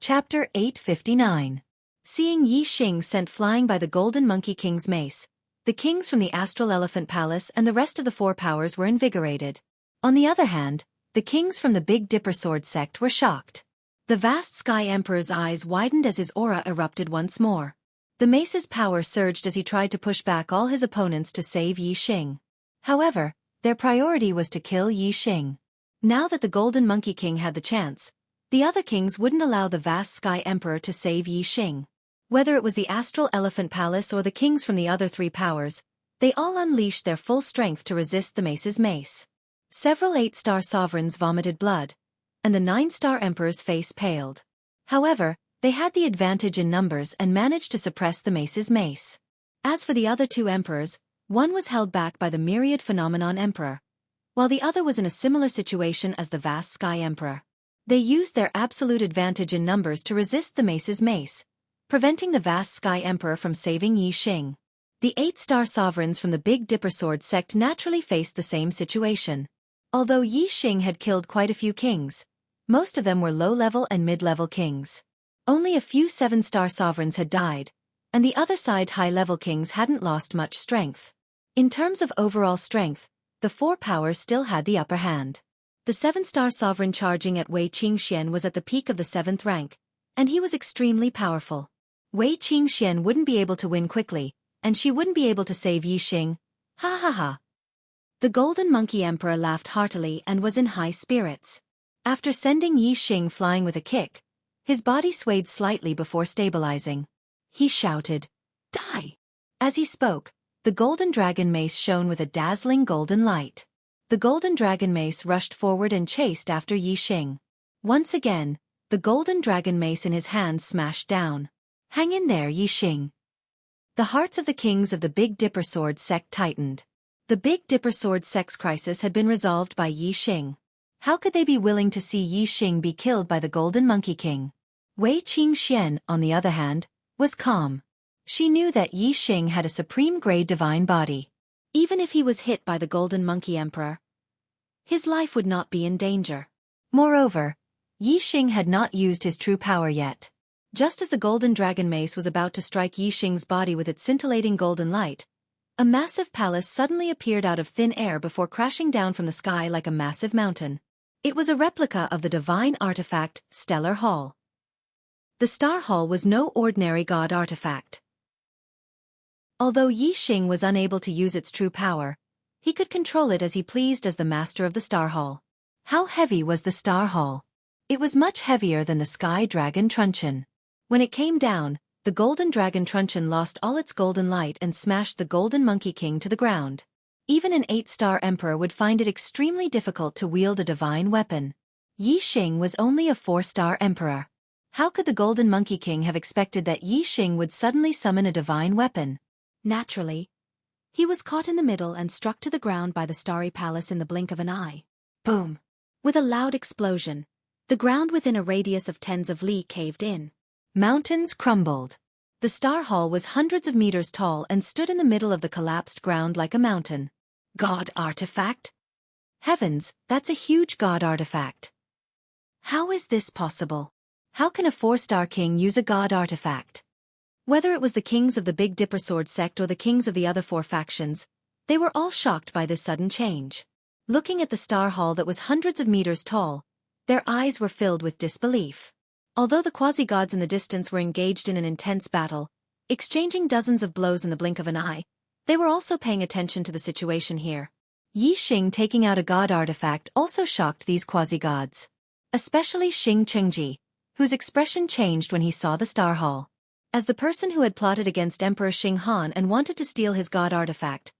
Chapter 859. Seeing Yi Xing sent flying by the Golden Monkey King's mace, the kings from the Astral Elephant Palace and the rest of the Four Powers were invigorated. On the other hand, the kings from the Big Dipper Sword sect were shocked. The vast Sky Emperor's eyes widened as his aura erupted once more. The mace's power surged as he tried to push back all his opponents to save Yi Xing. However, their priority was to kill Yi Xing. Now that the Golden Monkey King had the chance, the other kings wouldn't allow the vast Sky Emperor to save Yi Xing. Whether it was the Astral Elephant Palace or the kings from the other three powers, they all unleashed their full strength to resist the mace's mace. Several 8-star sovereigns vomited blood, and the 9-star emperor's face paled. However, they had the advantage in numbers and managed to suppress the mace's mace. As for the other two emperors, one was held back by the myriad phenomenon emperor, while the other was in a similar situation as the vast Sky Emperor. They used their absolute advantage in numbers to resist the mace's mace, preventing the vast Sky Emperor from saving Yi Xing. The 8-star sovereigns from the Big Dipper Sword sect naturally faced the same situation. Although Yi Xing had killed quite a few kings, most of them were low-level and mid-level kings. Only a few 7-star sovereigns had died, and the other side high-level kings hadn't lost much strength. In terms of overall strength, the Four Powers still had the upper hand. The 7-star sovereign charging at Xianxia was at the peak of the 7th rank, and he was extremely powerful. Xianxia wouldn't be able to win quickly, and she wouldn't be able to save Yi Xing. Ha ha ha. The Golden Monkey Emperor laughed heartily and was in high spirits. After sending Yi Xing flying with a kick, his body swayed slightly before stabilizing. He shouted, "Die!" As he spoke, the Golden Dragon Mace shone with a dazzling golden light. The Golden Dragon Mace rushed forward and chased after Yi Xing. Once again, the Golden Dragon Mace in his hand smashed down. "Hang in there, Yi Xing." The hearts of the kings of the Big Dipper Sword sect tightened. The Big Dipper Sword sect's crisis had been resolved by Yi Xing. How could they be willing to see Yi Xing be killed by the Golden Monkey King? Xianxia, on the other hand, was calm. She knew that Yi Xing had a supreme-grade divine body. Even if he was hit by the Golden Monkey Emperor, his life would not be in danger. Moreover, Yi Xing had not used his true power yet. Just as the Golden Dragon Mace was about to strike Yi Xing's body with its scintillating golden light, a massive palace suddenly appeared out of thin air before crashing down from the sky like a massive mountain. It was a replica of the divine artifact, Stellar Hall. The Star Hall was no ordinary god artifact. Although Yi Xing was unable to use its true power, he could control it as he pleased as the master of the Star Hall. How heavy was the Star Hall? It was much heavier than the Sky Dragon Truncheon. When it came down, the Golden Dragon Truncheon lost all its golden light and smashed the Golden Monkey King to the ground. Even an 8-star emperor would find it extremely difficult to wield a divine weapon. Yi Xing was only a 4-star emperor. How could the Golden Monkey King have expected that Yi Xing would suddenly summon a divine weapon? Naturally, he was caught in the middle and struck to the ground by the Starry Palace in the blink of an eye. Boom! With a loud explosion, the ground within a radius of tens of li caved in. Mountains crumbled. The Star Hall was hundreds of meters tall and stood in the middle of the collapsed ground like a mountain. God artifact? Heavens, that's a huge god artifact. How is this possible? How can a 4-star king use a god artifact? Whether it was the kings of the Big Dipper Sword sect or the kings of the other 4 factions, they were all shocked by this sudden change. Looking at the Star Hall that was hundreds of meters tall, their eyes were filled with disbelief. Although the quasi-gods in the distance were engaged in an intense battle, exchanging dozens of blows in the blink of an eye, they were also paying attention to the situation here. Yi Xing taking out a god artifact also shocked these quasi-gods. Especially Xianxia, whose expression changed when he saw the Star Hall. As the person who had plotted against Emperor Xinghan and wanted to steal his god artifact,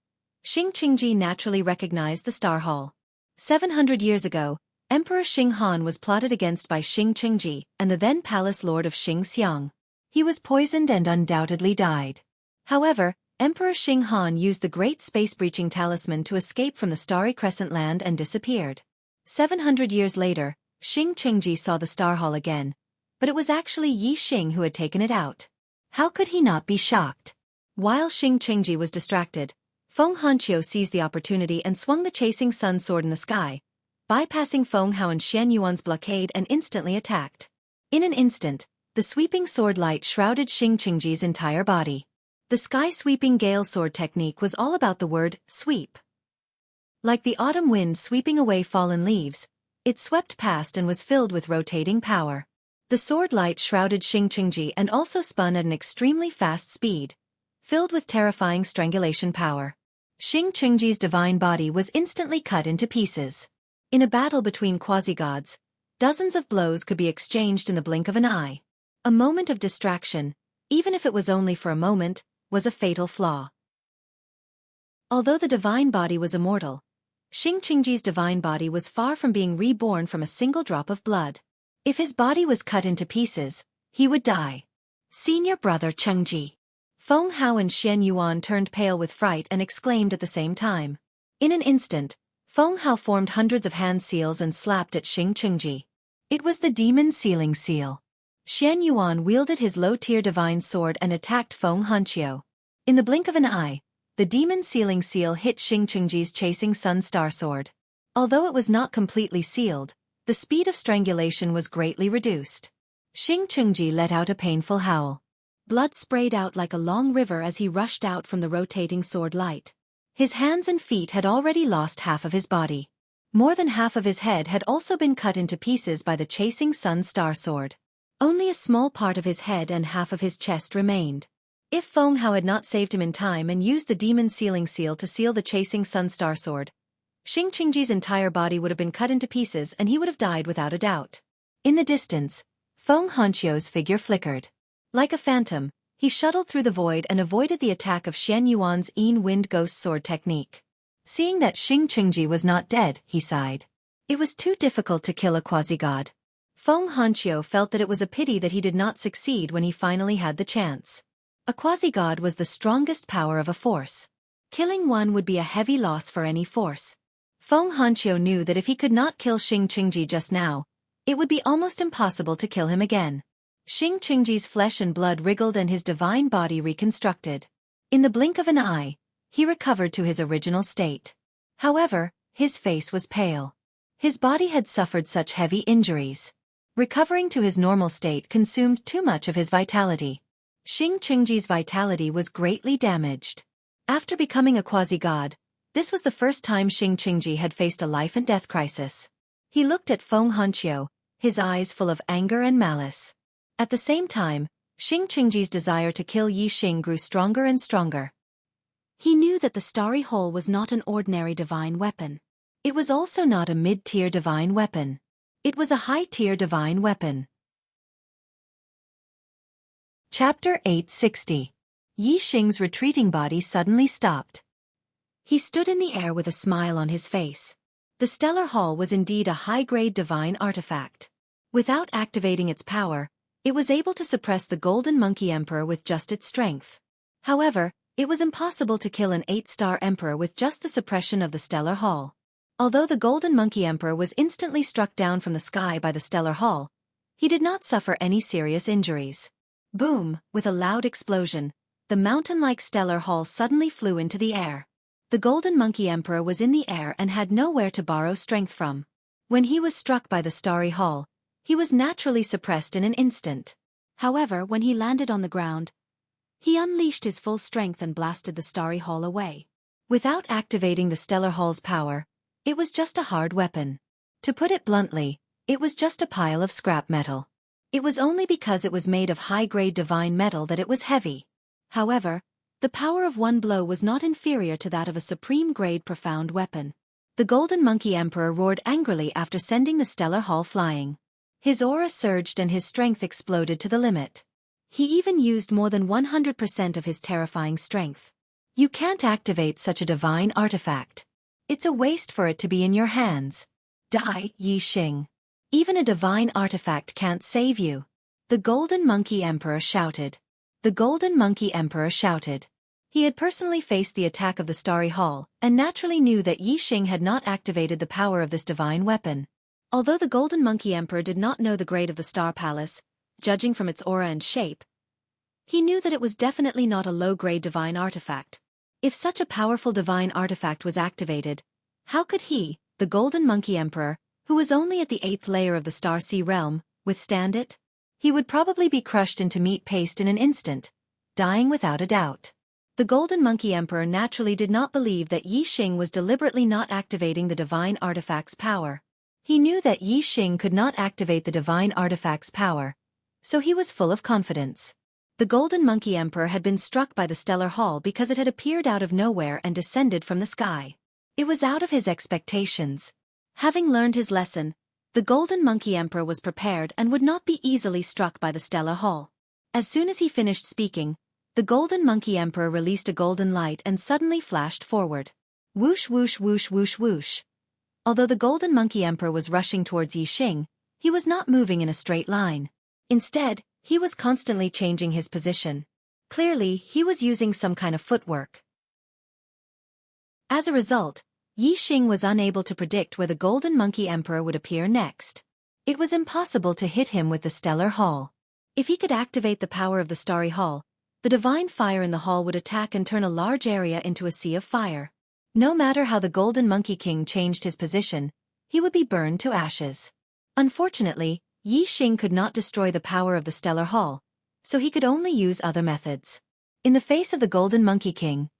Xianxia naturally recognized the Star Hall. 700 years ago, Emperor Xinghan was plotted against by Xianxia and the then palace lord of Xianxia. He was poisoned and undoubtedly died. However, Emperor Xinghan used the Great Space-Breaching Talisman to escape from the Starry Crescent Land and disappeared. 700 years later, Xianxia saw the Star Hall again, but it was actually Yi Xing who had taken it out. How could he not be shocked? While Xianxia was distracted, Feng Hanqiu seized the opportunity and swung the chasing sun sword in the sky, bypassing Feng Hao and Xian Yuan's blockade and instantly attacked. In an instant, the sweeping sword light shrouded Xianxia's entire body. The sky-sweeping gale sword technique was all about the word sweep. Like the autumn wind sweeping away fallen leaves, it swept past and was filled with rotating power. The sword light shrouded Xianxia and also spun at an extremely fast speed, filled with terrifying strangulation power. Xianxia's divine body was instantly cut into pieces. In a battle between quasi-gods, dozens of blows could be exchanged in the blink of an eye. A moment of distraction, even if it was only for a moment, was a fatal flaw. Although the divine body was immortal, Xianxia's divine body was far from being reborn from a single drop of blood. If his body was cut into pieces, he would die. Senior brother Chengji. Feng Hao and Xian Yuan turned pale with fright and exclaimed at the same time. In an instant, Feng Hao formed hundreds of hand seals and slapped at Xianxia. It was the demon sealing seal. Xian Yuan wielded his low-tier divine sword and attacked Feng Hao. In the blink of an eye, the demon sealing seal hit Xianxia's chasing sun star sword. Although it was not completely sealed, the speed of strangulation was greatly reduced. Xianxia let out a painful howl. Blood sprayed out like a long river as he rushed out from the rotating sword light. His hands and feet had already lost half of his body. More than half of his head had also been cut into pieces by the chasing sun star sword. Only a small part of his head and half of his chest remained. If Feng Hao had not saved him in time and used the demon sealing seal to seal the chasing sun star sword, Xianxia's entire body would have been cut into pieces and he would have died without a doubt. In the distance, Feng Hao's figure flickered. Like a phantom, he shuttled through the void and avoided the attack of Xian Yuan's wind ghost sword technique. Seeing that Xianxia was not dead, he sighed. It was too difficult to kill a quasi-god. Feng Hao felt that it was a pity that he did not succeed when he finally had the chance. A quasi-god was the strongest power of a force. Killing one would be a heavy loss for any force. Feng Hao knew that if he could not kill Xianxia just now, it would be almost impossible to kill him again. Xianxia's flesh and blood wriggled and his divine body reconstructed. In the blink of an eye, he recovered to his original state. However, his face was pale. His body had suffered such heavy injuries. Recovering to his normal state consumed too much of his vitality. Xianxia's vitality was greatly damaged. After becoming a quasi-god, this was the first time Xianxia had faced a life-and-death crisis. He looked at Feng Hao, his eyes full of anger and malice. At the same time, Xianxia's desire to kill Yi Xing grew stronger and stronger. He knew that the starry hole was not an ordinary divine weapon. It was also not a mid-tier divine weapon. It was a high-tier divine weapon. Chapter 860. Yi Xing's retreating body suddenly stopped. He stood in the air with a smile on his face. The stellar hall was indeed a high-grade divine artifact. Without activating its power, it was able to suppress the Golden Monkey Emperor with just its strength. However, it was impossible to kill an 8-star emperor with just the suppression of the stellar hall. Although the Golden Monkey Emperor was instantly struck down from the sky by the stellar hall, he did not suffer any serious injuries. Boom! With a loud explosion, the mountain-like stellar hall suddenly flew into the air. The Golden Monkey Emperor was in the air and had nowhere to borrow strength from. When he was struck by the starry hall, he was naturally suppressed in an instant. However, when he landed on the ground, he unleashed his full strength and blasted the starry hall away. Without activating the stellar hall's power, it was just a hard weapon. To put it bluntly, it was just a pile of scrap metal. It was only because it was made of high-grade divine metal that it was heavy. However, the power of one blow was not inferior to that of a supreme-grade profound weapon. The Golden Monkey Emperor roared angrily after sending the stellar hall flying. His aura surged and his strength exploded to the limit. He even used more than 100% of his terrifying strength. You can't activate such a divine artifact. It's a waste for it to be in your hands. Die, Yi Xing. Even a divine artifact can't save you. The Golden Monkey Emperor shouted. The Golden Monkey Emperor shouted. He had personally faced the attack of the Starry Hall, and naturally knew that Yi Xing had not activated the power of this divine weapon. Although the Golden Monkey Emperor did not know the grade of the Star Palace, judging from its aura and shape, he knew that it was definitely not a low-grade divine artifact. If such a powerful divine artifact was activated, how could he, the Golden Monkey Emperor, who was only at the 8th layer of the Star Sea realm, withstand it? he would probably be crushed into meat paste in an instant, dying without a doubt. The Golden Monkey Emperor naturally did not believe that Yi Xing was deliberately not activating the divine artifact's power. He knew that Yi Xing could not activate the divine artifact's power, so he was full of confidence. The Golden Monkey Emperor had been struck by the stellar hall because it had appeared out of nowhere and descended from the sky. It was out of his expectations. Having learned his lesson, the Golden Monkey Emperor was prepared and would not be easily struck by the stellar hall. As soon as he finished speaking, the Golden Monkey Emperor released a golden light and suddenly flashed forward. Whoosh whoosh whoosh whoosh whoosh. Although the Golden Monkey Emperor was rushing towards Yi Xing, he was not moving in a straight line. Instead, he was constantly changing his position. Clearly, he was using some kind of footwork. As a result, Yi Xing was unable to predict where the Golden Monkey Emperor would appear next. It was impossible to hit him with the stellar hall. If he could activate the power of the starry hall, the divine fire in the hall would attack and turn a large area into a sea of fire. No matter how the Golden Monkey King changed his position, he would be burned to ashes. Unfortunately, Yi Xing could not destroy the power of the stellar hall, so he could only use other methods. In the face of the Golden Monkey King,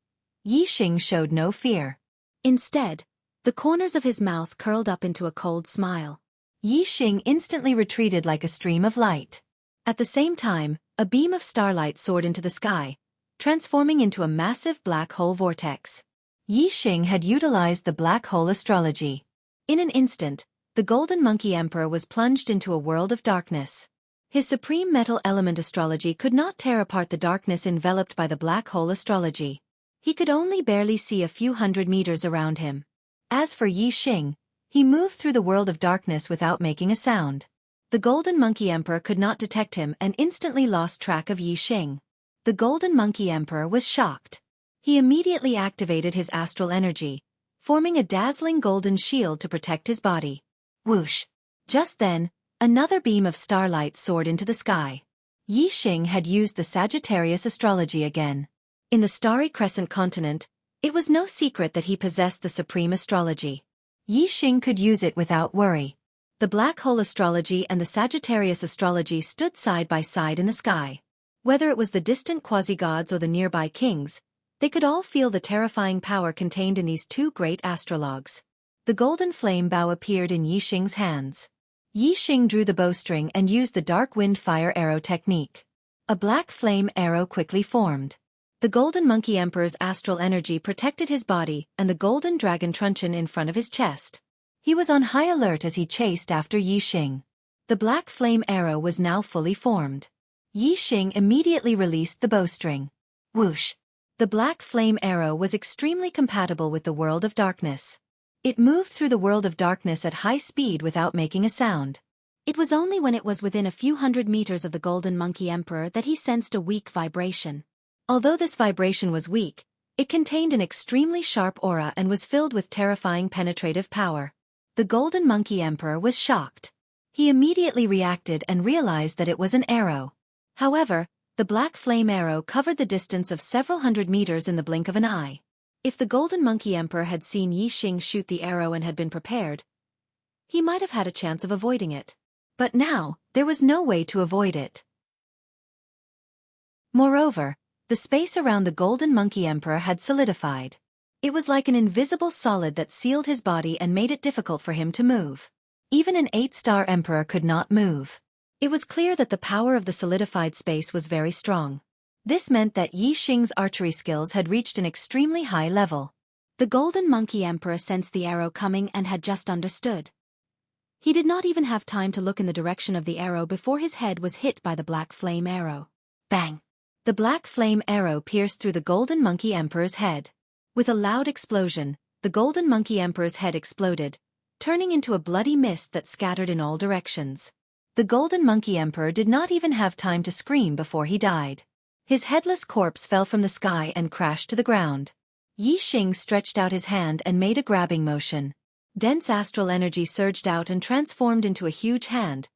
Yi Xing showed no fear. Instead, the corners of his mouth curled up into a cold smile. Yi Xing instantly retreated like a stream of light. At the same time, a beam of starlight soared into the sky, transforming into a massive black hole vortex. Yi Xing had utilized the black hole astrology. In an instant, the Golden Monkey Emperor was plunged into a world of darkness. His supreme metal element astrology could not tear apart the darkness enveloped by the black hole astrology. He could only barely see a few hundred meters around him. As for Yi Xing, he moved through the world of darkness without making a sound. The Golden Monkey Emperor could not detect him and instantly lost track of Yi Xing. The Golden Monkey Emperor was shocked. He immediately activated his astral energy, forming a dazzling golden shield to protect his body. Whoosh! Just then, another beam of starlight soared into the sky. Yi Xing had used the Sagittarius astrology again. In the starry crescent continent, it was no secret that he possessed the supreme astrology. Yi Xing could use it without worry. The black hole astrology and the Sagittarius astrology stood side by side in the sky. Whether it was the distant quasi-gods or the nearby kings, they could all feel the terrifying power contained in these two great astrologues. The golden flame bow appeared in Yi Xing's hands. Yi Xing drew the bowstring and used the dark wind fire arrow technique. A black flame arrow quickly formed. The Golden Monkey Emperor's astral energy protected his body and the golden dragon truncheon in front of his chest. He was on high alert as he chased after Yi Xing. The black flame arrow was now fully formed. Yi Xing immediately released the bowstring. Whoosh! The black flame arrow was extremely compatible with the world of darkness. It moved through the world of darkness at high speed without making a sound. It was only when it was within a few hundred meters of the Golden Monkey Emperor that he sensed a weak vibration. Although this vibration was weak, it contained an extremely sharp aura and was filled with terrifying penetrative power. The Golden Monkey Emperor was shocked. He immediately reacted and realized that it was an arrow. However, the black flame arrow covered the distance of several hundred meters in the blink of an eye. If the Golden Monkey Emperor had seen Yi Xing shoot the arrow and had been prepared, he might have had a chance of avoiding it. But now, there was no way to avoid it. Moreover, the space around the Golden Monkey Emperor had solidified. It was like an invisible solid that sealed his body and made it difficult for him to move. Even an 8-star emperor could not move. It was clear that the power of the solidified space was very strong. This meant that Yi Xing's archery skills had reached an extremely high level. The Golden Monkey Emperor sensed the arrow coming and had just understood. He did not even have time to look in the direction of the arrow before his head was hit by the black flame arrow. Bang! The black flame arrow pierced through the Golden Monkey Emperor's head. With a loud explosion, the Golden Monkey Emperor's head exploded, turning into a bloody mist that scattered in all directions. The Golden Monkey Emperor did not even have time to scream before he died. His headless corpse fell from the sky and crashed to the ground. Yi Xing stretched out his hand and made a grabbing motion. Dense astral energy surged out and transformed into a huge hand,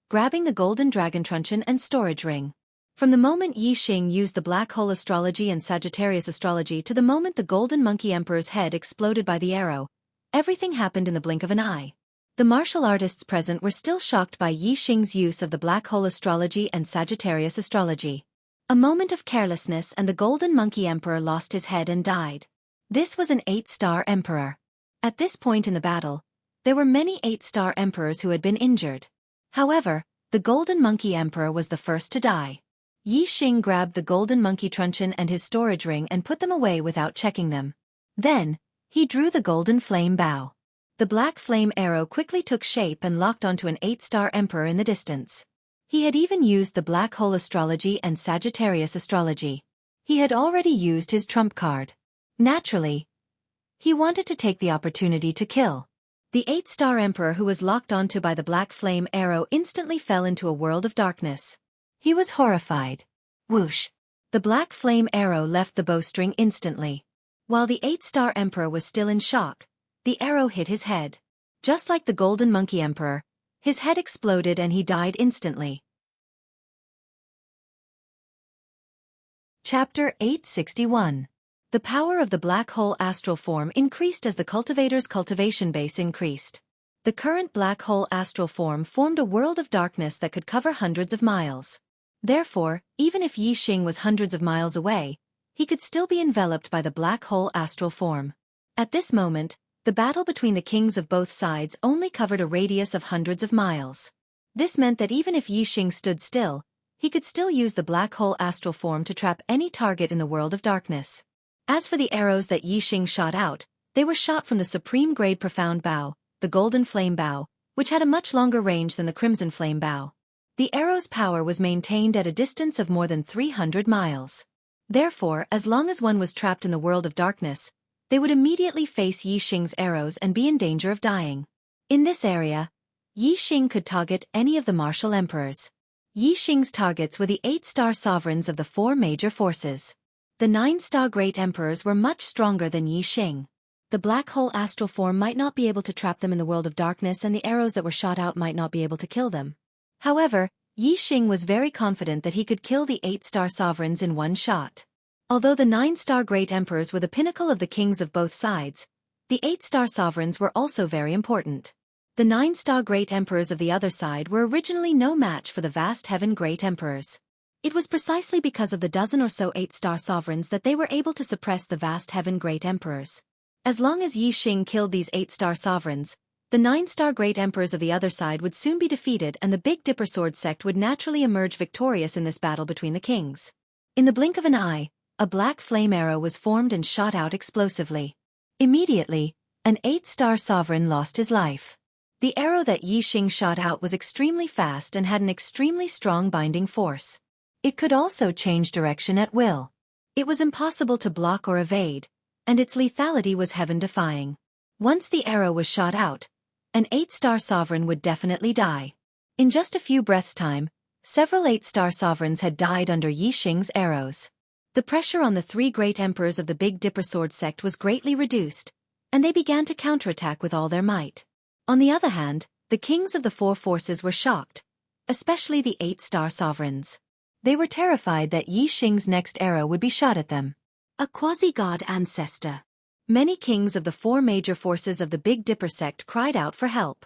grabbing the golden dragon truncheon and storage ring. From the moment Yi Xing used the black hole astrology and Sagittarius astrology to the moment the Golden Monkey Emperor's head exploded by the arrow, everything happened in the blink of an eye. The martial artists present were still shocked by Yi Xing's use of the black hole astrology and Sagittarius astrology. A moment of carelessness and the Golden Monkey Emperor lost his head and died. This was an 8-star emperor. At this point in the battle, there were many 8-star emperors who had been injured. However, the Golden Monkey Emperor was the first to die. Yi Xing grabbed the Golden Monkey Truncheon and his storage ring and put them away without checking them. Then, he drew the Golden Flame Bow. The black flame arrow quickly took shape and locked onto an 8-star emperor in the distance. He had even used the black hole astrology and Sagittarius astrology. He had already used his trump card. Naturally, he wanted to take the opportunity to kill. The 8-star emperor who was locked onto by the black flame arrow instantly fell into a world of darkness. He was horrified. Whoosh! The black flame arrow left the bowstring instantly. While the 8-star emperor was still in shock, the arrow hit his head. Just like the Golden Monkey Emperor, his head exploded and he died instantly. Chapter 861. The power of the black hole astral form increased as the cultivator's cultivation base increased. The current black hole astral form formed a world of darkness that could cover hundreds of miles. Therefore, even if Yi Xing was hundreds of miles away, he could still be enveloped by the black hole astral form. At this moment, the battle between the kings of both sides only covered a radius of hundreds of miles. This meant that even if Yi Xing stood still, he could still use the black hole astral form to trap any target in the world of darkness. As for the arrows that Yi Xing shot out, they were shot from the supreme grade profound bow, the Golden Flame Bow, which had a much longer range than the Crimson Flame Bow. The arrow's power was maintained at a distance of more than 300 miles. Therefore, as long as one was trapped in the world of darkness, they would immediately face Yi Xing's arrows and be in danger of dying. In this area, Yi Xing could target any of the martial emperors. Yi Xing's targets were the 8-star sovereigns of the 4 major forces. The 9-star great emperors were much stronger than Yi Xing. The black hole astral form might not be able to trap them in the world of darkness and the arrows that were shot out might not be able to kill them. However, Yi Xing was very confident that he could kill the 8-star sovereigns in one shot. Although the 9-star great emperors were the pinnacle of the kings of both sides, the 8-star sovereigns were also very important. The 9-star great emperors of the other side were originally no match for the vast heaven great emperors. It was precisely because of the dozen or so 8-star sovereigns that they were able to suppress the vast heaven great emperors. As long as Yi Xing killed these 8-star sovereigns, the 9-star great emperors of the other side would soon be defeated and the Big Dipper Sword sect would naturally emerge victorious in this battle between the kings. In the blink of an eye, a black flame arrow was formed and shot out explosively. Immediately, an 8-star sovereign lost his life. The arrow that Yi Xing shot out was extremely fast and had an extremely strong binding force. It could also change direction at will. It was impossible to block or evade, and its lethality was heaven-defying. Once the arrow was shot out, an 8-star sovereign would definitely die. In just a few breaths' time, several 8-star sovereigns had died under Yi Xing's arrows. The pressure on the 3 great emperors of the Big Dipper Sword sect was greatly reduced, and they began to counterattack with all their might. On the other hand, the kings of the 4 forces were shocked, especially the 8-star sovereigns. They were terrified that Yi Xing's next arrow would be shot at them. A quasi-god ancestor. Many kings of the 4 major forces of the Big Dipper sect cried out for help.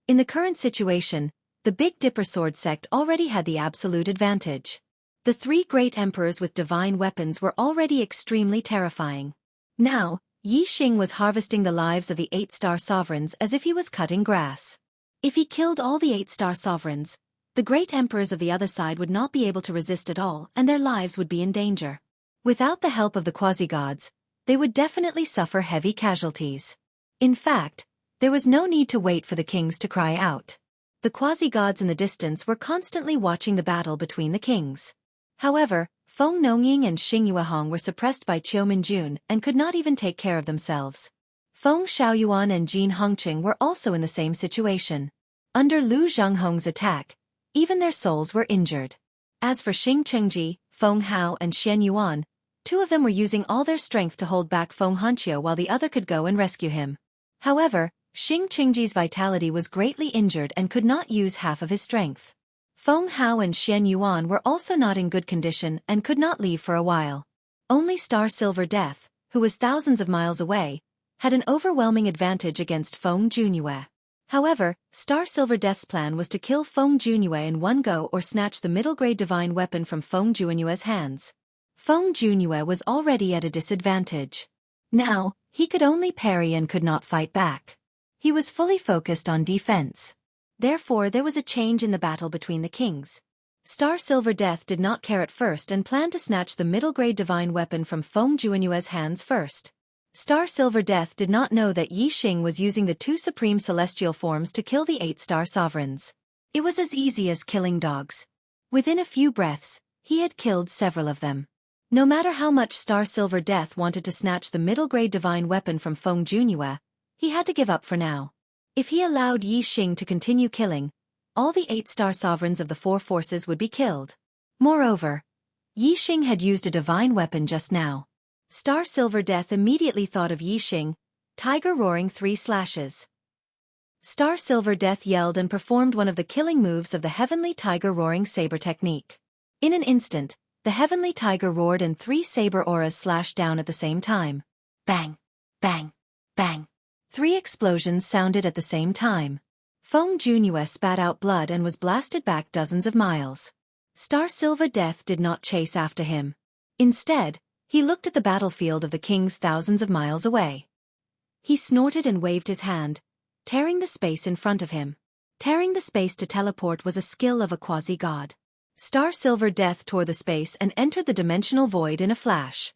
In the current situation, the Big Dipper Sword sect already had the absolute advantage. The 3 great emperors with divine weapons were already extremely terrifying. Now, Yi Xing was harvesting the lives of the 8-star sovereigns as if he was cutting grass. If he killed all the 8-star sovereigns, the great emperors of the other side would not be able to resist at all and their lives would be in danger. Without the help of the quasi-gods, they would definitely suffer heavy casualties. In fact, there was no need to wait for the kings to cry out. The quasi-gods in the distance were constantly watching the battle between the kings. However, Feng Nongying and Xing Yuehong were suppressed by Qiu Minjun and could not even take care of themselves. Feng Xiaoyuan and Jin Hongqing were also in the same situation. Under Lu Zhanghong's attack, even their souls were injured. As for Xing Chengji, Feng Hao and Xian Yuan, 2 of them were using all their strength to hold back Feng Hanqiu while the other could go and rescue him. However, Xing Chengji's vitality was greatly injured and could not use half of his strength. Feng Hao and Xian Yuan were also not in good condition and could not leave for a while. Only Star Silver Death, who was thousands of miles away, had an overwhelming advantage against Feng Junyue. However, Star Silver Death's plan was to kill Feng Junyue in one go or snatch the middle-grade divine weapon from Feng Junyue's hands. Feng Junyue was already at a disadvantage. Now, he could only parry and could not fight back. He was fully focused on defense. Therefore, there was a change in the battle between the kings. Star Silver Death did not care at first and planned to snatch the middle-grade divine weapon from Feng Junyue's hands first. Star Silver Death did not know that Yi Xing was using the two supreme celestial forms to kill the 8-star sovereigns. It was as easy as killing dogs. Within a few breaths, he had killed several of them. No matter how much Star Silver Death wanted to snatch the middle-grade divine weapon from Feng Junyue, he had to give up for now. If he allowed Yi Xing to continue killing, all the 8-star sovereigns of the 4 forces would be killed. Moreover, Yi Xing had used a divine weapon just now. Star Silver Death immediately thought of Yi Xing, Tiger Roaring 3 slashes. Star Silver Death yelled and performed one of the killing moves of the Heavenly Tiger Roaring Saber technique. In an instant, the Heavenly Tiger roared and 3 saber auras slashed down at the same time. Bang! Bang! Bang! 3 explosions sounded at the same time. Feng Junyue spat out blood and was blasted back dozens of miles. Star Silver Death did not chase after him. Instead, he looked at the battlefield of the kings thousands of miles away. He snorted and waved his hand, tearing the space in front of him. Tearing the space to teleport was a skill of a quasi-god. Star Silver Death tore the space and entered the dimensional void in a flash.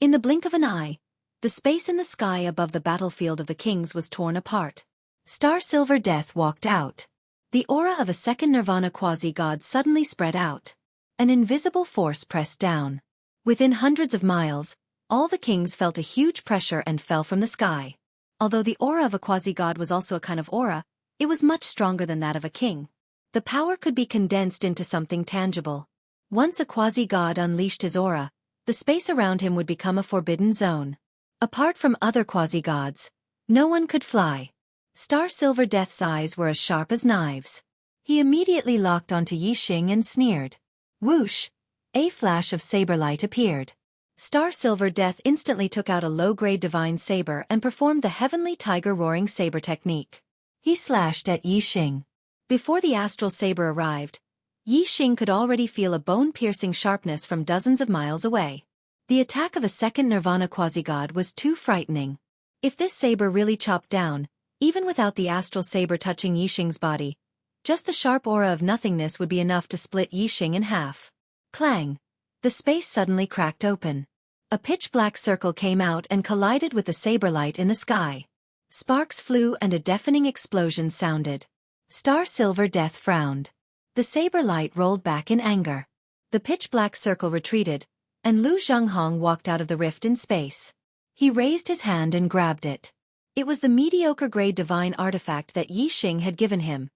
In the blink of an eye, the space in the sky above the battlefield of the kings was torn apart. Star Silver Death walked out. The aura of a second Nirvana quasi-god suddenly spread out. An invisible force pressed down. Within hundreds of miles, all the kings felt a huge pressure and fell from the sky. Although the aura of a quasi-god was also a kind of aura, it was much stronger than that of a king. The power could be condensed into something tangible. Once a quasi-god unleashed his aura, the space around him would become a forbidden zone. Apart from other quasi-gods, no one could fly. Star Silver Death's eyes were as sharp as knives. He immediately locked onto Yi Xing and sneered. Whoosh! A flash of saber light appeared. Star Silver Death instantly took out a low-grade divine saber and performed the Heavenly Tiger Roaring Saber technique. He slashed at Yi Xing. Before the astral saber arrived, Yi Xing could already feel a bone-piercing sharpness from dozens of miles away. The attack of a second Nirvana quasi-god was too frightening. If this saber really chopped down, even without the astral saber touching Yi Xing's body, just the sharp aura of nothingness would be enough to split Yi Xing in half. Clang! The space suddenly cracked open. A pitch-black circle came out and collided with the saber light in the sky. Sparks flew and a deafening explosion sounded. Star Silver Death frowned. The saber light rolled back in anger. The pitch-black circle retreated, and Lu Zhanghong walked out of the rift in space. He raised his hand and grabbed it. It was the mediocre-grade divine artifact that Yi Xing had given him.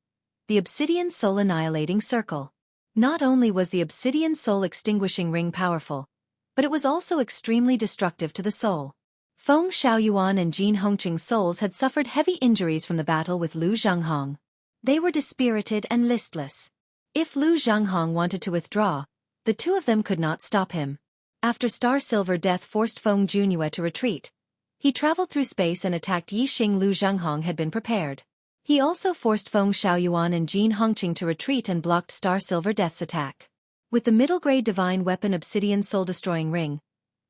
The Obsidian Soul Annihilating Circle. Not only was the Obsidian Soul Extinguishing Ring powerful, but it was also extremely destructive to the soul. Feng Xiaoyuan and Jin Hongqing's souls had suffered heavy injuries from the battle with Lu Zhanghong. They were dispirited and listless. If Lu Zhanghong wanted to withdraw, the two of them could not stop him. After Star Silver Death forced Feng Junyue to retreat, he traveled through space and attacked Yi Xing. Lu Zhanghong had been prepared. He also forced Feng Xiaoyuan and Jin Hongqing to retreat and blocked Star Silver Death's attack. With the middle-grade divine weapon Obsidian Soul-Destroying Ring,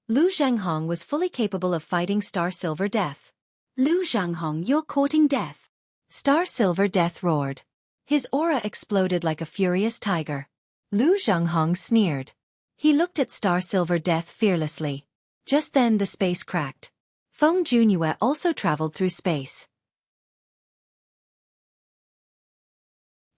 Lu Zhanghong was fully capable of fighting Star Silver Death. Lu Zhanghong, you're courting death! Star Silver Death roared. His aura exploded like a furious tiger. Lu Zhanghong sneered. He looked at Star Silver Death fearlessly. Just then the space cracked. Feng Junyue also traveled through space.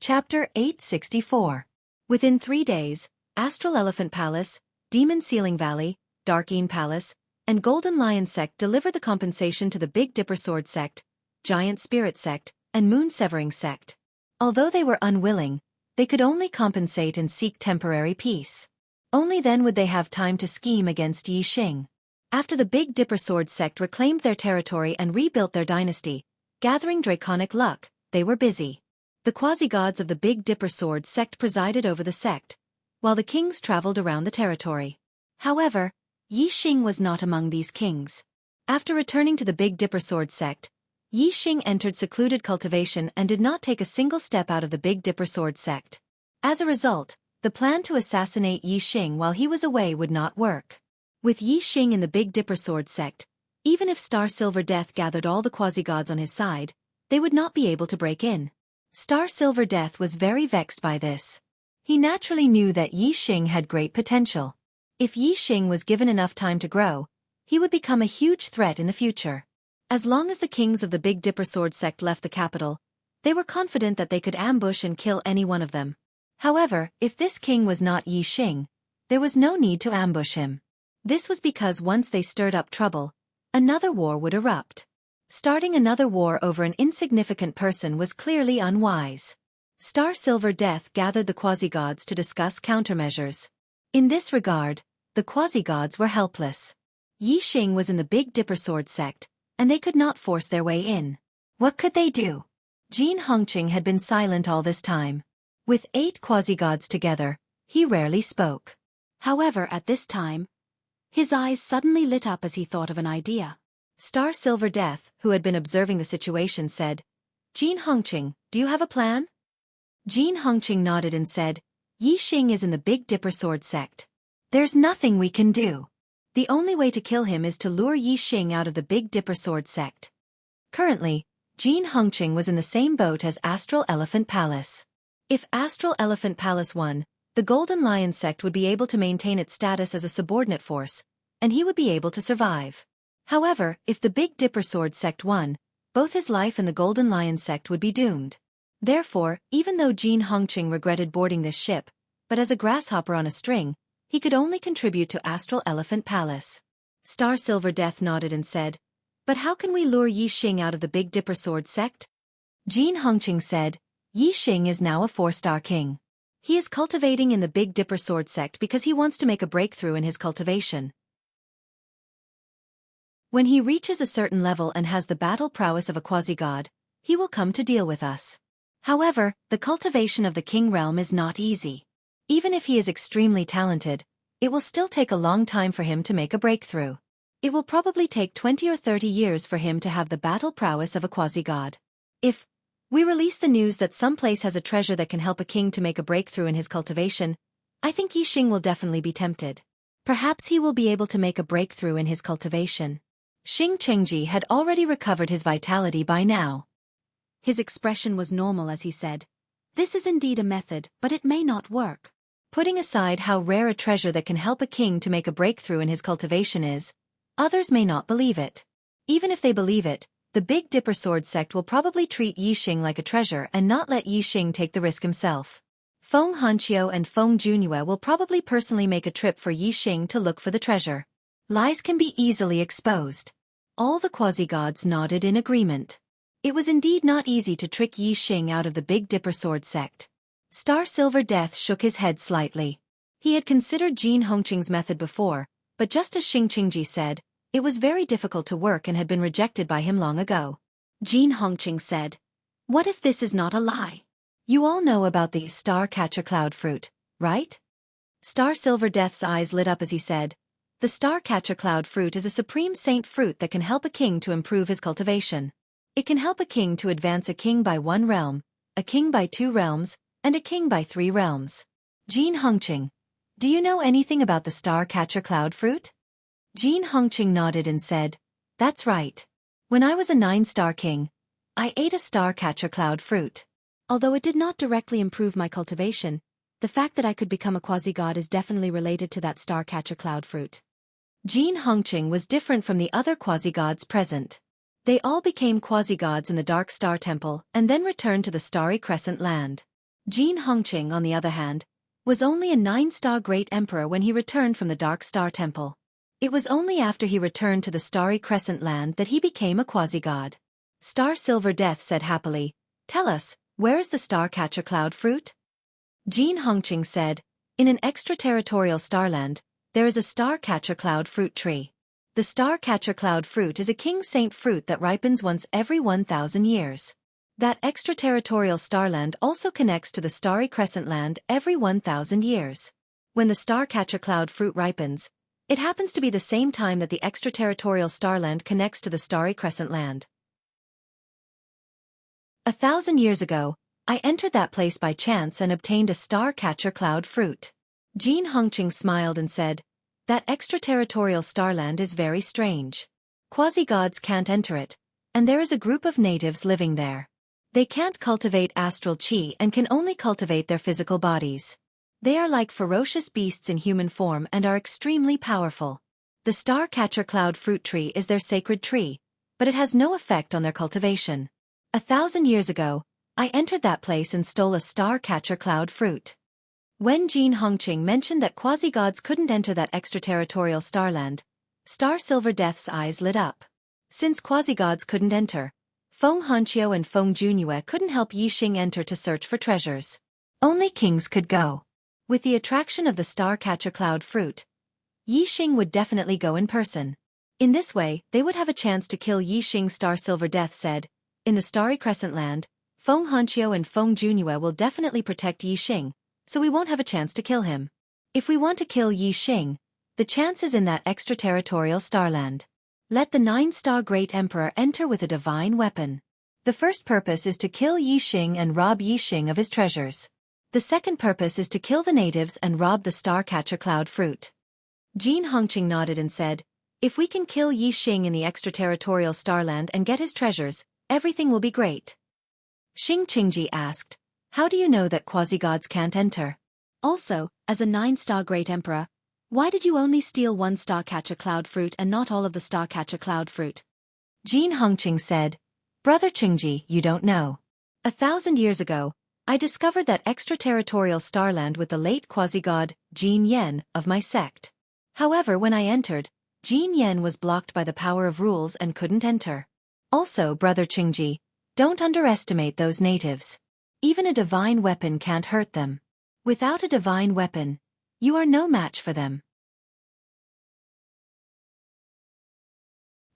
Chapter 864. Within 3 days, Astral Elephant Palace, Demon Ceiling Valley, Darkeen Palace, and Golden Lion Sect delivered the compensation to the Big Dipper Sword Sect, Giant Spirit Sect, and Moon Severing Sect. Although they were unwilling, they could only compensate and seek temporary peace. Only then would they have time to scheme against Yi Xing. After the Big Dipper Sword Sect reclaimed their territory and rebuilt their dynasty, gathering draconic luck, they were busy. The quasi-gods of the Big Dipper Sword Sect presided over the sect, while the kings traveled around the territory. However, Yi Xing was not among these kings. After returning to the Big Dipper Sword sect, Yi Xing entered secluded cultivation and did not take a single step out of the Big Dipper Sword sect. As a result, the plan to assassinate Yi Xing while he was away would not work. With Yi Xing in the Big Dipper Sword sect, even if Star Silver Death gathered all the quasi-gods on his side, they would not be able to break in. Star Silver Death was very vexed by this. He naturally knew that Yi Xing had great potential. If Yi Xing was given enough time to grow, he would become a huge threat in the future. As long as the kings of the Big Dipper Sword sect left the capital, they were confident that they could ambush and kill any one of them. However, if this king was not Yi Xing, there was no need to ambush him. This was because once they stirred up trouble, another war would erupt. Starting another war over an insignificant person was clearly unwise. Star Silver Death gathered the quasi-gods to discuss countermeasures. In this regard, the quasi-gods were helpless. Yi Xing was in the Big Dipper Sword sect, and they could not force their way in. What could they do? Jianghu had been silent all this time. With 8 quasi-gods together, he rarely spoke. However, at this time, his eyes suddenly lit up as he thought of an idea. Star Silver Death, who had been observing the situation, said, "Jianghu, do you have a plan?" Jianghu nodded and said, "Yi Xing is in the Big Dipper Sword sect. There's nothing we can do. The only way to kill him is to lure Yi Xing out of the Big Dipper Sword sect." Currently, Jianghu was in the same boat as Astral Elephant Palace. If Astral Elephant Palace won, the Golden Lion sect would be able to maintain its status as a subordinate force, and he would be able to survive. However, if the Big Dipper Sword sect won, both his life and the Golden Lion sect would be doomed. Therefore, even though Jianghu regretted boarding this ship, but as a grasshopper on a string, he could only contribute to Astral Elephant Palace. Star Silver Death nodded and said, "But how can we lure Yi Xing out of the Big Dipper Sword sect?" Jianghu said, "Yi Xing is now a 4-star king. He is cultivating in the Big Dipper Sword sect because he wants to make a breakthrough in his cultivation. When he reaches a certain level and has the battle prowess of a quasi-god, he will come to deal with us. However, the cultivation of the king realm is not easy. Even if he is extremely talented, it will still take a long time for him to make a breakthrough. It will probably take 20 or 30 years for him to have the battle prowess of a quasi-god. If we release the news that some place has a treasure that can help a king to make a breakthrough in his cultivation, I think Yi Xing will definitely be tempted. Perhaps he will be able to make a breakthrough in his cultivation." Xianxia had already recovered his vitality by now. His expression was normal as he said, "This is indeed a method, but it may not work." Putting aside how rare a treasure that can help a king to make a breakthrough in his cultivation is, others may not believe it. Even if they believe it, the Big Dipper Sword sect will probably treat Yi Xing like a treasure and not let Yi Xing take the risk himself. Feng Hanqiu and Feng Junhue will probably personally make a trip for Yi Xing to look for the treasure. Lies can be easily exposed. All the quasi-gods nodded in agreement. It was indeed not easy to trick Yi Xing out of the Big Dipper Sword sect. Star Silver Death shook his head slightly. He had considered Jianghu's method before, but just as Xianxia said, it was very difficult to work and had been rejected by him long ago. Jianghu said, "What if this is not a lie? You all know about the Star Catcher Cloud Fruit, right?" Star Silver Death's eyes lit up as he said, "The Star Catcher Cloud Fruit is a supreme saint fruit that can help a king to improve his cultivation. It can help a king to advance a king by 1 realm, a king by 2 realms, and a king by 3 realms. Jianghu, do you know anything about the Star Catcher Cloud Fruit?" Jianghu nodded and said, "That's right. When I was a 9-star king, I ate a Star Catcher Cloud Fruit. Although it did not directly improve my cultivation, the fact that I could become a quasi-god is definitely related to that Star Catcher Cloud Fruit." Jianghu was different from the other quasi-gods present. They all became quasi-gods in the Dark Star Temple and then returned to the Starry Crescent Land. Jianghu, on the other hand, was only a 9-star Great Emperor when he returned from the Dark Star Temple. It was only after he returned to the Starry Crescent Land that he became a quasi-god. Star Silver Death said happily, "Tell us, where is the Star Catcher Cloud Fruit?" Jianghu said, "In an extraterritorial starland, there is a Star Catcher Cloud Fruit tree. The Star Catcher Cloud Fruit is a king saint fruit that ripens once every 1,000 years. That extraterritorial starland also connects to the Starry Crescent Land every 1,000 years. When the Star Catcher Cloud Fruit ripens, It happens to be the same time that the extraterritorial starland connects to the starry crescent land. 1,000 years ago, I entered that place by chance and obtained a star-catcher cloud fruit. Jianghu smiled and said, "That extraterritorial starland is very strange. Quasi-gods can't enter it, and there is a group of natives living there. They can't cultivate astral chi and can only cultivate their physical bodies. They are like ferocious beasts in human form and are extremely powerful. The star-catcher cloud fruit tree is their sacred tree, but it has no effect on their cultivation. 1,000 years ago, I entered that place and stole a star-catcher cloud fruit." When Jianghu mentioned that quasi-gods couldn't enter that extraterritorial starland, Star Silver Death's eyes lit up. Since quasi-gods couldn't enter, Feng Hanqiu and Feng Junue couldn't help Yixing enter to search for treasures. Only kings could go. With the attraction of the star-catcher cloud fruit, Yixing would definitely go in person. In this way, they would have a chance to kill Yixing. Star Silver Death said, "In the starry crescent land, Feng Hanqiu and Feng Junue will definitely protect Yixing, so we won't have a chance to kill him. If we want to kill Yixing, the chance is in that extraterritorial starland. Let the 9-star Great Emperor enter with a divine weapon. The first purpose is to kill Yixing and rob Yixing of his treasures. The second purpose is to kill the natives and rob the star-catcher cloud fruit." Jianghu nodded and said, "If we can kill Yixing in the extraterritorial starland and get his treasures, everything will be great." Xingqingji asked, "How do you know that quasi-gods can't enter? Also, as a 9-star Great Emperor, why did you only steal 1 star-catcher cloud fruit and not all of the star-catcher cloud fruit?" Jianghu said, "Brother Qingji, you don't know. 1,000 years ago, I discovered that extraterritorial starland with the late quasi-god, Jin Yen, of my sect. However, when I entered, Jin Yen was blocked by the power of rules and couldn't enter. Also, Brother Qingji, don't underestimate those natives. Even a divine weapon can't hurt them. Without a divine weapon, you are no match for them."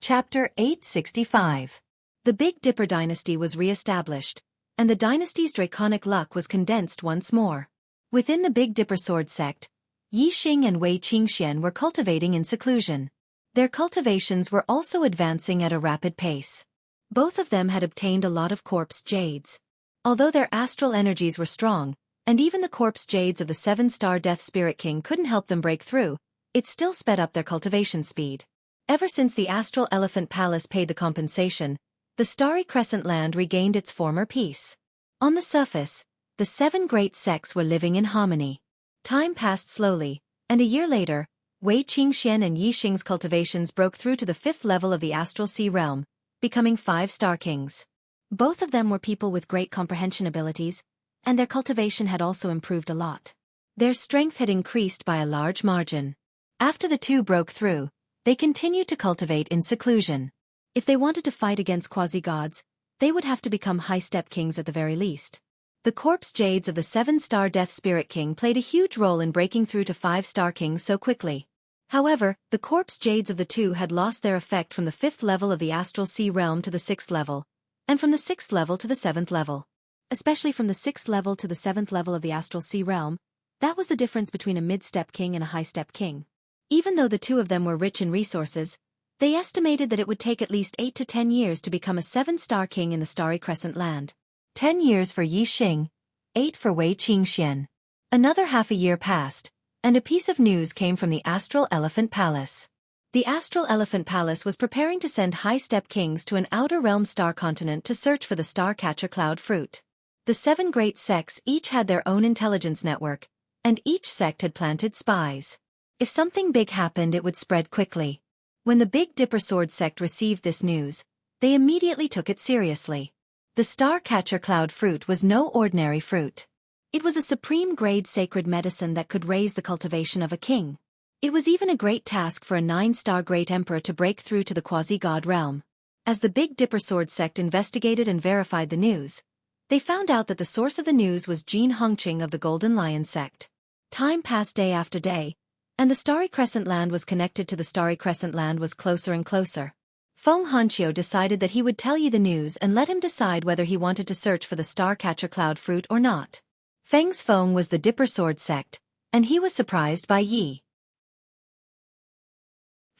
Chapter 865. The Big Dipper dynasty was re-established, and the dynasty's draconic luck was condensed once more. Within the Big Dipper sword sect, Yixing and Wei Qingxian were cultivating in seclusion. Their cultivations were also advancing at a rapid pace. Both of them had obtained a lot of corpse jades. Although their astral energies were strong, and even the corpse jades of the 7-star Death Spirit King couldn't help them break through, it still sped up their cultivation speed. Ever since the Astral Elephant Palace paid the compensation, the starry crescent land regained its former peace. On the surface, the 7 great sects were living in harmony. Time passed slowly, and a year later, Wei Qingxian and Yixing's cultivations broke through to the 5th level of the Astral Sea realm, becoming 5-star kings. Both of them were people with great comprehension abilities, and their cultivation had also improved a lot. Their strength had increased by a large margin. After the two broke through, they continued to cultivate in seclusion. If they wanted to fight against quasi-gods, they would have to become high-step kings at the very least. The corpse jades of the 7-star Death Spirit King played a huge role in breaking through to 5-star kings so quickly. However, the corpse jades of the two had lost their effect from the 5th level of the Astral Sea realm to the 6th level, and from the 6th level to the 7th level. Especially from the 6th level to the 7th level of the Astral Sea realm, that was the difference between a mid-step king and a high-step king. Even though the two of them were rich in resources, they estimated that it would take at least 8 to 10 years to become a 7-star king in the Starry Crescent land. 10 years for Yixing, 8 for Wei Qingxian. Another half a year passed, and a piece of news came from the Astral Elephant Palace. The Astral Elephant Palace was preparing to send high-step kings to an outer realm star continent to search for the star-catcher cloud fruit. The 7 great sects each had their own intelligence network, and each sect had planted spies. If something big happened, it would spread quickly. When the Big Dipper Sword sect received this news, they immediately took it seriously. The star-catcher cloud fruit was no ordinary fruit. It was a supreme-grade sacred medicine that could raise the cultivation of a king. It was even a great task for a 9-star great emperor to break through to the quasi-god realm. As the Big Dipper Sword sect investigated and verified the news, they found out that the source of the news was Jianghu of the Golden Lion sect. Time passed day after day, and the Starry Crescent land was connected to the Starry Crescent land was closer and closer. Feng Hanqiu decided that he would tell Yi the news and let him decide whether he wanted to search for the star-catcher cloud fruit or not. Feng's Feng was the Dipper Sword sect, and he was surprised by Yi.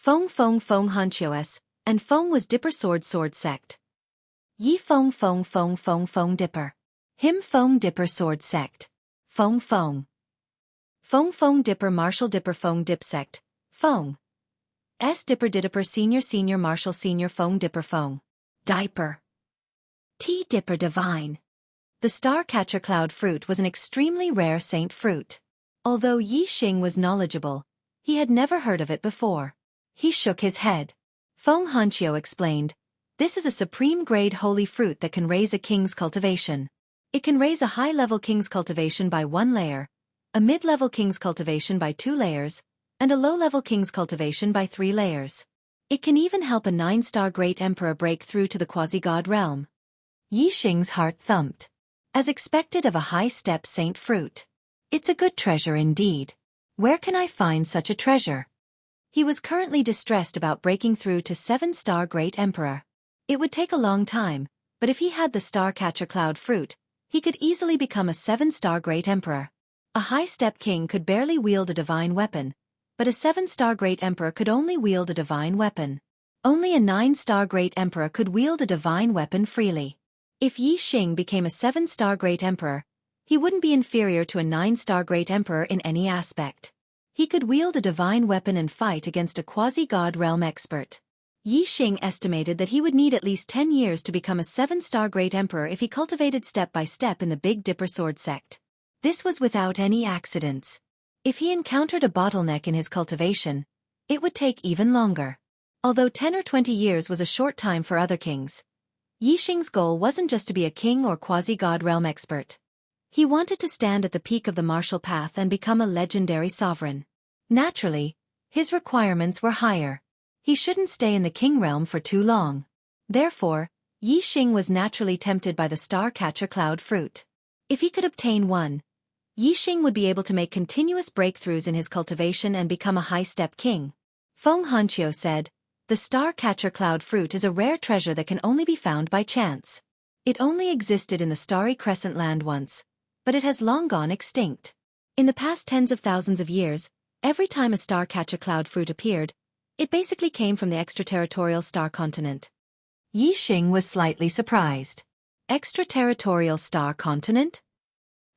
Feng Feng Feng Hanqios, and Feng was Dipper Sword sect. Yi Feng Feng Feng Feng Feng Dipper. Him Feng Dipper Sword sect. Feng Feng. Feng Feng Dipper Martial Dipper Feng Dip sect. Feng. S Dipper Didipper Senior Martial Senior Feng Dipper Feng. Diaper. T Dipper Divine. The star-catcher cloud fruit was an extremely rare saint fruit. Although Yi Xing was knowledgeable, he had never heard of it before. He shook his head. Feng Hanqiu explained, "This is a supreme-grade holy fruit that can raise a king's cultivation. It can raise a high-level king's cultivation by 1 layer, a mid-level king's cultivation by 2 layers, and a low-level king's cultivation by 3 layers. It can even help a 9-star great emperor break through to the quasi-god realm." Yi Xing's heart thumped. As expected of a high-step saint fruit. It's a good treasure indeed. Where can I find such a treasure? He was currently distressed about breaking through to 7-star great emperor. It would take a long time, but if he had the star-catcher cloud fruit, he could easily become a 7-star great emperor. A high-step king could barely wield a divine weapon, but a 7-star great emperor could only wield a divine weapon. Only a 9-star great emperor could wield a divine weapon freely. If Yi Xing became a 7-star great emperor, he wouldn't be inferior to a 9-star great emperor in any aspect. He could wield a divine weapon and fight against a quasi-god realm expert. Yi Xing estimated that he would need at least 10 years to become a 7-star great emperor if he cultivated step by step in the Big Dipper Sword sect. This was without any accidents. If he encountered a bottleneck in his cultivation, it would take even longer. Although 10 or 20 years was a short time for other kings, Yi Xing's goal wasn't just to be a king or quasi-god realm expert. He wanted to stand at the peak of the martial path and become a legendary sovereign. Naturally, his requirements were higher. He shouldn't stay in the king realm for too long. Therefore, Yi Xing was naturally tempted by the star-catcher cloud fruit. If he could obtain one, Yi Xing would be able to make continuous breakthroughs in his cultivation and become a high-step king. Feng Hanqiu said, "The star-catcher cloud fruit is a rare treasure that can only be found by chance. It only existed in the starry crescent land once, but it has long gone extinct. In the past tens of thousands of years, every time a star-catcher cloud fruit appeared, it basically came from the extraterritorial star continent." Yi Xing was slightly surprised. Extraterritorial star continent?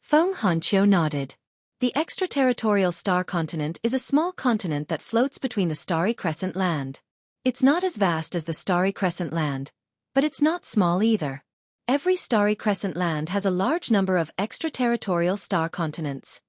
Feng Hanqiu nodded. The extraterritorial star continent is a small continent that floats between the starry crescent land. It's not as vast as the starry crescent land, but it's not small either. Every starry crescent land has a large number of extraterritorial star continents.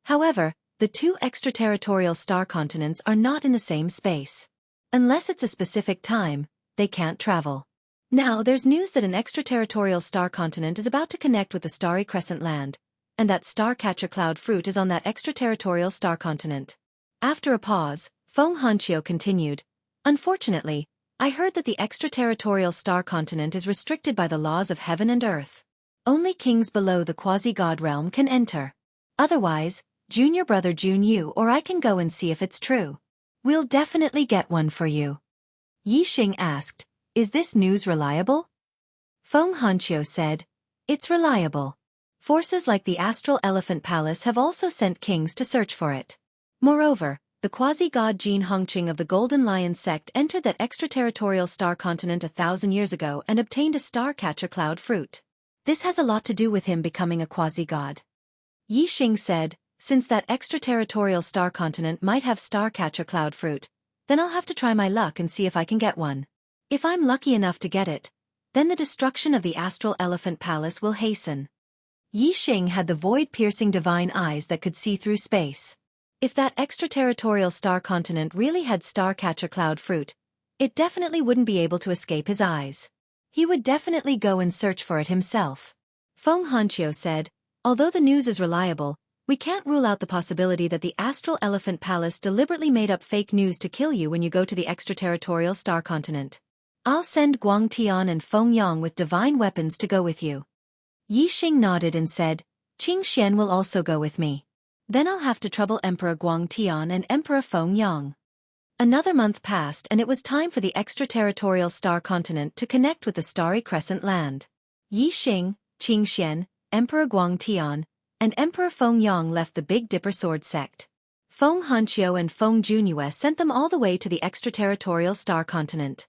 However, the 2 extraterritorial star continents are not in the same space. Unless it's a specific time, they can't travel. Now there's news that an extraterritorial star continent is about to connect with the starry crescent land, and that star-catcher cloud fruit is on that extraterritorial star continent. After a pause, Feng Hanqiu continued, "Unfortunately, I heard that the extraterritorial star continent is restricted by the laws of heaven and earth. Only kings below the quasi-god realm can enter. Otherwise, junior brother Jianghu or I can go and see if it's true. We'll definitely get one for you." Yi Xing asked, "Is this news reliable?" Feng Hanqiu said, "It's reliable. Forces like the Astral Elephant Palace have also sent kings to search for it. Moreover, the quasi-god Jianghu of the Golden Lion sect entered that extraterritorial star continent 1,000 years ago and obtained a star-catcher cloud fruit. This has a lot to do with him becoming a quasi-god." Yi Xing said, "Since that extraterritorial star continent might have star-catcher cloud fruit, then I'll have to try my luck and see if I can get one. If I'm lucky enough to get it, then the destruction of the Astral Elephant Palace will hasten." Yi Xing had the void-piercing divine eyes that could see through space. If that extraterritorial star continent really had star-catcher cloud fruit, it definitely wouldn't be able to escape his eyes. He would definitely go and search for it himself. Feng Hanqiu said, "Although the news is reliable, we can't rule out the possibility that the Astral Elephant Palace deliberately made up fake news to kill you when you go to the extraterritorial star continent. I'll send Guang Tian and Feng Yang with divine weapons to go with you." Yi Xing nodded and said, "Xianxia will also go with me. Then I'll have to trouble Emperor Guang Tian and Emperor Feng Yang." Another month passed and it was time for the extraterritorial star continent to connect with the starry crescent land. Yi Xing, Xianxia, Emperor Guang Tian, and Emperor Feng Yang left the Big Dipper Sword sect. Feng Hanqiu and Feng Junyue sent them all the way to the extraterritorial star continent.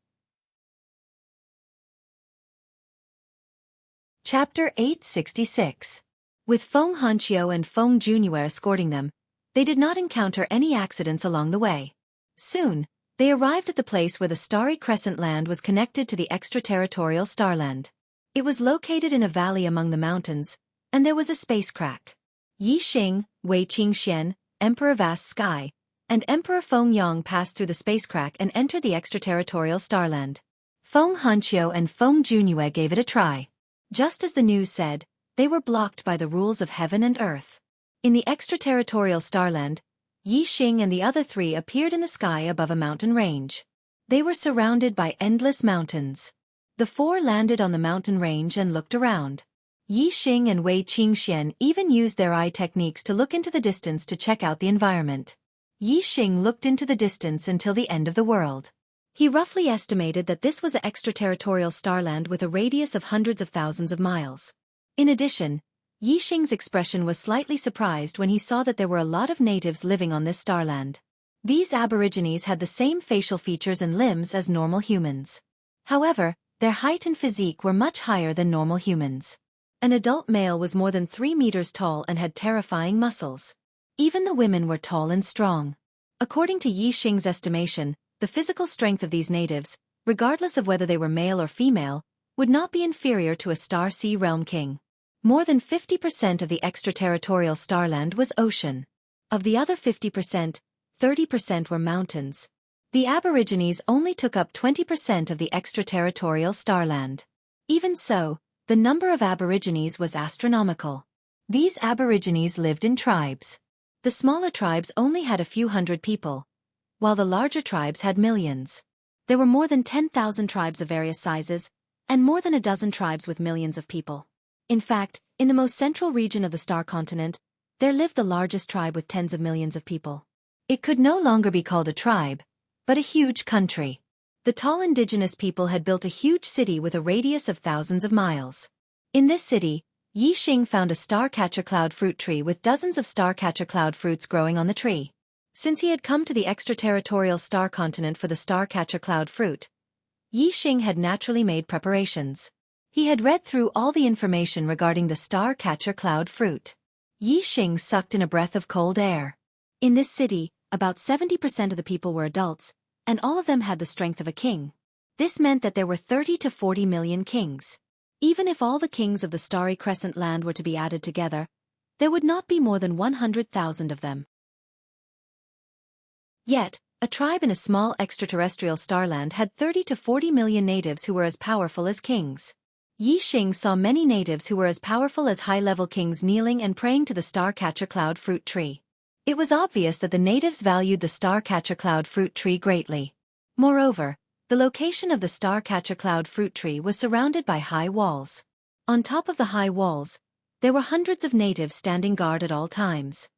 Chapter 866. With Feng Hanqiu and Feng Junyue escorting them, they did not encounter any accidents along the way. Soon, they arrived at the place where the starry crescent land was connected to the extraterritorial starland. It was located in a valley among the mountains, and there was a space crack. Yi Xing, Wei Qingxian, Emperor Vast Sky, and Emperor Feng Yang passed through the space crack and entered the extraterritorial starland. Feng Hanqiu and Feng Junyue gave it a try. Just as the news said, they were blocked by the rules of heaven and earth. In the extraterritorial starland, Yi Xing and the other three appeared in the sky above a mountain range. They were surrounded by endless mountains. The four landed on the mountain range and looked around. Yi Xing and Wei Qingxian even used their eye techniques to look into the distance to check out the environment. Yi Xing looked into the distance until the end of the world. He roughly estimated that this was an extraterritorial starland with a radius of hundreds of thousands of miles. In addition, Yi Xing's expression was slightly surprised when he saw that there were a lot of natives living on this starland. These aborigines had the same facial features and limbs as normal humans. However, their height and physique were much higher than normal humans. An adult male was more than 3 meters tall and had terrifying muscles. Even the women were tall and strong. According to Yi Xing's estimation, the physical strength of these natives, regardless of whether they were male or female, would not be inferior to a Star Sea Realm king. More than 50% of the extraterritorial starland was ocean. Of the other 50%, 30% were mountains. The aborigines only took up 20% of the extraterritorial starland. Even so, the number of aborigines was astronomical. These aborigines lived in tribes. The smaller tribes only had a few hundred people, while the larger tribes had millions. There were more than 10,000 tribes of various sizes, and more than a dozen tribes with millions of people. In fact, in the most central region of the star continent, there lived the largest tribe with tens of millions of people. It could no longer be called a tribe, but a huge country. The tall indigenous people had built a huge city with a radius of thousands of miles. In this city, Yi Xing found a star-catcher cloud fruit tree with dozens of star-catcher cloud fruits growing on the tree. Since he had come to the extraterritorial star continent for the star-catcher cloud fruit, Yi Xing had naturally made preparations. He had read through all the information regarding the star-catcher cloud fruit. Yi Xing sucked in a breath of cold air. In this city, about 70% of the people were adults, and all of them had the strength of a king. This meant that there were 30 to 40 million kings. Even if all the kings of the starry crescent land were to be added together, there would not be more than 100,000 of them. Yet, a tribe in a small extraterrestrial starland had 30 to 40 million natives who were as powerful as kings. Yi Xing saw many natives who were as powerful as high-level kings kneeling and praying to the star-catcher cloud fruit tree. It was obvious that the natives valued the star-catcher cloud fruit tree greatly. Moreover, the location of the star-catcher cloud fruit tree was surrounded by high walls. On top of the high walls, there were hundreds of natives standing guard at all times.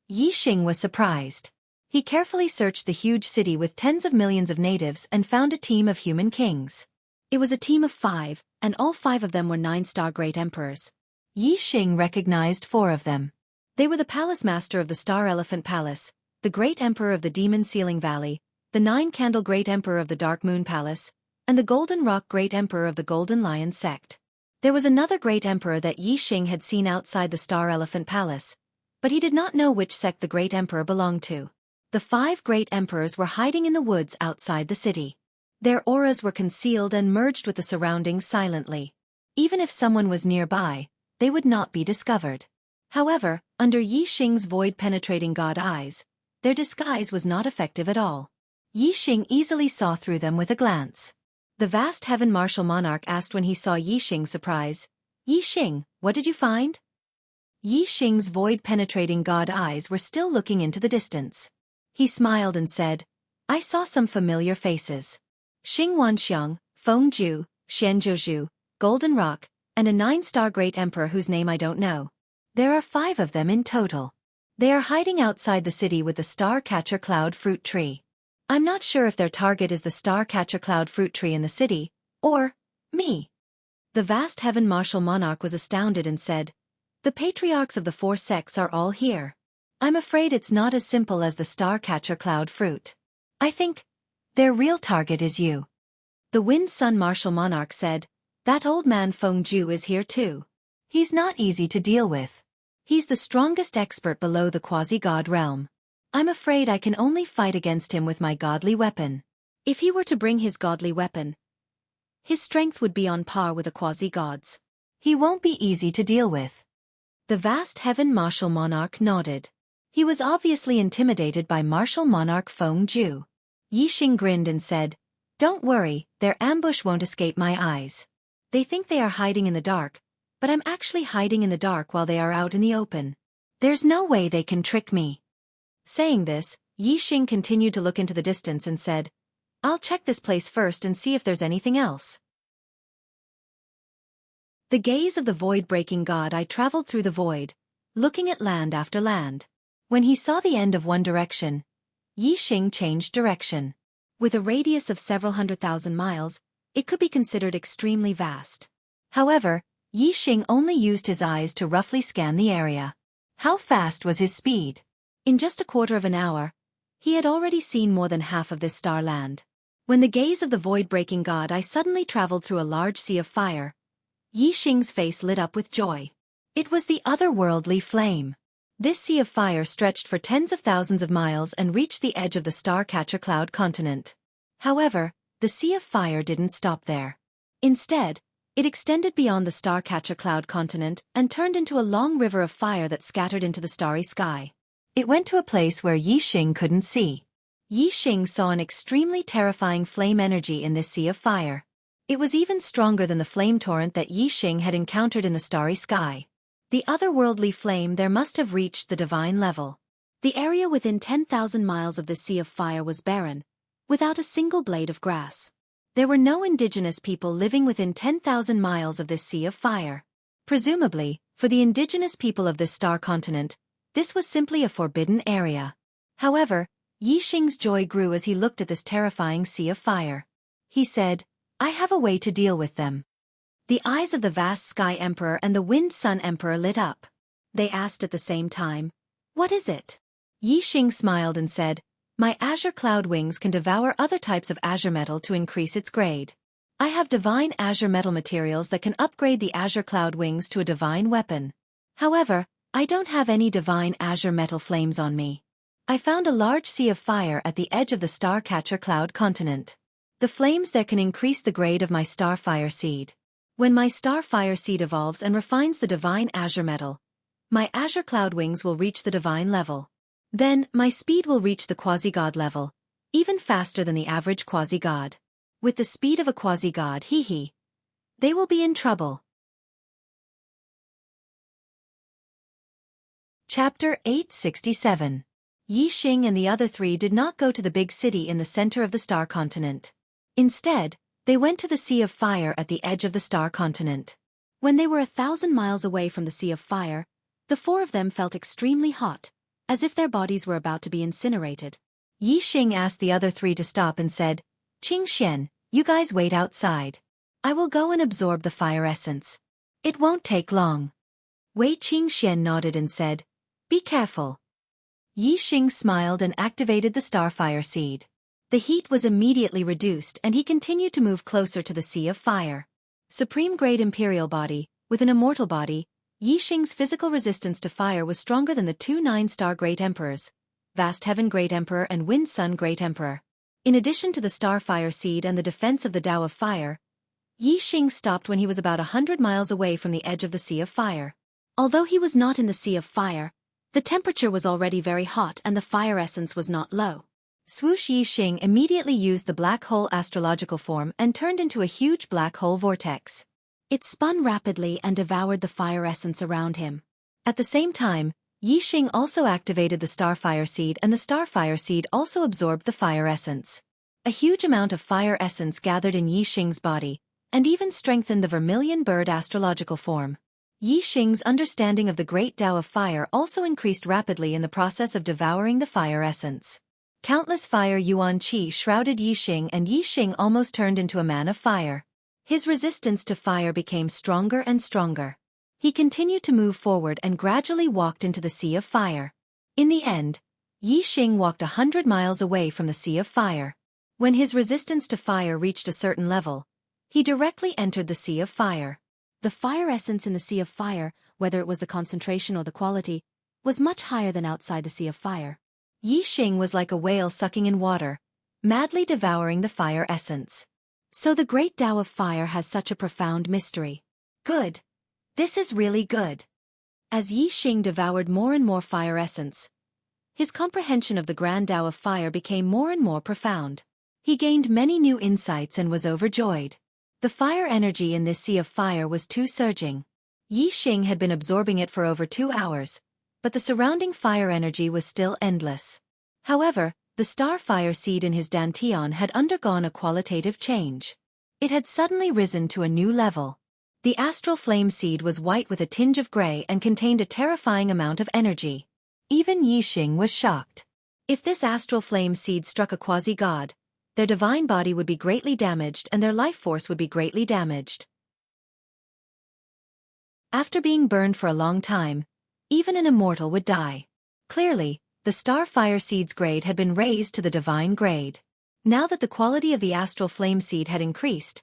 Yi Xing was surprised. He carefully searched the huge city with tens of millions of natives and found a team of human kings. It was a team of 5, and all 5 of them were 9-star great emperors. Yi Xing recognized 4 of them. They were the palace master of the Star Elephant Palace, the great emperor of the Demon Ceiling Valley, the 9-candle great emperor of the Dark Moon Palace, and the Golden Rock great emperor of the Golden Lion sect. There was another great emperor that Yi Xing had seen outside the Star Elephant Palace, but he did not know which sect the great emperor belonged to. The 5 great emperors were hiding in the woods outside the city. Their auras were concealed and merged with the surroundings silently. Even if someone was nearby, they would not be discovered. However, under Yi Xing's void-penetrating god eyes, their disguise was not effective at all. Yi Xing easily saw through them with a glance. The vast heaven martial monarch asked when he saw Yi Xing's surprise, "Yi Xing, what did you find?" Yi Xing's void-penetrating god eyes were still looking into the distance. He smiled and said, "I saw some familiar faces. Xing Wanxiang, Feng Ju, Xianxia, Golden Rock, and a 9-star great emperor whose name I don't know. There are 5 of them in total. They are hiding outside the city with the star-catcher cloud fruit tree. I'm not sure if their target is the star-catcher cloud fruit tree in the city, or me." The vast heaven martial monarch was astounded and said, "The patriarchs of the 4 sects are all here. I'm afraid it's not as simple as the star-catcher cloud fruit. I think their real target is you. The Wind-Sun Martial Monarch said, that old man Feng Ju is here too. He's not easy to deal with. He's the strongest expert below the quasi-god realm. I'm afraid I can only fight against him with my godly weapon. If he were to bring his godly weapon, his strength would be on par with the quasi-gods. He won't be easy to deal with. The vast heaven martial monarch nodded. He was obviously intimidated by martial monarch Feng Ju. Yixing grinned and said, don't worry, their ambush won't escape my eyes. They think they are hiding in the dark, but I'm actually hiding in the dark while they are out in the open. There's no way they can trick me. Saying this, Yixing continued to look into the distance and said, I'll check this place first and see if there's anything else. The gaze of the void-breaking god I traveled through the void, looking at land after land. When he saw the end of one direction, Yixing changed direction. With a radius of several 100,000 miles, it could be considered extremely vast. However, Yixing only used his eyes to roughly scan the area. How fast was his speed? In just a quarter of an hour, he had already seen more than half of this star land. When the gaze of the void-breaking god I suddenly traveled through a large sea of fire, Yixing's face lit up with joy. It was the otherworldly flame. This sea of fire stretched for tens of thousands of miles and reached the edge of the star-catcher cloud continent. However, the sea of fire didn't stop there. Instead, it extended beyond the star-catcher cloud continent and turned into a long river of fire that scattered into the starry sky. It went to a place where Yixing couldn't see. Yixing saw an extremely terrifying flame energy in this sea of fire. It was even stronger than the flame torrent that Yixing had encountered in the starry sky. The otherworldly flame there must have reached the divine level. The area within 10,000 miles of the sea of fire was barren, without a single blade of grass. There were no indigenous people living within 10,000 miles of this sea of fire. Presumably, for the indigenous people of this star continent, this was simply a forbidden area. However, Yixing's joy grew as he looked at this terrifying sea of fire. He said, I have a way to deal with them. The eyes of the vast Sky Emperor and the Wind Sun Emperor lit up. They asked at the same time, what is it? Yixing smiled and said, my azure cloud wings can devour other types of azure metal to increase its grade. I have divine azure metal materials that can upgrade the azure cloud wings to a divine weapon. However, I don't have any divine azure metal flames on me. I found a large sea of fire at the edge of the star-catcher cloud continent. The flames there can increase the grade of my starfire seed. When my starfire seed evolves and refines the divine azure metal, my azure cloud wings will reach the divine level. Then, my speed will reach the quasi-god level, even faster than the average quasi-god. With the speed of a quasi-god, they will be in trouble. Chapter 867. Yixing and the other three did not go to the big city in the center of the star continent. Instead, they went to the Sea of Fire at the edge of the star continent. When they were 1,000 miles away from the Sea of Fire, the four of them felt extremely hot, as if their bodies were about to be incinerated. Yixing asked the other three to stop and said, Qingxian, you guys wait outside. I will go and absorb the fire essence. It won't take long. Wei Qingxian nodded and said, be careful. Yixing smiled and activated the starfire seed. The heat was immediately reduced and he continued to move closer to the Sea of Fire. Supreme-grade Imperial body, with an immortal body, Yixing's physical resistance to fire was stronger than the two 9-star Great Emperors, Vast Heaven Great Emperor and Wind Sun Great Emperor. In addition to the starfire seed and the defense of the Tao of Fire, Yixing stopped when he was about 100 miles away from the edge of the Sea of Fire. Although he was not in the Sea of Fire, the temperature was already very hot and the fire essence was not low. Swoosh Yixing immediately used the black hole astrological form and turned into a huge black hole vortex. It spun rapidly and devoured the fire essence around him. At the same time, Yixing also activated the starfire seed and the starfire seed also absorbed the fire essence. A huge amount of fire essence gathered in Yixing's body, and even strengthened the vermilion bird astrological form. Yixing's understanding of the great Tao of Fire also increased rapidly in the process of devouring the fire essence. Countless fire yuan qi shrouded Yixing and Yixing almost turned into a man of fire. His resistance to fire became stronger and stronger. He continued to move forward and gradually walked into the Sea of Fire. In the end, Yi Xing walked 100 miles away from the Sea of Fire. When his resistance to fire reached a certain level, he directly entered the Sea of Fire. The fire essence in the Sea of Fire, whether it was the concentration or the quality, was much higher than outside the Sea of Fire. Yi Xing was like a whale sucking in water, madly devouring the fire essence. So the great Tao of Fire has such a profound mystery. Good. This is really good. As Yi Xing devoured more and more fire essence, his comprehension of the grand Tao of Fire became more and more profound. He gained many new insights and was overjoyed. The fire energy in this Sea of Fire was too surging. Yi Xing had been absorbing it for over 2 hours, but the surrounding fire energy was still endless. However, the star fire seed in his dantian had undergone a qualitative change. It had suddenly risen to a new level. The astral flame seed was white with a tinge of gray and contained a terrifying amount of energy. Even Yi Xing was shocked. If this astral flame seed struck a quasi-god, their divine body would be greatly damaged and their life force would be greatly damaged. After being burned for a long time, even an immortal would die. Clearly, the star fire seed's grade had been raised to the divine grade. Now that the quality of the astral flame seed had increased,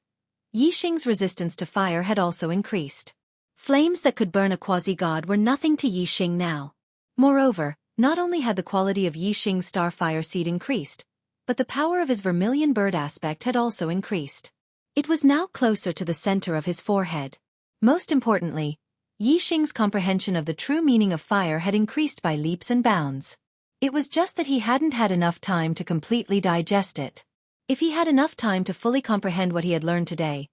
Yi Xing's resistance to fire had also increased. Flames that could burn a quasi-god were nothing to Yi Xing now. Moreover, not only had the quality of Yi Xing's star fire seed increased, but the power of his vermilion bird aspect had also increased. It was now closer to the center of his forehead. Most importantly, Yi Xing's comprehension of the true meaning of fire had increased by leaps and bounds. It was just that he hadn't had enough time to completely digest it. If he had enough time to fully comprehend what he had learned today,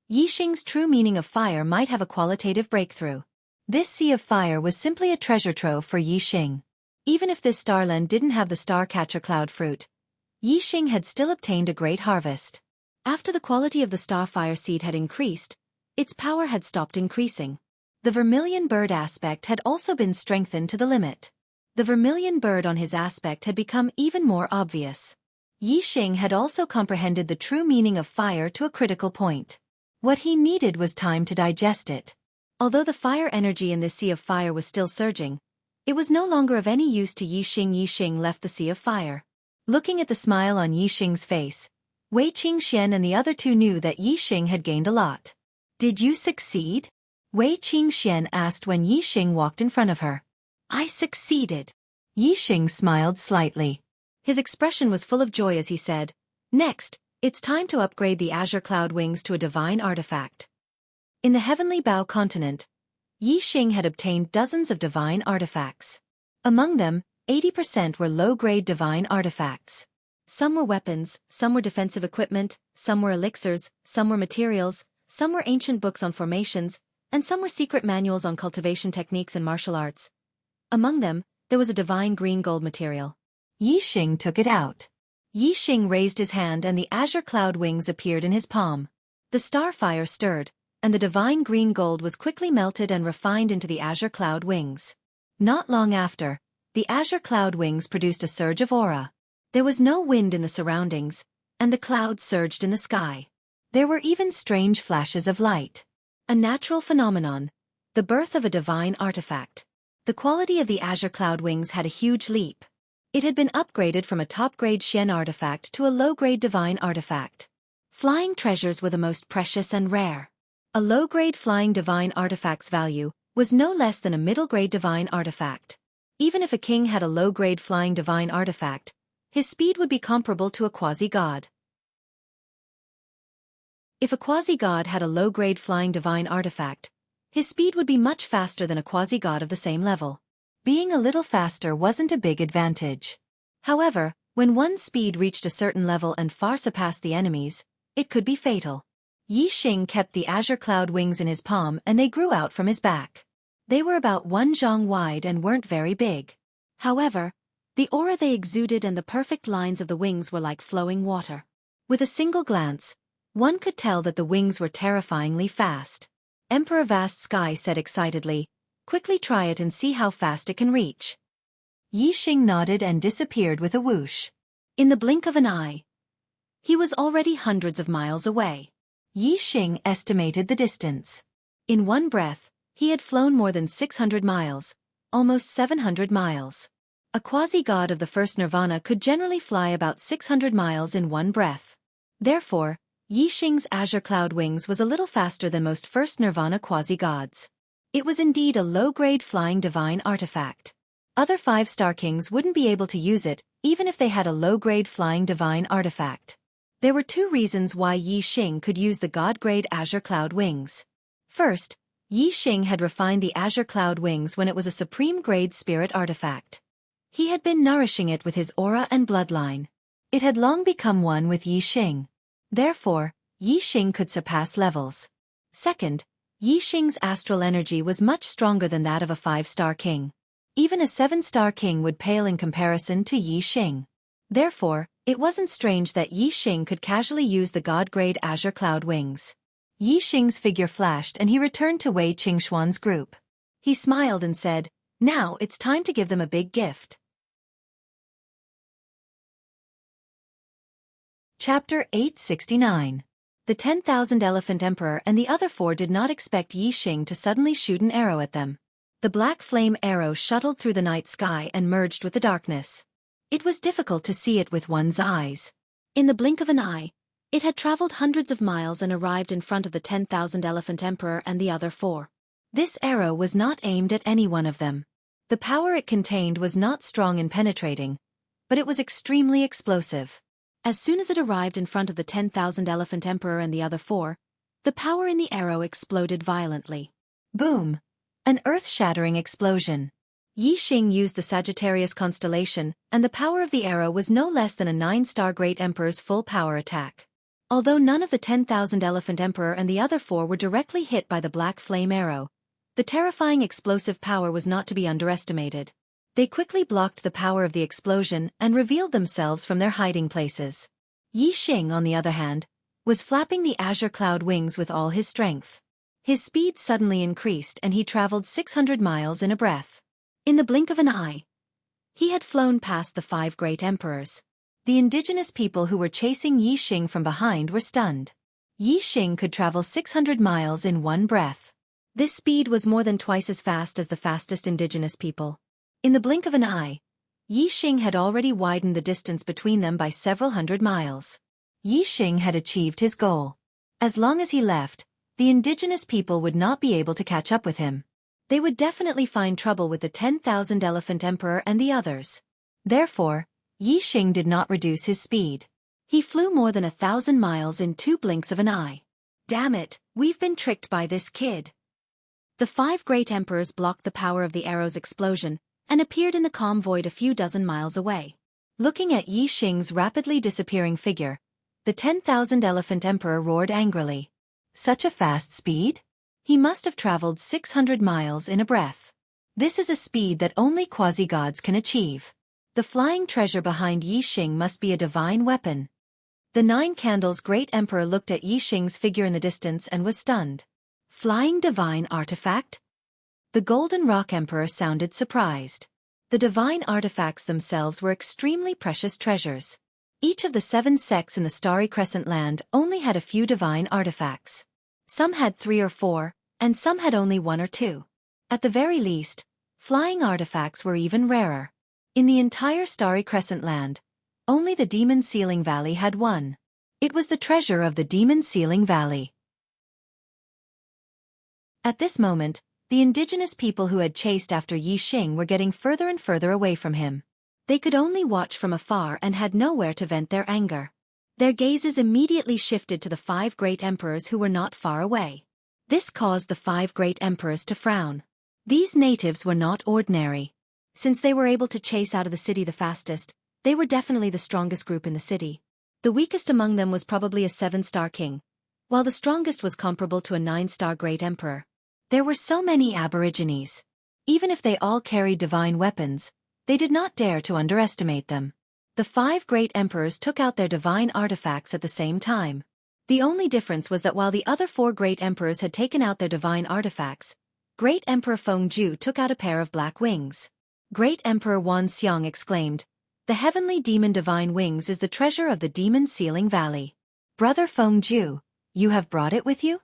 Yi Xing's true meaning of fire might have a qualitative breakthrough. This Sea of Fire was simply a treasure trove for Yi Xing. Even if this starland didn't have the star-catcher cloud fruit, Yi Xing had still obtained a great harvest. After the quality of the starfire seed had increased, its power had stopped increasing. The vermilion bird aspect had also been strengthened to the limit. The vermilion bird on his aspect had become even more obvious. Yi Xing had also comprehended the true meaning of fire to a critical point. What he needed was time to digest it. Although the fire energy in this Sea of Fire was still surging, it was no longer of any use to Yi Xing. Yi Xing left the Sea of Fire. Looking at the smile on Yi Xing's face, Wei Qingxian and the other two knew that Yi Xing had gained a lot. Did you succeed? Wei Qingxian asked when Yi Xing walked in front of her. I succeeded. Yi Xing smiled slightly. His expression was full of joy as he said, Next, it's time to upgrade the Azure Cloud Wings to a divine artifact. In the Heavenly Bao continent, Yi Xing had obtained dozens of divine artifacts. Among them, 80% were low-grade divine artifacts. Some were weapons, some were defensive equipment, some were elixirs, some were materials, some were ancient books on formations, and some were secret manuals on cultivation techniques and martial arts. Among them, there was a divine green gold material. Yi Xing took it out. Yi Xing raised his hand and the azure cloud wings appeared in his palm. The starfire stirred, and the divine green gold was quickly melted and refined into the azure cloud wings. Not long after, the azure cloud wings produced a surge of aura. There was no wind in the surroundings, and the clouds surged in the sky. There were even strange flashes of light. A natural phenomenon, the birth of a divine artifact. The quality of the azure cloud wings had a huge leap. It had been upgraded from a top-grade Xian artifact to a low-grade divine artifact. Flying treasures were the most precious and rare. A low-grade flying divine artifact's value was no less than a middle-grade divine artifact. Even if a king had a low-grade flying divine artifact, his speed would be comparable to a quasi-god. If a quasi-god had a low-grade flying divine artifact, his speed would be much faster than a quasi-god of the same level. Being a little faster wasn't a big advantage. However, when one's speed reached a certain level and far surpassed the enemy's, it could be fatal. Yi Xing kept the azure cloud wings in his palm and they grew out from his back. They were about 1 zhang wide and weren't very big. However, the aura they exuded and the perfect lines of the wings were like flowing water. With a single glance, one could tell that the wings were terrifyingly fast. Emperor Vast Sky said excitedly, Quickly try it and see how fast it can reach. Yi Xing nodded and disappeared with a whoosh. In the blink of an eye, he was already hundreds of miles away. Yi Xing estimated the distance. In one breath, he had flown more than 600 miles, almost 700 miles. A quasi-god of the first nirvana could generally fly about 600 miles in one breath. Therefore, Yi Xing's azure cloud wings was a little faster than most first nirvana quasi-gods. It was indeed a low-grade flying divine artifact. Other 5-star kings wouldn't be able to use it, even if they had a low-grade flying divine artifact. There were 2 reasons why Yi Xing could use the god-grade azure cloud wings. First, Yi Xing had refined the azure cloud wings when it was a supreme-grade spirit artifact. He had been nourishing it with his aura and bloodline. It had long become one with Yi Xing. Therefore, Yi Xing could surpass levels. Second, Yi Xing's astral energy was much stronger than that of a 5-star king. Even a 7-star king would pale in comparison to Yi Xing. Therefore, it wasn't strange that Yi Xing could casually use the god-grade azure cloud wings. Yi Xing's figure flashed and he returned to Wei Qingxuan's group. He smiled and said, "Now it's time to give them a big gift." Chapter 869. The 10,000 Elephant Emperor and the other 4 did not expect Yi Xing to suddenly shoot an arrow at them. The black flame arrow shuttled through the night sky and merged with the darkness. It was difficult to see it with one's eyes. In the blink of an eye, it had traveled hundreds of miles and arrived in front of the 10,000 Elephant Emperor and the other 4. This arrow was not aimed at any one of them. The power it contained was not strong and penetrating, but it was extremely explosive. As soon as it arrived in front of the 10,000 Elephant Emperor and the other 4, the power in the arrow exploded violently. Boom! An earth-shattering explosion. Yi Xing used the Sagittarius constellation, and the power of the arrow was no less than a 9-star Great Emperor's full power attack. Although none of the 10,000 Elephant Emperor and the other 4 were directly hit by the black flame arrow, the terrifying explosive power was not to be underestimated. They quickly blocked the power of the explosion and revealed themselves from their hiding places. Yi Xing, on the other hand, was flapping the azure cloud wings with all his strength. His speed suddenly increased and he traveled 600 miles in a breath. In the blink of an eye, he had flown past the 5 great emperors. The indigenous people who were chasing Yi Xing from behind were stunned. Yi Xing could travel 600 miles in one breath. This speed was more than twice as fast as the fastest indigenous people. In the blink of an eye, Yi Xing had already widened the distance between them by several hundred miles. Yi Xing had achieved his goal. As long as he left, the indigenous people would not be able to catch up with him. They would definitely find trouble with the 10,000 Elephant Emperor and the others. Therefore, Yi Xing did not reduce his speed. He flew more than 1,000 miles in 2 blinks of an eye. Damn it, we've been tricked by this kid. The 5 great emperors blocked the power of the arrow's explosion and appeared in the calm void a few dozen miles away. Looking at Yi Xing's rapidly disappearing figure, the 10,000 Elephant Emperor roared angrily. Such a fast speed? He must have traveled 600 miles in a breath. This is a speed that only quasi-gods can achieve. The flying treasure behind Yi Xing must be a divine weapon. The 9 Candles Great Emperor looked at Yi Xing's figure in the distance and was stunned. Flying divine artifact? The Golden Rock Emperor sounded surprised. The divine artifacts themselves were extremely precious treasures. Each of the 7 sects in the Starry Crescent Land only had a few divine artifacts. Some had 3 or 4, and some had only 1 or 2. At the very least, flying artifacts were even rarer. In the entire Starry Crescent Land, only the Demon Sealing Valley had one. It was the treasure of the Demon Sealing Valley. At this moment, the indigenous people who had chased after Yi Xing were getting further and further away from him. They could only watch from afar and had nowhere to vent their anger. Their gazes immediately shifted to the 5 great emperors who were not far away. This caused the 5 great emperors to frown. These natives were not ordinary. Since they were able to chase out of the city the fastest, they were definitely the strongest group in the city. The weakest among them was probably a 7-star king, while the strongest was comparable to a 9-star great emperor. There were so many aborigines. Even if they all carried divine weapons, they did not dare to underestimate them. The 5 great emperors took out their divine artifacts at the same time. The only difference was that while the other 4 great emperors had taken out their divine artifacts, Great Emperor Fengju took out a pair of black wings. Great Emperor Wanxiang exclaimed, "The heavenly demon divine wings is the treasure of the Demon Sealing Valley. Brother Fengju, you have brought it with you?"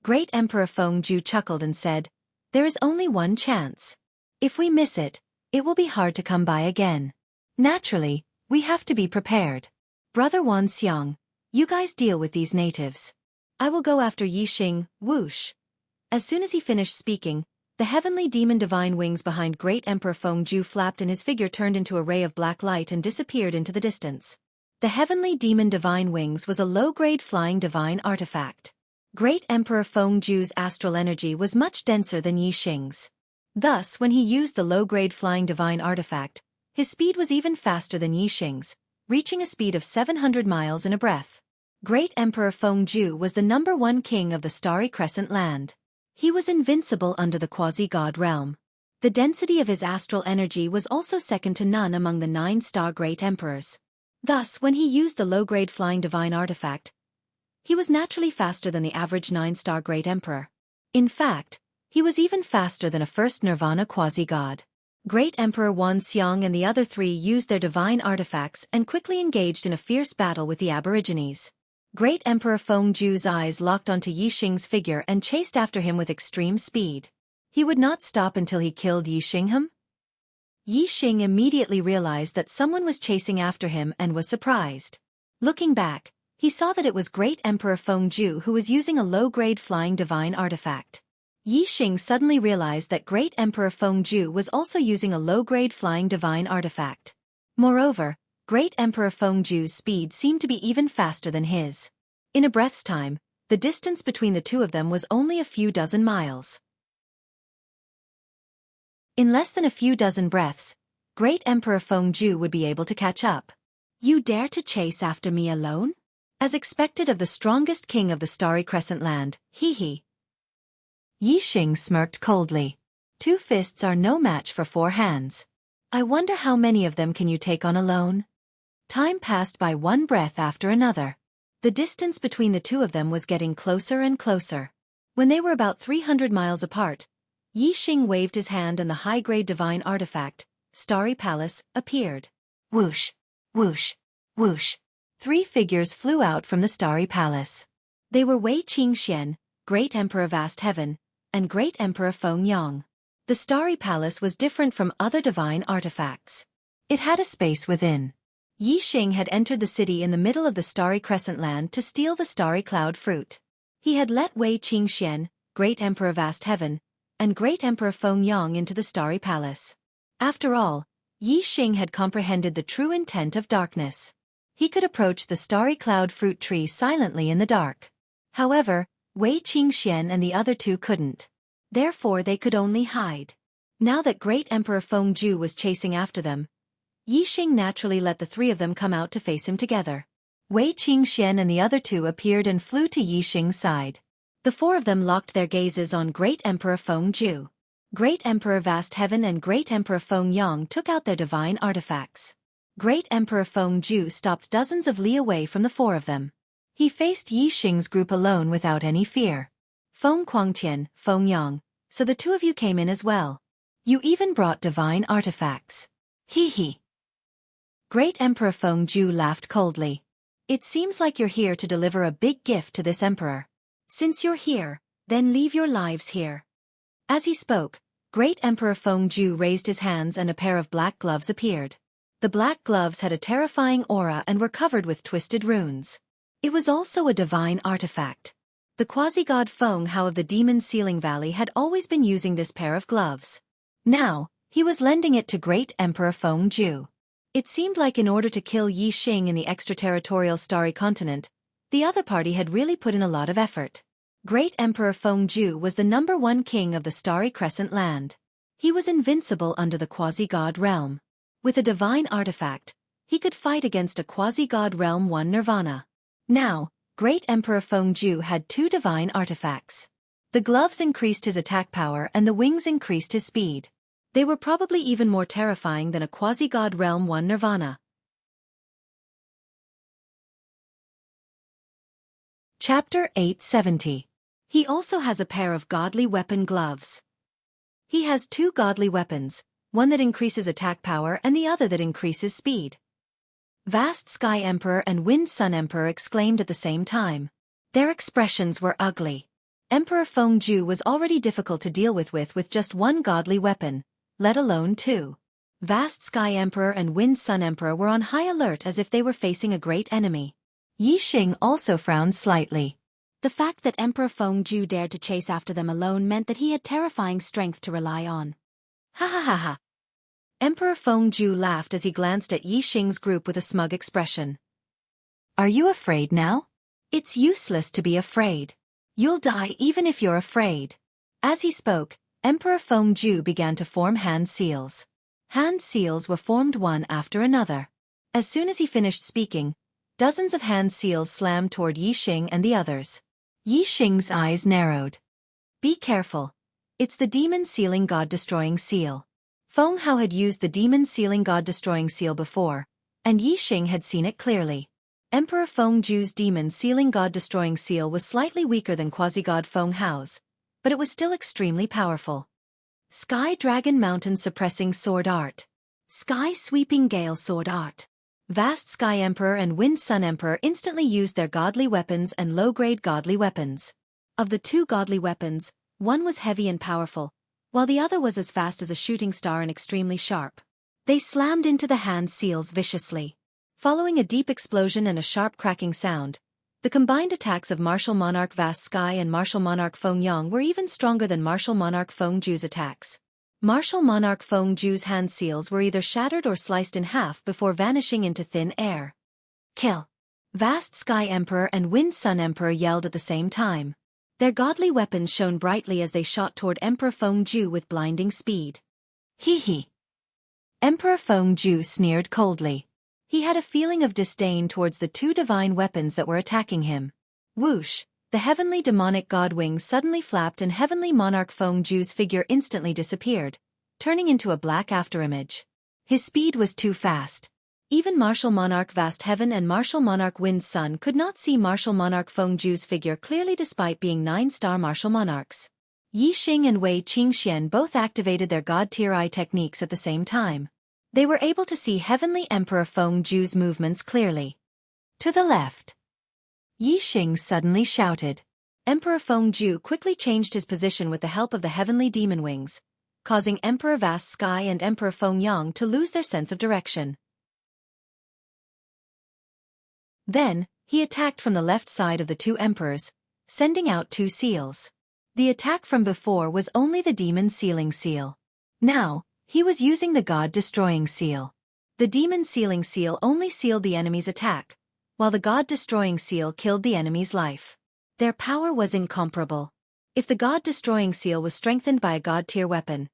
Great Emperor Fengju chuckled and said, "There is only one chance. If we miss it, It will be hard to come by again. Naturally, we have to be prepared. Brother Wan Xiang, you guys deal with these natives. I will go after Yixing, whoosh. As soon as he finished speaking, the heavenly demon divine wings behind Great Emperor Fengju flapped and his figure turned into a ray of black light and disappeared into the distance. The heavenly demon divine wings was a low-grade flying divine artifact. Great Emperor Fengju's astral energy was much denser than Yixing's. Thus, when he used the low-grade flying divine artifact, his speed was even faster than Yixing's, reaching a speed of 700 miles in a breath. Great Emperor Fengju was the #1 king of the Starry Crescent land. He was invincible under the quasi-god realm. The density of his astral energy was also second to none among the 9-star great emperors. Thus, when he used the low-grade flying divine artifact, he was naturally faster than the average 9-star great emperor. In fact, he was even faster than a first nirvana quasi-god. Great Emperor Wan Xiang and the other three used their divine artifacts and quickly engaged in a fierce battle with the aborigines. Great Emperor Fengju's eyes locked onto Yixing's figure and chased after him with extreme speed. He would not stop until he killed Yixing. Yixing immediately realized that someone was chasing after him and was surprised. Looking back, he saw that it was Great Emperor Fengju who was using a low-grade flying divine artifact. Yixing suddenly realized that Great Emperor Fengju was also using a low-grade flying divine artifact. Moreover, Great Emperor Fengju's speed seemed to be even faster than his. In a breath's time, the distance between the two of them was only a few dozen miles. In less than a few dozen breaths, Great Emperor Fengju would be able to catch up. You dare to chase after me alone? As expected of the strongest king of the Starry Crescent land, hee. Yixing smirked coldly. 2 fists are no match for 4 hands. I wonder how many of them can you take on alone? Time passed by one breath after another. The distance between the two of them was getting closer and closer. When they were about 300 miles apart, Yixing waved his hand and the high-grade divine artifact, Starry Palace, appeared. Whoosh, whoosh, whoosh. 3 figures flew out from the Starry Palace. They were Wei Qingxian, Great Emperor of Vast Heaven, and Great Emperor Fengyang. The Starry Palace was different from other divine artifacts. It had a space within. Yixing had entered the city in the middle of the Starry Crescent land to steal the Starry Cloud fruit. He had let Wei Qingxian, Great Emperor of Vast Heaven, and Great Emperor Fengyang into the Starry Palace. After all, Yixing had comprehended the true intent of darkness. He could approach the Starry Cloud fruit tree silently in the dark. However, Wei Qingxian and the other 2 couldn't. Therefore they could only hide. Now that Great Emperor Fengju was chasing after them, Yixing naturally let the 3 of them come out to face him together. Wei Qingxian and the other 2 appeared and flew to Yixing's side. The 4 of them locked their gazes on Great Emperor Fengju. Great Emperor Vast Heaven and Great Emperor Fengyang took out their divine artifacts. Great Emperor Fengju stopped dozens of li away from the 4 of them. He faced Yixing's group alone without any fear. Feng Quangtian, Fengyang, so the 2 of you came in as well. You even brought divine artifacts. Hee. Great Emperor Fengju laughed coldly. It seems like you're here to deliver a big gift to this emperor. Since you're here, then leave your lives here. As he spoke, Great Emperor Fengju raised his hands and a pair of black gloves appeared. The black gloves had a terrifying aura and were covered with twisted runes. It was also a divine artifact. The quasi-god Feng Hao of the Demon Sealing Valley had always been using this pair of gloves. Now, he was lending it to Great Emperor Fengju. It seemed like in order to kill Yixing in the extraterritorial Starry Continent, the other party had really put in a lot of effort. Great Emperor Fengju was the #1 king of the Starry Crescent land. He was invincible under the quasi-god realm. With a divine artifact, he could fight against a quasi-god realm 1 nirvana. Now, Great Emperor Fengju had 2 divine artifacts. The gloves increased his attack power and the wings increased his speed. They were probably even more terrifying than a quasi-god realm 1 nirvana. Chapter 870. He also has a pair of godly weapon gloves. He has 2 godly weapons, one that increases attack power and the other that increases speed. Vast Sky Emperor and Wind Sun Emperor exclaimed at the same time. Their expressions were ugly. Emperor Fengju was already difficult to deal with just 1 godly weapon, let alone 2. Vast Sky Emperor and Wind Sun Emperor were on high alert as if they were facing a great enemy. Yi Xing also frowned slightly. The fact that Emperor Fengju dared to chase after them alone meant that he had terrifying strength to rely on. Ha ha ha ha. Emperor Fengju laughed as he glanced at Yi Xing's group with a smug expression. Are you afraid now? It's useless to be afraid. You'll die even if you're afraid. As he spoke, Emperor Fengju began to form hand seals. Hand seals were formed one after another. As soon as he finished speaking, dozens of hand seals slammed toward Yi Xing and the others. Yi Xing's eyes narrowed. Be careful. It's the demon sealing god-destroying seal. Feng Hao had used the demon sealing god-destroying seal before, and Yi Xing had seen it clearly. Emperor Fengju's demon sealing god-destroying seal was slightly weaker than quasi-god Feng Hao's, but it was still extremely powerful. Sky Dragon Mountain Suppressing Sword Art. Sky Sweeping Gale Sword Art. Vast Sky Emperor and Wind Sun Emperor instantly used their godly weapons and low-grade godly weapons. Of the two godly weapons, one was heavy and powerful, while the other was as fast as a shooting star and extremely sharp. They slammed into the hand seals viciously. Following a deep explosion and a sharp cracking sound, the combined attacks of Martial Monarch Vast Sky and Martial Monarch Feng Yang were even stronger than Martial Monarch Fengju's attacks. Martial Monarch Fengju's hand seals were either shattered or sliced in half before vanishing into thin air. Kill! Vast Sky Emperor and Wind Sun Emperor yelled at the same time. Their godly weapons shone brightly as they shot toward Emperor Fengju with blinding speed. Hee hee! Emperor Fengju sneered coldly. He had a feeling of disdain towards the two divine weapons that were attacking him. Whoosh! The heavenly demonic god wings suddenly flapped and heavenly monarch Fengju's figure instantly disappeared, turning into a black afterimage. His speed was too fast. Even Martial Monarch Vast Heaven and Martial Monarch Wind Sun could not see Martial Monarch Fengju's figure clearly despite being 9-star Martial Monarchs. Yi Xing and Wei Qingxian both activated their God-tier eye techniques at the same time. They were able to see Heavenly Emperor Fengju's movements clearly. To the left. Yi Xing suddenly shouted. Emperor Fengju quickly changed his position with the help of the Heavenly Demon Wings, causing Emperor Vast Sky and Emperor Feng Yang to lose their sense of direction. Then, he attacked from the left side of the two emperors, sending out two seals. The attack from before was only the demon sealing seal. Now, he was using the god-destroying seal. The demon sealing seal only sealed the enemy's attack, while the god-destroying seal killed the enemy's life. Their power was incomparable. If the god-destroying seal was strengthened by a god-tier weapon,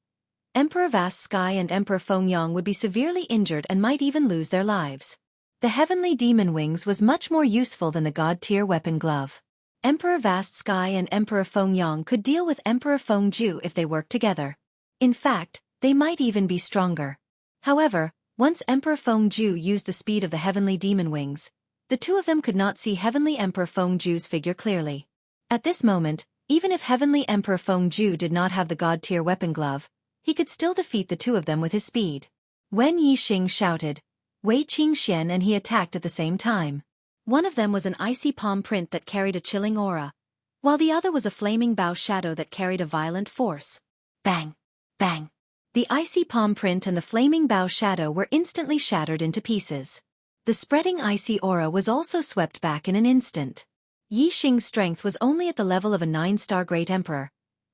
Emperor Vast Sky and Emperor Feng Yang would be severely injured and might even lose their lives. The Heavenly Demon Wings was much more useful than the god-tier weapon glove. Emperor Vast Sky and Emperor Feng Yang could deal with Emperor Fengju if they worked together. In fact, they might even be stronger. However, once Emperor Fengju used the speed of the Heavenly Demon Wings, the two of them could not see Heavenly Emperor Fengju's figure clearly. At this moment, even if Heavenly Emperor Fengju did not have the god-tier weapon glove, he could still defeat the two of them with his speed. When Yi Xing shouted, Wei Qingxian and he attacked at the same time. One of them was an icy palm print that carried a chilling aura, while the other was a flaming bow shadow that carried a violent force. Bang! Bang! The icy palm print and the flaming bow shadow were instantly shattered into pieces. The spreading icy aura was also swept back in an instant. Yi Xing's strength was only at the level of a 9-star Great Emperor,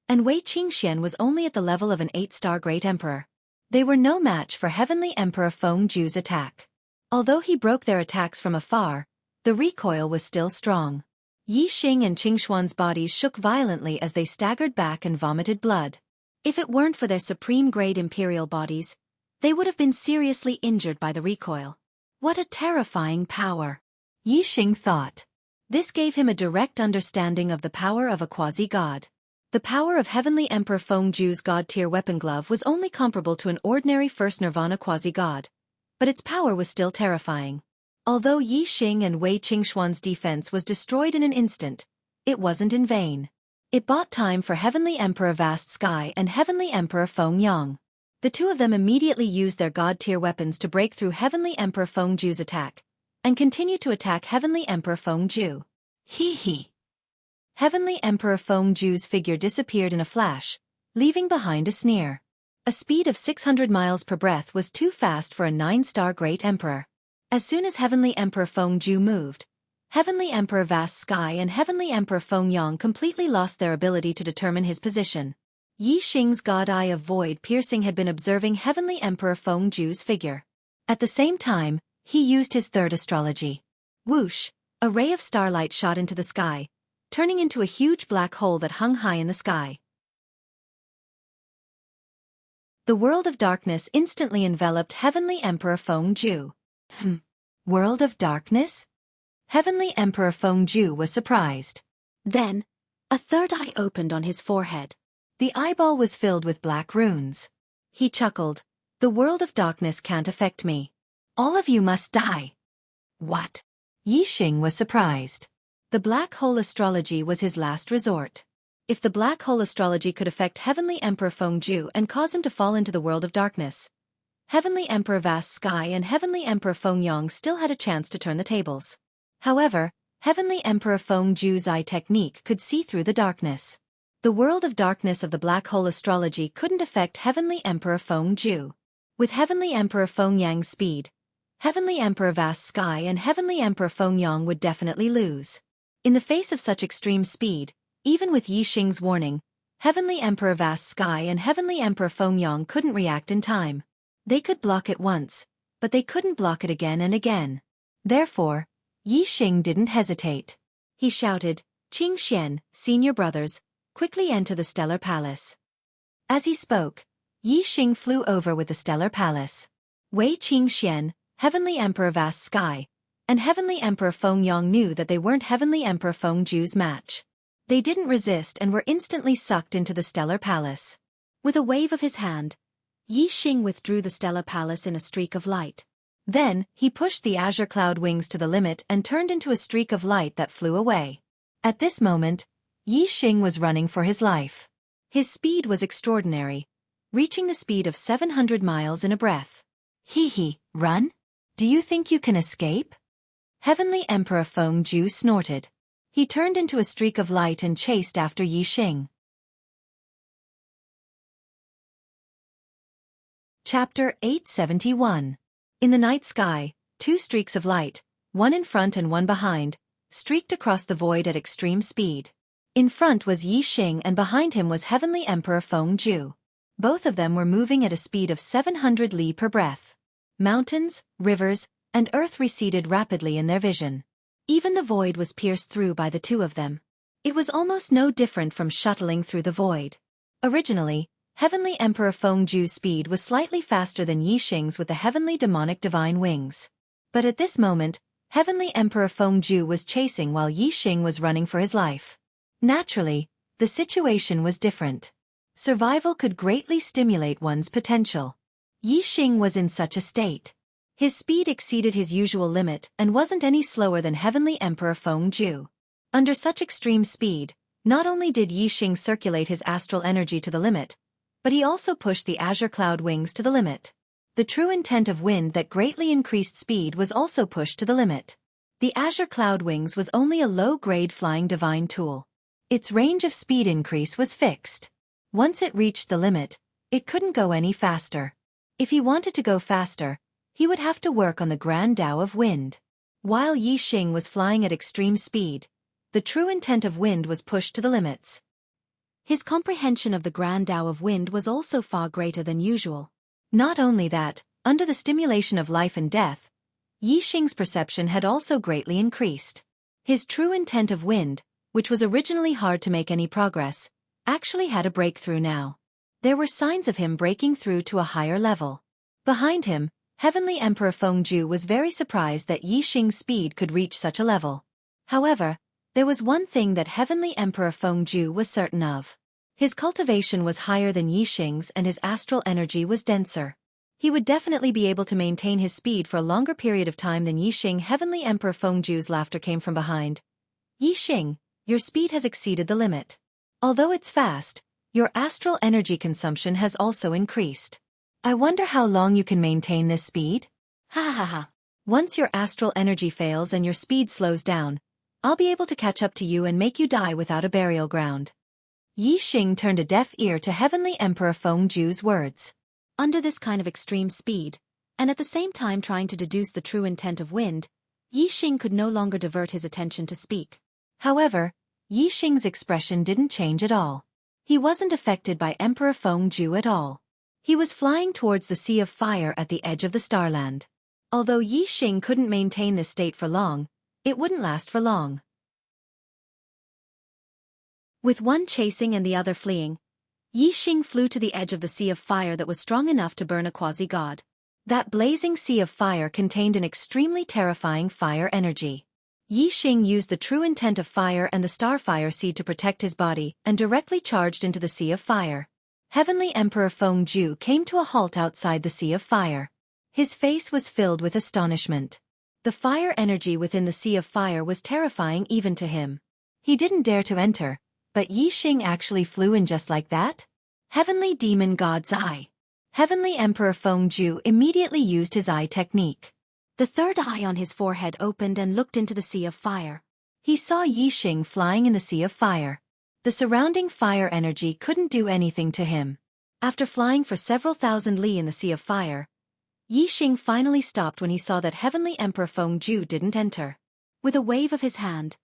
and Wei Qingxian was only at the level of an 8-star Great Emperor. They were no match for Heavenly Emperor Fengju's attack. Although he broke their attacks from afar, the recoil was still strong. Yi Xing and Qingshuan's bodies shook violently as they staggered back and vomited blood. If it weren't for their supreme-grade imperial bodies, they would have been seriously injured by the recoil. What a terrifying power! Yi Xing thought. This gave him a direct understanding of the power of a quasi-god. The power of Heavenly Emperor Fengju's god-tier weapon glove was only comparable to an ordinary first Nirvana quasi-god, but its power was still terrifying. Although Yi Xing and Wei Qingshuan's defense was destroyed in an instant, it wasn't in vain. It bought time for Heavenly Emperor Vast Sky and Heavenly Emperor Feng Yang. The two of them immediately used their god-tier weapons to break through Heavenly Emperor Fengju's attack, and continue to attack Heavenly Emperor Fengju. Hee hee! Heavenly Emperor Fengju's figure disappeared in a flash, leaving behind a sneer. A speed of 600 miles per breath was too fast for a 9-star great emperor. As soon as Heavenly Emperor Fengju moved, Heavenly Emperor Vast Sky and Heavenly Emperor Fengyang completely lost their ability to determine his position. Yi Xing's God Eye of Void Piercing had been observing Heavenly Emperor Fengju's figure. At the same time, he used his third astrology. Whoosh! A ray of starlight shot into the sky, turning into a huge black hole that hung high in the sky. The world of darkness instantly enveloped Heavenly Emperor Fengju. World of darkness? Heavenly Emperor Fengju was surprised. Then, a third eye opened on his forehead. The eyeball was filled with black runes. He chuckled. The world of darkness can't affect me. All of you must die. What? Yi Xing was surprised. The black hole astrology was his last resort. If the black hole astrology could affect Heavenly Emperor Fengju and cause him to fall into the world of darkness, Heavenly Emperor Vast Sky and Heavenly Emperor Fengyang still had a chance to turn the tables. However, Heavenly Emperor Fengju's eye technique could see through the darkness. The world of darkness of the black hole astrology couldn't affect Heavenly Emperor Fengju. With Heavenly Emperor Fengyang's speed, Heavenly Emperor Vast Sky and Heavenly Emperor Fengyang would definitely lose. In the face of such extreme speed, even with Yi Xing's warning, Heavenly Emperor Vast Sky and Heavenly Emperor Fengyang couldn't react in time. They could block it once, but they couldn't block it again and again. Therefore, Yi Xing didn't hesitate. He shouted, "Qingxian, senior brothers, quickly enter the Stellar Palace." As he spoke, Yi Xing flew over with the Stellar Palace. Wei Qingxian, Heavenly Emperor Vast Sky, and Heavenly Emperor Fengyang knew that they weren't Heavenly Emperor Fengju's match. They didn't resist and were instantly sucked into the Stellar Palace. With a wave of his hand, Yi Xing withdrew the Stellar Palace in a streak of light. Then, he pushed the azure cloud wings to the limit and turned into a streak of light that flew away. At this moment, Yi Xing was running for his life. His speed was extraordinary, reaching the speed of 700 miles in a breath. Hee, run? Do you think you can escape? Heavenly Emperor Fengju snorted. He turned into a streak of light and chased after Yi Xing. Chapter 871. In the night sky, two streaks of light, one in front and one behind, streaked across the void at extreme speed. In front was Yi Xing and behind him was Heavenly Emperor Fengju. Both of them were moving at a speed of 700 li per breath. Mountains, rivers, and earth receded rapidly in their vision. Even the void was pierced through by the two of them. It was almost no different from shuttling through the void. Originally, Heavenly Emperor Fengju's speed was slightly faster than Yi Xing's with the Heavenly Demonic Divine Wings. But at this moment, Heavenly Emperor Fengju was chasing while Yi Xing was running for his life. Naturally, the situation was different. Survival could greatly stimulate one's potential. Yi Xing was in such a state. His speed exceeded his usual limit and wasn't any slower than Heavenly Emperor Fengju. Under such extreme speed, not only did Yi Xing circulate his astral energy to the limit, but he also pushed the azure cloud wings to the limit. The true intent of wind that greatly increased speed was also pushed to the limit. The azure cloud wings was only a low-grade flying divine tool. Its range of speed increase was fixed. Once it reached the limit, it couldn't go any faster. If he wanted to go faster, he would have to work on the Grand Tao of Wind. While Yi Xing was flying at extreme speed, the true intent of wind was pushed to the limits. His comprehension of the Grand Tao of Wind was also far greater than usual. Not only that, under the stimulation of life and death, Yi Xing's perception had also greatly increased. His true intent of wind, which was originally hard to make any progress, actually had a breakthrough now. There were signs of him breaking through to a higher level. Behind him, Heavenly Emperor Fengju was very surprised that Yi Xing's speed could reach such a level. However, there was one thing that Heavenly Emperor Fengju was certain of. His cultivation was higher than Yi Xing's and his astral energy was denser. He would definitely be able to maintain his speed for a longer period of time than Yi Xing. Heavenly Emperor Fengju's laughter came from behind. Yi Xing, your speed has exceeded the limit. Although it's fast, your astral energy consumption has also increased. I wonder how long you can maintain this speed? Ha ha ha. Once your astral energy fails and your speed slows down, I'll be able to catch up to you and make you die without a burial ground. Yi Xing turned a deaf ear to Heavenly Emperor Fengju's words. Under this kind of extreme speed, and at the same time trying to deduce the true intent of Wind, Yi Xing could no longer divert his attention to speak. However, Yi Xing's expression didn't change at all. He wasn't affected by Emperor Fengju at all. He was flying towards the Sea of Fire at the edge of the Starland. Although Yi Xing couldn't maintain this state for long, it wouldn't last for long. With one chasing and the other fleeing, Yi Xing flew to the edge of the Sea of Fire that was strong enough to burn a quasi-god. That blazing Sea of Fire contained an extremely terrifying fire energy. Yi Xing used the true intent of fire and the starfire seed to protect his body and directly charged into the Sea of Fire. Heavenly Emperor Fengju came to a halt outside the Sea of Fire. His face was filled with astonishment. The fire energy within the Sea of Fire was terrifying even to him. He didn't dare to enter, but Yi Xing actually flew in just like that? Heavenly Demon God's Eye. Heavenly Emperor Fengju immediately used his eye technique. The third eye on his forehead opened and looked into the Sea of Fire. He saw Yi Xing flying in the Sea of Fire. The surrounding fire energy couldn't do anything to him. After flying for several thousand li in the Sea of Fire, Yi Xing finally stopped when he saw that Heavenly Emperor Fengju didn't enter. With a wave of his hand,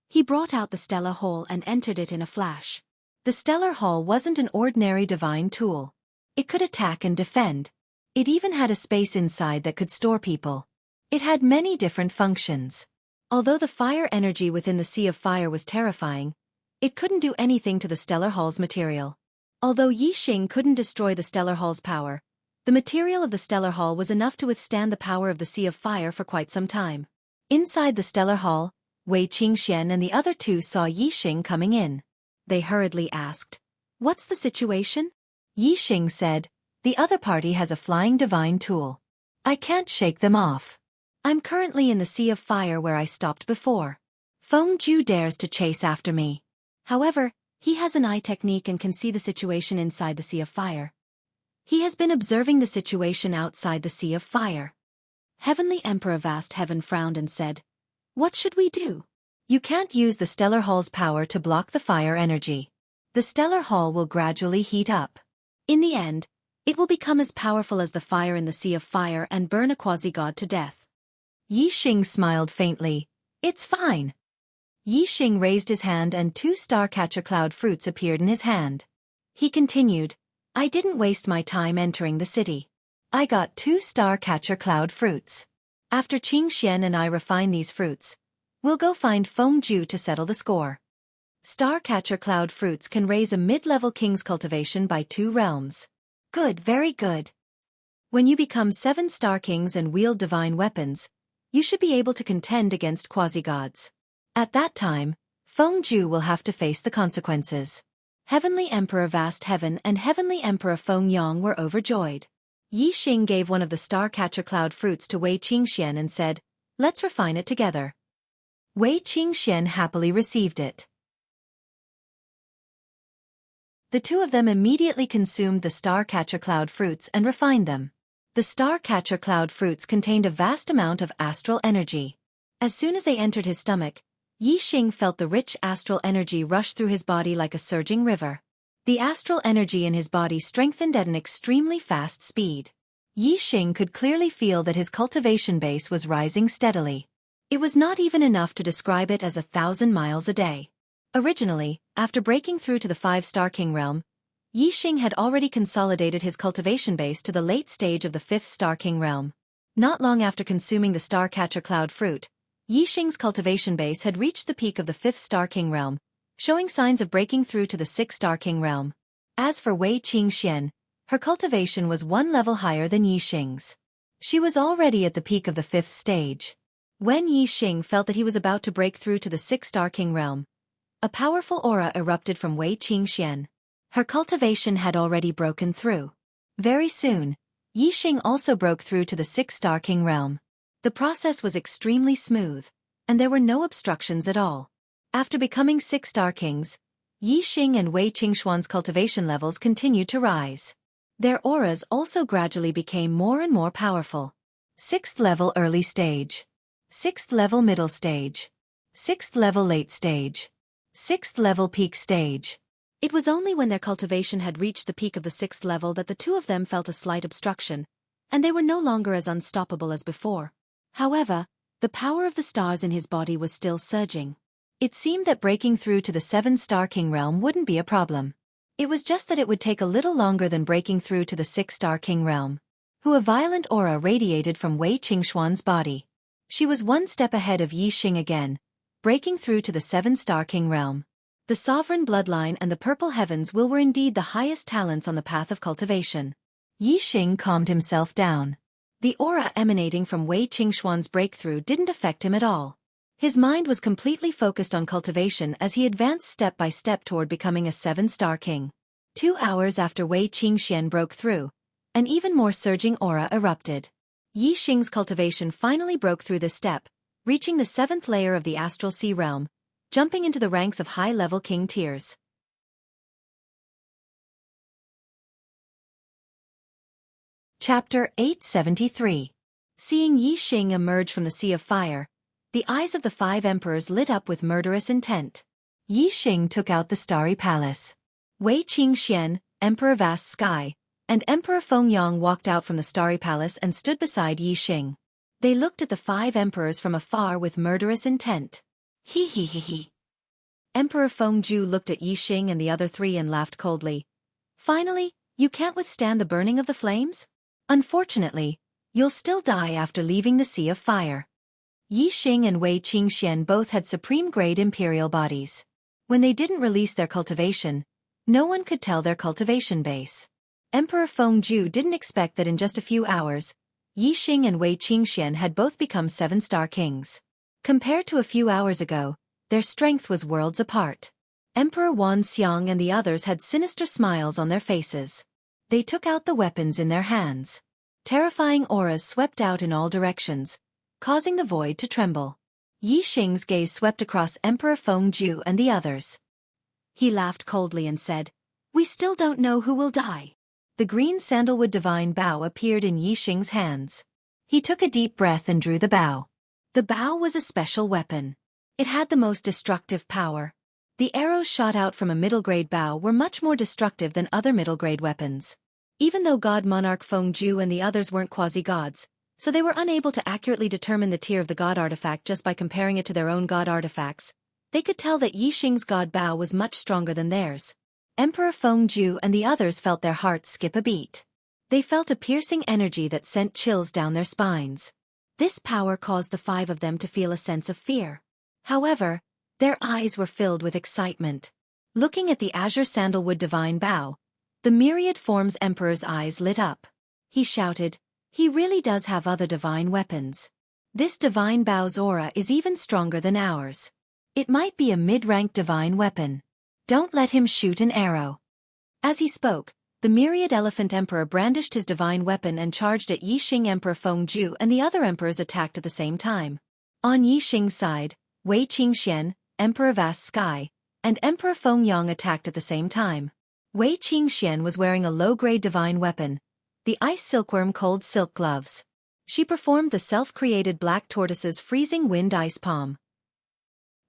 he brought out the Stellar Hole and entered it in a flash. The Stellar Hall wasn't an ordinary divine tool. It could attack and defend. It even had a space inside that could store people. It had many different functions. Although the fire energy within the Sea of Fire was terrifying, it couldn't do anything to the Stellar Hall's material. Although Yi Xing couldn't destroy the Stellar Hall's power, the material of the Stellar Hall was enough to withstand the power of the Sea of Fire for quite some time. Inside the Stellar Hall, Wei Qingxian and the other two saw Yi Xing coming in. They hurriedly asked, "What's the situation?" Yi Xing said, "The other party has a flying divine tool. I can't shake them off. I'm currently in the Sea of Fire where I stopped before. Fengju dares to chase after me. However, he has an eye technique and can see the situation inside the Sea of Fire. He has been observing the situation outside the Sea of Fire." Heavenly Emperor Vast Heaven frowned and said, "What should we do? You can't use the Stellar Hall's power to block the fire energy. The Stellar Hall will gradually heat up. In the end, it will become as powerful as the fire in the Sea of Fire and burn a quasi-god to death." Yi Xing smiled faintly. "It's fine." Yi Xing raised his hand and 2 Starcatcher Cloud fruits appeared in his hand. He continued, "I didn't waste my time entering the city. I got 2 Starcatcher Cloud fruits. After Xianxia and I refine these fruits, we'll go find Fengju to settle the score. Starcatcher Cloud fruits can raise a mid-level king's cultivation by 2 realms. Good, very good. When you become 7 star kings and wield divine weapons, you should be able to contend against quasi-gods. At that time, Fengju will have to face the consequences." Heavenly Emperor Vast Heaven and Heavenly Emperor Fengyang were overjoyed. Yi Xing gave one of the Starcatcher Cloud fruits to Wei Qingxian and said, "Let's refine it together." Wei Qingxian happily received it. The two of them immediately consumed the Starcatcher Cloud fruits and refined them. The Starcatcher Cloud fruits contained a vast amount of astral energy. As soon as they entered his stomach, Yi Xing felt the rich astral energy rush through his body like a surging river. The astral energy in his body strengthened at an extremely fast speed. Yi Xing could clearly feel that his cultivation base was rising steadily. It was not even enough to describe it as 1,000 miles a day. Originally, after breaking through to the 5-star king realm, Yi Xing had already consolidated his cultivation base to the late stage of the 5th-star king realm. Not long after consuming the Starcatcher Cloud fruit, Yi Xing's cultivation base had reached the peak of the 5th-star king realm, showing signs of breaking through to the 6th-star king realm. As for Wei Qingxian, her cultivation was 1 level higher than Yi Xing's. She was already at the peak of the 5th stage. When Yi Xing felt that he was about to break through to the 6th-star king realm, a powerful aura erupted from Wei Qingxian. Her cultivation had already broken through. Very soon, Yi Xing also broke through to the 6th-star king realm. The process was extremely smooth, and there were no obstructions at all. After becoming 6-star kings, Yi Xing and Wei Qingxuan's cultivation levels continued to rise. Their auras also gradually became more and more powerful. 6th level early stage. 6th level middle stage. 6th level late stage. 6th level peak stage. It was only when their cultivation had reached the peak of the 6th level that the two of them felt a slight obstruction, and they were no longer as unstoppable as before. However, the power of the stars in his body was still surging. It seemed that breaking through to the 7-star king realm wouldn't be a problem. It was just that it would take a little longer than breaking through to the 6-star king realm. A violent aura radiated from Wei Qingxuan's body. She was one step ahead of Yi Xing again, breaking through to the 7-star king realm. The sovereign bloodline and the purple heavens were indeed the highest talents on the path of cultivation. Yi Xing calmed himself down. The aura emanating from Wei Qingxuan's breakthrough didn't affect him at all. His mind was completely focused on cultivation as he advanced step by step toward becoming a 7-star king. 2 hours after Wei Qingxian broke through, an even more surging aura erupted. Yi Xing's cultivation finally broke through this step, reaching the 7th layer of the astral sea realm, jumping into the ranks of high-level king tiers. Chapter 873. Seeing Yi Xing emerge from the sea of fire, the eyes of the 5 emperors lit up with murderous intent. Yi Xing took out the starry palace. Wei Qingxian, Emperor Vast Sky, and Emperor Fengyang walked out from the starry palace and stood beside Yi Xing. They looked at the 5 emperors from afar with murderous intent. He. Emperor Fengju looked at Yi Xing and the other 3 and laughed coldly. Finally, you can't withstand the burning of the flames? Unfortunately, you'll still die after leaving the Sea of Fire. Yi Xing and Wei Qingxian both had supreme-grade imperial bodies. When they didn't release their cultivation, no one could tell their cultivation base. Emperor Fengju didn't expect that in just a few hours, Yi Xing and Wei Qingxian had both become 7-star kings. Compared to a few hours ago, their strength was worlds apart. Emperor Wanxiang and the others had sinister smiles on their faces. They took out the weapons in their hands. Terrifying auras swept out in all directions, causing the void to tremble. Yi Xing's gaze swept across Emperor Fengju and the others. He laughed coldly and said, "We still don't know who will die." The green sandalwood divine bow appeared in Yi Xing's hands. He took a deep breath and drew the bow. The bow was a special weapon. It had the most destructive power. The arrows shot out from a middle-grade bow were much more destructive than other middle-grade weapons. Even though God Monarch Fengju and the others weren't quasi-gods, so they were unable to accurately determine the tier of the god artifact just by comparing it to their own god artifacts, they could tell that Yi Xing's god bow was much stronger than theirs. Emperor Fengju and the others felt their hearts skip a beat. They felt a piercing energy that sent chills down their spines. This power caused the 5 of them to feel a sense of fear. However, their eyes were filled with excitement. Looking at the azure sandalwood divine bow, the myriad forms emperor's eyes lit up. He shouted, "He really does have other divine weapons. This divine bow's aura is even stronger than ours. It might be a mid-rank divine weapon. Don't let him shoot an arrow." As he spoke, the myriad elephant emperor brandished his divine weapon and charged at Yi Xing. Emperor Fengju and the other emperors attacked at the same time. On Yi Xing's side, Wei Qingxian, Emperor Vast Sky, and Emperor Fengyang attacked at the same time. Wei Qingxian was wearing a low-grade divine weapon, the ice silkworm cold silk gloves. She performed the self-created black tortoise's freezing wind ice palm.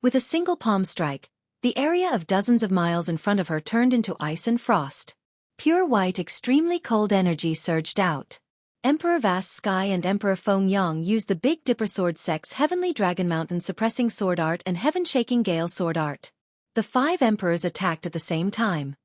With a single palm strike, the area of dozens of miles in front of her turned into ice and frost. Pure white extremely cold energy surged out. Emperor Vast Sky and Emperor Fengyang used the Big Dipper Sword Sec's Heavenly Dragon Mountain Suppressing Sword Art and Heaven Shaking Gale Sword Art. The 5 emperors attacked at the same time.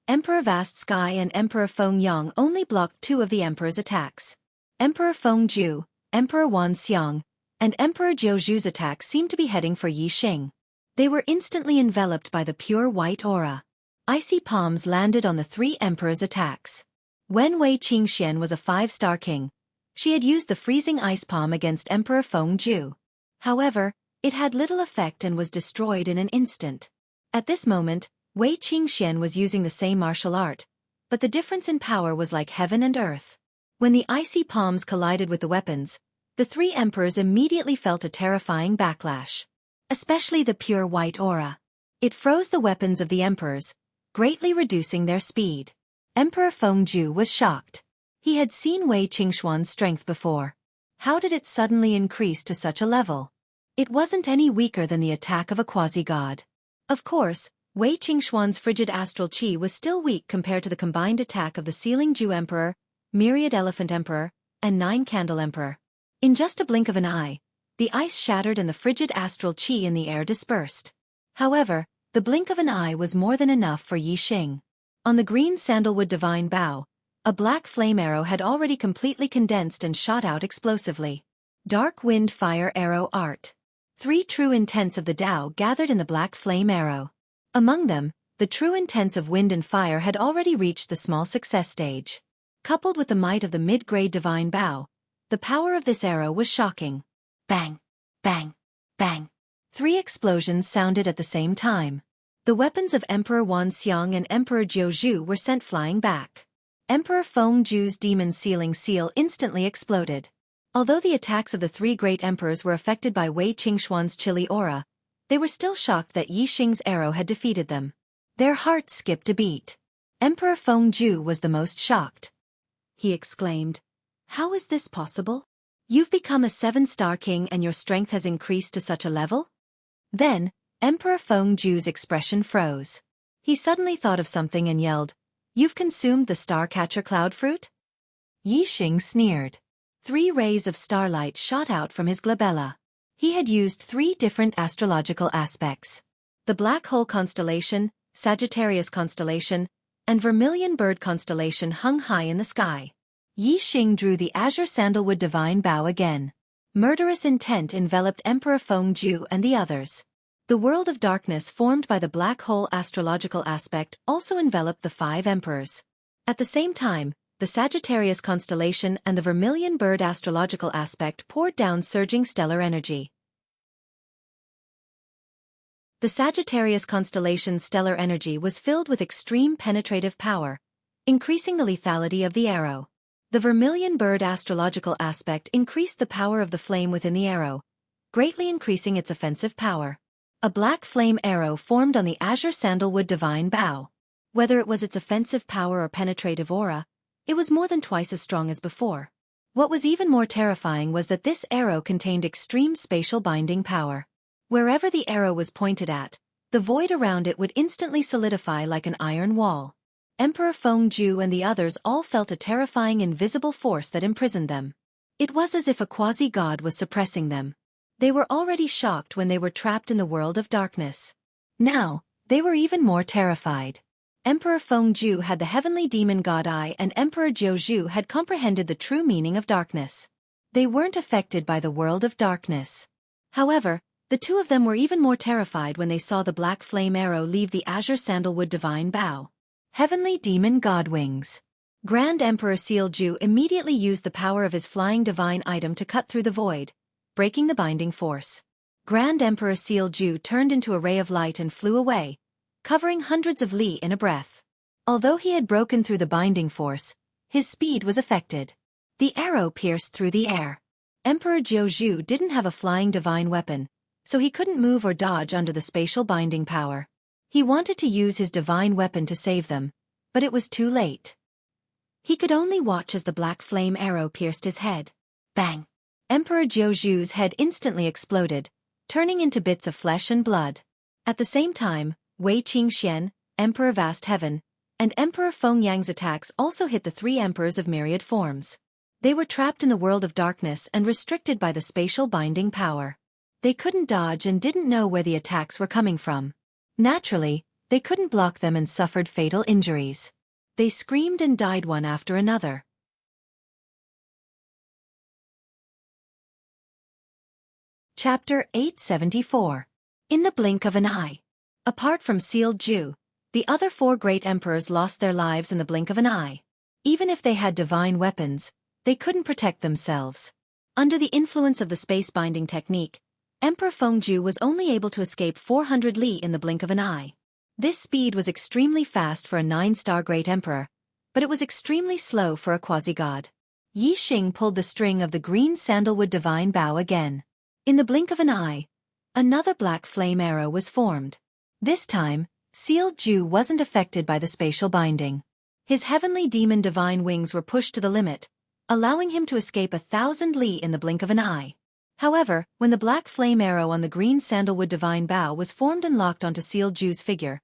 Emperor Vast Sky and Emperor Fengyang only blocked 2 of the emperor's attacks. Emperor Fengju, Emperor Wanxiang, and Emperor Jiuzhu's attacks seemed to be heading for Yi Xing. They were instantly enveloped by the pure white aura. Icy palms landed on the 3 emperors' attacks. When Wei Qingxian was a 5-star king, she had used the freezing ice palm against Emperor Fengju. However, it had little effect and was destroyed in an instant. At this moment, Wei Qingxian was using the same martial art, but the difference in power was like heaven and earth. When the icy palms collided with the weapons, the 3 emperors immediately felt a terrifying backlash. Especially the pure white aura. It froze the weapons of the emperors, greatly reducing their speed. Emperor Fengju was shocked. He had seen Wei Qingxuan's strength before. How did it suddenly increase to such a level? It wasn't any weaker than the attack of a quasi-god. Of course, Wei Qingxuan's frigid astral qi was still weak compared to the combined attack of the Sealing Dew Emperor, Myriad Elephant Emperor, and Nine Candle Emperor. In just a blink of an eye, the ice shattered and the frigid astral qi in the air dispersed. However, the blink of an eye was more than enough for Yi Xing. On the green sandalwood divine bow, a black flame arrow had already completely condensed and shot out explosively. Dark Wind Fire Arrow Art. 3 true intents of the Tao gathered in the black flame arrow. Among them, the true intents of wind and fire had already reached the small success stage. Coupled with the might of the mid-grade divine bow, the power of this arrow was shocking. Bang! Bang! Bang! 3 explosions sounded at the same time. The weapons of Emperor Wan Xiang and Emperor Jiu Zhu were sent flying back. Emperor Feng Zhu's demon sealing seal instantly exploded. Although the attacks of the 3 great emperors were affected by Wei Qingxuan's chilly aura, they were still shocked that Yi Xing's arrow had defeated them. Their hearts skipped a beat. Emperor Feng Zhu was the most shocked. He exclaimed, "How is this possible? You've become a 7-star king and your strength has increased to such a level?" Then, Emperor Feng Zhu's expression froze. He suddenly thought of something and yelled, "You've consumed the star-catcher cloud fruit?" Yi Xing sneered. 3 rays of starlight shot out from his glabella. He had used 3 different astrological aspects. The Black Hole constellation, Sagittarius constellation, and Vermilion Bird constellation hung high in the sky. Yi Xing drew the azure sandalwood divine bow again. Murderous intent enveloped Emperor Feng Zhu and the others. The world of darkness formed by the black hole astrological aspect also enveloped the 5 emperors. At the same time, the Sagittarius constellation and the Vermilion Bird astrological aspect poured down surging stellar energy. The Sagittarius constellation's stellar energy was filled with extreme penetrative power, increasing the lethality of the arrow. The Vermilion Bird astrological aspect increased the power of the flame within the arrow, greatly increasing its offensive power. A black flame arrow formed on the azure sandalwood divine bow. Whether it was its offensive power or penetrative aura, it was more than twice as strong as before. What was even more terrifying was that this arrow contained extreme spatial binding power. Wherever the arrow was pointed at, the void around it would instantly solidify like an iron wall. Emperor Feng Zhu and the others all felt a terrifying invisible force that imprisoned them. It was as if a quasi-god was suppressing them. They were already shocked when they were trapped in the world of darkness. Now, they were even more terrified. Emperor Feng Zhu had the heavenly demon god eye and Emperor Jiu Zhu had comprehended the true meaning of darkness. They weren't affected by the world of darkness. However, the 2 of them were even more terrified when they saw the black flame arrow leave the azure sandalwood divine bow. Heavenly demon god wings. Grand Emperor Seal Ju immediately used the power of his flying divine item to cut through the void, breaking the binding force. Grand Emperor Seal Ju turned into a ray of light and flew away, covering hundreds of li in a breath. Although he had broken through the binding force, his speed was affected. The arrow pierced through the air. Emperor Jiu Zhu didn't have a flying divine weapon, so he couldn't move or dodge under the spatial binding power. He wanted to use his divine weapon to save them, but it was too late. He could only watch as the black flame arrow pierced his head. Bang! Emperor Jiu Zhu's head instantly exploded, turning into bits of flesh and blood. At the same time, Wei Qingxian, Emperor Vast Heaven, and Emperor Feng Yang's attacks also hit the 3 emperors of myriad forms. They were trapped in the world of darkness and restricted by the spatial binding power. They couldn't dodge and didn't know where the attacks were coming from. Naturally, they couldn't block them and suffered fatal injuries. They screamed and died one after another. Chapter 874. In the blink of an eye. Apart from Seal Ju, the other 4 great emperors lost their lives in the blink of an eye. Even if they had divine weapons, they couldn't protect themselves. Under the influence of the space-binding technique, Emperor Feng Zhu was only able to escape 400 li in the blink of an eye. This speed was extremely fast for a 9-star great emperor, but it was extremely slow for a quasi-god. Yi Xing pulled the string of the green sandalwood divine bow again. In the blink of an eye, another black flame arrow was formed. This time, Seal Ju wasn't affected by the spatial binding. His heavenly demon divine wings were pushed to the limit, allowing him to escape 1,000 li in the blink of an eye. However, when the black flame arrow on the green sandalwood divine bough was formed and locked onto Sealed Ju's figure,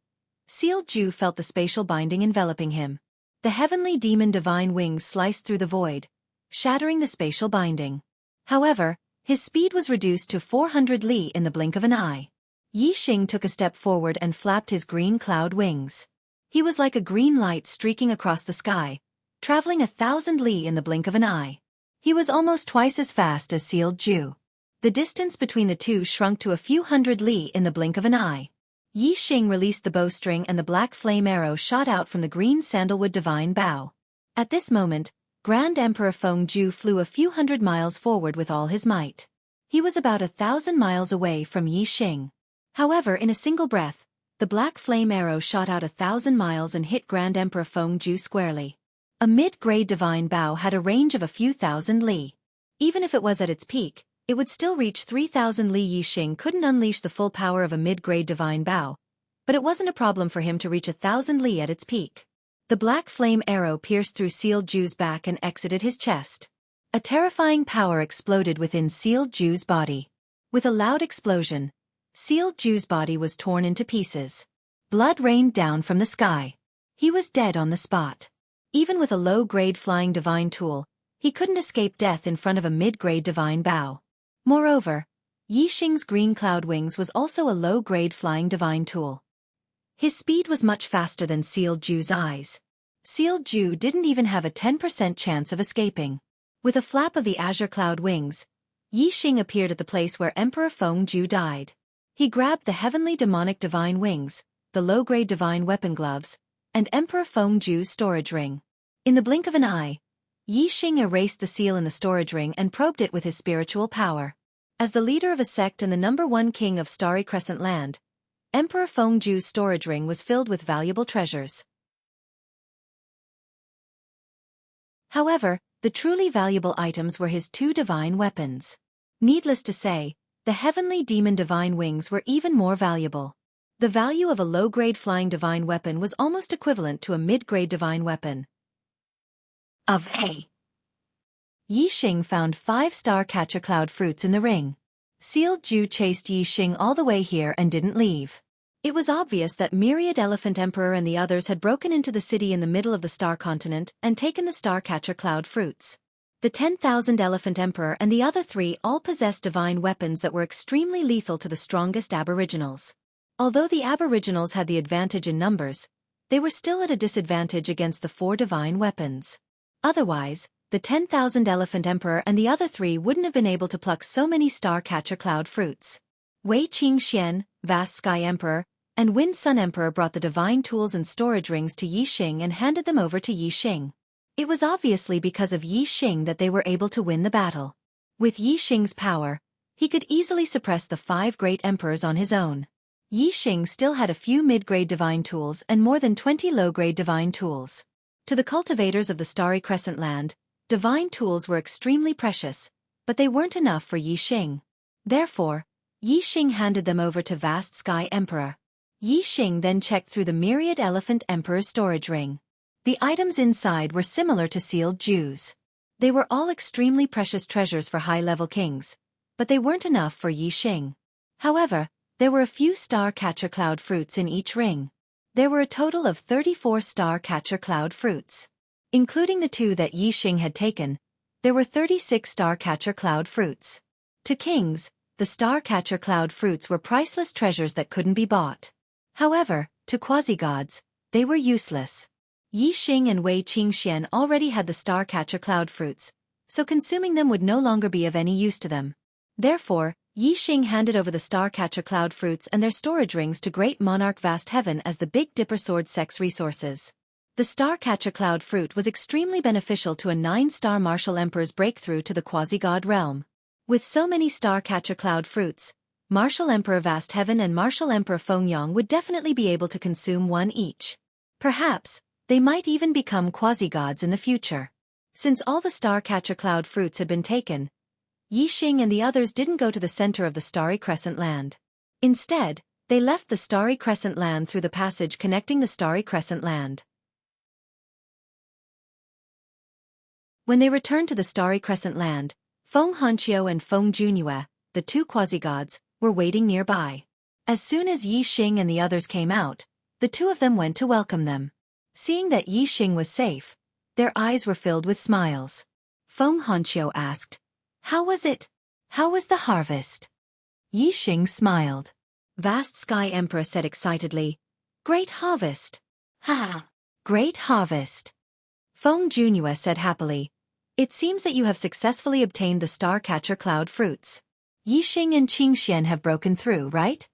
Sealed Ju felt the spatial binding enveloping him. The heavenly demon divine wings sliced through the void, shattering the spatial binding. However, his speed was reduced to 400 li in the blink of an eye. Yi Xing took a step forward and flapped his green cloud wings. He was like a green light streaking across the sky, traveling 1,000 li in the blink of an eye. He was almost twice as fast as Sealed Ju. The distance between the two shrunk to a few hundred li in the blink of an eye. Yi Xing released the bowstring and the black flame arrow shot out from the green sandalwood divine bough. At this moment, Grand Emperor Feng Ju flew a few hundred miles forward with all his might. He was about 1,000 miles away from Yi Xing. However, in a single breath, the black flame arrow shot out 1,000 miles and hit Grand Emperor Feng Ju squarely. A mid-grade divine bough had a range of a few thousand li. Even if it was at its peak, it would still reach 3,000 li. Yi Xing couldn't unleash the full power of a mid-grade divine bough, but it wasn't a problem for him to reach 1,000 li at its peak. The black flame arrow pierced through Sealed Ju's back and exited his chest. A terrifying power exploded within Sealed Ju's body. With a loud explosion, Sealed Ju's body was torn into pieces. Blood rained down from the sky. He was dead on the spot. Even with a low-grade flying divine tool, he couldn't escape death in front of a mid-grade divine bough. Moreover, Yi Xing's green cloud wings was also a low-grade flying divine tool. His speed was much faster than Sealed Ju's eyes. Sealed Ju didn't even have a 10% chance of escaping. With a flap of the azure cloud wings, Yi Xing appeared at the place where Emperor Feng Ju died. He grabbed the heavenly demonic divine wings, the low-grade divine weapon gloves, and Emperor Feng Ju's storage ring. In the blink of an eye, Yi Xing erased the seal in the storage ring and probed it with his spiritual power. As the leader of a sect and the #1 king of Starry Crescent Land, Emperor Feng Ju's storage ring was filled with valuable treasures. However, the truly valuable items were his 2 divine weapons. Needless to say, the heavenly demon divine wings were even more valuable. The value of a low-grade flying divine weapon was almost equivalent to a mid-grade divine weapon. Yi Xing found 5 star catcher cloud fruits in the ring. Sealed Ju chased Yi Xing all the way here and didn't leave. It was obvious that Myriad Elephant Emperor and the others had broken into the city in the middle of the Star Continent and taken the star catcher cloud fruits. The 10,000 Elephant Emperor and the other 3 all possessed divine weapons that were extremely lethal to the strongest aboriginals. Although the aboriginals had the advantage in numbers, they were still at a disadvantage against the 4 divine weapons. Otherwise, the 10,000 Elephant Emperor and the other 3 wouldn't have been able to pluck so many star catcher cloud fruits. Wei Qingxian, Vast Sky Emperor, and Wind Sun Emperor brought the divine tools and storage rings to Yi Xing and handed them over to Yi Xing. It was obviously because of Yi Xing that they were able to win the battle. With Yi Xing's power, he could easily suppress the 5 great emperors on his own. Yi Xing still had a few mid-grade divine tools and more than 20 low-grade divine tools. To the cultivators of the Starry Crescent Land, divine tools were extremely precious, but they weren't enough for Yi Xing. Therefore, Yi Xing handed them over to Vast Sky Emperor. Yi Xing then checked through the Myriad Elephant Emperor's storage ring. The items inside were similar to Sealed Ju's. They were all extremely precious treasures for high-level kings, but they weren't enough for Yi Xing. However, there were a few star catcher cloud fruits in each ring. There were a total of 34 star catcher cloud fruits. Including the 2 that Yi Xing had taken, there were 36 star catcher cloud fruits. To kings, the star catcher cloud fruits were priceless treasures that couldn't be bought. However, to quasi-gods, they were useless. Yi Xing and Wei Qingxian already had the star catcher cloud fruits, so consuming them would no longer be of any use to them. Therefore, Yi Xing handed over the star catcher cloud fruits and their storage rings to Great Monarch Vast Heaven as the Big Dipper Sword Sex resources. The star catcher cloud fruit was extremely beneficial to a 9-star martial emperor's breakthrough to the quasi-god realm. With so many star catcher cloud fruits, Martial Emperor Vast Heaven and Martial Emperor Fengyang would definitely be able to consume one each. Perhaps, they might even become quasi-gods in the future. Since all the star catcher cloud fruits had been taken, Yi Xing and the others didn't go to the center of the Starry Crescent Land. Instead, they left the Starry Crescent Land through the passage connecting the Starry Crescent Land. When they returned to the Starry Crescent Land, Feng Hanqiu and Feng Junyue, the two quasi-gods, were waiting nearby. As soon as Yi Xing and the others came out, the two of them went to welcome them. Seeing that Yi Xing was safe, their eyes were filled with smiles. Feng Hanqiu asked, "How was it? How was the harvest?" Yi Xing smiled. Vast Sky Emperor said excitedly, "Great harvest! Ha! Great harvest!" Feng Junyue said happily, "It seems that you have successfully obtained the Star-Catcher Cloud fruits. Yi Xing and Xianxia have broken through, right?"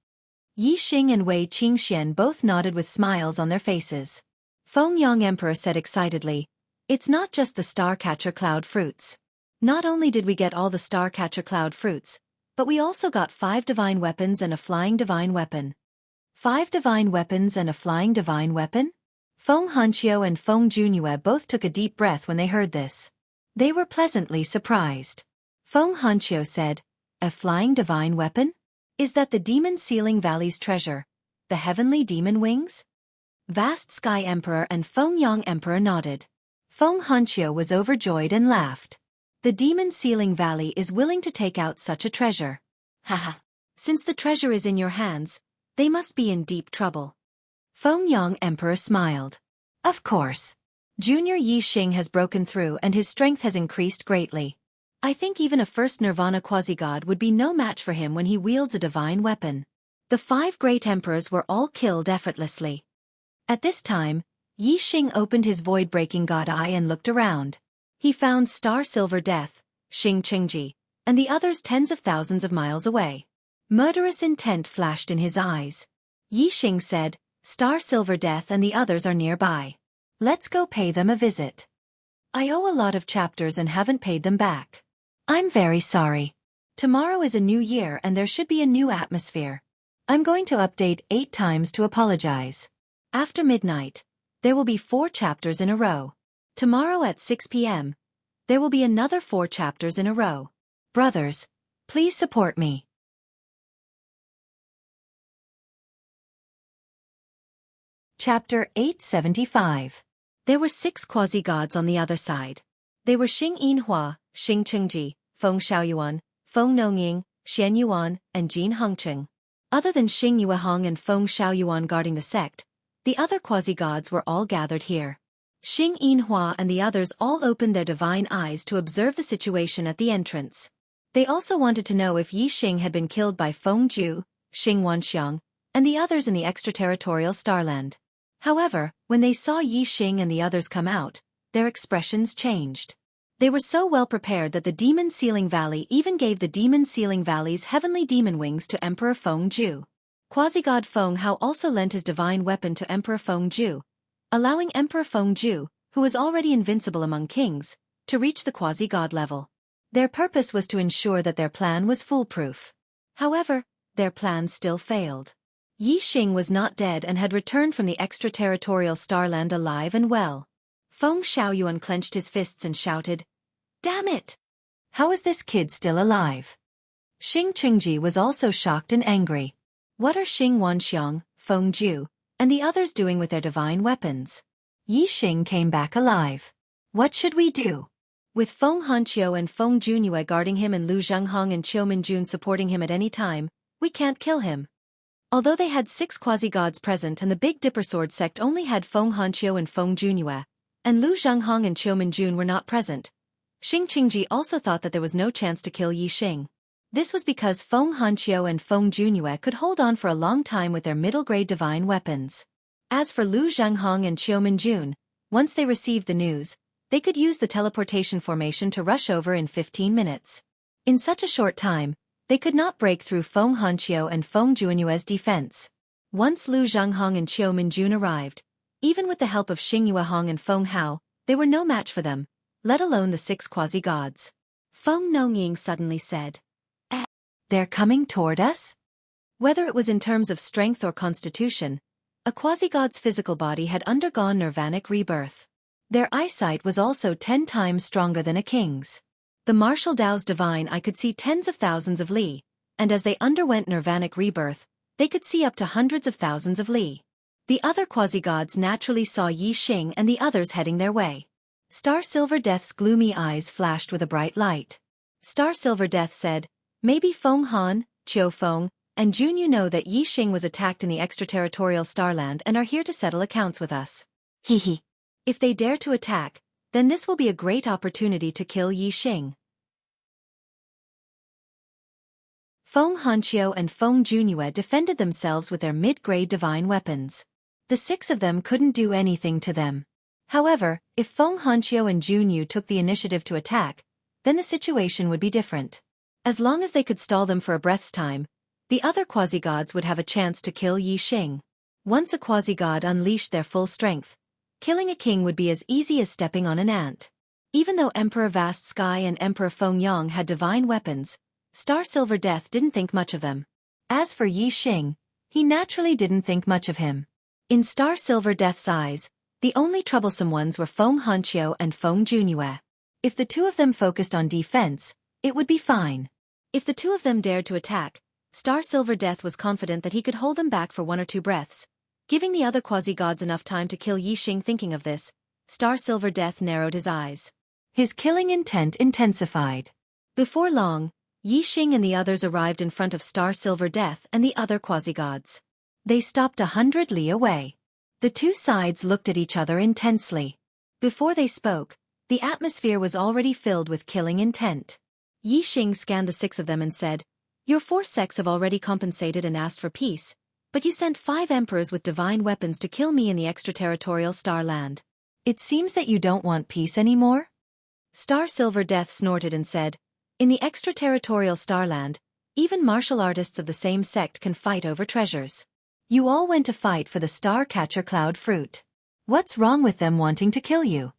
Yi Xing and Wei Qingxian both nodded with smiles on their faces. Feng Yang Emperor said excitedly, "It's not just the Star-Catcher Cloud fruits. Not only did we get all the Star-Catcher Cloud fruits, but we also got 5 divine weapons and a flying divine weapon." 5 divine weapons and a flying divine weapon? Feng Hanqiu and Feng Junyue both took a deep breath when they heard this. They were pleasantly surprised. Feng Hanqiu said, "A flying divine weapon? Is that the Demon Sealing Valley's treasure, the heavenly demon wings?" Vast Sky Emperor and Feng Yang Emperor nodded. Feng Hanqiu was overjoyed and laughed. "The Demon Sealing Valley is willing to take out such a treasure. Haha. Since the treasure is in your hands, they must be in deep trouble." Feng Yang Emperor smiled. "Of course. Junior Yi Xing has broken through and his strength has increased greatly. I think even a first Nirvana quasi-god would be no match for him when he wields a divine weapon." The 5 great emperors were all killed effortlessly. At this time, Yi Xing opened his void-breaking god eye and looked around. He found Star Silver Death, Xing Qingji, and the others tens of thousands of miles away. Murderous intent flashed in his eyes. Yi Xing said, "Star Silver Death and the others are nearby. Let's go pay them a visit. I owe a lot of chapters and haven't paid them back. I'm very sorry. Tomorrow is a new year and there should be a new atmosphere. I'm going to update 8 times to apologize. After midnight, there will be 4 chapters in a row. Tomorrow at 6 p.m., there will be another 4 chapters in a row. Brothers, please support me." Chapter 875. There were 6 quasi-gods on the other side. They were Xing Yinhua, Xing Qingji, Feng Shaoyuan, Feng Nongying, Xian Yuan, and Jin Hengcheng. Other than Xing Yuehong and Feng Shaoyuan guarding the sect, the other quasi-gods were all gathered here. Xing Yinhua and the others all opened their divine eyes to observe the situation at the entrance. They also wanted to know if Yi Xing had been killed by Feng Ju, Xing Wanxiang, and the others in the extraterritorial Starland. However, when they saw Yi Xing and the others come out, their expressions changed. They were so well prepared that the Demon Sealing Valley even gave the Demon Sealing Valley's heavenly demon wings to Emperor Feng Ju. Quasi-god Feng Hao also lent his divine weapon to Emperor Feng Ju, allowing Emperor Feng Ju, who was already invincible among kings, to reach the quasi-god level. Their purpose was to ensure that their plan was foolproof. However, their plan still failed. Yi Xing was not dead and had returned from the extraterritorial Starland alive and well. Feng Shaoyuan clenched his fists and shouted, "Damn it! How is this kid still alive?" Xing Qingji was also shocked and angry. What are Xing Wanxiang, Feng Ju, and the others doing with their divine weapons? Yi Xing came back alive. What should we do? With Feng Hanqiu and Feng Junyue guarding him and Lu Zhenghong and Qiu Minjun supporting him at any time, we can't kill him. Although they had 6 quasi-gods present and the Big Dipper Sword sect only had Feng Hanqiu and Feng Junyue, and Lu Zhenghong and Qiu Minjun were not present, Xing Qingji also thought that there was no chance to kill Yi Xing. This was because Feng Hanqiu and Feng Junyue could hold on for a long time with their middle-grade divine weapons. As for Lu Zhenghong and Qiu Minjun, once they received the news, they could use the teleportation formation to rush over in 15 minutes. In such a short time, they could not break through Feng Hanqiu and Feng Junyue's defense. Once Lu Zhenghong and Qiu Minjun arrived, even with the help of Xing Yuehong and Feng Hao, they were no match for them, let alone the 6 quasi-gods. Feng Nongying suddenly said, "They're coming toward us?" Whether it was in terms of strength or constitution, a quasi-god's physical body had undergone nirvanic rebirth. Their eyesight was also 10 times stronger than a king's. The martial Dao's divine eye could see tens of thousands of li, and as they underwent nirvanic rebirth, they could see up to hundreds of thousands of li. The other quasi-gods naturally saw Yi Xing and the others heading their way. Star Silver Death's gloomy eyes flashed with a bright light. Star Silver Death said, maybe Feng Han, Qiu Feng, and Junyu know that Yi Xing was attacked in the extraterritorial Starland and are here to settle accounts with us. Hehe. If they dare to attack, then this will be a great opportunity to kill Yi Xing. Feng Hanqiu and Feng Junyue defended themselves with their mid-grade divine weapons. The 6 of them couldn't do anything to them. However, if Feng Hanqiu and Junyu took the initiative to attack, then the situation would be different. As long as they could stall them for a breath's time, the other quasi-gods would have a chance to kill Yi Xing. Once a quasi-god unleashed their full strength, killing a king would be as easy as stepping on an ant. Even though Emperor Vast Sky and Emperor Feng Yang had divine weapons, Star Silver Death didn't think much of them. As for Yi Xing, he naturally didn't think much of him. In Star Silver Death's eyes, the only troublesome ones were Feng Hanqiu and Feng Junyue. If the 2 of them focused on defense, it would be fine. If the 2 of them dared to attack, Star Silver Death was confident that he could hold them back for 1 or 2 breaths. Giving the other quasi-gods enough time to kill Yi Xing. Thinking of this, Star Silver Death narrowed his eyes. His killing intent intensified. Before long, Yi Xing and the others arrived in front of Star Silver Death and the other quasi-gods. They stopped 100 li away. The 2 sides looked at each other intensely. Before they spoke, the atmosphere was already filled with killing intent. Yi Xing scanned the 6 of them and said, your 4 sects have already compensated and asked for peace, but you sent 5 emperors with divine weapons to kill me in the extraterritorial Starland. It seems that you don't want peace anymore? Star Silver Death snorted and said, in the extraterritorial Starland, even martial artists of the same sect can fight over treasures. You all went to fight for the Star Catcher Cloud Fruit. What's wrong with them wanting to kill you?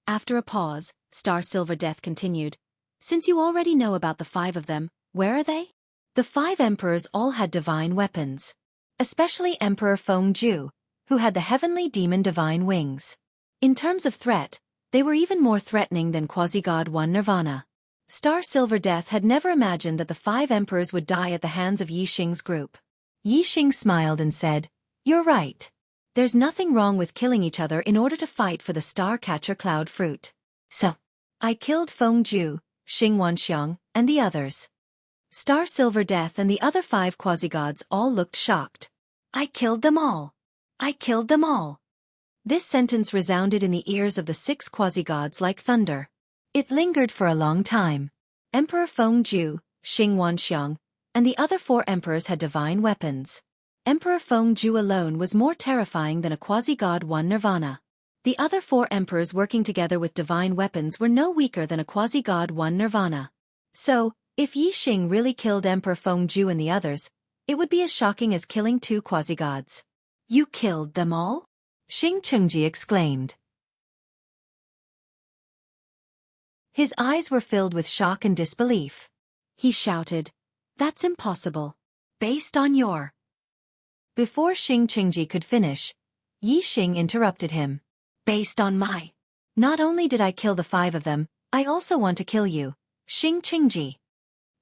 After a pause, Star Silver Death continued, since you already know about the 5 of them, where are they? The 5 emperors all had divine weapons. Especially Emperor Feng Ju, who had the heavenly demon divine wings. In terms of threat, they were even more threatening than Quasi-God 1 Nirvana. Star Silver Death had never imagined that the 5 emperors would die at the hands of Yi Xing's group. Yi Xing smiled and said, you're right. There's nothing wrong with killing each other in order to fight for the Star Catcher Cloud Fruit. So, I killed Feng Ju, Xing Wanxiang, and the others. Star Silver Death and the other 5 quasi-gods all looked shocked. I killed them all. I killed them all. This sentence resounded in the ears of the 6 quasi-gods like thunder. It lingered for a long time. Emperor Feng Ju, Xing Wanxiang, and the other 4 emperors had divine weapons. Emperor Feng Ju alone was more terrifying than a quasi-god 1 Nirvana. The other 4 emperors working together with divine weapons were no weaker than a quasi-god 1 Nirvana. So, if Yi Xing really killed Emperor Feng Ju and the others, it would be as shocking as killing 2 quasi-gods. You killed them all? Xianxia exclaimed. His eyes were filled with shock and disbelief. He shouted, that's impossible. Based on your... Before Xianxia could finish, Yi Xing interrupted him. Based on my... Not only did I kill the 5 of them, I also want to kill you, Xianxia.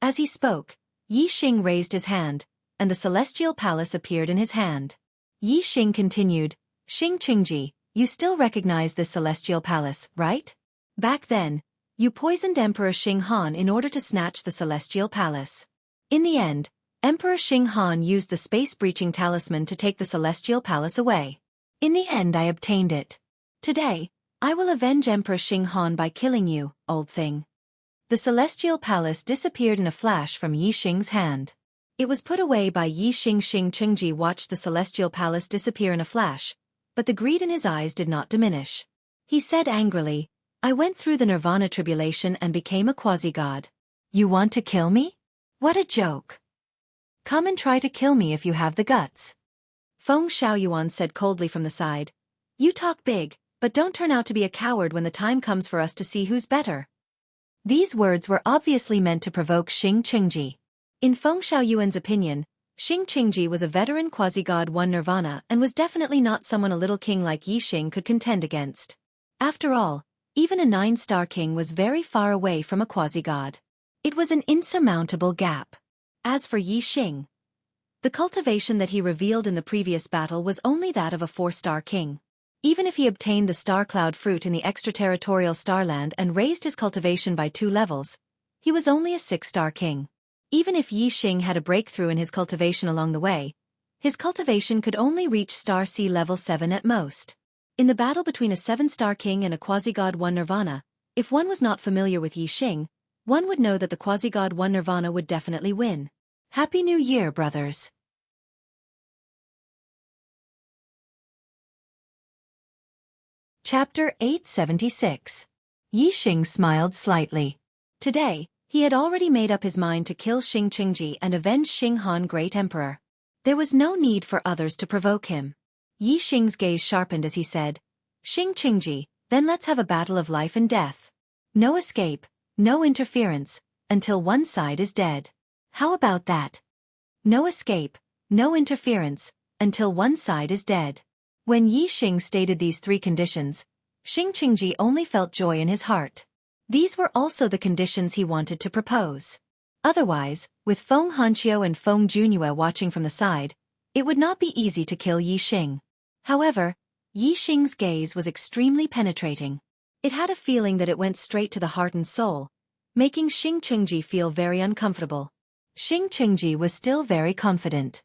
As he spoke, Yi Xing raised his hand, and the celestial palace appeared in his hand. Yi Xing continued, Xianxia, you still recognize this celestial palace, right? Back then, you poisoned Emperor Xing Han in order to snatch the celestial palace. In the end, Emperor Xing Han used the space-breaching talisman to take the celestial palace away. In the end I obtained it. Today, I will avenge Emperor Xing Han by killing you, old thing. The celestial palace disappeared in a flash from Yi Xing's hand. It was put away by Yi Xing. Xianxia watched the celestial palace disappear in a flash, but the greed in his eyes did not diminish. He said angrily, I went through the Nirvana tribulation and became a quasi-god. You want to kill me? What a joke. Come and try to kill me if you have the guts. Feng Xiaoyuan said coldly from the side. You talk big, but don't turn out to be a coward when the time comes for us to see who's better. These words were obviously meant to provoke Xianxia. In Feng Xiaoyuan's opinion, Xianxia was a veteran quasi-god 1 Nirvana and was definitely not someone a little king like Yi Xing could contend against. After all, even a 9-star king was very far away from a quasi-god. It was an insurmountable gap. As for Yi Xing, the cultivation that he revealed in the previous battle was only that of a 4-star king. Even if he obtained the Star Cloud Fruit in the extraterritorial Starland and raised his cultivation by 2 levels, He was only a 6-star king. Even if Yi Xing had a breakthrough in his cultivation along the way, his cultivation could only reach star C level 7 at most. In the battle between a 7-star king and a quasi-god 1 Nirvana, if one was not familiar with Yi Xing, one would know that the quasi-god 1 Nirvana would definitely win. Happy New Year, brothers! Chapter 876. Yi Xing smiled slightly. Today, he had already made up his mind to kill Xing Qingji and avenge Xing Han Great Emperor. There was no need for others to provoke him. Yi Xing's gaze sharpened as he said, "Xing Qingji, then let's have a battle of life and death. No escape, no interference, until one side is dead. How about that? No escape, no interference, until one side is dead." When Yi Xing stated these 3 conditions, Xing Qingji only felt joy in his heart. These were also the conditions he wanted to propose. Otherwise, with Feng Hanqiu and Feng Junyue watching from the side, it would not be easy to kill Yi Xing. However, Yi Xing's gaze was extremely penetrating. It had a feeling that it went straight to the heart and soul, making Xing Qingji feel very uncomfortable. Xing Qingji was still very confident.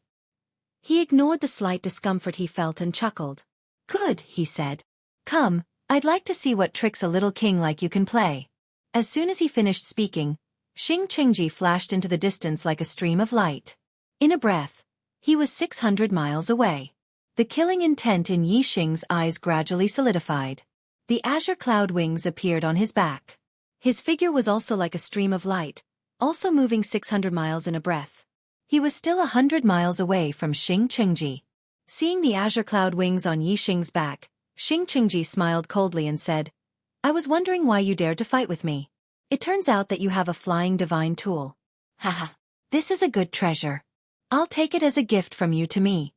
He ignored the slight discomfort he felt and chuckled. "Good," he said. "Come, I'd like to see what tricks a little king like you can play." As soon as he finished speaking, Xing Qingji flashed into the distance like a stream of light. In a breath, he was 600 miles away. The killing intent in Yi Xing's eyes gradually solidified. The azure cloud wings appeared on his back. His figure was also like a stream of light, also moving 600 miles in a breath. He was still 100 miles away from Xing Qingji. Seeing the azure cloud wings on Yi Xing's back, Xing Qingji smiled coldly and said, "I was wondering why you dared to fight with me. It turns out that you have a flying divine tool. Haha, this is a good treasure. I'll take it as a gift from you to me."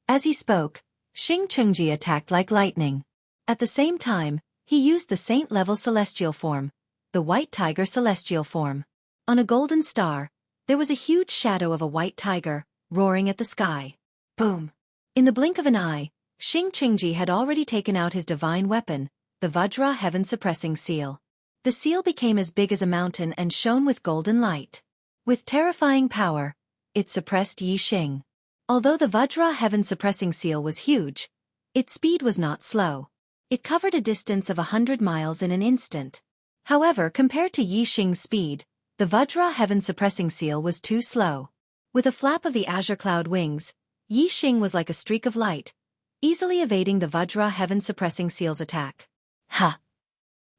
As he spoke, Xing Qingji attacked like lightning. At the same time, he used the saint-level celestial form, the white tiger celestial form. On a golden star, there was a huge shadow of a white tiger, roaring at the sky. Boom! In the blink of an eye, Xing Qingji had already taken out his divine weapon, the Vajra heaven-suppressing seal. The seal became as big as a mountain and shone with golden light. With terrifying power, it suppressed Yi Xing. Although the Vajra heaven-suppressing seal was huge, its speed was not slow. It covered a distance of 100 miles in an instant. However, compared to Yi Xing's speed, the Vajra heaven-suppressing seal was too slow. With a flap of the azure cloud wings, Yi Xing was like a streak of light, easily evading the Vajra heaven-suppressing seal's attack. Ha!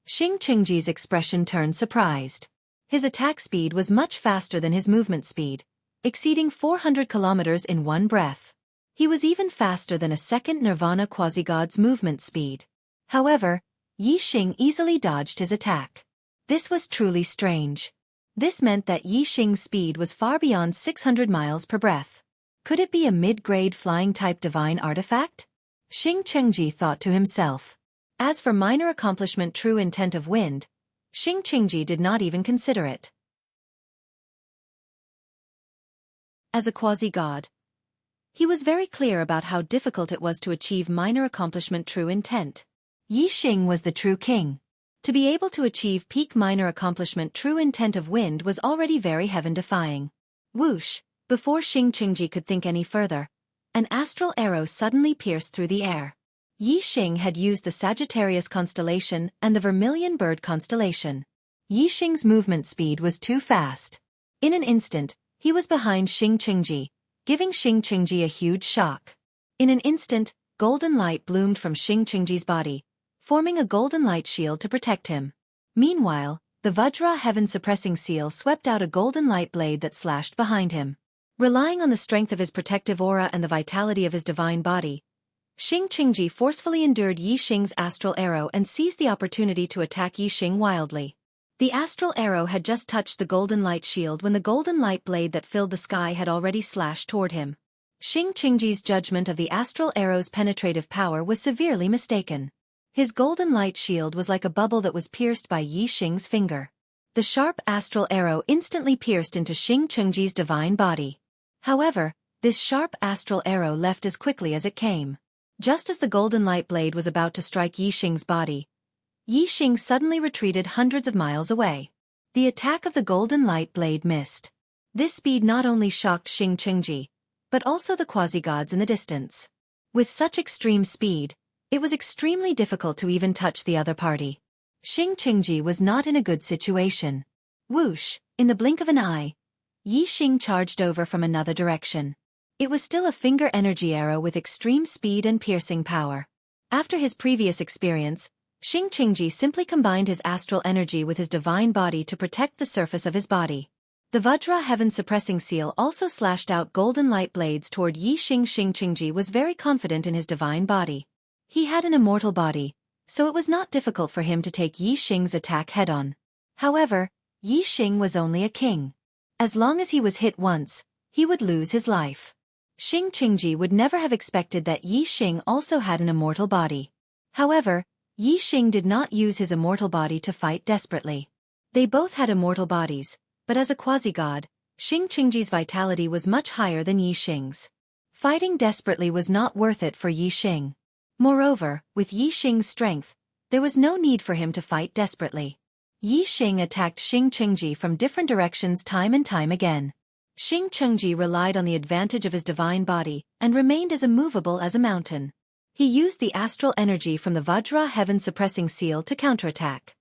Xing Qingji's expression turned surprised. His attack speed was much faster than his movement speed, exceeding 400 kilometers in one breath. He was even faster than a second Nirvana quasi-god's movement speed. However, Yi Xing easily dodged his attack. This was truly strange. This meant that Yi Xing's speed was far beyond 600 miles per breath. Could it be a mid-grade flying-type divine artifact? Xing Qingji thought to himself. As for minor accomplishment true intent of wind, Xing Qingji did not even consider it. As a quasi-god, he was very clear about how difficult it was to achieve minor accomplishment true intent. Yi Xing was the true king. To be able to achieve peak minor accomplishment true intent of wind was already very heaven-defying. Whoosh! Before Xing Qingji could think any further, an astral arrow suddenly pierced through the air. Yi Xing had used the Sagittarius constellation and the Vermilion Bird constellation. Yi Xing's movement speed was too fast. In an instant, he was behind Xing Qingji, giving Xing Qingji a huge shock. In an instant, golden light bloomed from Xing Qingji's body, forming a golden light shield to protect him. Meanwhile, the Vajra heaven-suppressing seal swept out a golden light blade that slashed behind him. Relying on the strength of his protective aura and the vitality of his divine body, Xing Qingji forcefully endured Yi Xing's astral arrow and seized the opportunity to attack Yi Xing wildly. The astral arrow had just touched the golden light shield when the golden light blade that filled the sky had already slashed toward him. Xing Qingji's judgment of the astral arrow's penetrative power was severely mistaken. His golden light shield was like a bubble that was pierced by Yi Xing's finger. The sharp astral arrow instantly pierced into Xing Qingji's divine body. However, this sharp astral arrow left as quickly as it came. Just as the golden light blade was about to strike Yi Xing's body, Yi Xing suddenly retreated hundreds of miles away. The attack of the golden light blade missed. This speed not only shocked Xianxia, but also the quasi-gods in the distance. With such extreme speed, it was extremely difficult to even touch the other party. Xianxia was not in a good situation. Whoosh, in the blink of an eye, Yixing charged over from another direction. It was still a finger energy arrow with extreme speed and piercing power. After his previous experience, Xianxia simply combined his astral energy with his divine body to protect the surface of his body. The Vajra heaven-suppressing seal also slashed out golden light blades toward Yixing. Xianxia was very confident in his divine body. He had an immortal body, so it was not difficult for him to take Yixing's attack head-on. However, Yixing was only a king. As long as he was hit once, he would lose his life. Xianxia would never have expected that Yixing also had an immortal body. However, Yixing did not use his immortal body to fight desperately. They both had immortal bodies, but as a quasi-god, Xianxia's vitality was much higher than Yixing's. Fighting desperately was not worth it for Yixing. Moreover, with Yixing's strength, there was no need for him to fight desperately. Yixing attacked Xianxia from different directions time and time again. Xianxia relied on the advantage of his divine body and remained as immovable as a mountain. He used the astral energy from the Vajra heaven-suppressing seal to counterattack.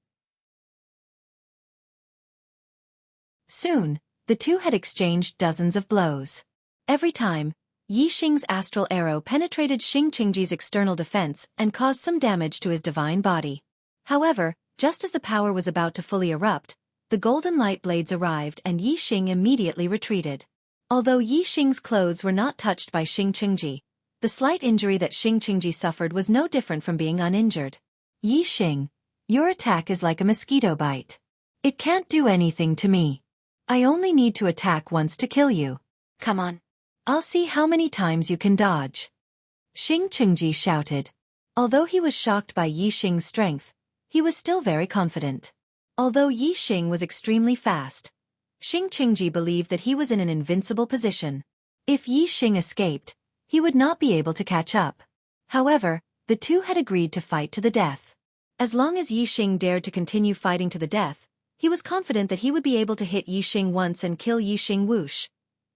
Soon, the two had exchanged dozens of blows. Every time, Yixing's astral arrow penetrated Xianxia's external defense and caused some damage to his divine body. However, just as the power was about to fully erupt, the golden light blades arrived and Yixing immediately retreated. Although Yixing's clothes were not touched by Xianxia, the slight injury that Xianxia suffered was no different from being uninjured. Yixing, your attack is like a mosquito bite. It can't do anything to me. I only need to attack once to kill you. Come on. I'll see how many times you can dodge. Xianxia shouted. Although he was shocked by Yixing's strength, he was still very confident. Although Yixing was extremely fast, Xianxia believed that he was in an invincible position. If Yixing escaped, he would not be able to catch up. However, the two had agreed to fight to the death. As long as Yixing dared to continue fighting to the death, he was confident that he would be able to hit Yixing once and kill Yixing. Whoosh!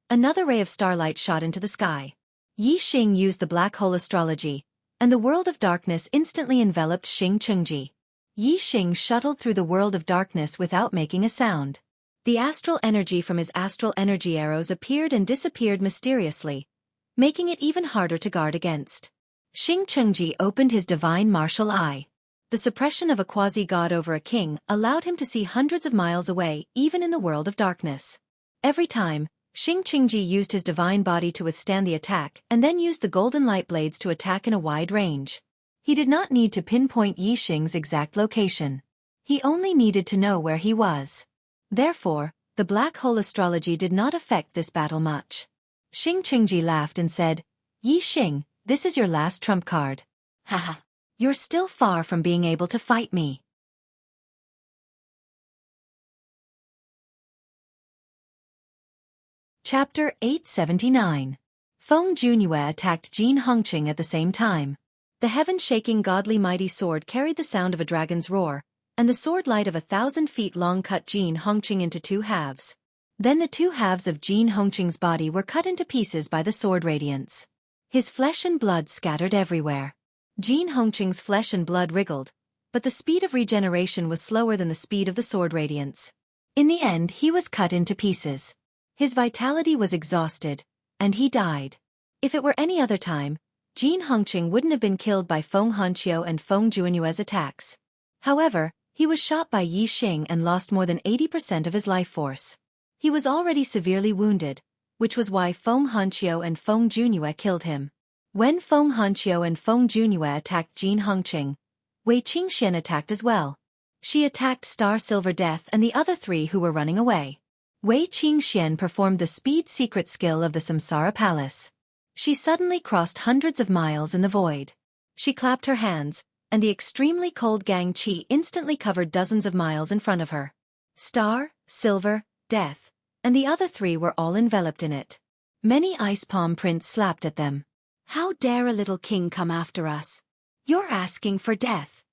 Another ray of starlight shot into the sky. Yixing used the black hole astrology, and the world of darkness instantly enveloped Xianxia. Yixing shuttled through the world of darkness without making a sound. The astral energy from his astral energy arrows appeared and disappeared mysteriously, making it even harder to guard against. Xianxia opened his divine martial eye. The suppression of a quasi-god over a king allowed him to see hundreds of miles away, even in the world of darkness. Every time, Xianxia used his divine body to withstand the attack and then used the golden light blades to attack in a wide range. He did not need to pinpoint Yixing's exact location. He only needed to know where he was. Therefore, the black hole astrology did not affect this battle much. Xianxia laughed and said, Yixing, this is your last trump card. Haha. You're still far from being able to fight me. Chapter 879. Feng Junyue attacked Jianghu at the same time. The heaven-shaking godly mighty sword carried the sound of a dragon's roar, and the sword light of 1,000 feet long cut Jianghu into two halves. Then the two halves of Jianghu's body were cut into pieces by the sword radiance. His flesh and blood scattered everywhere. Jianghu's flesh and blood wriggled, but the speed of regeneration was slower than the speed of the sword radiance. In the end, he was cut into pieces. His vitality was exhausted, and he died. If it were any other time, Jianghu wouldn't have been killed by Feng Hanqiu and Feng Junyue's attacks. However, he was shot by Yixing and lost more than 80% of his life force. He was already severely wounded, which was why Feng Hanqiu and Feng Junyue killed him. When Feng Hanqiu and Feng Junyue attacked Jianghu, Wei Qingxian attacked as well. She attacked Star Silver Death and the other three who were running away. Wei Qingxian performed the speed secret skill of the Samsara Palace. She suddenly crossed hundreds of miles in the void. She clapped her hands, and the extremely cold Gang Qi instantly covered dozens of miles in front of her. Star, Silver, Death, and the other three were all enveloped in it. Many ice palm prints slapped at them. How dare a little king come after us? You're asking for death.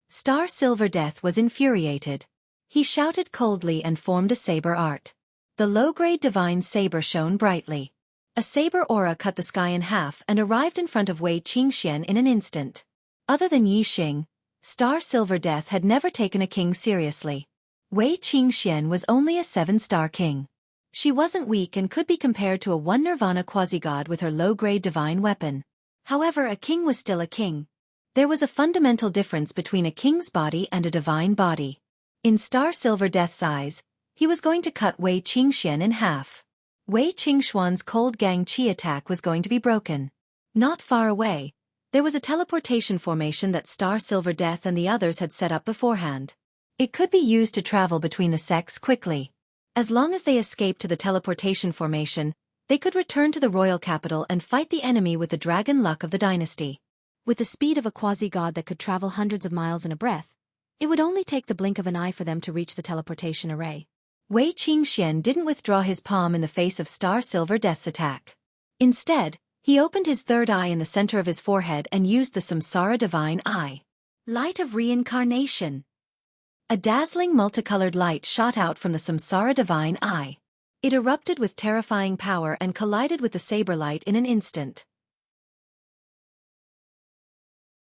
Star Silver Death was infuriated. He shouted coldly and formed a saber art. The low-grade divine saber shone brightly. A saber aura cut the sky in half and arrived in front of Wei Qingxian in an instant. Other than Yi Xing, Star Silver Death had never taken a king seriously. Wei Qingxian was only a 7-star king. She wasn't weak and could be compared to a 1 Nirvana quasi-god with her low-grade divine weapon. However, a king was still a king. There was a fundamental difference between a king's body and a divine body. In Star Silver Death's eyes, he was going to cut Wei Qingxian in half. Wei Qingxuan's cold gang qi attack was going to be broken. Not far away, there was a teleportation formation that Star Silver Death and the others had set up beforehand. It could be used to travel between the sects quickly. As long as they escaped to the teleportation formation, they could return to the royal capital and fight the enemy with the dragon luck of the dynasty. With the speed of a quasi-god that could travel hundreds of miles in a breath, it would only take the blink of an eye for them to reach the teleportation array. Wei Qingxian didn't withdraw his palm in the face of Star Silver Death's attack. Instead, he opened his third eye in the center of his forehead and used the Samsara Divine Eye. Light of Reincarnation. A dazzling multicolored light shot out from the Samsara Divine Eye. It erupted with terrifying power and collided with the saber light in an instant.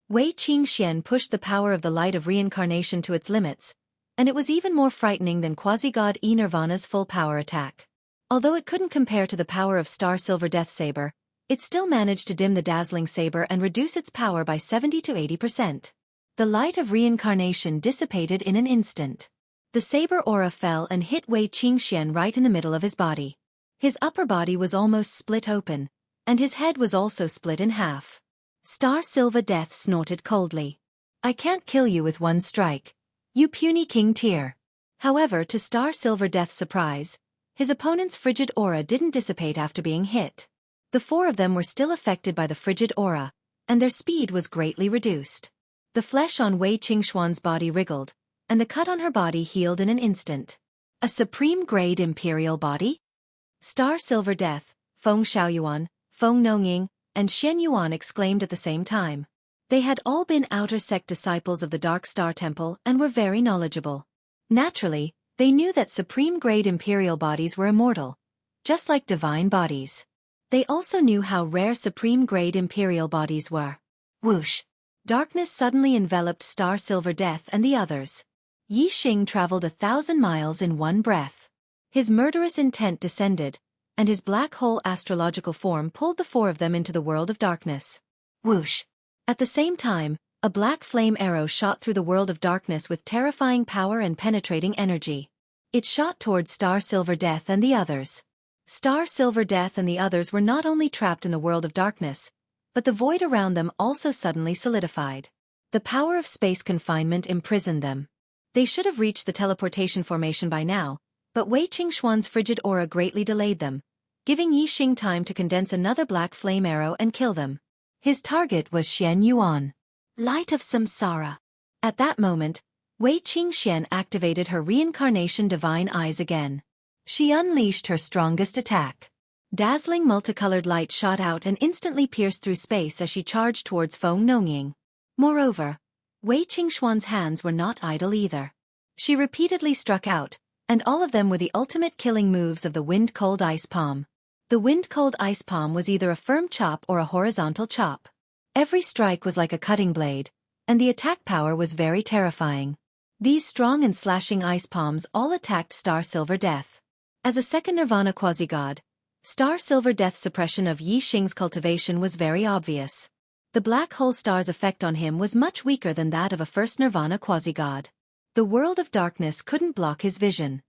Wei Qingxian pushed the power of the Light of Reincarnation to its limits, and it was even more frightening than Quasi-God E Nirvana's full power attack. Although it couldn't compare to the power of Star Silver Death Saber, it still managed to dim the dazzling saber and reduce its power by 70 to 80%. The light of reincarnation dissipated in an instant. The saber aura fell and hit Wei Qingxian right in the middle of his body. His upper body was almost split open, and his head was also split in half. Star Silver Death snorted coldly. "I can't kill you with one strike, you puny King Tyr." However, to Star Silver Death's surprise, his opponent's frigid aura didn't dissipate after being hit. The 4 of them were still affected by the frigid aura, and their speed was greatly reduced. The flesh on Wei Qingxuan's body wriggled, and the cut on her body healed in an instant. A supreme-grade imperial body? Star Silver Death, Feng Xiaoyuan, Feng Nongying, and Shen Yuan exclaimed at the same time. They had all been outer sect disciples of the Dark Star Temple and were very knowledgeable. Naturally, they knew that supreme-grade imperial bodies were immortal, just like divine bodies. They also knew how rare supreme-grade imperial bodies were. Whoosh! Darkness suddenly enveloped Star Silver Death and the others. Yi Xing traveled 1,000 miles in one breath. His murderous intent descended, and his black hole astrological form pulled the 4 of them into the world of darkness. Whoosh! At the same time, a black flame arrow shot through the world of darkness with terrifying power and penetrating energy. It shot towards Star Silver Death and the others. Star Silver Death and the others were not only trapped in the world of darkness, but the void around them also suddenly solidified. The power of space confinement imprisoned them. They should have reached the teleportation formation by now, but Wei Qingxuan's frigid aura greatly delayed them, giving Yi Xing time to condense another black flame arrow and kill them. His target was Shen Yuan. Light of Samsara. At that moment, Wei Qingxian activated her reincarnation divine eyes again. She unleashed her strongest attack. Dazzling multicolored light shot out and instantly pierced through space as she charged towards Feng Nongying. Moreover, Wei Qingxuan's hands were not idle either. She repeatedly struck out, and all of them were the ultimate killing moves of the Wind-Cold Ice Palm. The Wind-Cold Ice Palm was either a firm chop or a horizontal chop. Every strike was like a cutting blade, and the attack power was very terrifying. These strong and slashing ice palms all attacked Star Silver Death. As a second Nirvana quasi-god, Star Silver Death's suppression of Yi Xing's cultivation was very obvious. The black hole star's effect on him was much weaker than that of a first Nirvana quasi-god. The world of darkness couldn't block his vision.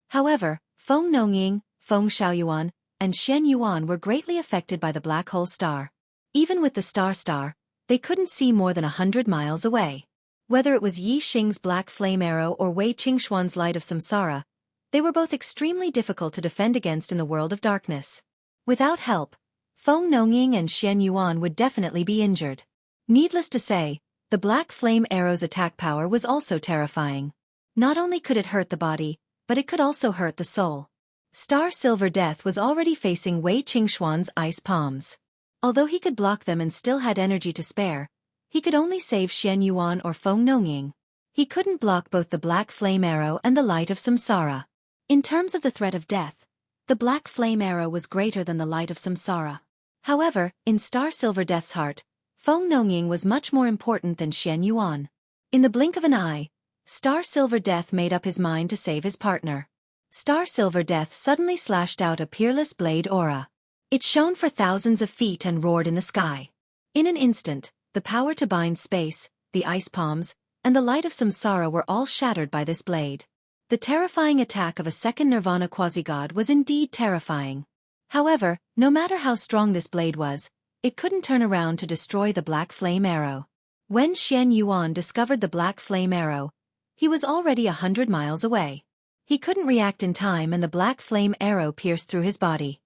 However, Feng Nongying, Feng Xiaoyuan, and Shen Yuan were greatly affected by the black hole star. Even with the star, they couldn't see more than 100 miles away. Whether it was Yi Xing's black flame arrow or Wei Qingxuan's light of samsara, they were both extremely difficult to defend against in the world of darkness. Without help, Feng Nongying and Shen Yuan would definitely be injured. Needless to say, the black flame arrow's attack power was also terrifying. Not only could it hurt the body, but it could also hurt the soul. Star Silver Death was already facing Wei Qingxuan's ice palms. Although he could block them and still had energy to spare, He could only save Xian Yuan or Feng Nongying. He couldn't block both the black flame arrow and the light of samsara. In terms of the threat of death, the black flame arrow was greater than the light of samsara. However, in Star Silver Death's heart, Feng Nongying was much more important than Xian Yuan. In the blink of an eye, Star Silver Death made up his mind to save his partner. Star Silver Death suddenly slashed out a peerless blade aura. It shone for thousands of feet and roared in the sky. In an instant, the power to bind space, the ice palms, and the light of samsara were all shattered by this blade. The terrifying attack of a second Nirvana quasi-god was indeed terrifying. However, no matter how strong this blade was, it couldn't turn around to destroy the black flame arrow. When Xian Yuan discovered the black flame arrow, he was already 100 miles away. He couldn't react in time and the black flame arrow pierced through his body.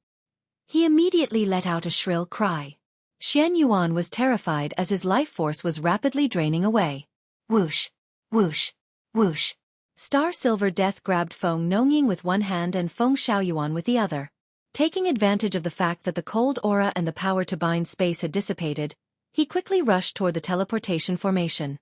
He immediately let out a shrill cry. Xian Yuan was terrified as his life force was rapidly draining away. Whoosh! Whoosh! Whoosh! Star Silver Death grabbed Feng Nongying with one hand and Feng Xiaoyuan with the other. Taking advantage of the fact that the cold aura and the power to bind space had dissipated, he quickly rushed toward the teleportation formation.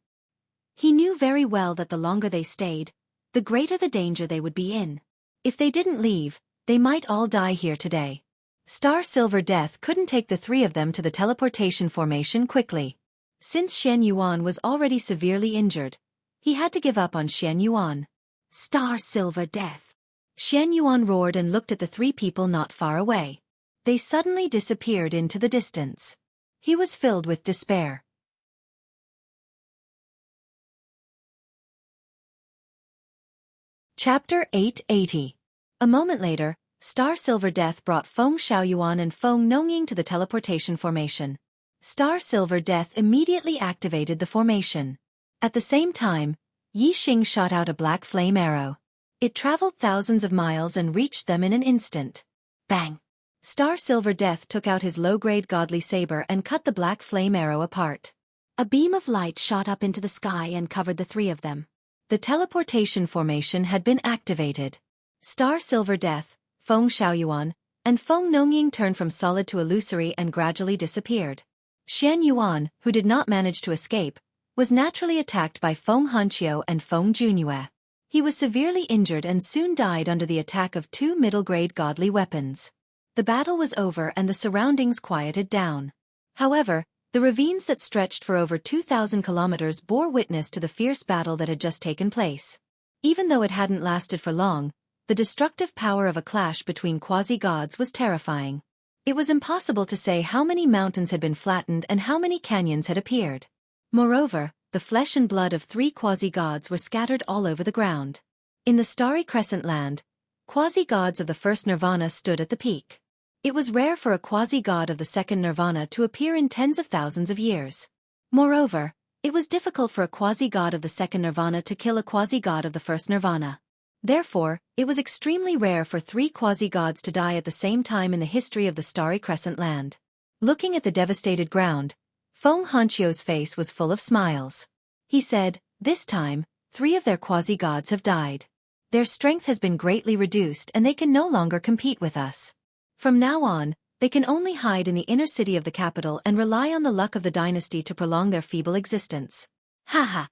He knew very well that the longer they stayed, the greater the danger they would be in. If they didn't leave, they might all die here today. Star Silver Death couldn't take the three of them to the teleportation formation quickly. Since Xian Yuan was already severely injured, he had to give up on Xian Yuan. Star Silver Death! Xian Yuan roared and looked at the three people not far away. They suddenly disappeared into the distance. He was filled with despair. Chapter 880. A moment later, Star Silver Death brought Feng Xiaoyuan and Feng Nongying to the teleportation formation. Star Silver Death immediately activated the formation. At the same time, Yi Xing shot out a black flame arrow. It traveled thousands of miles and reached them in an instant. Bang! Star Silver Death took out his low-grade godly saber and cut the black flame arrow apart. A beam of light shot up into the sky and covered the three of them. The teleportation formation had been activated. Star Silver Death, Feng Xiaoyuan, and Feng Nongying turned from solid to illusory and gradually disappeared. Xian Yuan, who did not manage to escape, was naturally attacked by Feng Hanqiu and Feng Junyue. He was severely injured and soon died under the attack of two middle-grade godly weapons. The battle was over and the surroundings quieted down. However, the ravines that stretched for over 2,000 kilometers bore witness to the fierce battle that had just taken place. Even though it hadn't lasted for long, the destructive power of a clash between quasi-gods was terrifying. It was impossible to say how many mountains had been flattened and how many canyons had appeared. Moreover, the flesh and blood of three quasi-gods were scattered all over the ground. In the starry crescent land, quasi-gods of the first nirvana stood at the peak. It was rare for a quasi-god of the second nirvana to appear in tens of thousands of years. Moreover, it was difficult for a quasi-god of the second nirvana to kill a quasi-god of the first nirvana. Therefore, it was extremely rare for three quasi-gods to die at the same time in the history of the starry crescent land. Looking at the devastated ground, Feng Hanqiu's face was full of smiles. He said, "This time, three of their quasi-gods have died. Their strength has been greatly reduced and they can no longer compete with us. From now on, they can only hide in the inner city of the capital and rely on the luck of the dynasty to prolong their feeble existence." Haha.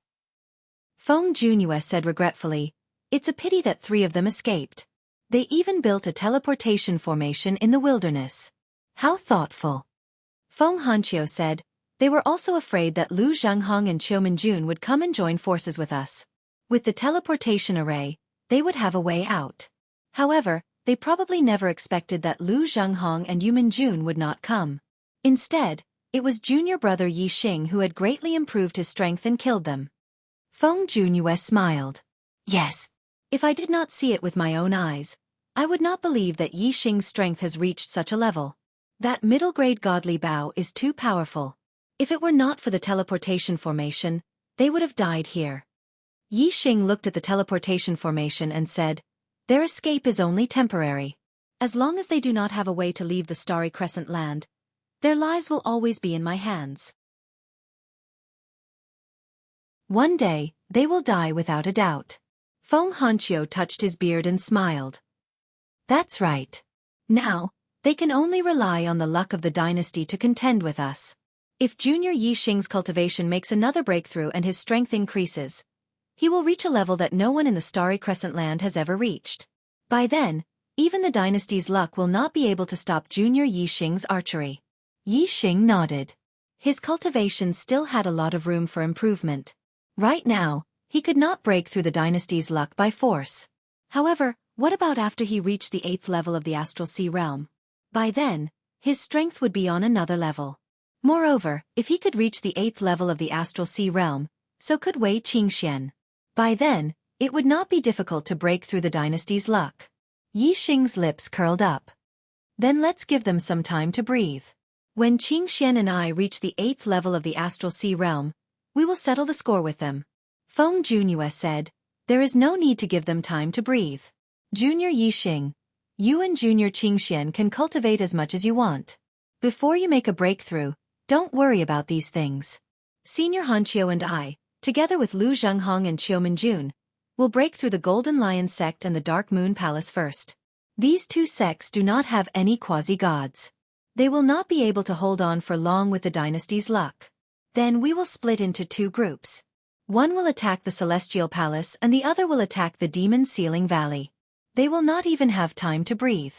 Feng Junyue said regretfully, "It's a pity that three of them escaped. They even built a teleportation formation in the wilderness. How thoughtful." Feng Hanqiu said, "They were also afraid that Lu Zhanghong and Qiu Minjun would come and join forces with us. With the teleportation array, they would have a way out. However, they probably never expected that Lu Zhanghong and Yu Minjun would not come. Instead, it was junior brother Yi Xing who had greatly improved his strength and killed them." Feng Junyue smiled. "Yes. If I did not see it with my own eyes, I would not believe that Yi Xing's strength has reached such a level. That middle-grade godly bow is too powerful. If it were not for the teleportation formation, they would have died here." Yi Xing looked at the teleportation formation and said, "Their escape is only temporary. As long as they do not have a way to leave the starry crescent land, their lives will always be in my hands. One day, they will die without a doubt." Feng Hanqiu touched his beard and smiled. "That's right. Now, they can only rely on the luck of the dynasty to contend with us. If Junior Yi Xing's cultivation makes another breakthrough and his strength increases, he will reach a level that no one in the Starry Crescent Land has ever reached. By then, even the dynasty's luck will not be able to stop Junior Yi Xing's archery. Yi Xing nodded. His cultivation still had a lot of room for improvement. Right now, he could not break through the dynasty's luck by force. However, what about after he reached the 8th level of the Astral Sea Realm? By then, his strength would be on another level. Moreover, if he could reach the 8th level of the Astral Sea Realm, so could Wei Qingxian. By then, it would not be difficult to break through the dynasty's luck. Yi Xing's lips curled up. Then let's give them some time to breathe. When Qingxian and I reach the 8th level of the Astral Sea Realm, we will settle the score with them. Feng Junyue said, there is no need to give them time to breathe. Junior Yi Xing, you and Junior Qingxian can cultivate as much as you want. Before you make a breakthrough, don't worry about these things. Senior Hanqiu and I, together with Lu Zhenghong and Qiu Minjun, will break through the Golden Lion sect and the Dark Moon Palace first. These two sects do not have any quasi-gods. They will not be able to hold on for long with the dynasty's luck. Then we will split into two groups. One will attack the Celestial Palace and the other will attack the Demon Sealing Valley. They will not even have time to breathe.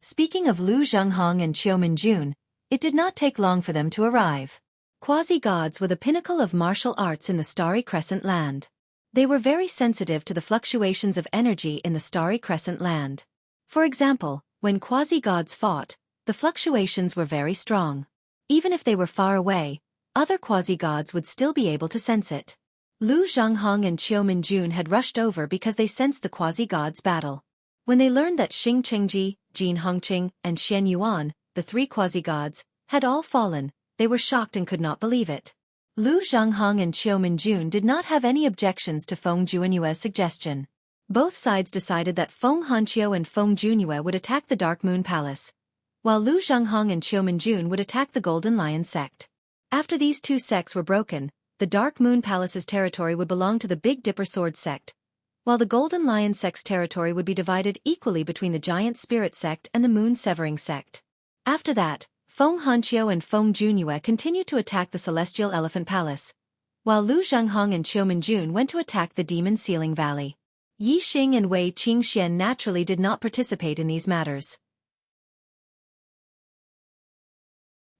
Speaking of Lu Zhenghong and Qiu Minjun, it did not take long for them to arrive. Quasi-gods were the pinnacle of martial arts in the Starry Crescent Land. They were very sensitive to the fluctuations of energy in the Starry Crescent Land. For example, when quasi-gods fought, the fluctuations were very strong. Even if they were far away, other quasi-gods would still be able to sense it. Lu Zhenghong and Qiu Minjun had rushed over because they sensed the quasi-gods' battle. When they learned that Xing Qingji, Jin Hongqing, and Xian Yuan, the three quasi-gods, had all fallen, they were shocked and could not believe it. Lu Zhenghong and Qiu Minjun did not have any objections to Feng Junyue's suggestion. Both sides decided that Feng Hanqiu and Feng Junyue would attack the Dark Moon Palace, while Lu Zhenghong and Qiu Minjun would attack the Golden Lion sect. After these two sects were broken, the Dark Moon Palace's territory would belong to the Big Dipper Sword sect, while the Golden Lion sect's territory would be divided equally between the Giant Spirit sect and the Moon Severing sect. After that, Feng Hanqiu and Feng Junyue continued to attack the Celestial Elephant Palace, while Lu Zhenghong and Qiu Minjun went to attack the Demon Sealing Valley. Yi Xing and Wei Qingxian naturally did not participate in these matters.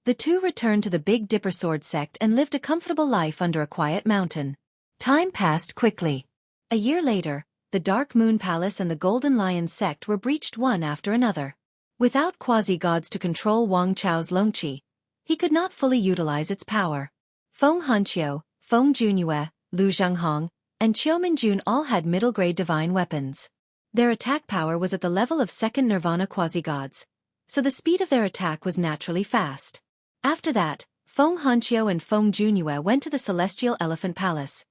The two returned to the Big Dipper Sword sect and lived a comfortable life under a quiet mountain. Time passed quickly. A year later, the Dark Moon Palace and the Golden Lion sect were breached one after another. Without quasi-gods to control Wang Chao's Longqi, he could not fully utilize its power. Feng Hanqiu, Feng Junyue, Lu Zhenghong, and Qiu Minjun all had middle-grade divine weapons. Their attack power was at the level of second nirvana quasi-gods, so the speed of their attack was naturally fast. After that, Feng Hanqiu and Feng Junyue went to the Celestial Elephant Palace,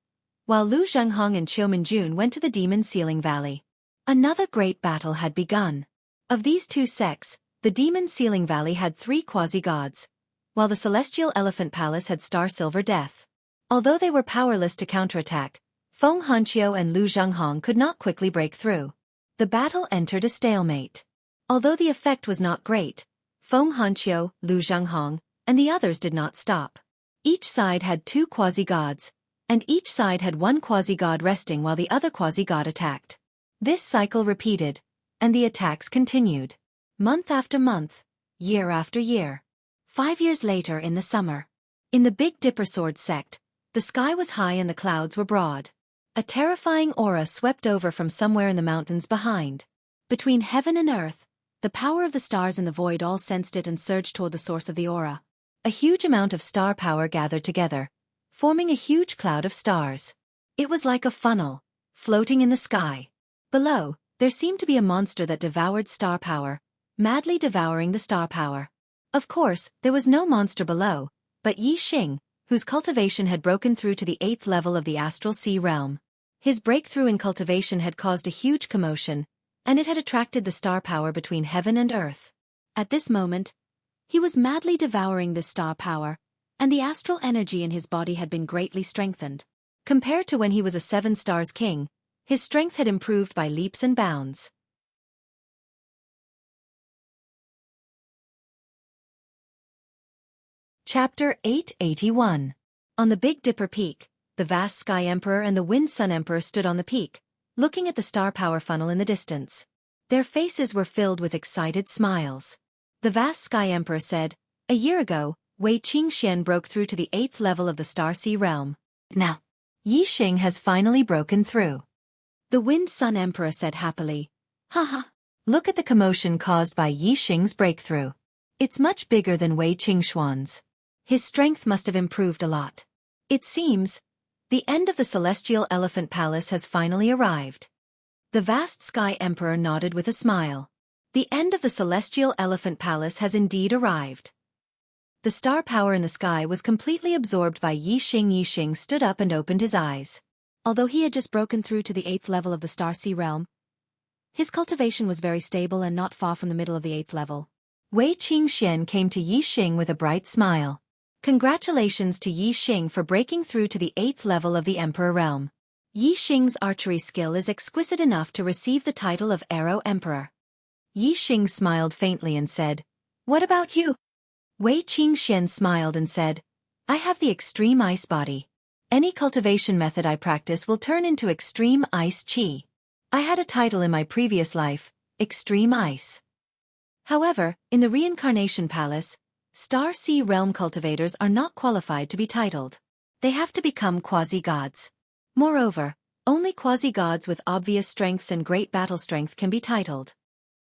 while Lu Zhenghong and Qiu Minjun went to the Demon Sealing Valley. Another great battle had begun. Of these two sects, the Demon Sealing Valley had three quasi-gods, while the Celestial Elephant Palace had Star Silver Death. Although they were powerless to counterattack, Feng Hanqiu and Lu Zhenghong could not quickly break through. The battle entered a stalemate. Although the effect was not great, Feng Hanqiu, Lu Zhenghong, and the others did not stop. Each side had two quasi-gods, and each side had one quasi-god resting while the other quasi-god attacked. This cycle repeated, and the attacks continued. Month after month, year after year. 5 years later in the summer. In the Big Dipper Sword sect, the sky was high and the clouds were broad. A terrifying aura swept over from somewhere in the mountains behind. Between heaven and earth, the power of the stars in the void all sensed it and surged toward the source of the aura. A huge amount of star power gathered together, forming a huge cloud of stars. It was like a funnel, floating in the sky. Below, there seemed to be a monster that devoured star power, madly devouring the star power. Of course, there was no monster below, but Yi Xing, whose cultivation had broken through to the 8th level of the Astral Sea Realm. His breakthrough in cultivation had caused a huge commotion, and it had attracted the star power between heaven and earth. At this moment, he was madly devouring this star power, and the astral energy in his body had been greatly strengthened. Compared to when he was a 7 stars king, his strength had improved by leaps and bounds. Chapter 881. On the Big Dipper Peak, the vast Sky Emperor and the Wind Sun Emperor stood on the peak, looking at the star power funnel in the distance. Their faces were filled with excited smiles. The vast Sky Emperor said, "A year ago, Wei Qingxian broke through to the 8th level of the Star Sea realm. Now, Yi Xing has finally broken through." The Wind Sun Emperor said happily, "Haha, look at the commotion caused by Yi Xing's breakthrough. It's much bigger than Wei Qingxuan's. His strength must have improved a lot. It seems, the end of the Celestial Elephant Palace has finally arrived." The vast Sky Emperor nodded with a smile. The end of the Celestial Elephant Palace has indeed arrived. The star power in the sky was completely absorbed by Yi Xing. Yi Xing stood up and opened his eyes. Although he had just broken through to the 8th level of the Star Sea realm, his cultivation was very stable and not far from the middle of the 8th level. Wei Qingxian came to Yi Xing with a bright smile. Congratulations to Yi Xing for breaking through to the 8th level of the Emperor realm. Yi Xing's archery skill is exquisite enough to receive the title of Arrow Emperor. Yi Xing smiled faintly and said, "What about you?" Wei Qingxian smiled and said, "I have the extreme ice body. Any cultivation method I practice will turn into extreme ice chi. I had a title in my previous life, Extreme Ice. However, in the Reincarnation Palace, Star Sea Realm cultivators are not qualified to be titled. They have to become quasi-gods. Moreover, only quasi-gods with obvious strengths and great battle strength can be titled."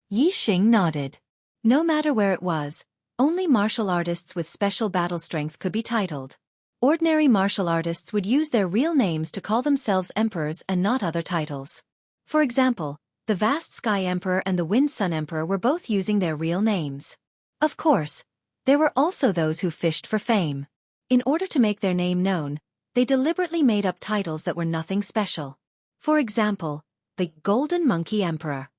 Yi Xing nodded. No matter where it was, only martial artists with special battle strength could be titled. Ordinary martial artists would use their real names to call themselves emperors and not other titles. For example, the vast Sky Emperor and the Wind Sun Emperor were both using their real names. Of course, there were also those who fished for fame. In order to make their name known, they deliberately made up titles that were nothing special. For example, the Golden Monkey Emperor.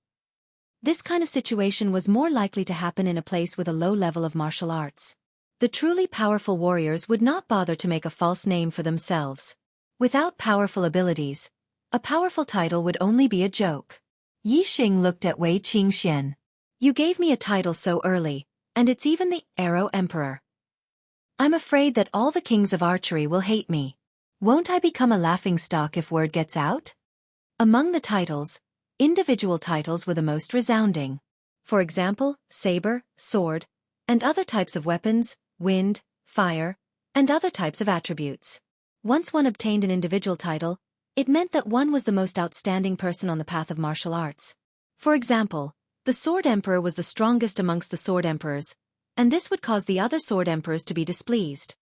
This kind of situation was more likely to happen in a place with a low level of martial arts. The truly powerful warriors would not bother to make a false name for themselves. Without powerful abilities, a powerful title would only be a joke. Yi Xing looked at Wei Qingxian. "You gave me a title so early, and it's even the Arrow Emperor. I'm afraid that all the kings of archery will hate me. Won't I become a laughingstock if word gets out?" Among the titles, individual titles were the most resounding. For example, saber, sword, and other types of weapons, wind, fire, and other types of attributes. Once one obtained an individual title, it meant that one was the most outstanding person on the path of martial arts. For example, the Sword Emperor was the strongest amongst the Sword Emperors, and this would cause the other Sword Emperors to be displeased.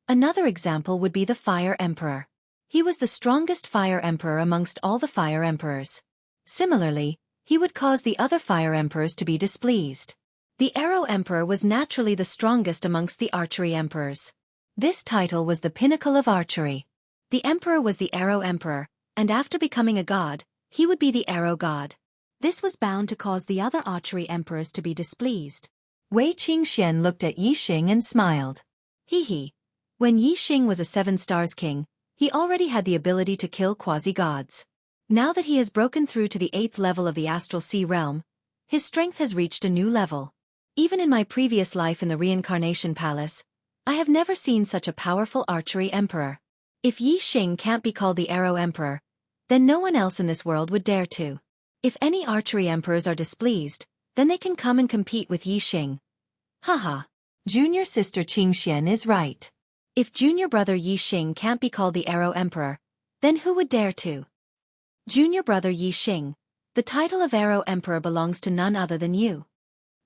Another example would be the Fire Emperor. He was the strongest Fire Emperor amongst all the Fire Emperors. Similarly, he would cause the other Fire Emperors to be displeased. The Arrow Emperor was naturally the strongest amongst the Archery Emperors. This title was the pinnacle of archery. The Emperor was the Arrow Emperor, and after becoming a god, he would be the Arrow God. This was bound to cause the other Archery Emperors to be displeased. Wei Qingxian looked at Yi Xing and smiled. He. When Yi Xing was a 7 stars king, he already had the ability to kill quasi-gods. Now that he has broken through to the 8th level of the Astral Sea realm, his strength has reached a new level. Even in my previous life in the Reincarnation Palace, I have never seen such a powerful archery emperor. If Yi Xing can't be called the Arrow Emperor, then no one else in this world would dare to. If any archery emperors are displeased, then they can come and compete with Yi Xing. Haha. Junior sister Qingxian is right. If junior brother Yi Xing can't be called the Arrow Emperor, then who would dare to? Junior brother Yi Xing, the title of Arrow Emperor belongs to none other than you.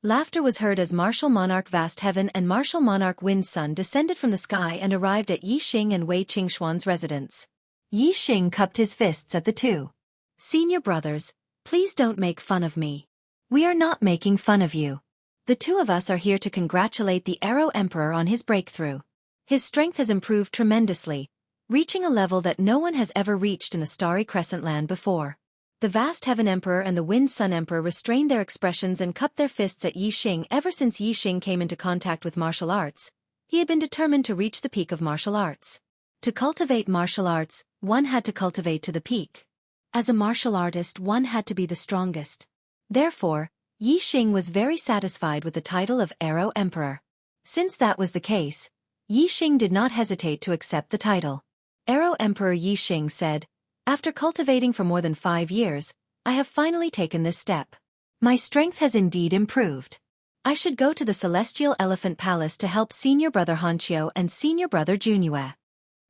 Laughter was heard as Martial Monarch Vast Heaven and Martial Monarch Wind Sun descended from the sky and arrived at Yi Xing and Wei Qingxuan's residence. Yi Xing cupped his fists at the two. "Senior brothers, please don't make fun of me. We are not making fun of you. The two of us are here to congratulate the Arrow Emperor on his breakthrough. His strength has improved tremendously, reaching a level that no one has ever reached in the Starry Crescent Land before." The Vast Heaven Emperor and the Wind Sun Emperor restrained their expressions and cupped their fists at Yi Xing. Ever since Yi Xing came into contact with martial arts, he had been determined to reach the peak of martial arts. To cultivate martial arts, one had to cultivate to the peak. As a martial artist, one had to be the strongest. Therefore, Yi Xing was very satisfied with the title of Arrow Emperor. Since that was the case, Yi Xing did not hesitate to accept the title. Arrow Emperor Yi Xing said, "After cultivating for more than 5 years, I have finally taken this step. My strength has indeed improved. I should go to the Celestial Elephant Palace to help senior brother Xianxia and senior brother Jianghu."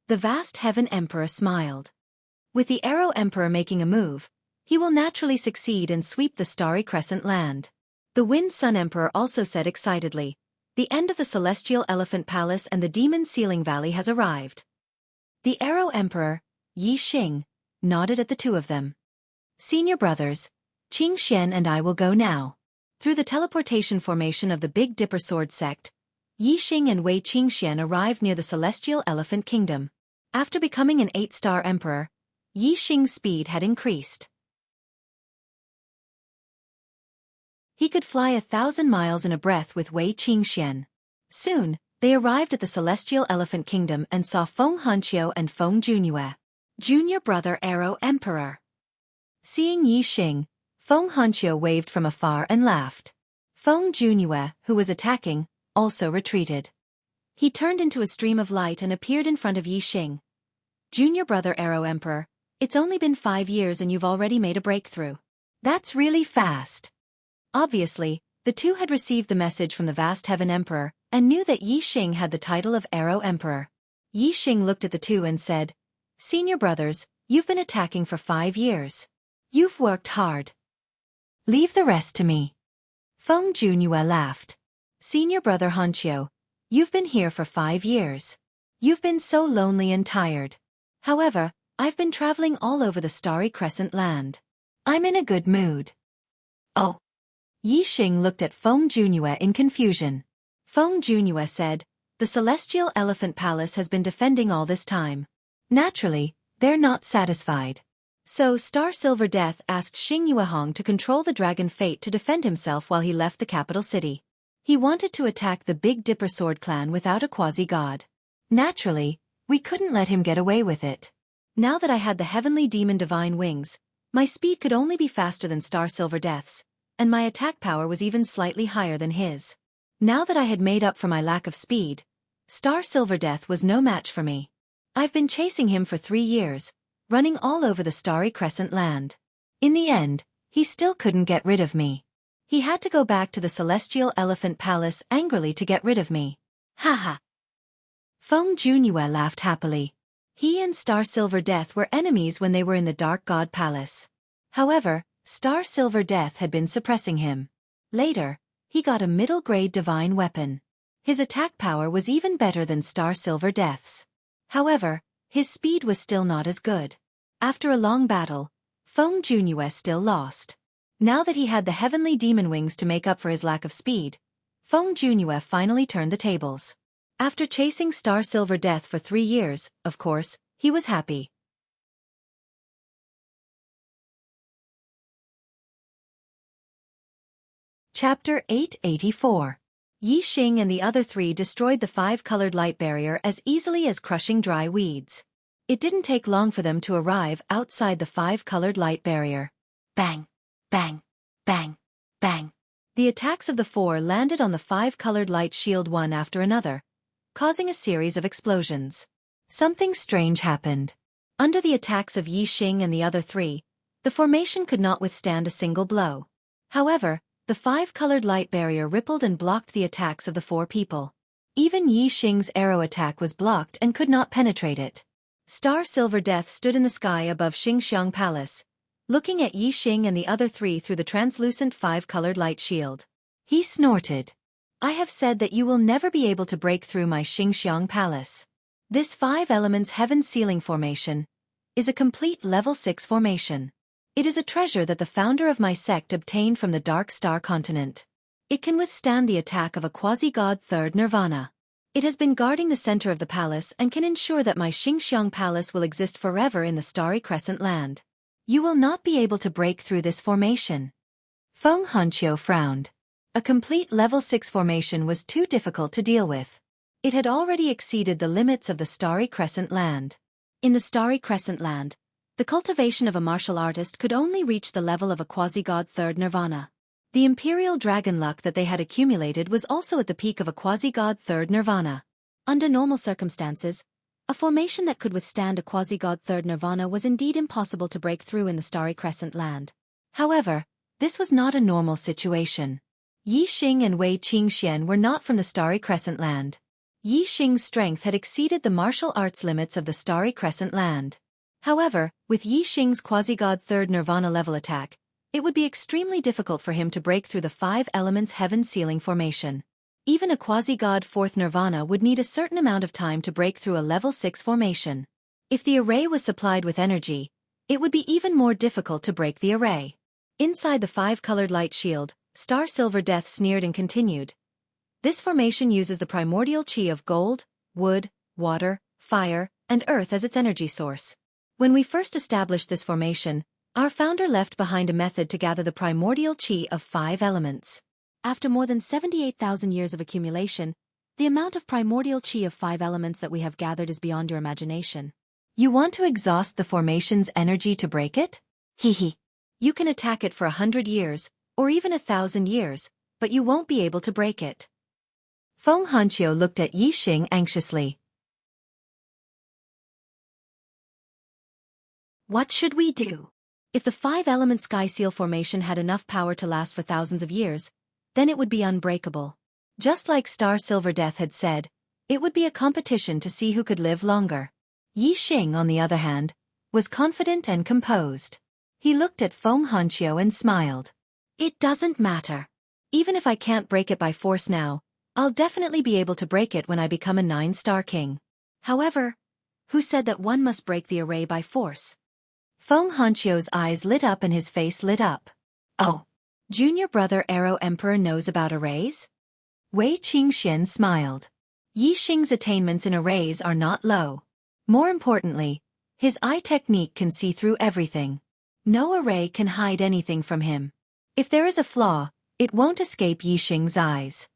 The vast Heaven Emperor smiled. With the Arrow Emperor making a move, he will naturally succeed and sweep the Starry Crescent land. The Wind Sun Emperor also said excitedly, "The end of the Celestial Elephant Palace and the Demon Ceiling Valley has arrived." The Arrow Emperor, Yi Xing, nodded at the two of them. "Senior brothers, Xianxia and I will go now." Through the teleportation formation of the Big Dipper Sword sect, Yi Xing and Wei Xianxia arrived near the Celestial Elephant Kingdom. After becoming an 8-star emperor, Yi Xing's speed had increased. He could fly 1,000 miles in a breath with Wei Xianxia. Soon, they arrived at the Celestial Elephant Kingdom and saw Feng Hanqiu and Feng Jianghu, junior brother Arrow Emperor. Seeing Yi Xing, Feng Hanqiu waved from afar and laughed. Feng Jianghu, who was attacking, also retreated. He turned into a stream of light and appeared in front of Yi Xing. "Junior brother Arrow Emperor, it's only been 5 years and you've already made a breakthrough. That's really fast." Obviously, the two had received the message from the vast Heaven Emperor and knew that Yi Xing had the title of Arrow Emperor. Yi Xing looked at the two and said, "Senior brothers, you've been attacking for 5 years. You've worked hard. Leave the rest to me." Feng Jianghu laughed. "Senior brother Hanqiu, you've been here for 5 years. You've been so lonely and tired. However, I've been traveling all over the Starry Crescent land. I'm in a good mood." "Oh." Yi Xing looked at Feng Jianghu in confusion. Feng Jianghu said, "The Celestial Elephant Palace has been defending all this time. Naturally, they're not satisfied. So Star Silver Death asked Xing Yuehong to control the Dragon Fate to defend himself while he left the capital city. He wanted to attack the Big Dipper Sword clan without a quasi-god. Naturally, we couldn't let him get away with it. Now that I had the Heavenly Demon Divine Wings, my speed could only be faster than Star Silver Death's, and my attack power was even slightly higher than his. Now that I had made up for my lack of speed, Star Silver Death was no match for me. I've been chasing him for 3 years, running all over the Starry Crescent land. In the end, he still couldn't get rid of me. He had to go back to the Celestial Elephant Palace angrily to get rid of me. Haha." Feng Jianghu laughed happily. He and Star Silver Death were enemies when they were in the Dark God Palace. However, Star Silver Death had been suppressing him. Later, he got a middle-grade divine weapon. His attack power was even better than Star Silver Death's. However, his speed was still not as good. After a long battle, Feng Jianghu still lost. Now that he had the Heavenly Demon Wings to make up for his lack of speed, Feng Jianghu finally turned the tables. After chasing Star Silver Death for 3 years, of course, he was happy. Chapter 884. Yi Xing and the other 3 destroyed the 5-colored light barrier as easily as crushing dry weeds. It didn't take long for them to arrive outside the 5-colored light barrier. Bang! Bang! Bang! Bang! The attacks of the 4 landed on the 5-colored light shield one after another, causing a series of explosions. Something strange happened. Under the attacks of Yi Xing and the other 3, the formation could not withstand a single blow. However, the 5-colored light barrier rippled and blocked the attacks of the 4 people. Even Yi Xing's arrow attack was blocked and could not penetrate it. Star Silver Death stood in the sky above Xianxia Palace, looking at Yi Xing and the other 3 through the translucent 5-colored light shield. He snorted. "I have said that you will never be able to break through my Xianxia Palace. This 5 elements heaven ceiling formation is a complete level 6 formation. It is a treasure that the founder of my sect obtained from the Dark Star continent. It can withstand the attack of a quasi-god 3rd Nirvana. It has been guarding the center of the palace and can ensure that my Xianxia Palace will exist forever in the Starry Crescent land. You will not be able to break through this formation." Feng Hanqiu frowned. A complete level 6 formation was too difficult to deal with. It had already exceeded the limits of the Starry Crescent land. In the Starry Crescent land, the cultivation of a martial artist could only reach the level of a quasi-god 3rd Nirvana. The imperial dragon luck that they had accumulated was also at the peak of a quasi-god third nirvana. Under normal circumstances, a formation that could withstand a quasi-god third nirvana was indeed impossible to break through in the Starry Crescent land. However, this was not a normal situation. Yi Xing and Wei Qingxian were not from the Starry Crescent land. Yi Xing's strength had exceeded the martial arts limits of the Starry Crescent land. However, with Yi Xing's quasi-god third nirvana level attack, it would be extremely difficult for him to break through the 5 elements heaven sealing formation. Even a quasi-god fourth nirvana would need a certain amount of time to break through a level 6 formation. If the array was supplied with energy, it would be even more difficult to break the array. Inside the 5-colored light shield, Star Silver Death sneered and continued. This formation uses the primordial chi of gold, wood, water, fire, and earth as its energy source. When we first established this formation, our founder left behind a method to gather the primordial chi of 5 elements. After more than 78,000 years of accumulation, the amount of primordial chi of 5 elements that we have gathered is beyond your imagination. You want to exhaust the formation's energy to break it? Hehe. You can attack it for 100 years, or even 1,000 years, but you won't be able to break it. Feng Hanqiu looked at Yi Xing anxiously. What should we do? If the 5-element sky seal formation had enough power to last for thousands of years, then it would be unbreakable. Just like Star Silver Death had said, it would be a competition to see who could live longer. Yi Xing, on the other hand, was confident and composed. He looked at Feng Hanqiu and smiled. It doesn't matter. Even if I can't break it by force now, I'll definitely be able to break it when I become a 9-star king. However, who said that one must break the array by force? Feng Hanqiu's eyes lit up and his face lit up. Oh, junior brother Arrow Emperor knows about arrays? Wei Qingxian smiled. Yi Xing's attainments in arrays are not low. More importantly, his eye technique can see through everything. No array can hide anything from him. If there is a flaw, it won't escape Yi Xing's eyes.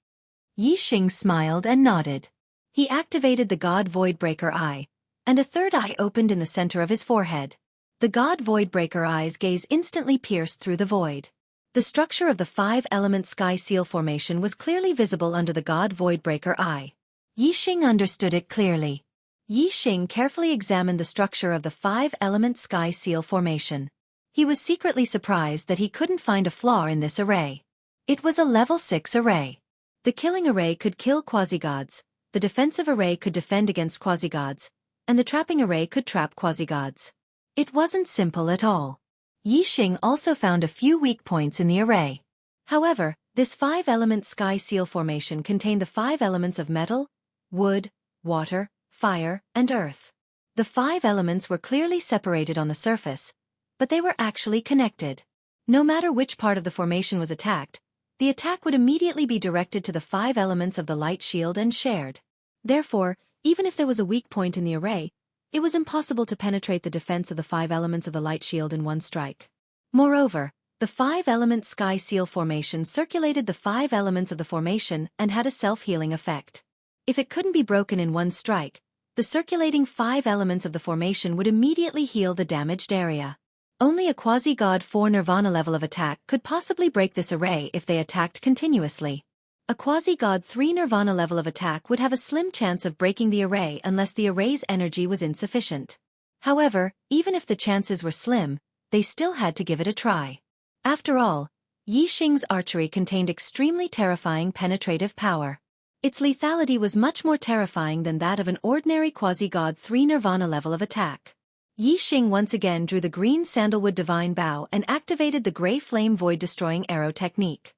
Yi Xing smiled and nodded. He activated the God Voidbreaker Eye, and a third eye opened in the center of his forehead. The God Voidbreaker Eyes gaze instantly pierced through the void. The structure of the 5-element sky seal formation was clearly visible under the God Voidbreaker Eye. Yi Xing understood it clearly. Yi Xing carefully examined the structure of the 5-element sky seal formation. He was secretly surprised that he couldn't find a flaw in this array. It was a level 6 array. The killing array could kill quasi-gods, the defensive array could defend against quasi-gods, and the trapping array could trap quasi-gods. It wasn't simple at all. Yi Xing also found a few weak points in the array. However, this 5-element sky seal formation contained the 5 elements of metal, wood, water, fire, and earth. The 5 elements were clearly separated on the surface, but they were actually connected. No matter which part of the formation was attacked, the attack would immediately be directed to the 5 elements of the light shield and shared. Therefore, even if there was a weak point in the array, it was impossible to penetrate the defense of the 5 elements of the light shield in one strike. Moreover, the 5-element sky seal formation circulated the 5 elements of the formation and had a self-healing effect. If it couldn't be broken in one strike, the circulating 5 elements of the formation would immediately heal the damaged area. Only a quasi-god 4 nirvana level of attack could possibly break this array if they attacked continuously. A quasi-god 3 nirvana level of attack would have a slim chance of breaking the array unless the array's energy was insufficient. However, even if the chances were slim, they still had to give it a try. After all, Yi Xing's archery contained extremely terrifying penetrative power. Its lethality was much more terrifying than that of an ordinary quasi-god 3 nirvana level of attack. Yi Xing once again drew the green sandalwood divine bow and activated the gray flame void-destroying arrow technique.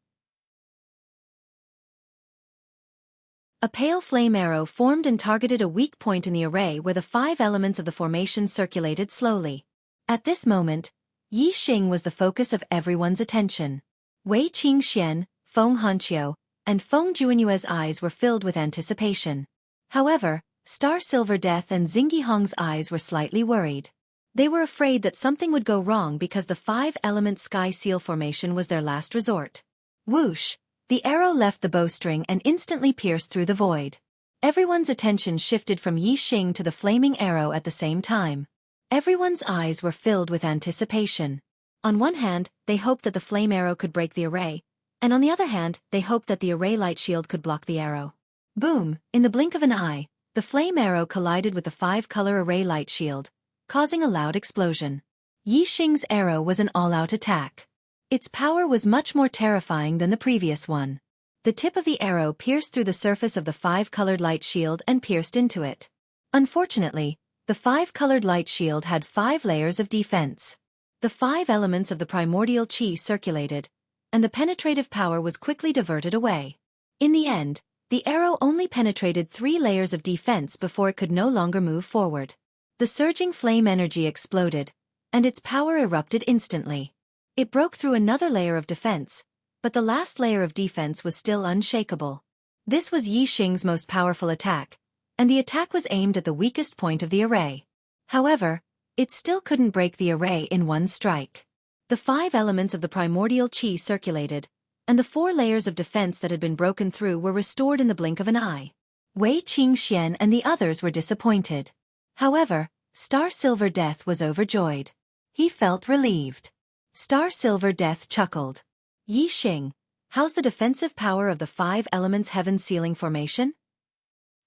A pale flame arrow formed and targeted a weak point in the array where the 5 elements of the formation circulated slowly. At this moment, Yi Xing was the focus of everyone's attention. Wei Qingxian, Feng Hanqiu, and Feng Juanyue's eyes were filled with anticipation. However, Star Silver Death and Xingyihong's eyes were slightly worried. They were afraid that something would go wrong because the 5-element sky seal formation was their last resort. Whoosh! The arrow left the bowstring and instantly pierced through the void. Everyone's attention shifted from Yi Xing to the flaming arrow at the same time. Everyone's eyes were filled with anticipation. On one hand, they hoped that the flame arrow could break the array, and on the other hand, they hoped that the array light shield could block the arrow. Boom! In the blink of an eye, the flame arrow collided with the 5-color array light shield, causing a loud explosion. Yi Xing's arrow was an all-out attack. Its power was much more terrifying than the previous one. The tip of the arrow pierced through the surface of the 5-colored light shield and pierced into it. Unfortunately, the 5-colored light shield had 5 layers of defense. The 5 elements of the primordial qi circulated, and the penetrative power was quickly diverted away. In the end, the arrow only penetrated 3 layers of defense before it could no longer move forward. The surging flame energy exploded, and its power erupted instantly. It broke through another layer of defense, but the last layer of defense was still unshakable. This was Yi Xing's most powerful attack, and the attack was aimed at the weakest point of the array. However, it still couldn't break the array in one strike. The 5 elements of the primordial qi circulated, and the 4 layers of defense that had been broken through were restored in the blink of an eye. Wei Qingxian and the others were disappointed. However, Star Silver Death was overjoyed. He felt relieved. Star Silver Death chuckled. Yi Xing, how's the defensive power of the 5 elements heaven sealing formation?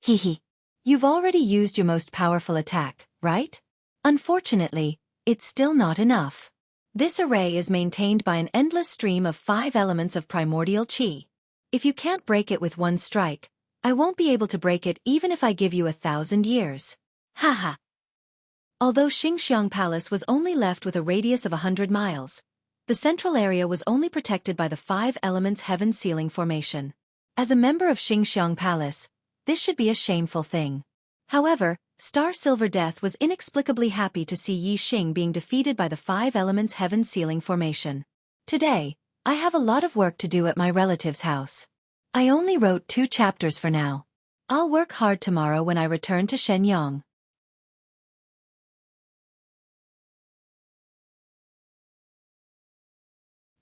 Hehe. You've already used your most powerful attack, right? Unfortunately, it's still not enough. This array is maintained by an endless stream of 5 elements of primordial qi. If you can't break it with one strike, I won't be able to break it even if I give you 1,000 years. Haha. Although Xianxia Palace was only left with a radius of 100 miles, the central area was only protected by the 5 elements heaven sealing formation. As a member of Xianxia Palace, this should be a shameful thing. However, Star Silver Death was inexplicably happy to see Yi Xing being defeated by the 5 elements heaven sealing formation. Today, I have a lot of work to do at my relative's house. I only wrote 2 chapters for now. I'll work hard tomorrow when I return to Shenyang.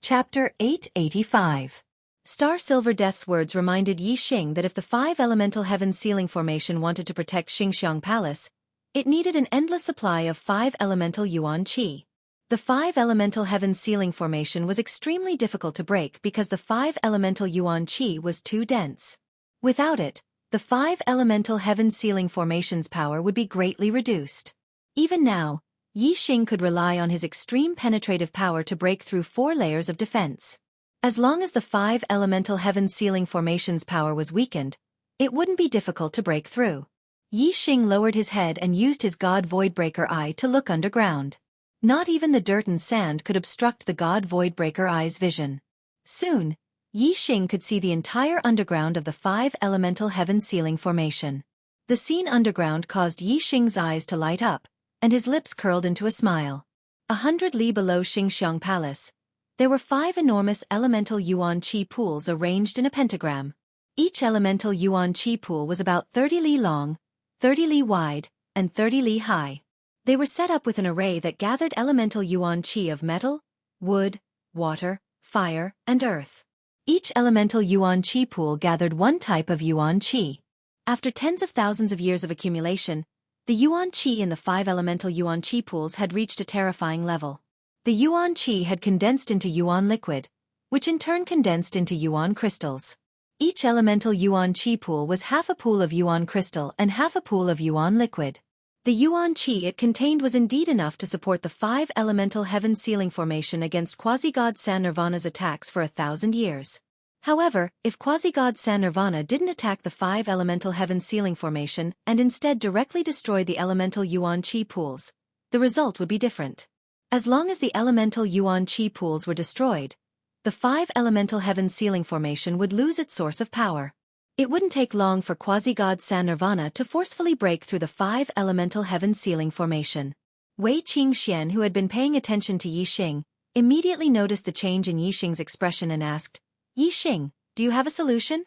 Chapter 885. Star Silver Death's words reminded Yi Xing that if the 5 elemental heaven sealing formation wanted to protect Xianxia Palace, it needed an endless supply of 5 elemental yuan qi. The 5 elemental heaven sealing formation was extremely difficult to break because the 5 elemental yuan qi was too dense. Without it, the 5 elemental heaven sealing formation's power would be greatly reduced. Even now, Yi Xing could rely on his extreme penetrative power to break through 4 layers of defense. As long as the 5 elemental heaven sealing formation's power was weakened, it wouldn't be difficult to break through. Yi Xing lowered his head and used his God Voidbreaker Eye to look underground. Not even the dirt and sand could obstruct the God Voidbreaker Eye's vision. Soon, Yi Xing could see the entire underground of the 5 elemental heaven sealing formation. The scene underground caused Yi Xing's eyes to light up, and his lips curled into a smile. 100 li below Xianxia Palace, there were 5 enormous elemental yuan qi pools arranged in a pentagram. Each elemental yuan qi pool was about 30 li long, 30 li wide, and 30 li high. They were set up with an array that gathered elemental yuan qi of metal, wood, water, fire, and earth. Each elemental yuan qi pool gathered one type of yuan qi. After tens of thousands of years of accumulation, the yuan qi in the 5 elemental yuan qi pools had reached a terrifying level. The yuan qi had condensed into yuan liquid, which in turn condensed into yuan crystals. Each elemental yuan qi pool was half a pool of yuan crystal and half a pool of yuan liquid. The yuan qi it contained was indeed enough to support the 5 elemental heaven sealing formation against quasi-god San Nirvana's attacks for 1,000 years. However, if quasi-god San Nirvana didn't attack the 5 elemental heaven sealing formation and instead directly destroyed the elemental yuan qi pools, the result would be different. As long as the elemental yuan qi pools were destroyed, the 5 elemental heaven sealing formation would lose its source of power. It wouldn't take long for quasi-god San Nirvana to forcefully break through the 5 elemental heaven sealing formation. Wei Qingxian, who had been paying attention to Yi Xing, immediately noticed the change in Yi Xing's expression and asked, "Yi Xing, do you have a solution?"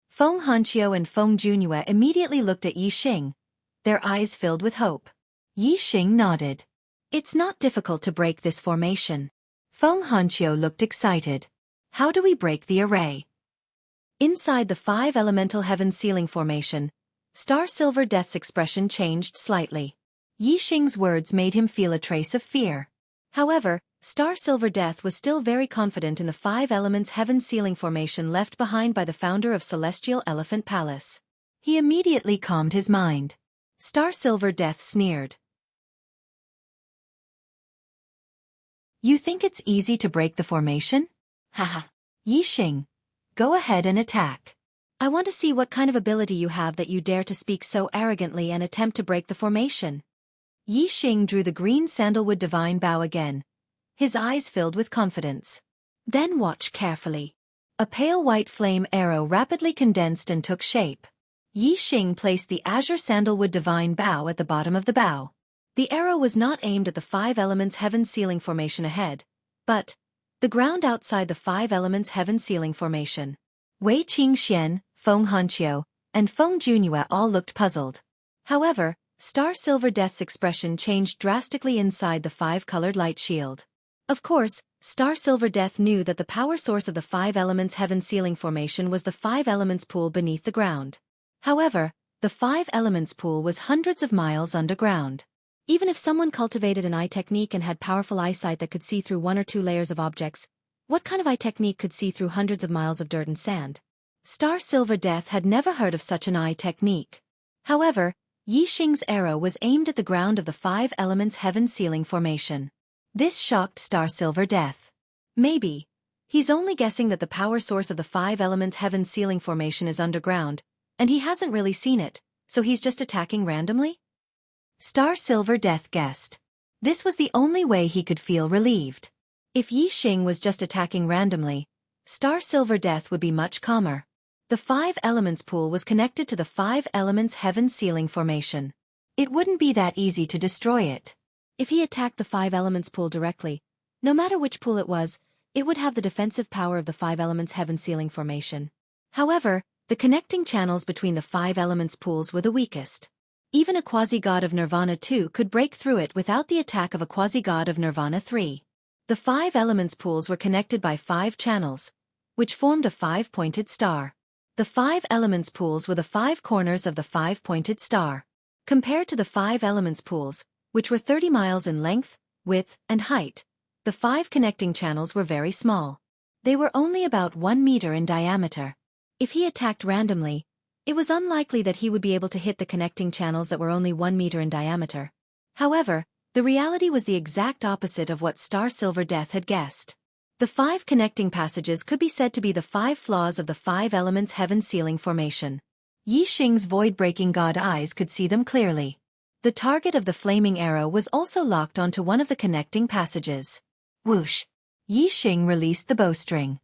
Feng Hanqiu and Feng Junyue immediately looked at Yi Xing, their eyes filled with hope. Yi Xing nodded. "It's not difficult to break this formation." Feng Hanqiu looked excited. "How do we break the array?" Inside the 5 elemental heaven sealing formation, Star Silver Death's expression changed slightly. Yi Xing's words made him feel a trace of fear. However, Star Silver Death was still very confident in the 5 elements heaven sealing formation left behind by the founder of Celestial Elephant Palace. He immediately calmed his mind. Star Silver Death sneered. You think it's easy to break the formation? Haha. Yi Xing, go ahead and attack. I want to see what kind of ability you have that you dare to speak so arrogantly and attempt to break the formation. Yi Xing drew the green sandalwood divine bow again, his eyes filled with confidence. Then watch carefully. A pale white flame arrow rapidly condensed and took shape. Yi Xing placed the azure sandalwood divine bow at the bottom of the bow. The arrow was not aimed at the 5 elements heaven sealing formation ahead, but the ground outside the 5 elements heaven sealing formation. Wei Qingxian, Feng Hanqiu, and Feng Junyue all looked puzzled. However, Star Silver Death's expression changed drastically inside the 5-colored light shield. Of course, Star Silver Death knew that the power source of the 5 elements heaven sealing formation was the 5 elements pool beneath the ground. However, the 5 elements pool was hundreds of miles underground. Even if someone cultivated an eye technique and had powerful eyesight that could see through 1 or 2 layers of objects, what kind of eye technique could see through hundreds of miles of dirt and sand? Star Silver Death had never heard of such an eye technique. However, Yi Xing's arrow was aimed at the ground of the 5 elements heaven sealing formation. This shocked Star Silver Death. Maybe he's only guessing that the power source of the 5 elements heaven sealing formation is underground, and he hasn't really seen it, so he's just attacking randomly? Star Silver Death guessed. This was the only way he could feel relieved. If Yi Xing was just attacking randomly, Star Silver Death would be much calmer. The 5 elements pool was connected to the 5 elements heaven sealing formation. It wouldn't be that easy to destroy it. If he attacked the 5 elements pool directly, no matter which pool it would have the defensive power of the 5 elements heaven sealing formation. However, the connecting channels between the 5 elements pools were the weakest. Even a quasi-god of Nirvana 2 could break through it without the attack of a quasi-god of Nirvana 3. The 5 elements pools were connected by 5 channels, which formed a 5-pointed star. The 5 elements pools were the 5 corners of the 5-pointed star. Compared to the 5 elements pools, which were 30 miles in length, width, and height, the 5 connecting channels were very small. They were only about 1 meter in diameter. If he attacked randomly, it was unlikely that he would be able to hit the connecting channels that were only 1 meter in diameter. However, the reality was the exact opposite of what Star Silver Death had guessed. The 5 connecting passages could be said to be the 5 flaws of the 5 elements heaven sealing formation. Yi Xing's void-breaking god eyes could see them clearly. The target of the flaming arrow was also locked onto one of the connecting passages. Whoosh! Yi Xing released the bowstring.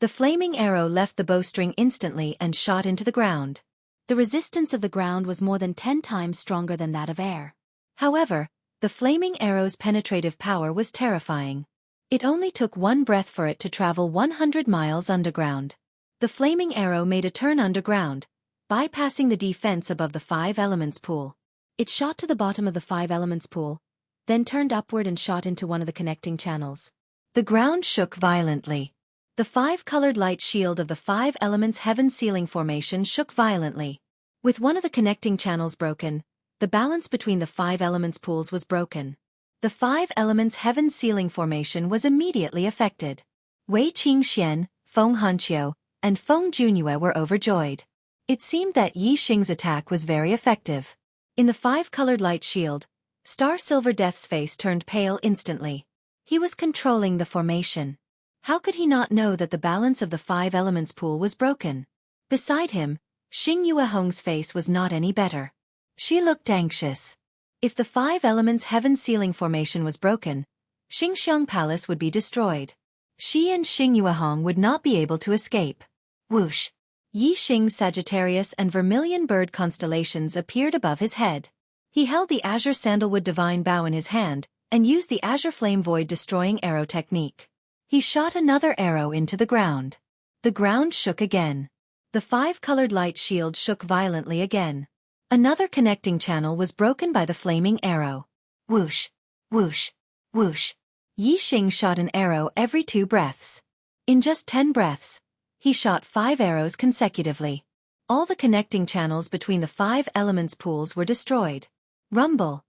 The flaming arrow left the bowstring instantly and shot into the ground. The resistance of the ground was more than 10 times stronger than that of air. However, the flaming arrow's penetrative power was terrifying. It only took 1 breath for it to travel 100 miles underground. The flaming arrow made a turn underground, bypassing the defense above the 5 elements pool. It shot to the bottom of the 5 elements pool, then turned upward and shot into one of the connecting channels. The ground shook violently. The 5-colored light shield of the 5 elements heaven sealing formation shook violently. With one of the connecting channels broken, the balance between the 5 elements pools was broken. The 5 elements heaven sealing formation was immediately affected. Wei Qingxian, Feng Hanqiu, and Feng Junyue were overjoyed. It seemed that Yi Xing's attack was very effective. In the 5-colored light shield, Star Silver Death's face turned pale instantly. He was controlling the formation. How could he not know that the balance of the 5 elements pool was broken? Beside him, Xing Yuehong's face was not any better. She looked anxious. If the 5 elements heaven sealing formation was broken, Xianxia Palace would be destroyed. She and Xing Yuehong would not be able to escape. Whoosh! Yi Xing's Sagittarius and Vermilion Bird constellations appeared above his head. He held the Azure Sandalwood Divine Bow in his hand, and used the Azure Flame Void Destroying Arrow technique. He shot another arrow into the ground. The ground shook again. The 5-colored light shield shook violently again. Another connecting channel was broken by the flaming arrow. Whoosh! Whoosh! Whoosh! Yi Xing shot an arrow every 2 breaths. In just 10 breaths, he shot 5 arrows consecutively. All the connecting channels between the 5 elements pools were destroyed. Rumble!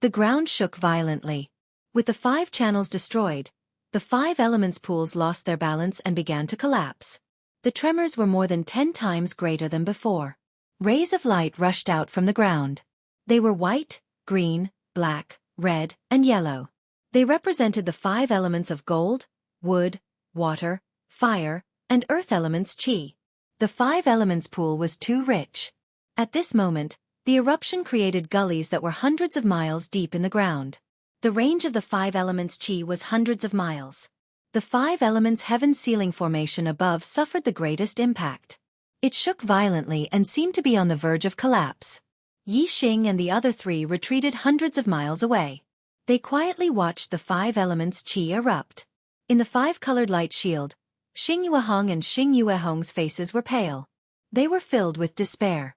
The ground shook violently. With the 5 channels destroyed, the 5 elements pools lost their balance and began to collapse. The tremors were more than 10 times greater than before. Rays of light rushed out from the ground. They were white, green, black, red, and yellow. They represented the 5 elements of gold, wood, water, fire, and earth elements qi. The 5 elements pool was too rich. At this moment, the eruption created gullies that were hundreds of miles deep in the ground. The range of the 5 elements qi was hundreds of miles. The 5 elements heaven ceiling formation above suffered the greatest impact. It shook violently and seemed to be on the verge of collapse. Yixing and the other 3 retreated hundreds of miles away. They quietly watched the 5 elements qi erupt. In the 5-colored light shield, Xing Yuehong and Xing Yuehong's faces were pale. They were filled with despair.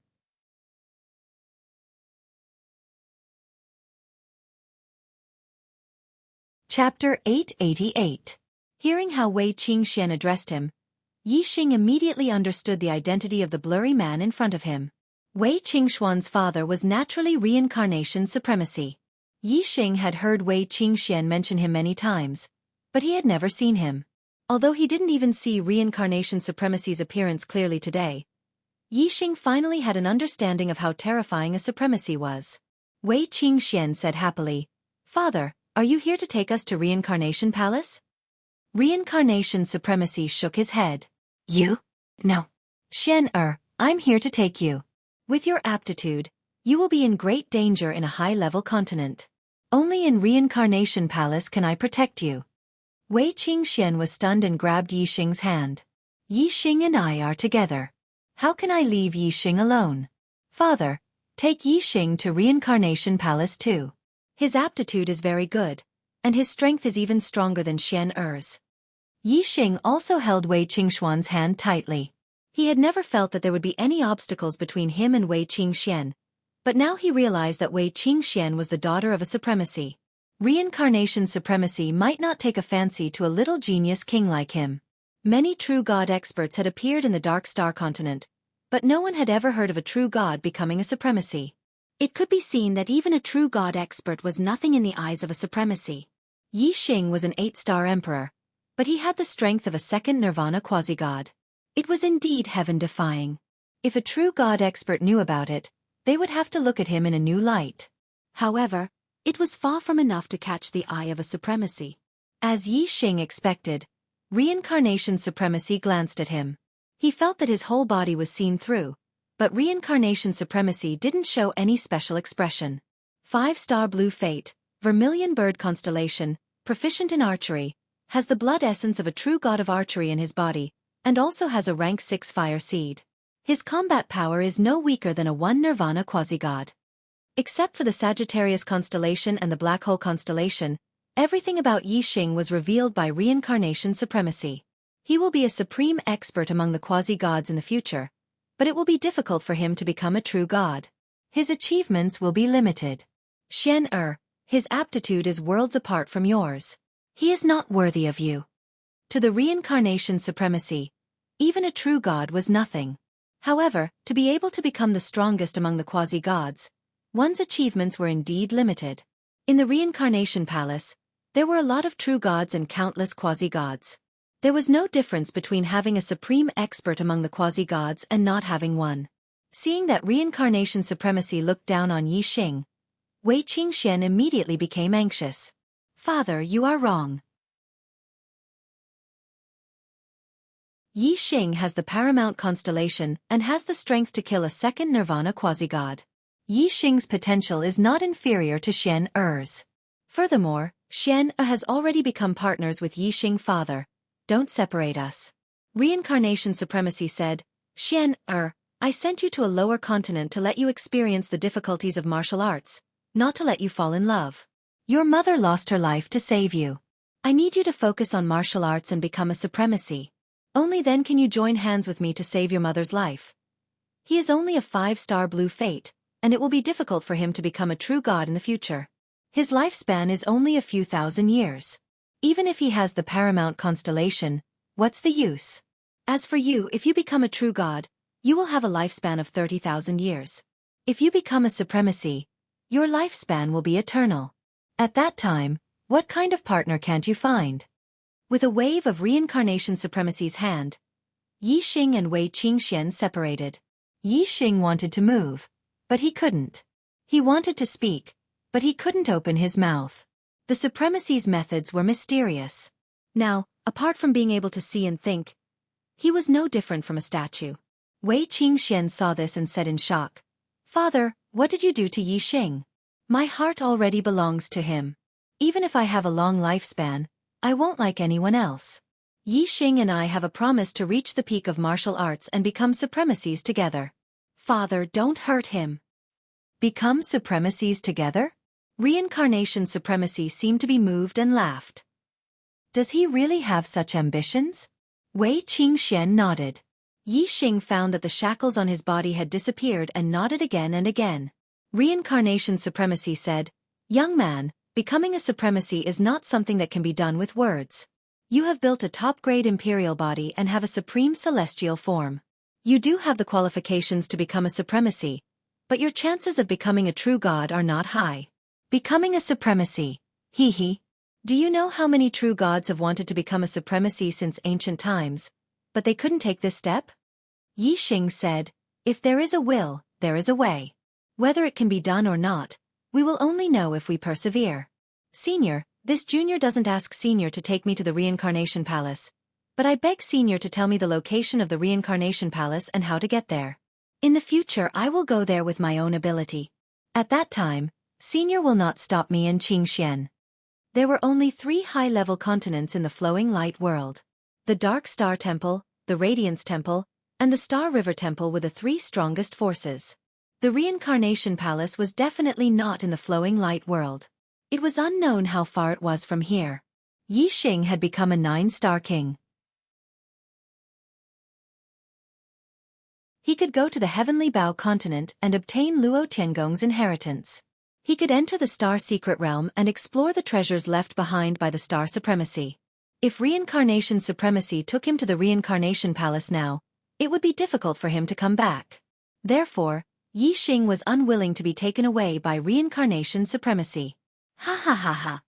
Chapter 888. Hearing how Wei Qingxian addressed him, Yixing immediately understood the identity of the blurry man in front of him. Wei Qingxuan's father was naturally reincarnation supremacy. Yixing had heard Wei Qingxian mention him many times, but he had never seen him. Although he didn't even see reincarnation supremacy's appearance clearly today, Yixing finally had an understanding of how terrifying a supremacy was. Wei Qingxian said happily, "Father, are you here to take us to Reincarnation Palace?" Reincarnation Supremacy shook his head. "You? No. Xianxia, I'm here to take you. With your aptitude, you will be in great danger in a high-level continent. Only in Reincarnation Palace can I protect you." Wei Qingxian was stunned and grabbed Yixing's hand. "Yixing and I are together. How can I leave Yixing alone? Father, take Yixing to Reincarnation Palace too. His aptitude is very good, and his strength is even stronger than Xianxia's." Yixing also held Wei Qingxuan's hand tightly. He had never felt that there would be any obstacles between him and Wei Qingxian, but now he realized that Wei Qingxian was the daughter of a supremacy. Reincarnation supremacy might not take a fancy to a little genius king like him. Many true god experts had appeared in the Dark Star continent, but no one had ever heard of a true god becoming a supremacy. It could be seen that even a true god expert was nothing in the eyes of a supremacy. Yixing was an 8-star emperor, but he had the strength of a second nirvana quasi-god. It was indeed heaven-defying. If a true god expert knew about it, they would have to look at him in a new light. However, it was far from enough to catch the eye of a supremacy. As Yixing expected, Reincarnation Supremacy glanced at him. He felt that his whole body was seen through, but Reincarnation Supremacy didn't show any special expression. 5-star blue fate, vermilion bird constellation, proficient in archery, has the blood essence of a true god of archery in his body, and also has a rank 6 fire seed. His combat power is no weaker than a 1 nirvana quasi-god. Except for the Sagittarius constellation and the Black Hole constellation, everything about Yixing was revealed by Reincarnation Supremacy. He will be a supreme expert among the quasi-gods in the future, but it will be difficult for him to become a true god. His achievements will be limited. Xianxia, his aptitude is worlds apart from yours. He is not worthy of you. To the Reincarnation Supremacy, even a true god was nothing. However, to be able to become the strongest among the quasi-gods, one's achievements were indeed limited. In the Reincarnation Palace, there were a lot of true gods and countless quasi-gods. There was no difference between having a supreme expert among the quasi-gods and not having one. Seeing that Reincarnation Supremacy looked down on Yixing, Wei Qingxian immediately became anxious. "Father, you are wrong. Yixing has the paramount constellation and has the strength to kill a second nirvana quasi-god. Yixing's potential is not inferior to Xianxia's. Furthermore, Xianxia has already become partners with Yixing. Father, don't separate us." Reincarnation Supremacy said, "Xianxia, I sent you to a lower continent to let you experience the difficulties of martial arts, not to let you fall in love. Your mother lost her life to save you. I need you to focus on martial arts and become a supremacy. Only then can you join hands with me to save your mother's life." He is only a 5-star blue fate, and it will be difficult for him to become a true god in the future. His lifespan is only a few thousand years. Even if he has the paramount constellation, what's the use? As for you, if you become a true god, you will have a lifespan of 30,000 years. If you become a supremacy, Your lifespan will be eternal. At that time, what kind of partner can't you find? With a wave of reincarnation supremacy's hand, Yixing and Wei Qingxian separated. Yixing wanted to move, but he couldn't. He wanted to speak, but he couldn't open his mouth. The supremacy's methods were mysterious. Now, apart from being able to see and think, he was no different from a statue. Wei Qingxian saw this and said in shock, "Father, what did you do to Yixing? My heart already belongs to him. Even if I have a long lifespan, I won't like anyone else. Yixing and I have a promise to reach the peak of martial arts and become supremacies together. Father, don't hurt him." Become supremacies together? Reincarnation supremacy seemed to be moved and laughed. Does he really have such ambitions? Wei Qingxian nodded. Yixing found that the shackles on his body had disappeared and nodded again and again. Reincarnation supremacy said, "Young man, becoming a supremacy is not something that can be done with words. You have built a top-grade imperial body and have a supreme celestial form. You do have the qualifications to become a supremacy, but your chances of becoming a true god are not high. Becoming a supremacy. Hee hee. Do you know how many true gods have wanted to become a supremacy since ancient times, but they couldn't take this step?" Yixing said, "If there is a will, there is a way. Whether it can be done or not, we will only know if we persevere. Senior, this junior doesn't ask Senior to take me to the Reincarnation Palace, but I beg Senior to tell me the location of the Reincarnation Palace and how to get there. In the future I will go there with my own ability. At that time, Senior will not stop me in Qingxian." There were only 3 high-level continents in the flowing light world. The Dark Star Temple, the Radiance Temple, and the Star River Temple were the 3 strongest forces. The Reincarnation Palace was definitely not in the flowing light world. It was unknown how far it was from here. Yixing had become a 9-star king. He could go to the Heavenly Bow continent and obtain Luo Tiangong's inheritance. He could enter the Star Secret Realm and explore the treasures left behind by the Star Supremacy. If Reincarnation Supremacy took him to the Reincarnation Palace now, it would be difficult for him to come back. Therefore, Yixing was unwilling to be taken away by Reincarnation Supremacy. Ha ha ha ha.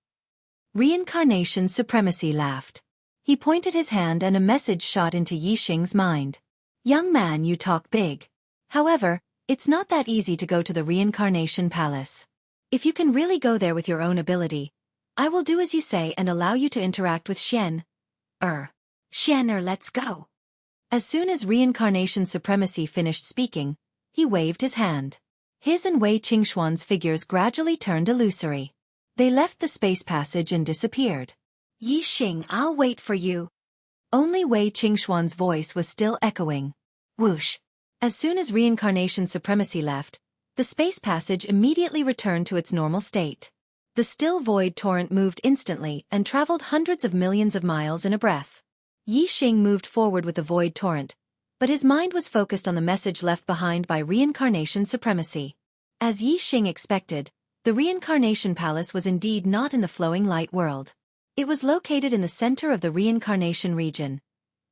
Reincarnation Supremacy laughed. He pointed his hand and a message shot into Yixing's mind. "Young man, you talk big. However, it's not that easy to go to the Reincarnation Palace. If you can really go there with your own ability, I will do as you say and allow you to interact with Xianxia, let's go." As soon as Reincarnation Supremacy finished speaking, he waved his hand. His and Wei Qingxuan's figures gradually turned illusory. They left the space passage and disappeared. "Yixing, I'll wait for you." Only Wei Qingxuan's voice was still echoing. Whoosh. As soon as Reincarnation Supremacy left, the space passage immediately returned to its normal state. The still void torrent moved instantly and traveled hundreds of millions of miles in a breath. Yixing moved forward with the void torrent, but his mind was focused on the message left behind by Reincarnation Supremacy. As Yixing expected, the Reincarnation Palace was indeed not in the flowing light world. It was located in the center of the Reincarnation region,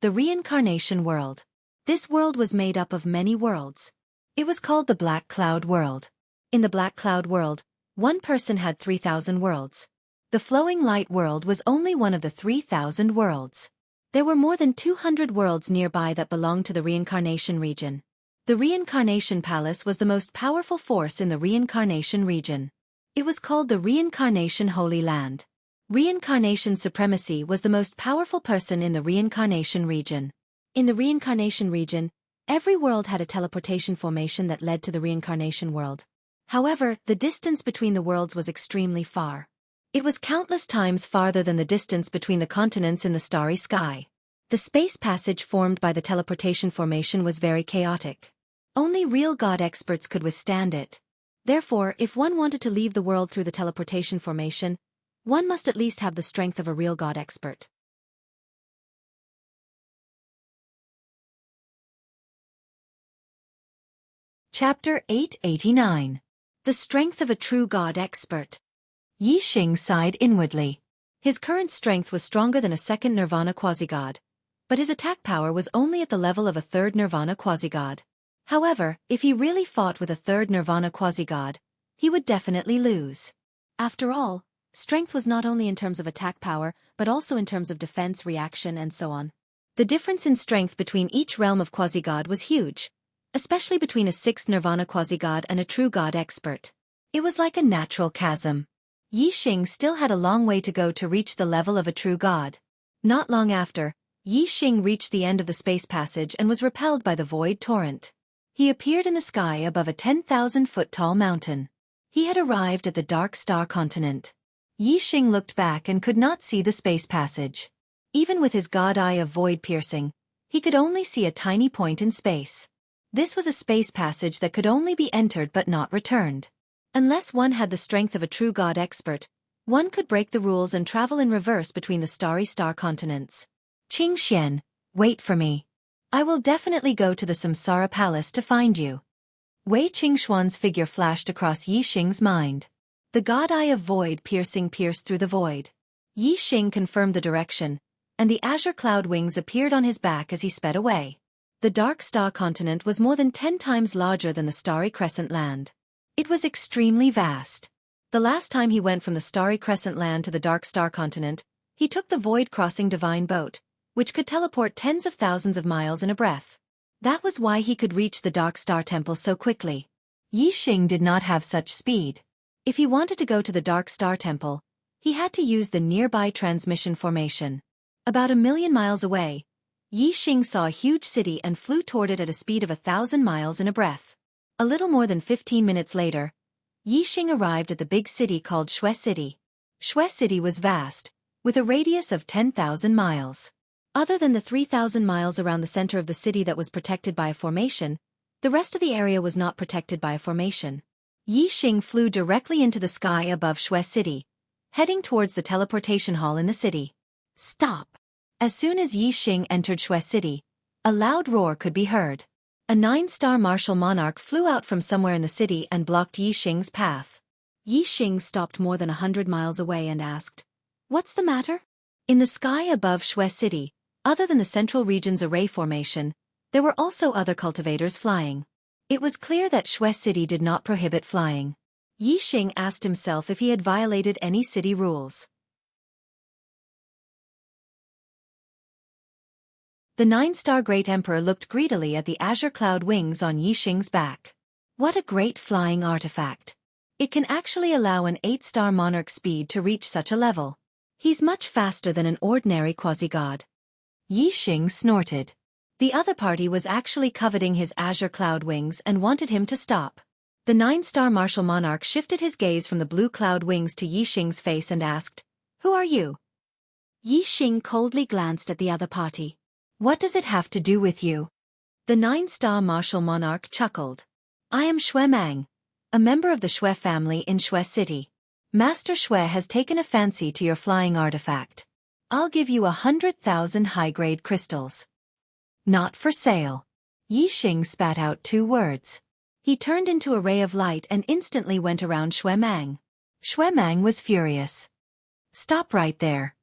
the Reincarnation World. This world was made up of many worlds. It was called the Black Cloud World. In the Black Cloud World, one person had 3,000 worlds. The Flowing Light World was only one of the 3,000 worlds. There were more than 200 worlds nearby that belonged to the Reincarnation region. The Reincarnation Palace was the most powerful force in the Reincarnation region. It was called the Reincarnation Holy Land. Reincarnation Supremacy was the most powerful person in the Reincarnation region. In the Reincarnation region, every world had a teleportation formation that led to the Reincarnation world. However, the distance between the worlds was extremely far. It was countless times farther than the distance between the continents in the starry sky. The space passage formed by the teleportation formation was very chaotic. Only real god experts could withstand it. Therefore, if one wanted to leave the world through the teleportation formation, one must at least have the strength of a real god expert. Chapter 889. The Strength of a True God Expert. Yixing sighed inwardly. His current strength was stronger than a second Nirvana quasi-god, but his attack power was only at the level of a third Nirvana quasi-god. However, if he really fought with a third Nirvana quasi-god, he would definitely lose. After all, strength was not only in terms of attack power, but also in terms of defense, reaction, and so on. The difference in strength between each realm of quasi-god was huge, especially between a sixth nirvana quasi-god and a true god expert. It was like a natural chasm. Yi Xing still had a long way to go to reach the level of a true god. Not long after, Yi Xing reached the end of the space passage and was repelled by the void torrent. He appeared in the sky above a 10,000-foot-tall mountain. He had arrived at the Dark Star continent. Yi Xing looked back and could not see the space passage. Even with his god eye of void piercing, he could only see a tiny point in space. This was a space passage that could only be entered but not returned. Unless one had the strength of a true god expert, one could break the rules and travel in reverse between the starry star continents. Qingxian, wait for me. I will definitely go to the Samsara Palace to find you. Wei Qingxuan's figure flashed across Yi Xing's mind. The god eye of void piercing pierced through the void. Yi Xing confirmed the direction, and the azure cloud wings appeared on his back as he sped away. The Dark Star continent was more than 10 times larger than the Starry Crescent land. It was extremely vast. The last time he went from the Starry Crescent land to the Dark Star continent, he took the void-crossing divine boat, which could teleport tens of thousands of miles in a breath. That was why he could reach the Dark Star Temple so quickly. Yi Xing did not have such speed. If he wanted to go to the Dark Star Temple, he had to use the nearby transmission formation. About 1,000,000 miles away, Yi Xing saw a huge city and flew toward it at a speed of 1,000 miles in a breath. A little more than 15 minutes later, Yi Xing arrived at the big city called Xue City. Xue City was vast, with a radius of 10,000 miles. Other than the 3,000 miles around the center of the city that was protected by a formation, the rest of the area was not protected by a formation. Yi Xing flew directly into the sky above Xue City, heading towards the teleportation hall in the city. Stop! As soon as Yi Xing entered Xue City, a loud roar could be heard. A 9-star martial monarch flew out from somewhere in the city and blocked Yi Xing's path. Yi Xing stopped more than 100 miles away and asked, "What's the matter?" In the sky above Xue City, other than the Central Region's array formation, there were also other cultivators flying. It was clear that Xue City did not prohibit flying. Yi Xing asked himself if he had violated any city rules. The 9-star Great Emperor looked greedily at the azure cloud wings on Yi Xing's back. What a great flying artifact. It can actually allow an 8-star monarch speed to reach such a level. He's much faster than an ordinary quasi-god. Yi Xing snorted. The other party was actually coveting his azure cloud wings and wanted him to stop. The 9-star martial monarch shifted his gaze from the blue cloud wings to Yi Xing's face and asked, "Who are you?" Yi Xing coldly glanced at the other party. "What does it have to do with you?" The 9-star martial monarch chuckled. "I am Xue Mang, a member of the Xue family in Xue City. Master Xue has taken a fancy to your flying artifact. I'll give you 100,000 high-grade crystals." "Not for sale." Yi Xing spat out 2 words. He turned into a ray of light and instantly went around Xue Mang. Xue Mang was furious. "Stop right there."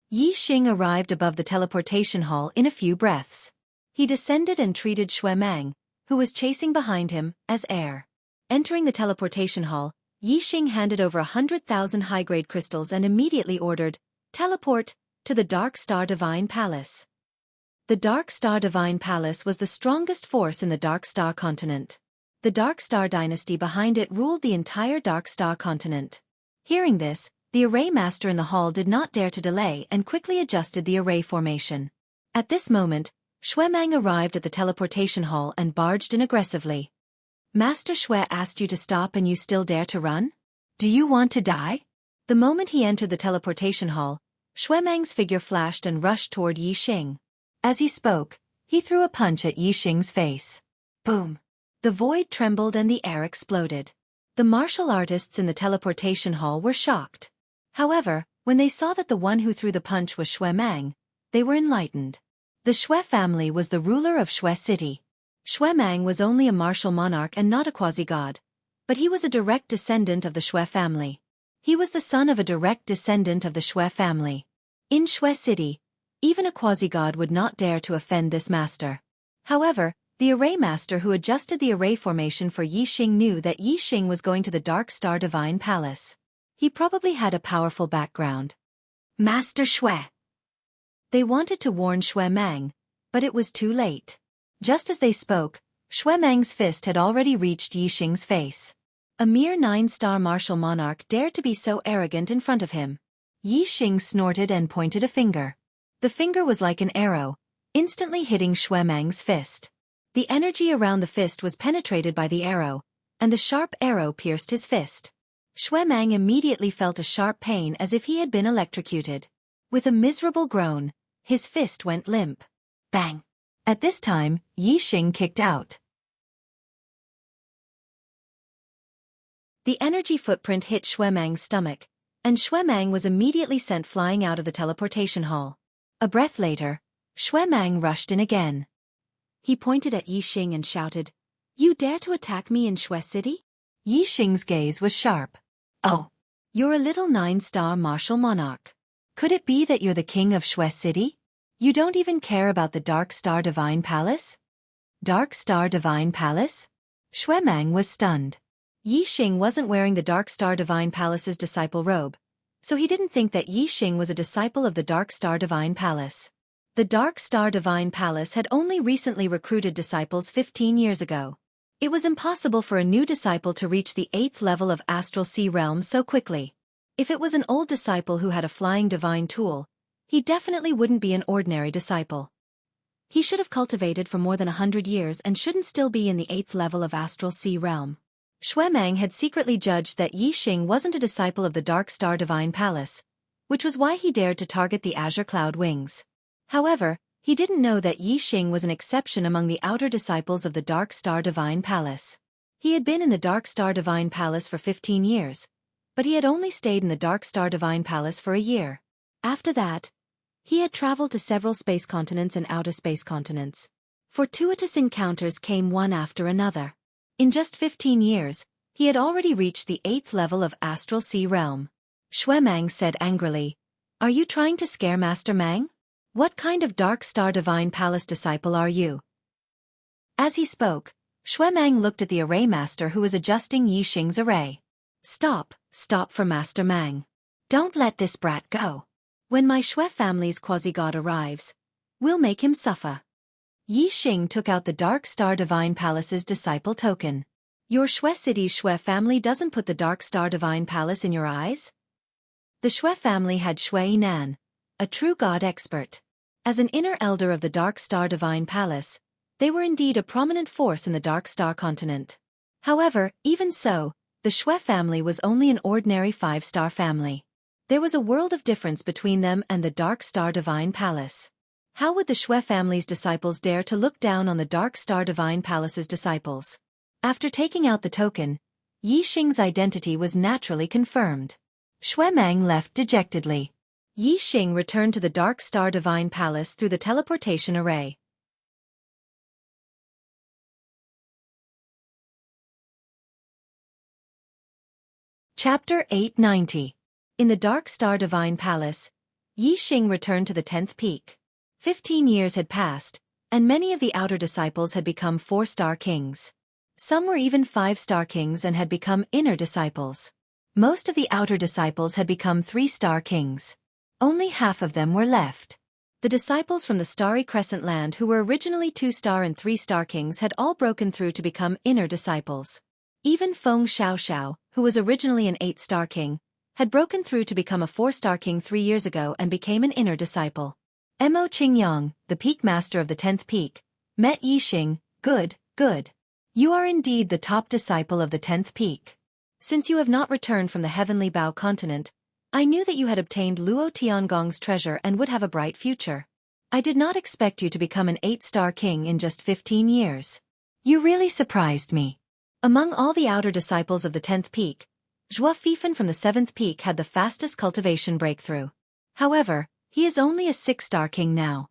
Yi Xing arrived above the teleportation hall in a few breaths. He descended and treated Xue Mang, who was chasing behind him, as Heir. Entering the teleportation hall, Yi Xing handed over 100,000 high-grade crystals and immediately ordered, "Teleport to the Dark Star Divine Palace." The Dark Star Divine Palace was the strongest force in the Dark Star continent. The Dark Star dynasty behind it ruled the entire Dark Star continent. Hearing this, the array master in the hall did not dare to delay and quickly adjusted the array formation. At this moment, Xue Mang arrived at the teleportation hall and barged in aggressively. "Master Xue asked you to stop and you still dare to run? Do you want to die?" The moment he entered the teleportation hall, Xue Mang's figure flashed and rushed toward Yi Xing. As he spoke, he threw a punch at Yi Xing's face. Boom! The void trembled and the air exploded. The martial artists in the teleportation hall were shocked. However, when they saw that the one who threw the punch was Xue Mang, they were enlightened. The Xue family was the ruler of Xue City. Xue Mang was only a martial monarch and not a quasi-god, but he was a direct descendant of the Xue family. He was the son of a direct descendant of the Xue family. In Xue City, even a quasi-god would not dare to offend this master. However, The array master who adjusted the array formation for Yixing knew that Yixing was going to the Dark Star Divine Palace. He probably had a powerful background. Master Xue. They wanted to warn Xue Mang, but it was too late. Just as they spoke, Xue Mang's fist had already reached Yixing's face. A mere 9-star martial monarch dared to be so arrogant in front of him. Yixing snorted and pointed a finger. The finger was like an arrow, instantly hitting Xue Mang's fist. The energy around the fist was penetrated by the arrow, and the sharp arrow pierced his fist. Xue Mang immediately felt a sharp pain as if he had been electrocuted. With a miserable groan, his fist went limp. Bang! At this time, Yixing kicked out. The energy footprint hit Xue Mang's stomach, and Xue Mang was immediately sent flying out of the teleportation hall. A breath later, Xue Mang rushed in again. He pointed at Yixing and shouted, "You dare to attack me in Xue City?" Yixing's gaze was sharp. "Oh, you're a little 9-star martial monarch. Could it be that you're the king of Xue City? You don't even care about the Dark Star Divine Palace?" Dark Star Divine Palace? Xue Mang was stunned. Yixing wasn't wearing the Dark Star Divine Palace's disciple robe, so he didn't think that Yixing was a disciple of the Dark Star Divine Palace. The Dark Star Divine Palace had only recently recruited disciples 15 years ago. It was impossible for a new disciple to reach the 8th level of Astral Sea Realm so quickly. If it was an old disciple who had a flying divine tool, he definitely wouldn't be an ordinary disciple. He should have cultivated for more than 100 years and shouldn't still be in the 8th level of Astral Sea Realm. Xue Mang had secretly judged that Yixing wasn't a disciple of the Dark Star Divine Palace, which was why he dared to target the Azure Cloud Wings. However, he didn't know that Yixing was an exception among the outer disciples of the Dark Star Divine Palace. He had been in the Dark Star Divine Palace for 15 years, but he had only stayed in the Dark Star Divine Palace for a year. After that, he had traveled to several space continents and outer space continents. Fortuitous encounters came one after another. In just 15 years, he had already reached the 8th level of Astral Sea Realm. Xue Mang said angrily, "Are you trying to scare Master Mang? What kind of Dark Star Divine Palace disciple are you?" As he spoke, Xue Mang looked at the array master who was adjusting Yixing's array. Stop for Master Mang. Don't let this brat go. When my Xue family's quasi-god arrives, we'll make him suffer." Yixing took out the Dark Star Divine Palace's disciple token. "Your Xue City's Xue family doesn't put the Dark Star Divine Palace in your eyes?" The Xue family had Xue Yinan, a true god expert. As an inner elder of the Dark Star Divine Palace, they were indeed a prominent force in the Dark Star continent. However, even so, the Xue family was only an ordinary 5-star family. There was a world of difference between them and the Dark Star Divine Palace. How would the Xue family's disciples dare to look down on the Dark Star Divine Palace's disciples? After taking out the token, Yixing's identity was naturally confirmed. Xue Mang left dejectedly. Yixing returned to the Dark Star Divine Palace through the teleportation array. Chapter 890. In the Dark Star Divine Palace, Yixing returned to the 10th peak. 15 years had passed, and many of the outer disciples had become 4-star kings. Some were even 5-star kings and had become inner disciples. Most of the outer disciples had become 3-star kings. Only half of them were left. The disciples from the Starry Crescent Land who were originally 2-star and 3-star kings had all broken through to become inner disciples. Even Feng Xiaoxiao, who was originally an 8-star king, had broken through to become a 4-star king 3 years ago and became an inner disciple. Mo Qingyang, the peak master of the 10th peak, met Yixing. Good. You are indeed the top disciple of the 10th peak. Since you have not returned from the Heavenly Bao continent, I knew that you had obtained Luo Tiangong's treasure and would have a bright future. I did not expect you to become an 8-star king in just 15 years. You really surprised me. Among all the outer disciples of the 10th peak, Zhuo Fifan from the 7th peak had the fastest cultivation breakthrough. However, he is only a 6-star king now.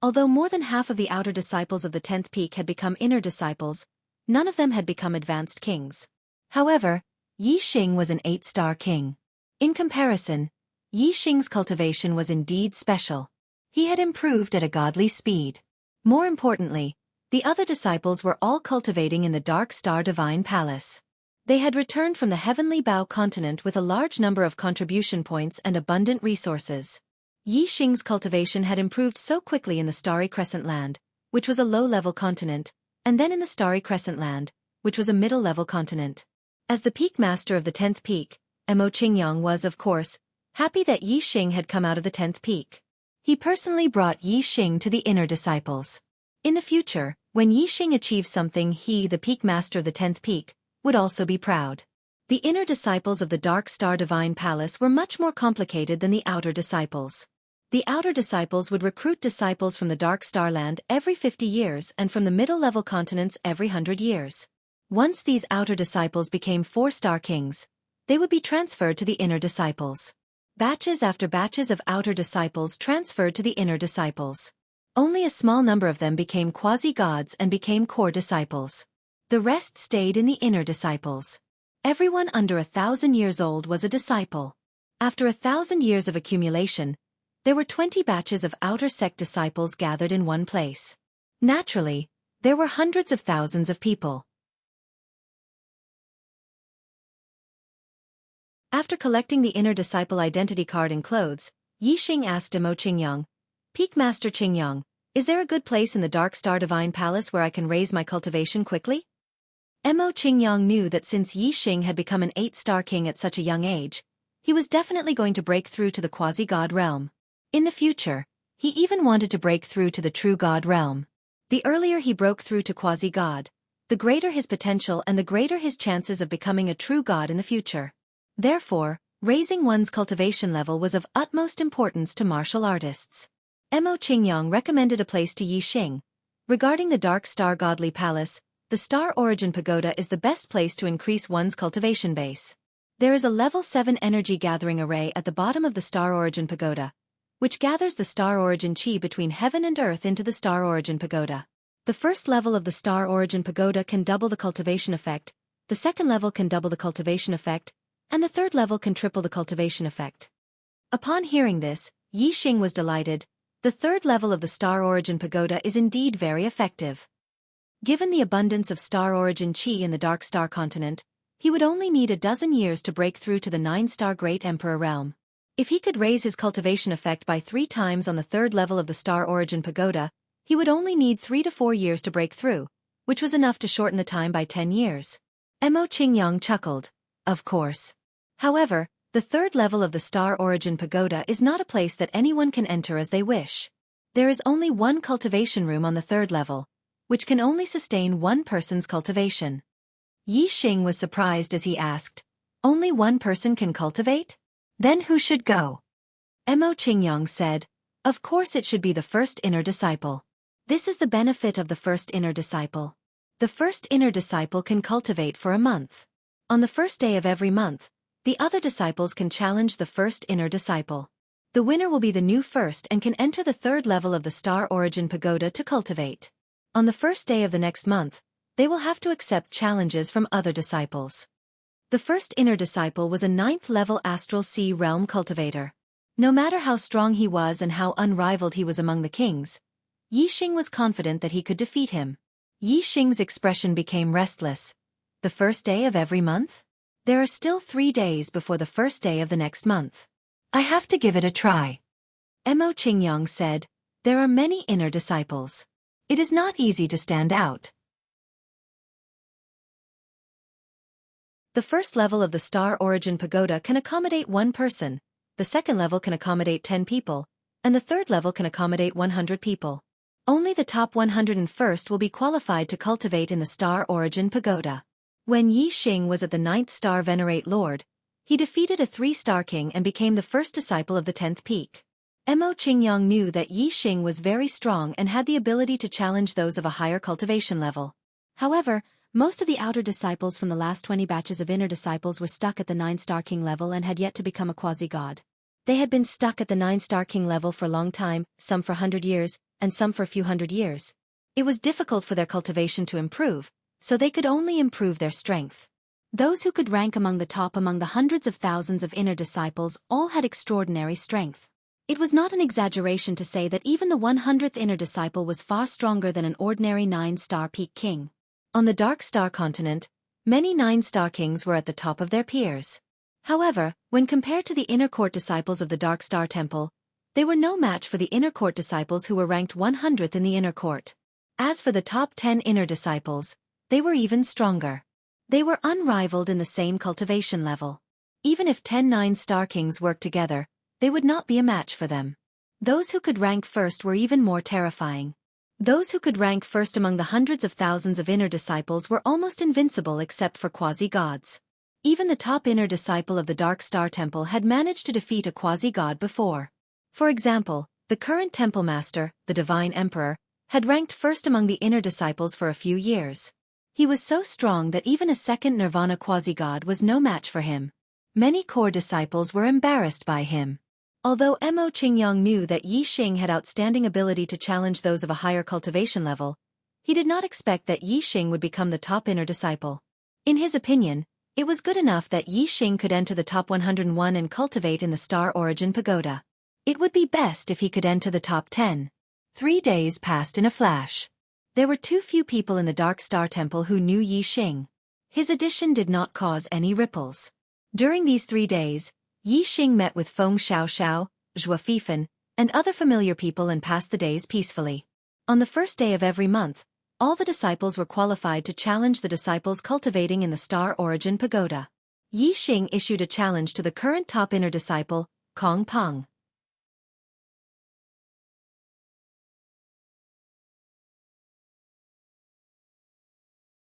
Although more than half of the outer disciples of the 10th peak had become inner disciples, none of them had become advanced kings. However, Yixing was an 8-star king. In comparison, Yixing's cultivation was indeed special. He had improved at a godly speed. More importantly, The other disciples were all cultivating in the Dark Star Divine Palace. They had returned from the Heavenly Bow continent with a large number of contribution points and abundant resources. Yi Xing's cultivation had improved so quickly in the Starry Crescent Land, which was a low-level continent, and then in the Starry Crescent Land, which was a middle-level continent. As the peak master of the 10th peak, Mo Qingyang was, of course, happy that Yi Xing had come out of the 10th peak. He personally brought Yi Xing to the inner disciples. In the future, when Yi Xing achieved something, he, the peak master of the 10th peak, would also be proud. The inner disciples of the Dark Star Divine Palace were much more complicated than the outer disciples. The outer disciples would recruit disciples from the Dark Star Land every 50 years and from the middle-level continents every 100 years. Once these outer disciples became 4-star kings, they would be transferred to the inner disciples. Batches after batches of outer disciples transferred to the inner disciples. Only a small number of them became quasi-gods and became core disciples. The rest stayed in the inner disciples. Everyone under 1,000 years old was a disciple. After 1,000 years of accumulation, there were 20 batches of outer sect disciples gathered in one place. Naturally, there were hundreds of thousands of people. After collecting the inner disciple identity card and clothes, Yi Xing asked Mo Qingyang, "Peak Master Qingyang, is there a good place in the Dark Star Divine Palace where I can raise my cultivation quickly?" Mo Qingyang knew that since Yi Xing had become an 8-star king at such a young age, he was definitely going to break through to the quasi-god realm. In the future, he even wanted to break through to the true god realm. The earlier he broke through to quasi-god, the greater his potential and the greater his chances of becoming a true god in the future. Therefore, raising one's cultivation level was of utmost importance to martial artists. Mo Qingyang recommended a place to Yi Xing. Regarding the Dark Star Godly Palace, the Star Origin Pagoda is the best place to increase one's cultivation base. There is a level 7 energy gathering array at the bottom of the Star Origin Pagoda, which gathers the Star Origin Chi between heaven and earth into the Star Origin Pagoda. The first level of the Star Origin Pagoda can double the cultivation effect, the second level can double the cultivation effect, and the third level can triple the cultivation effect. Upon hearing this, Yi Xing was delighted. The third level of the Star Origin Pagoda is indeed very effective. Given the abundance of Star Origin Chi in the Dark Star continent, he would only need a dozen years to break through to the 9-star Great Emperor realm. If he could raise his cultivation effect by 3 times on the third level of the Star Origin Pagoda, he would only need 3 to 4 years to break through, which was enough to shorten the time by 10 years. Mo Qingyang chuckled. Of course. However, the third level of the Star Origin Pagoda is not a place that anyone can enter as they wish. There is only one cultivation room on the third level, which can only sustain one person's cultivation. Yi Xing was surprised as he asked, "Only one person can cultivate? Then who should go?" Mo Qingyang said, "Of course it should be the first inner disciple. This is the benefit of the first inner disciple. The first inner disciple can cultivate for a month. On the first day of every month, the other disciples can challenge the first inner disciple. The winner will be the new first and can enter the third level of the Star Origin Pagoda to cultivate. On the first day of the next month, they will have to accept challenges from other disciples." The first inner disciple was a 9th-level Astral Sea Realm cultivator. No matter how strong he was and how unrivaled he was among the kings, Yi Xing was confident that he could defeat him. Yi Xing's expression became restless. The first day of every month? There are still 3 days before the first day of the next month. I have to give it a try. Mo Qingyang said, "There are many inner disciples. It is not easy to stand out." The first level of the Star Origin Pagoda can accommodate 1 person, the second level can accommodate 10 people, and the third level can accommodate 100 people. Only the top 101st will be qualified to cultivate in the Star Origin Pagoda. When Yi Xing was at the 9th star Venerate Lord, he defeated a 3-star king and became the first disciple of the 10th peak. Mo Qingyang knew that Yi Xing was very strong and had the ability to challenge those of a higher cultivation level. However, most of the outer disciples from the last 20 batches of inner disciples were stuck at the 9-star king level and had yet to become a quasi-god. They had been stuck at the 9-star king level for a long time, some for 100 years, and some for a few hundred years. It was difficult for their cultivation to improve, so they could only improve their strength. Those who could rank among the top among the hundreds of thousands of inner disciples all had extraordinary strength. It was not an exaggeration to say that even the 100th inner disciple was far stronger than an ordinary 9-star peak king. On the Dark Star continent, many 9-star kings were at the top of their peers. However, when compared to the inner court disciples of the Dark Star Temple, they were no match for the inner court disciples who were ranked 100th in the inner court. As for the top 10 inner disciples, they were even stronger. They were unrivaled in the same cultivation level. Even if 10 9-star kings worked together, they would not be a match for them. Those who could rank first were even more terrifying. Those who could rank first among the hundreds of thousands of inner disciples were almost invincible except for quasi-gods. Even the top inner disciple of the Dark Star Temple had managed to defeat a quasi-god before. For example, the current temple master, the Divine Emperor, had ranked first among the inner disciples for a few years. He was so strong that even a second Nirvana quasi-god was no match for him. Many core disciples were embarrassed by him. Although Mo Qingyang knew that Yi Xing had outstanding ability to challenge those of a higher cultivation level, he did not expect that Yi Xing would become the top inner disciple. In his opinion, it was good enough that Yi Xing could enter the top 101 and cultivate in the Star Origin Pagoda. It would be best if he could enter the top 10. 3 days passed in a flash. There were too few people in the Dark Star Temple who knew Yi Xing. His addition did not cause any ripples. During these 3 days, Yi Xing met with Feng Xiaoxiao, Zhua Fifan, and other familiar people and passed the days peacefully. On the first day of every month, all the disciples were qualified to challenge the disciples cultivating in the Star Origin Pagoda. Yi Xing issued a challenge to the current top inner disciple, Kong Peng.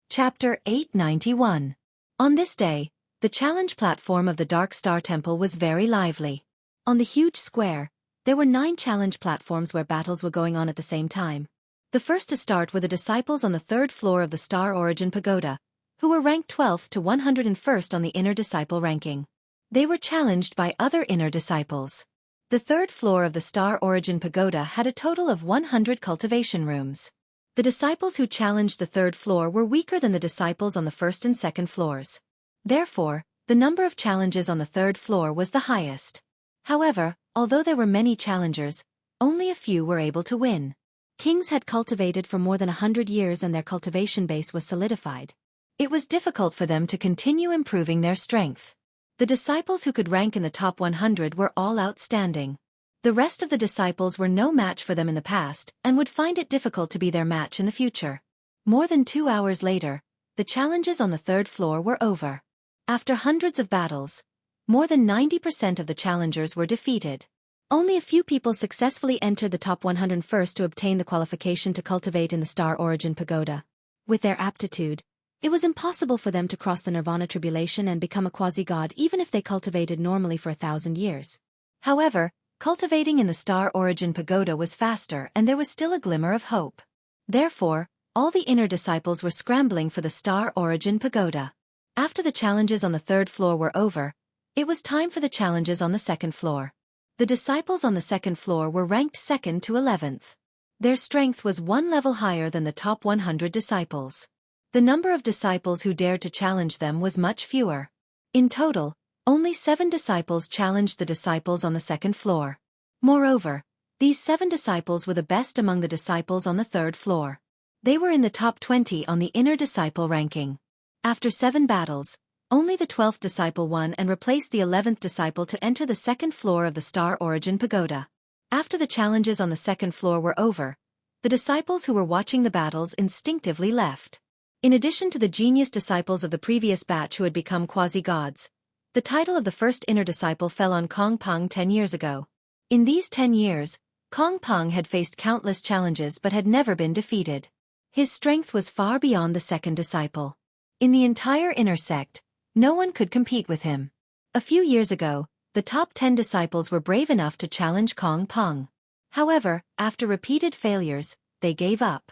Chapter 891. On this day, the challenge platform of the Dark Star Temple was very lively. On the huge square, there were 9 challenge platforms where battles were going on at the same time. The first to start were the disciples on the 3rd floor of the Star Origin Pagoda, who were ranked 12th to 101st on the inner disciple ranking. They were challenged by other inner disciples. The 3rd floor of the Star Origin Pagoda had a total of 100 cultivation rooms. The disciples who challenged the 3rd floor were weaker than the disciples on the 1st and 2nd floors. Therefore, the number of challenges on the 3rd floor was the highest. However, although there were many challengers, only a few were able to win. Kings had cultivated for more than 100 years and their cultivation base was solidified. It was difficult for them to continue improving their strength. The disciples who could rank in the top 100 were all outstanding. The rest of the disciples were no match for them in the past and would find it difficult to be their match in the future. More than 2 hours later, the challenges on the 3rd floor were over. After hundreds of battles, more than 90% of the challengers were defeated. Only a few people successfully entered the top 101st to obtain the qualification to cultivate in the Star Origin Pagoda. With their aptitude, it was impossible for them to cross the Nirvana tribulation and become a quasi-god even if they cultivated normally for 1,000 years. However, cultivating in the Star Origin Pagoda was faster and there was still a glimmer of hope. Therefore, all the inner disciples were scrambling for the Star Origin Pagoda. After the challenges on the 3rd floor were over, it was time for the challenges on the 2nd floor. The disciples on the 2nd floor were ranked 2nd to 11th. Their strength was 1 level higher than the top 100 disciples. The number of disciples who dared to challenge them was much fewer. In total, only 7 disciples challenged the disciples on the 2nd floor. Moreover, these 7 disciples were the best among the disciples on the 3rd floor. They were in the top 20 on the inner disciple ranking. After 7 battles, only the 12th disciple won and replaced the 11th disciple to enter the 2nd floor of the Star Origin Pagoda. After the challenges on the 2nd floor were over, the disciples who were watching the battles instinctively left. In addition to the genius disciples of the previous batch who had become quasi-gods, the title of the first inner disciple fell on Kong Peng 10 years ago. In these 10 years, Kong Peng had faced countless challenges but had never been defeated. His strength was far beyond the 2nd disciple. In the entire inner sect, no one could compete with him. A few years ago, the top 10 disciples were brave enough to challenge Kong Peng. However, after repeated failures, they gave up.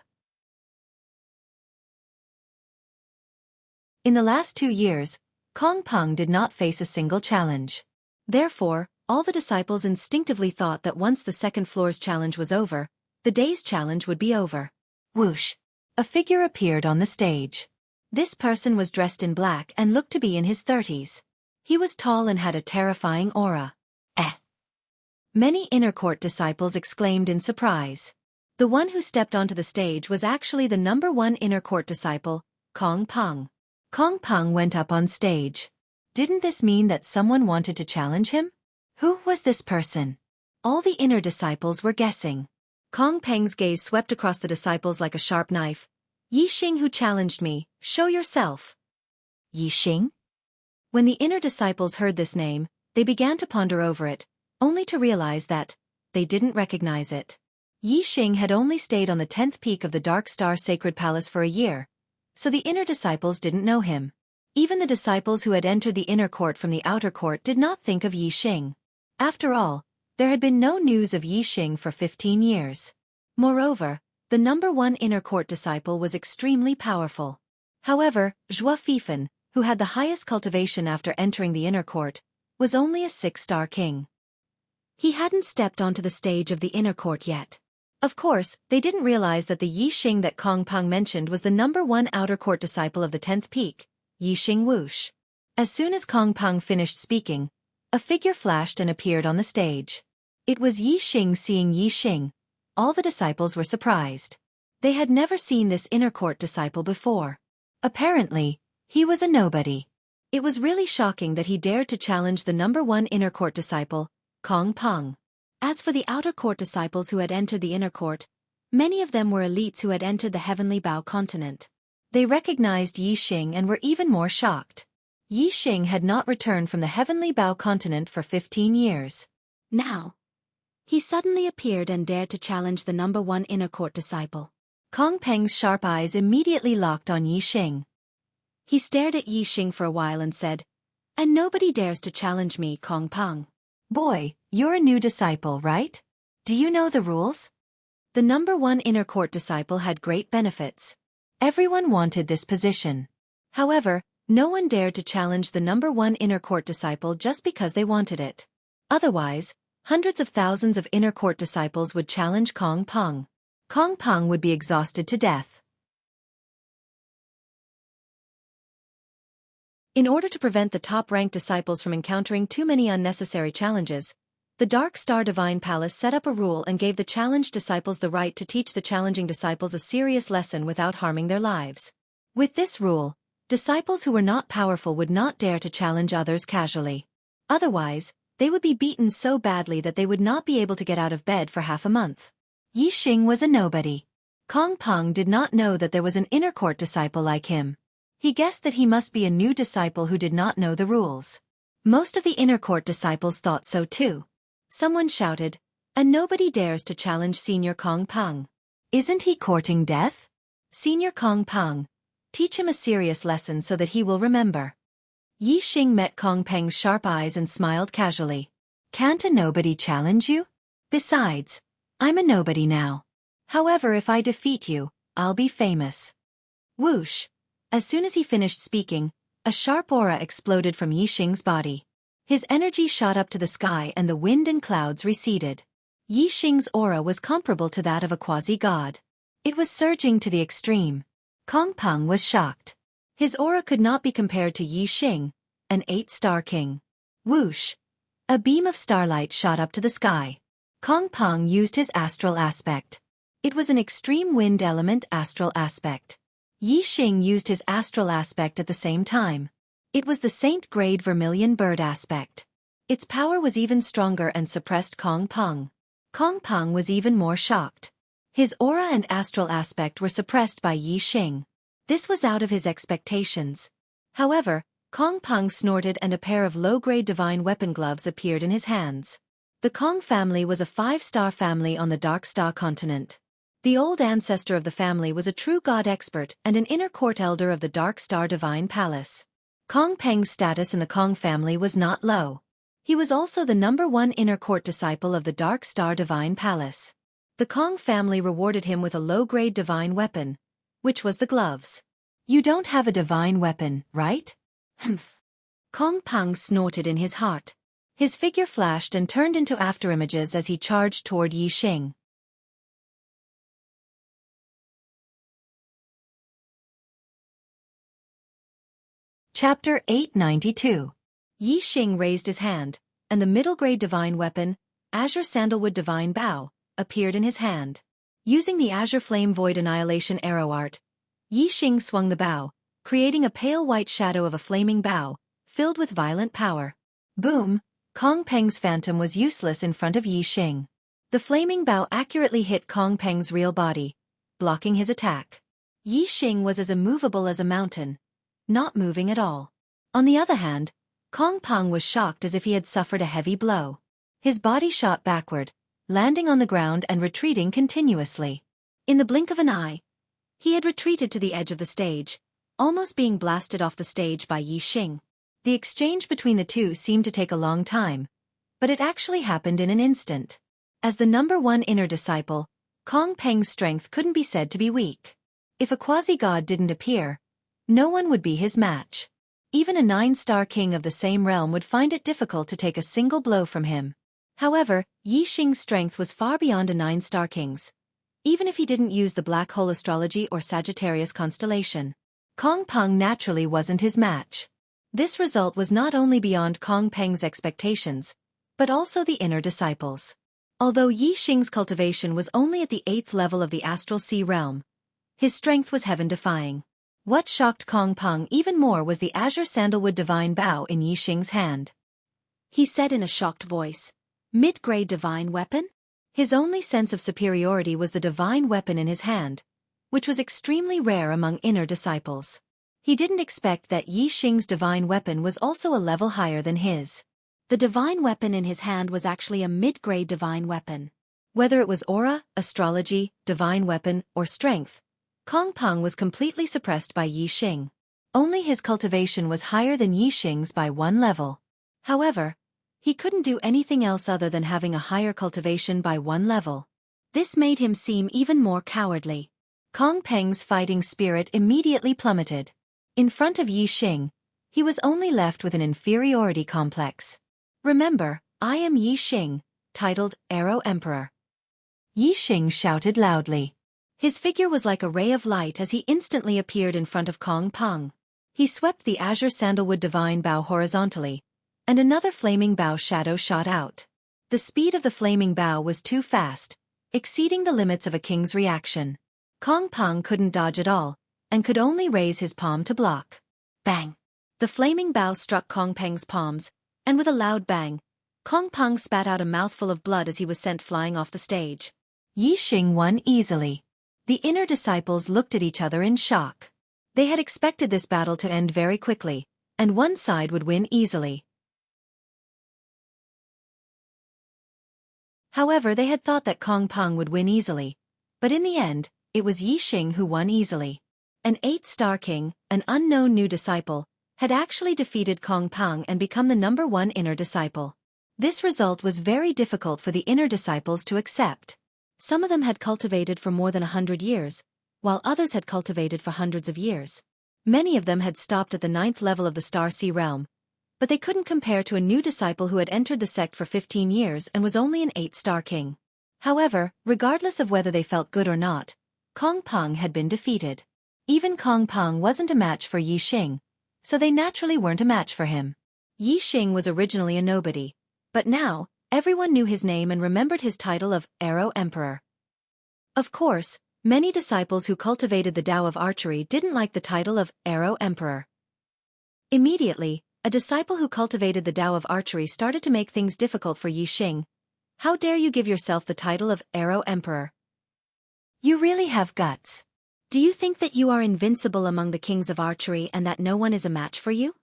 In the last 2 years, Kong Peng did not face a single challenge. Therefore, all the disciples instinctively thought that once the 2nd floor's challenge was over, the day's challenge would be over. Whoosh! A figure appeared on the stage. This person was dressed in black and looked to be in his 30s. He was tall and had a terrifying aura. Many inner court disciples exclaimed in surprise. The one who stepped onto the stage was actually the number one inner court disciple, Kong Peng. Kong Peng went up on stage. Didn't this mean that someone wanted to challenge him? Who was this person? All the inner disciples were guessing. Kong Peng's gaze swept across the disciples like a sharp knife. Yixing, who challenged me, show yourself. Yixing? When the inner disciples heard this name, they began to ponder over it, only to realize that they didn't recognize it. Yixing had only stayed on the 10th peak of the Dark Star Sacred Palace for a year, so the inner disciples didn't know him. Even the disciples who had entered the inner court from the outer court did not think of Yixing. After all, there had been no news of Yixing for 15 years. Moreover, the number one inner court disciple was extremely powerful. However, Zhuo Fifan, who had the highest cultivation after entering the inner court, was only a 6-star king. He hadn't stepped onto the stage of the inner court yet. Of course, they didn't realize that the Yixing that Kong Peng mentioned was the number one outer court disciple of the 10th peak, Yixing Wuxia. As soon as Kong Peng finished speaking, a figure flashed and appeared on the stage. It was Yixing. Seeing Yixing, all the disciples were surprised. They had never seen this inner court disciple before. Apparently, he was a nobody. It was really shocking that he dared to challenge the number one inner court disciple, Kong Peng. As for the outer court disciples who had entered the inner court, many of them were elites who had entered the Heavenly Bao continent. They recognized Yixing and were even more shocked. Yixing had not returned from the Heavenly Bao continent for 15 years. Now, he suddenly appeared and dared to challenge the number one inner court disciple. Kong Peng's sharp eyes immediately locked on Yixing. He stared at Yixing for a while and said, "And nobody dares to challenge me, Kong Peng. Boy, you're a new disciple, right? Do you know the rules?" The number one inner court disciple had great benefits. Everyone wanted this position. However, no one dared to challenge the number one inner court disciple just because they wanted it. Otherwise, hundreds of thousands of inner court disciples would challenge Kong Peng. Kong Peng would be exhausted to death. In order to prevent the top-ranked disciples from encountering too many unnecessary challenges, the Dark Star Divine Palace set up a rule and gave the challenged disciples the right to teach the challenging disciples a serious lesson without harming their lives. With this rule, disciples who were not powerful would not dare to challenge others casually. Otherwise, they would be beaten so badly that they would not be able to get out of bed for half a month. Yixing was a nobody. Kong Peng did not know that there was an inner court disciple like him. He guessed that he must be a new disciple who did not know the rules. Most of the inner court disciples thought so too. Someone shouted, "And nobody dares to challenge Senior Kong Peng. Isn't he courting death? Senior Kong Peng, teach him a serious lesson so that he will remember." Yixing met Kong Peng's sharp eyes and smiled casually. "Can't a nobody challenge you? Besides, I'm a nobody now. However, if I defeat you, I'll be famous." Whoosh! As soon as he finished speaking, a sharp aura exploded from Yixing's body. His energy shot up to the sky and the wind and clouds receded. Yixing's aura was comparable to that of a quasi-god. It was surging to the extreme. Kong Peng was shocked. His aura could not be compared to Yixing, an 8-star king. Whoosh! A beam of starlight shot up to the sky. Kong Peng used his astral aspect. It was an extreme wind element astral aspect. Yixing used his astral aspect at the same time. It was the Saint-grade vermilion bird aspect. Its power was even stronger and suppressed Kong Peng. Kong Peng was even more shocked. His aura and astral aspect were suppressed by Yixing. This was out of his expectations. However, Kong Peng snorted and a pair of low-grade divine weapon gloves appeared in his hands. The Kong family was a 5-star family on the Dark Star continent. The old ancestor of the family was a true god expert and an inner court elder of the Dark Star Divine Palace. Kong Peng's status in the Kong family was not low. He was also the number one inner court disciple of the Dark Star Divine Palace. The Kong family rewarded him with a low-grade divine weapon, which was the gloves. "You don't have a divine weapon, right?" "Humph." Kong Peng snorted in his heart. His figure flashed and turned into afterimages as he charged toward Yixing. Chapter 892. Yixing raised his hand, and the middle-grade divine weapon, azure sandalwood divine bow, appeared in his hand. Using the azure flame void annihilation arrow art, Yi Xing swung the bow, creating a pale white shadow of a flaming bow, filled with violent power. Boom! Kong Peng's phantom was useless in front of Yi Xing. The flaming bow accurately hit Kong Peng's real body, blocking his attack. Yi Xing was as immovable as a mountain, not moving at all. On the other hand, Kong Peng was shocked as if he had suffered a heavy blow. His body shot backward, landing on the ground and retreating continuously. In the blink of an eye, he had retreated to the edge of the stage, almost being blasted off the stage by Yi Xing. The exchange between the two seemed to take a long time, but it actually happened in an instant. As the number one inner disciple, Kong Peng's strength couldn't be said to be weak. If a quasi-god didn't appear, no one would be his match. Even a 9-star king of the same realm would find it difficult to take a single blow from him. However, Yi Xing's strength was far beyond a 9-star king's. Even if he didn't use the black hole astrology or Sagittarius constellation, Kong Peng naturally wasn't his match. This result was not only beyond Kong Peng's expectations, but also the inner disciples. Although Yi Xing's cultivation was only at the 8th level of the astral sea realm, his strength was heaven-defying. What shocked Kong Peng even more was the azure sandalwood divine bow in Yi Xing's hand. He said in a shocked voice, "Mid-grade divine weapon?" His only sense of superiority was the divine weapon in his hand, which was extremely rare among inner disciples. He didn't expect that Yi Xing's divine weapon was also a level higher than his. The divine weapon in his hand was actually a mid-grade divine weapon. Whether it was aura, astrology, divine weapon, or strength, Kong Peng was completely suppressed by Yi Xing. Only his cultivation was higher than Yi Xing's by 1 level. However, he couldn't do anything else other than having a higher cultivation by 1 level. This made him seem even more cowardly. Kong Peng's fighting spirit immediately plummeted. In front of Yi Xing, he was only left with an inferiority complex. "Remember, I am Yi Xing, titled Arrow Emperor." Yi Xing shouted loudly. His figure was like a ray of light as he instantly appeared in front of Kong Peng. He swept the azure sandalwood divine bow horizontally, and another flaming bow shadow shot out. The speed of the flaming bow was too fast, exceeding the limits of a king's reaction. Kong Peng couldn't dodge at all, and could only raise his palm to block. Bang! The flaming bow struck Kong Peng's palms, and with a loud bang, Kong Peng spat out a mouthful of blood as he was sent flying off the stage. Yi Xing won easily. The inner disciples looked at each other in shock. They had expected this battle to end very quickly, and one side would win easily. However, they had thought that Kong Peng would win easily, but in the end, it was Yi Xing who won easily. An 8-star king, an unknown new disciple, had actually defeated Kong Peng and become the number 1 inner disciple. This result was very difficult for the inner disciples to accept. Some of them had cultivated for more than 100 years, while others had cultivated for hundreds of years. Many of them had stopped at the 9th level of the Star Sea realm, but they couldn't compare to a new disciple who had entered the sect for 15 years and was only an 8-star king. However, regardless of whether they felt good or not, Kong Peng had been defeated. Even Kong Peng wasn't a match for Yi Xing, so they naturally weren't a match for him. Yi Xing was originally a nobody, but now, everyone knew his name and remembered his title of Arrow Emperor. Of course, many disciples who cultivated the Tao of archery didn't like the title of Arrow Emperor. Immediately, a disciple who cultivated the Tao of archery started to make things difficult for Yi Xing. "How dare you give yourself the title of Arrow Emperor? You really have guts. Do you think that you are invincible among the kings of archery and that no one is a match for you?"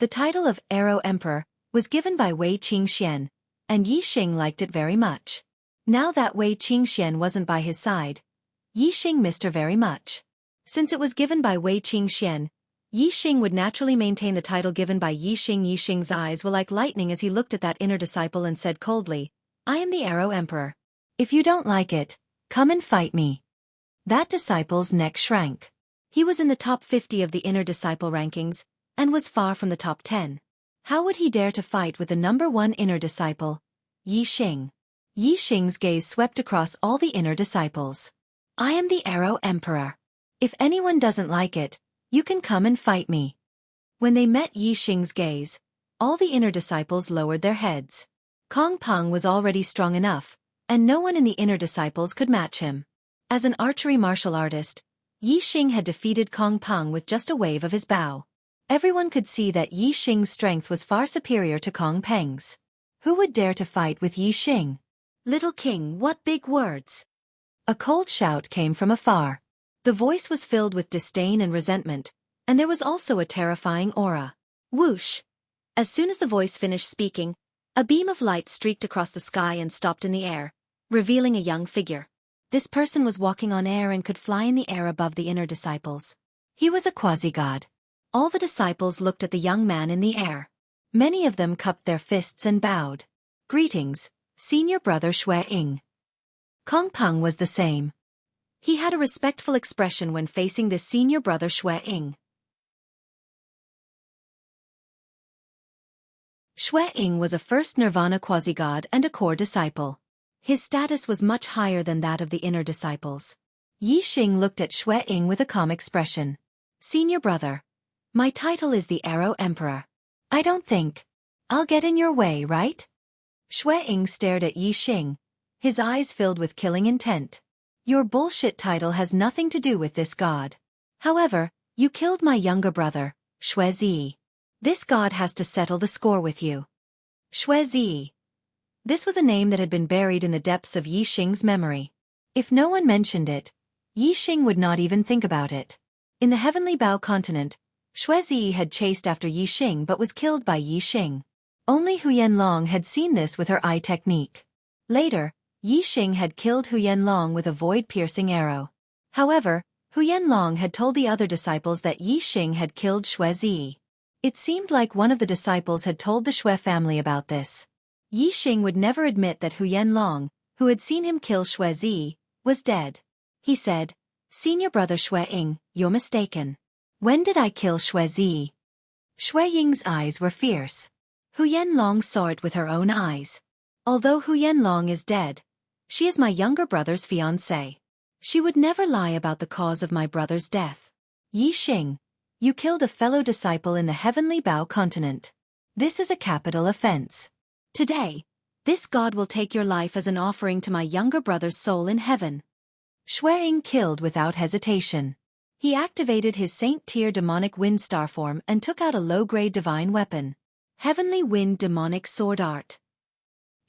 The title of Arrow Emperor was given by Wei Qingxian, and Yi Xing liked it very much. Now that Wei Qingxian wasn't by his side, Yi Xing missed her very much. Since it was given by Wei Qingxian, Yi Xing would naturally maintain the title given by Yi Xing. Yi Xing's eyes were like lightning as he looked at that inner disciple and said coldly, "I am the Arrow Emperor. If you don't like it, come and fight me." That disciple's neck shrank. He was in the top 50 of the inner disciple rankings, and was far from the top 10. How would he dare to fight with the number 1 inner disciple, Yi Xing? Yi Xing's gaze swept across all the inner disciples. "I am the Arrow Emperor. If anyone doesn't like it, you can come and fight me." When they met Yi Xing's gaze, all the inner disciples lowered their heads. Kong Peng was already strong enough, and no one in the inner disciples could match him. As an archery martial artist, Yi Xing had defeated Kong Peng with just a wave of his bow. Everyone could see that Yi Xing's strength was far superior to Kong Peng's. Who would dare to fight with Yi Xing? Little king, what big words! A cold shout came from afar. The voice was filled with disdain and resentment, and there was also a terrifying aura. Whoosh! As soon as the voice finished speaking, a beam of light streaked across the sky and stopped in the air, revealing a young figure. This person was walking on air and could fly in the air above the inner disciples. He was a quasi-god. All the disciples looked at the young man in the air. Many of them cupped their fists and bowed. Greetings, senior brother Xue. Kong Peng was the same. He had a respectful expression when facing this senior brother Xue. Xue was a first nirvana quasi-god and a core disciple. His status was much higher than that of the inner disciples. Yi Xing looked at Xue with a calm expression. Senior brother, my title is the Arrow Emperor. I don't think I'll get in your way, right? Xue stared at Yi Xing, his eyes filled with killing intent. Your bullshit title has nothing to do with this god. However, you killed my younger brother, Xue. This god has to settle the score with you. Xue. This was a name that had been buried in the depths of Yi Xing's memory. If no one mentioned it, Yi Xing would not even think about it. In the Heavenly Bao continent, Xue had chased after Yi Xing but was killed by Yi Xing. Only Hu Yanlong had seen this with her eye technique. Later, Yi Xing had killed Hu Yanlong with a void-piercing arrow. However, Hu Yanlong had told the other disciples that Yi Xing had killed Xue. It seemed like one of the disciples had told the Xue family about this. Yi Xing would never admit that Hu Yanlong, who had seen him kill Xue, was dead. He said, Senior brother Xue, you're mistaken. When did I kill Xue? Xue eyes were fierce. Hu Yanlong saw it with her own eyes. Although Hu Yanlong is dead, she is my younger brother's fiancée. She would never lie about the cause of my brother's death. Yi Xing, you killed a fellow disciple in the Heavenly Bao continent. This is a capital offense. Today, this god will take your life as an offering to my younger brother's soul in heaven. Xue killed without hesitation. He activated his Saint-tier demonic wind star form and took out a low-grade divine weapon. Heavenly Wind Demonic Sword Art.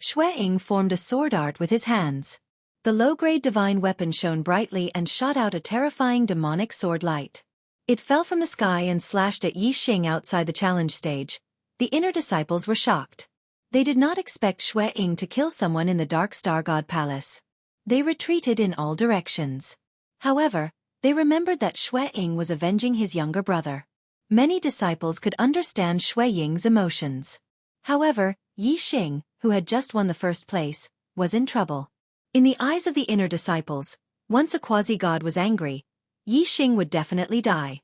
Xue formed a sword art with his hands. The low-grade divine weapon shone brightly and shot out a terrifying demonic sword light. It fell from the sky and slashed at Yi Xing outside the challenge stage. The inner disciples were shocked. They did not expect Xue to kill someone in the Dark Star God Palace. They retreated in all directions. However, they remembered that Xue was avenging his younger brother. Many disciples could understand Xueying's emotions. However, Yi Xing, who had just won the first place, was in trouble. In the eyes of the inner disciples, once a quasi-god was angry, Yi Xing would definitely die.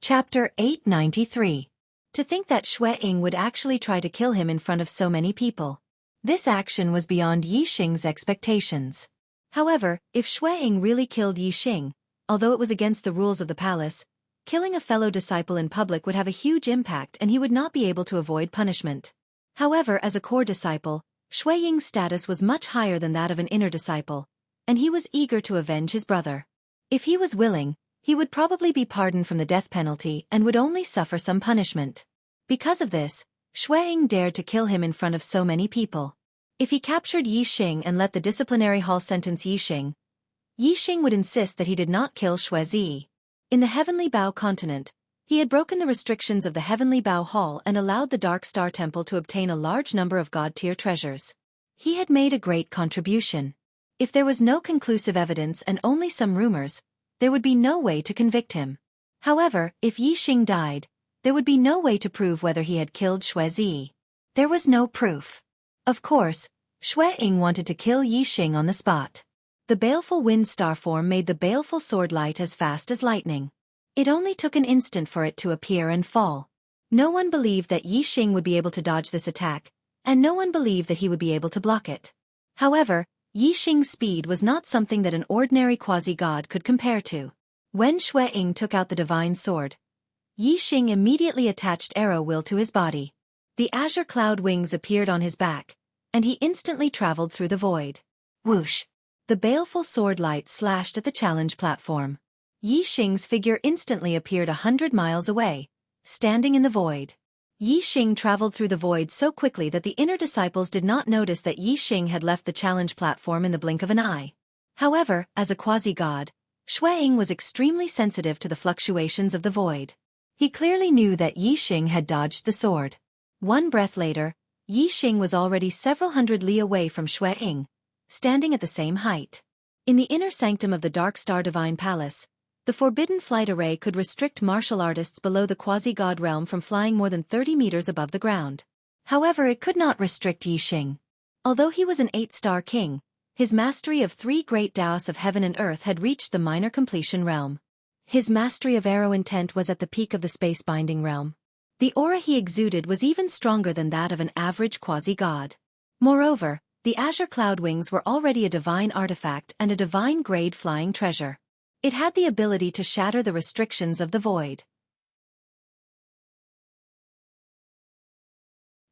Chapter 893. To think that Xue would actually try to kill him in front of so many people. This action was beyond Yi Xing's expectations. However, if Xue really killed Yi Xing, although it was against the rules of the palace, killing a fellow disciple in public would have a huge impact and he would not be able to avoid punishment. However, as a core disciple, Xueying's status was much higher than that of an inner disciple, and he was eager to avenge his brother. If he was willing, he would probably be pardoned from the death penalty and would only suffer some punishment. Because of this, Xue dared to kill him in front of so many people. If he captured Yi Xing and let the disciplinary hall sentence Yi Xing would insist that he did not kill Xue. In the Heavenly Bao continent, he had broken the restrictions of the Heavenly Bao Hall and allowed the Dark Star Temple to obtain a large number of god-tier treasures. He had made a great contribution. If there was no conclusive evidence and only some rumors, there would be no way to convict him. However, if Yi Xing died, there would be no way to prove whether he had killed Xue. There was no proof. Of course, Xue wanted to kill Yi Xing on the spot. The baleful wind star form made the baleful sword light as fast as lightning. It only took an instant for it to appear and fall. No one believed that Yi Xing would be able to dodge this attack, and no one believed that he would be able to block it. However, Yi Xing's speed was not something that an ordinary quasi-god could compare to. When Shui Ying took out the divine sword, Yi Xing immediately attached arrow will to his body. The azure cloud wings appeared on his back, and he instantly traveled through the void. Whoosh! The baleful sword light slashed at the challenge platform. Yi Xing's figure instantly appeared 100 miles away, standing in the void. Yi Xing traveled through the void so quickly that the inner disciples did not notice that Yi Xing had left the challenge platform in the blink of an eye. However, as a quasi-god, Shui Ying was extremely sensitive to the fluctuations of the void. He clearly knew that Yi Xing had dodged the sword. One breath later, Yi Xing was already several hundred li away from Shui Ying, standing at the same height. In the inner sanctum of the Dark Star Divine Palace, the forbidden flight array could restrict martial artists below the quasi-god realm from flying more than 30 meters above the ground. However, it could not restrict Yi Xing. Although he was an 8-star king, his mastery of 3 great Taoists of heaven and earth had reached the minor completion realm. His mastery of arrow intent was at the peak of the space-binding realm. The aura he exuded was even stronger than that of an average quasi-god. Moreover, the azure cloud wings were already a divine artifact and a divine-grade flying treasure. It had the ability to shatter the restrictions of the void.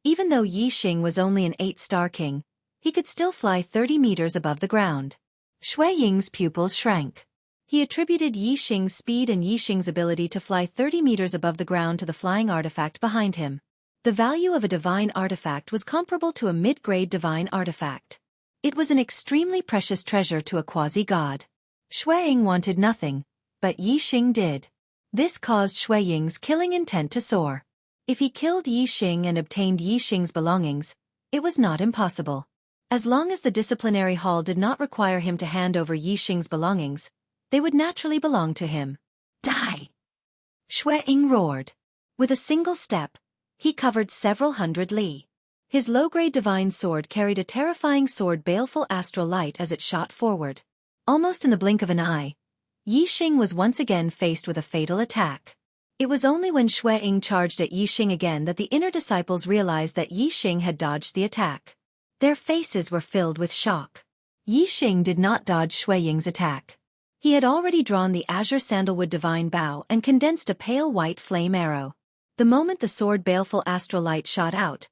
Even though Yi Xing was only an 8-star king, he could still fly 30 meters above the ground. Shui Ying's pupils shrank. He attributed Yi Xing's speed and Yi Xing's ability to fly 30 meters above the ground to the flying artifact behind him. The value of a divine artifact was comparable to a mid-grade divine artifact. It was an extremely precious treasure to a quasi-god. Shui Ying wanted nothing, but Yi Xing did. This caused Shui Ying's killing intent to soar. If he killed Yi Xing and obtained Yi Xing's belongings, it was not impossible. As long as the disciplinary hall did not require him to hand over Yi Xing's belongings, they would naturally belong to him. Die! Shui Ying roared. With a single step, he covered several hundred li. His low-grade divine sword carried a terrifying sword baleful astral light as it shot forward. Almost in the blink of an eye, Yi Xing was once again faced with a fatal attack. It was only when Shui Ying charged at Yi Xing again that the inner disciples realized that Yi Xing had dodged the attack. Their faces were filled with shock. Yi Xing did not dodge Shui Ying's attack. He had already drawn the azure sandalwood divine bow and condensed a pale white flame arrow. The moment the sword baleful astral light shot out,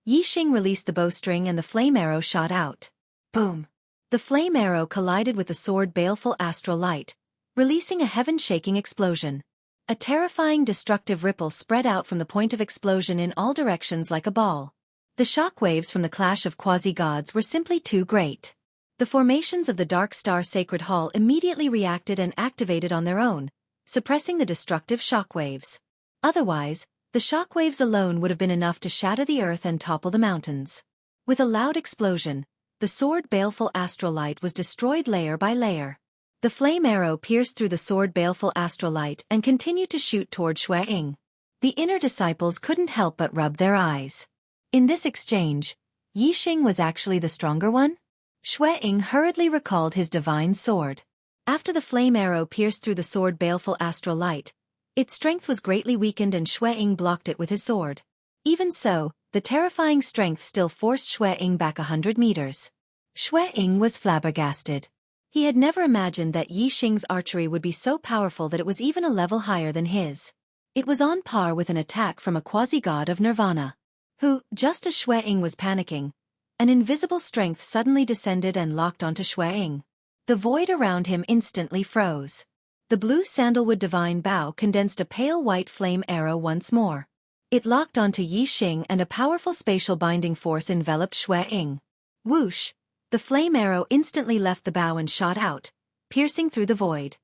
Yi Xing released the bowstring and the flame arrow shot out. Boom! The flame arrow collided with the sword baleful astral light, releasing a heaven-shaking explosion. A terrifying destructive ripple spread out from the point of explosion in all directions like a ball. The shockwaves from the clash of quasi-gods were simply too great. The formations of the Dark Star Sacred Hall immediately reacted and activated on their own, suppressing the destructive shockwaves. Otherwise, the shockwaves alone would have been enough to shatter the earth and topple the mountains. With a loud explosion, the sword baleful astral light was destroyed layer by layer. The flame arrow pierced through the sword baleful astral light and continued to shoot toward Shui Ying. The inner disciples couldn't help but rub their eyes. In this exchange, Yi Xing was actually the stronger one? Shui Ying hurriedly recalled his divine sword. After the flame arrow pierced through the sword baleful astral light, its strength was greatly weakened and Shui Ying blocked it with his sword. Even so, the terrifying strength still forced Shui Ying back 100 meters. Shui Ying was flabbergasted. He had never imagined that Yi Xing's archery would be so powerful that it was even a level higher than his. It was on par with an attack from a quasi-god of Nirvana, who, just as Shui Ying was panicking, an invisible strength suddenly descended and locked onto Shui Ying. The void around him instantly froze. The blue sandalwood divine bow condensed a pale white flame arrow once more. It locked onto Yi Xing and a powerful spatial binding force enveloped Shui Ying. Whoosh! The flame arrow instantly left the bow and shot out, piercing through the void.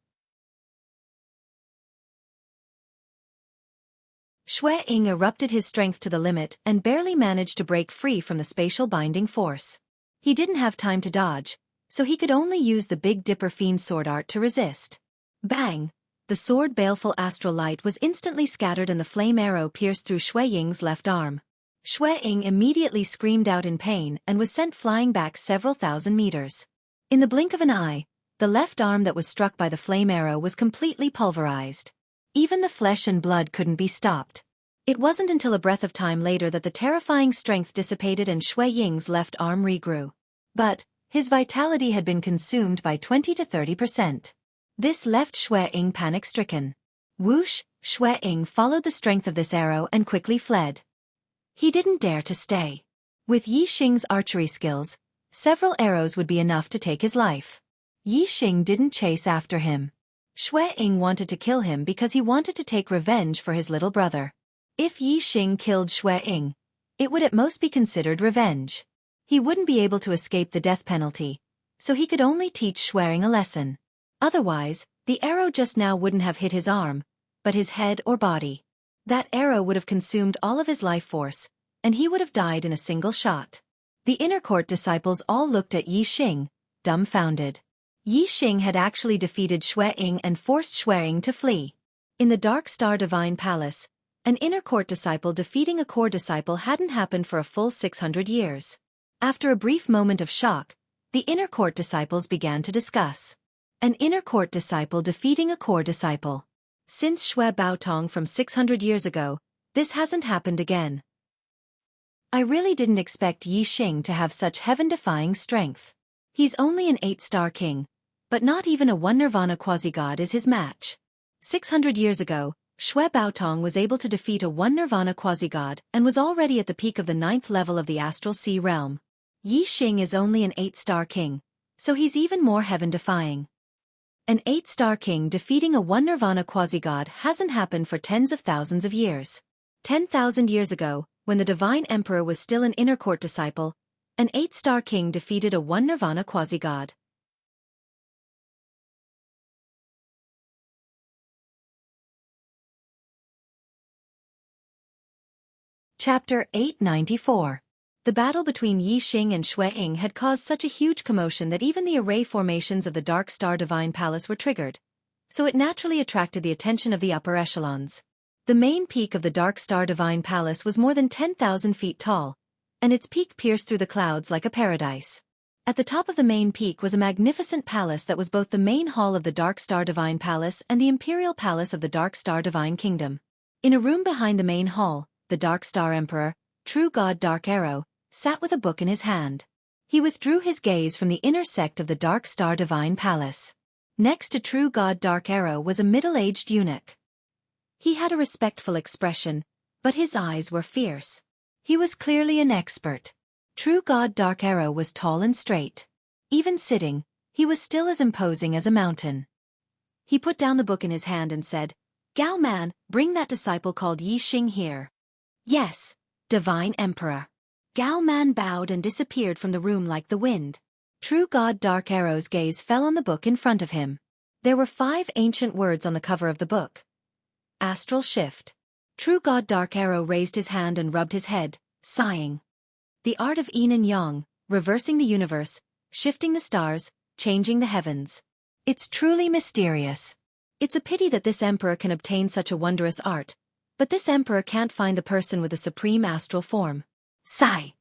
Shui Ying erupted his strength to the limit and barely managed to break free from the spatial binding force. He didn't have time to dodge, so he could only use the Big Dipper Fiend sword art to resist. Bang! The sword baleful astral light was instantly scattered and the flame arrow pierced through Shui Ying's left arm. Shui Ying immediately screamed out in pain and was sent flying back several thousand meters. In the blink of an eye, the left arm that was struck by the flame arrow was completely pulverized. Even the flesh and blood couldn't be stopped. It wasn't until a breath of time later that the terrifying strength dissipated and Shui Ying's left arm regrew. But his vitality had been consumed by 20 to 30%. This left Xue Ying panic-stricken. Whoosh, Xue Ying followed the strength of this arrow and quickly fled. He didn't dare to stay. With Yi Xing's archery skills, several arrows would be enough to take his life. Yi Xing didn't chase after him. Xue Ying wanted to kill him because he wanted to take revenge for his little brother. If Yi Xing killed Xue Ying, it would at most be considered revenge. He wouldn't be able to escape the death penalty, so he could only teach Xue Ying a lesson. Otherwise, the arrow just now wouldn't have hit his arm, but his head or body. That arrow would have consumed all of his life force, and he would have died in a single shot. The inner court disciples all looked at Yi Xing, dumbfounded. Yi Xing had actually defeated Xue Ying and forced Xue Ying to flee. In the Dark Star Divine Palace, an inner court disciple defeating a core disciple hadn't happened for a full 600 years. After a brief moment of shock, the inner court disciples began to discuss. An inner court disciple defeating a core disciple. Since Xue Baotong from 600 years ago, this hasn't happened again. I really didn't expect Yi Xing to have such heaven-defying strength. He's only an 8-star king, but not even a 1 Nirvana quasi-god is his match. 600 years ago, Xue Baotong was able to defeat a 1 Nirvana quasi-god and was already at the peak of the 9th level of the Astral Sea realm. Yi Xing is only an 8-star king, so he's even more heaven-defying. An 8-star king defeating a 1 Nirvana quasi-god hasn't happened for tens of thousands of years. 10,000 years ago, when the Divine Emperor was still an inner court disciple, an 8-star king defeated a 1 Nirvana quasi-god. Chapter 894. The battle between Yi Xing and Xue Ying had caused such a huge commotion that even the array formations of the Dark Star Divine Palace were triggered, so it naturally attracted the attention of the upper echelons. The main peak of the Dark Star Divine Palace was more than 10,000 feet tall, and its peak pierced through the clouds like a paradise. At the top of the main peak was a magnificent palace that was both the main hall of the Dark Star Divine Palace and the Imperial Palace of the Dark Star Divine Kingdom. In a room behind the main hall, the Dark Star Emperor, True God Dark Arrow, sat with a book in his hand. He withdrew his gaze from the inner sect of the Dark Star Divine Palace. Next to True God Dark Arrow was a middle-aged eunuch. He had a respectful expression, but his eyes were fierce. He was clearly an expert. True God Dark Arrow was tall and straight. Even sitting, he was still as imposing as a mountain. He put down the book in his hand and said, "Gao Man, bring that disciple called Yi Xing here." "Yes, Divine Emperor." Gao Man bowed and disappeared from the room like the wind. True God Dark Arrow's gaze fell on the book in front of him. There were 5 ancient words on the cover of the book. Astral Shift. True God Dark Arrow raised his hand and rubbed his head, sighing. The art of yin and yang, reversing the universe, shifting the stars, changing the heavens. It's truly mysterious. It's a pity that this emperor can obtain such a wondrous art, but this emperor can't find the person with the supreme astral form. Sigh.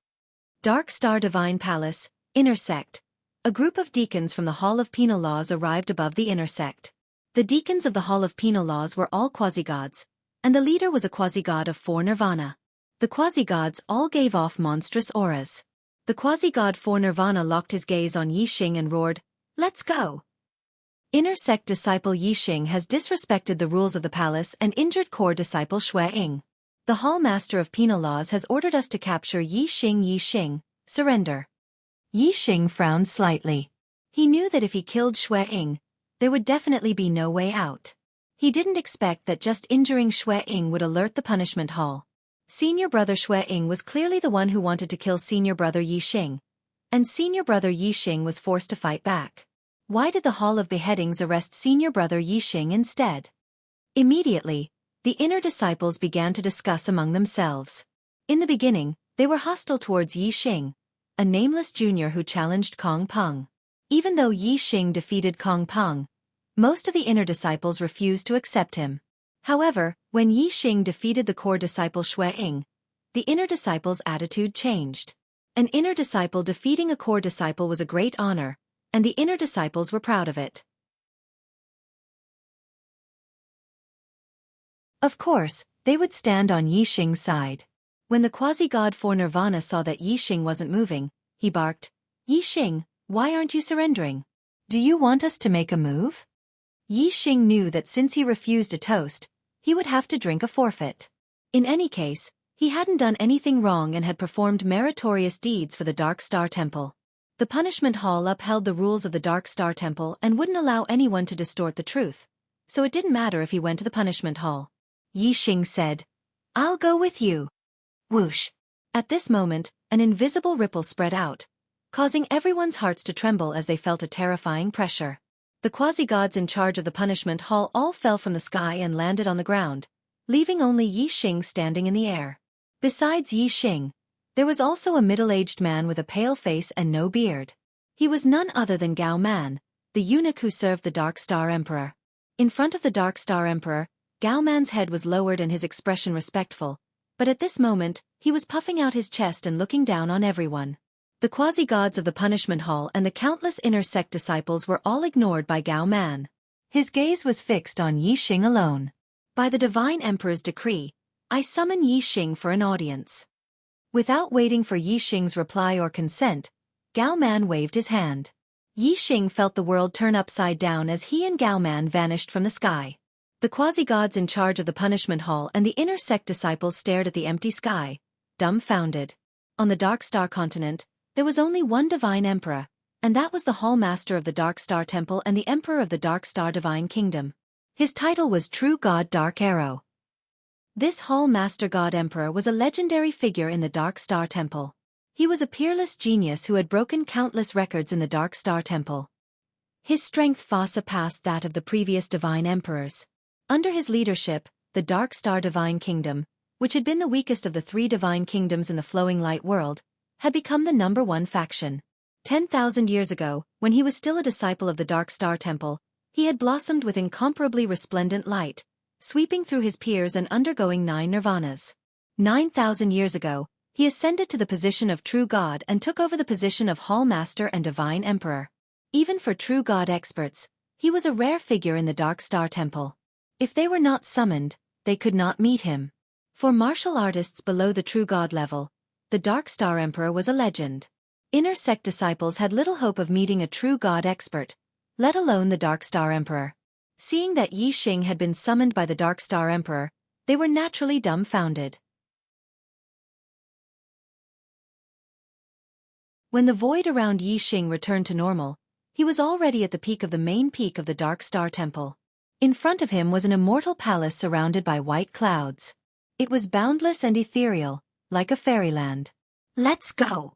Dark Star Divine Palace, Inner Sect. A group of deacons from the Hall of Penal Laws arrived above the Inner Sect. The deacons of the Hall of Penal Laws were all quasi-gods, and the leader was a quasi-god of 4 Nirvana. The quasi-gods all gave off monstrous auras. The quasi-god 4 Nirvana locked his gaze on Yi Xing and roared, "Let's go!" Inner Sect disciple Yi Xing has disrespected the rules of the palace and injured core disciple Xue Ying. The Hall Master of Penal Laws has ordered us to capture Yi Xing. Yi Xing, surrender. Yi Xing frowned slightly. He knew that if he killed Xue Ying, there would definitely be no way out. He didn't expect that just injuring Xue Ying would alert the punishment hall. Senior brother Xue Ying was clearly the one who wanted to kill senior brother Yi Xing, and senior brother Yi Xing was forced to fight back. Why did the Hall of Beheadings arrest senior brother Yi Xing instead? Immediately, the inner disciples began to discuss among themselves. In the beginning, they were hostile towards Yi Xing, a nameless junior who challenged Kong Peng. Even though Yi Xing defeated Kong Peng, most of the inner disciples refused to accept him. However, when Yi Xing defeated the core disciple Xue Ying, the inner disciples' attitude changed. An inner disciple defeating a core disciple was a great honor, and the inner disciples were proud of it. Of course, they would stand on Yi Xing's side. When the quasi-god 4 Nirvana saw that Yi Xing wasn't moving, he barked, "Yi Xing, why aren't you surrendering? Do you want us to make a move?" Yi Xing knew that since he refused a toast, he would have to drink a forfeit. In any case, he hadn't done anything wrong and had performed meritorious deeds for the Dark Star Temple. The punishment hall upheld the rules of the Dark Star Temple and wouldn't allow anyone to distort the truth, so it didn't matter if he went to the punishment hall. Yi Xing said, "I'll go with you." Whoosh! At this moment, an invisible ripple spread out, causing everyone's hearts to tremble as they felt a terrifying pressure. The quasi-gods in charge of the punishment hall all fell from the sky and landed on the ground, leaving only Yi Xing standing in the air. Besides Yi Xing, there was also a middle-aged man with a pale face and no beard. He was none other than Gao Man, the eunuch who served the Dark Star Emperor. In front of the Dark Star Emperor, Gao Man's head was lowered and his expression respectful, but at this moment, he was puffing out his chest and looking down on everyone. The quasi-gods of the punishment hall and the countless inner sect disciples were all ignored by Gao Man. His gaze was fixed on Yi Xing alone. "By the Divine Emperor's decree, I summon Yi Xing for an audience." Without waiting for Yi Xing's reply or consent, Gao Man waved his hand. Yi Xing felt the world turn upside down as he and Gao Man vanished from the sky. The quasi-gods in charge of the punishment hall and the inner sect disciples stared at the empty sky, dumbfounded. On the Dark Star continent, there was only one Divine Emperor, and that was the Hall Master of the Dark Star Temple and the Emperor of the Dark Star Divine Kingdom. His title was True God Dark Arrow. This Hall Master God Emperor was a legendary figure in the Dark Star Temple. He was a peerless genius who had broken countless records in the Dark Star Temple. His strength far surpassed that of the previous Divine Emperors. Under his leadership, the Dark Star Divine Kingdom, which had been the weakest of the three Divine Kingdoms in the flowing light world, had become the #1 faction. 10,000 years ago, when he was still a disciple of the Dark Star Temple, he had blossomed with incomparably resplendent light, sweeping through his peers and undergoing 9 nirvanas. 9,000 years ago, he ascended to the position of True God and took over the position of Hall Master and Divine Emperor. Even for True God experts, he was a rare figure in the Dark Star Temple. If they were not summoned, they could not meet him. For martial artists below the True God level, the Dark Star Emperor was a legend. Inner sect disciples had little hope of meeting a True God expert, let alone the Dark Star Emperor. Seeing that Yi Xing had been summoned by the Dark Star Emperor, they were naturally dumbfounded. When the void around Yi Xing returned to normal, he was already at the peak of the main peak of the Dark Star Temple. In front of him was an immortal palace surrounded by white clouds. It was boundless and ethereal, like a fairyland. "Let's go!"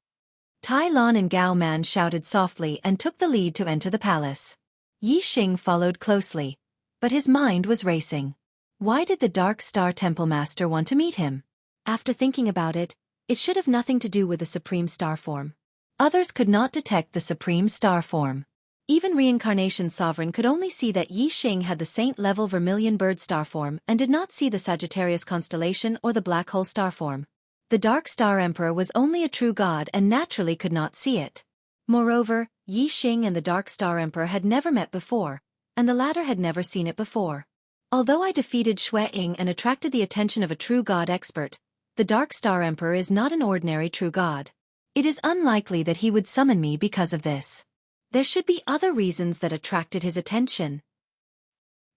Tai Lon and Gao Man shouted softly and took the lead to enter the palace. Yi Xing followed closely, but his mind was racing. Why did the Dark Star Temple Master want to meet him? After thinking about it, it should have nothing to do with the Supreme Star Form. Others could not detect the Supreme Star Form. Even Reincarnation Sovereign could only see that Yi Xing had the Saint-level Vermilion Bird Star Form and did not see the Sagittarius constellation or the Black Hole Star Form. The Dark Star Emperor was only a true god and naturally could not see it. Moreover, Yi Xing and the Dark Star Emperor had never met before, and the latter had never seen it before. Although I defeated Xue Ying and attracted the attention of a true god expert, the Dark Star Emperor is not an ordinary true god. It is unlikely that he would summon me because of this. There should be other reasons that attracted his attention.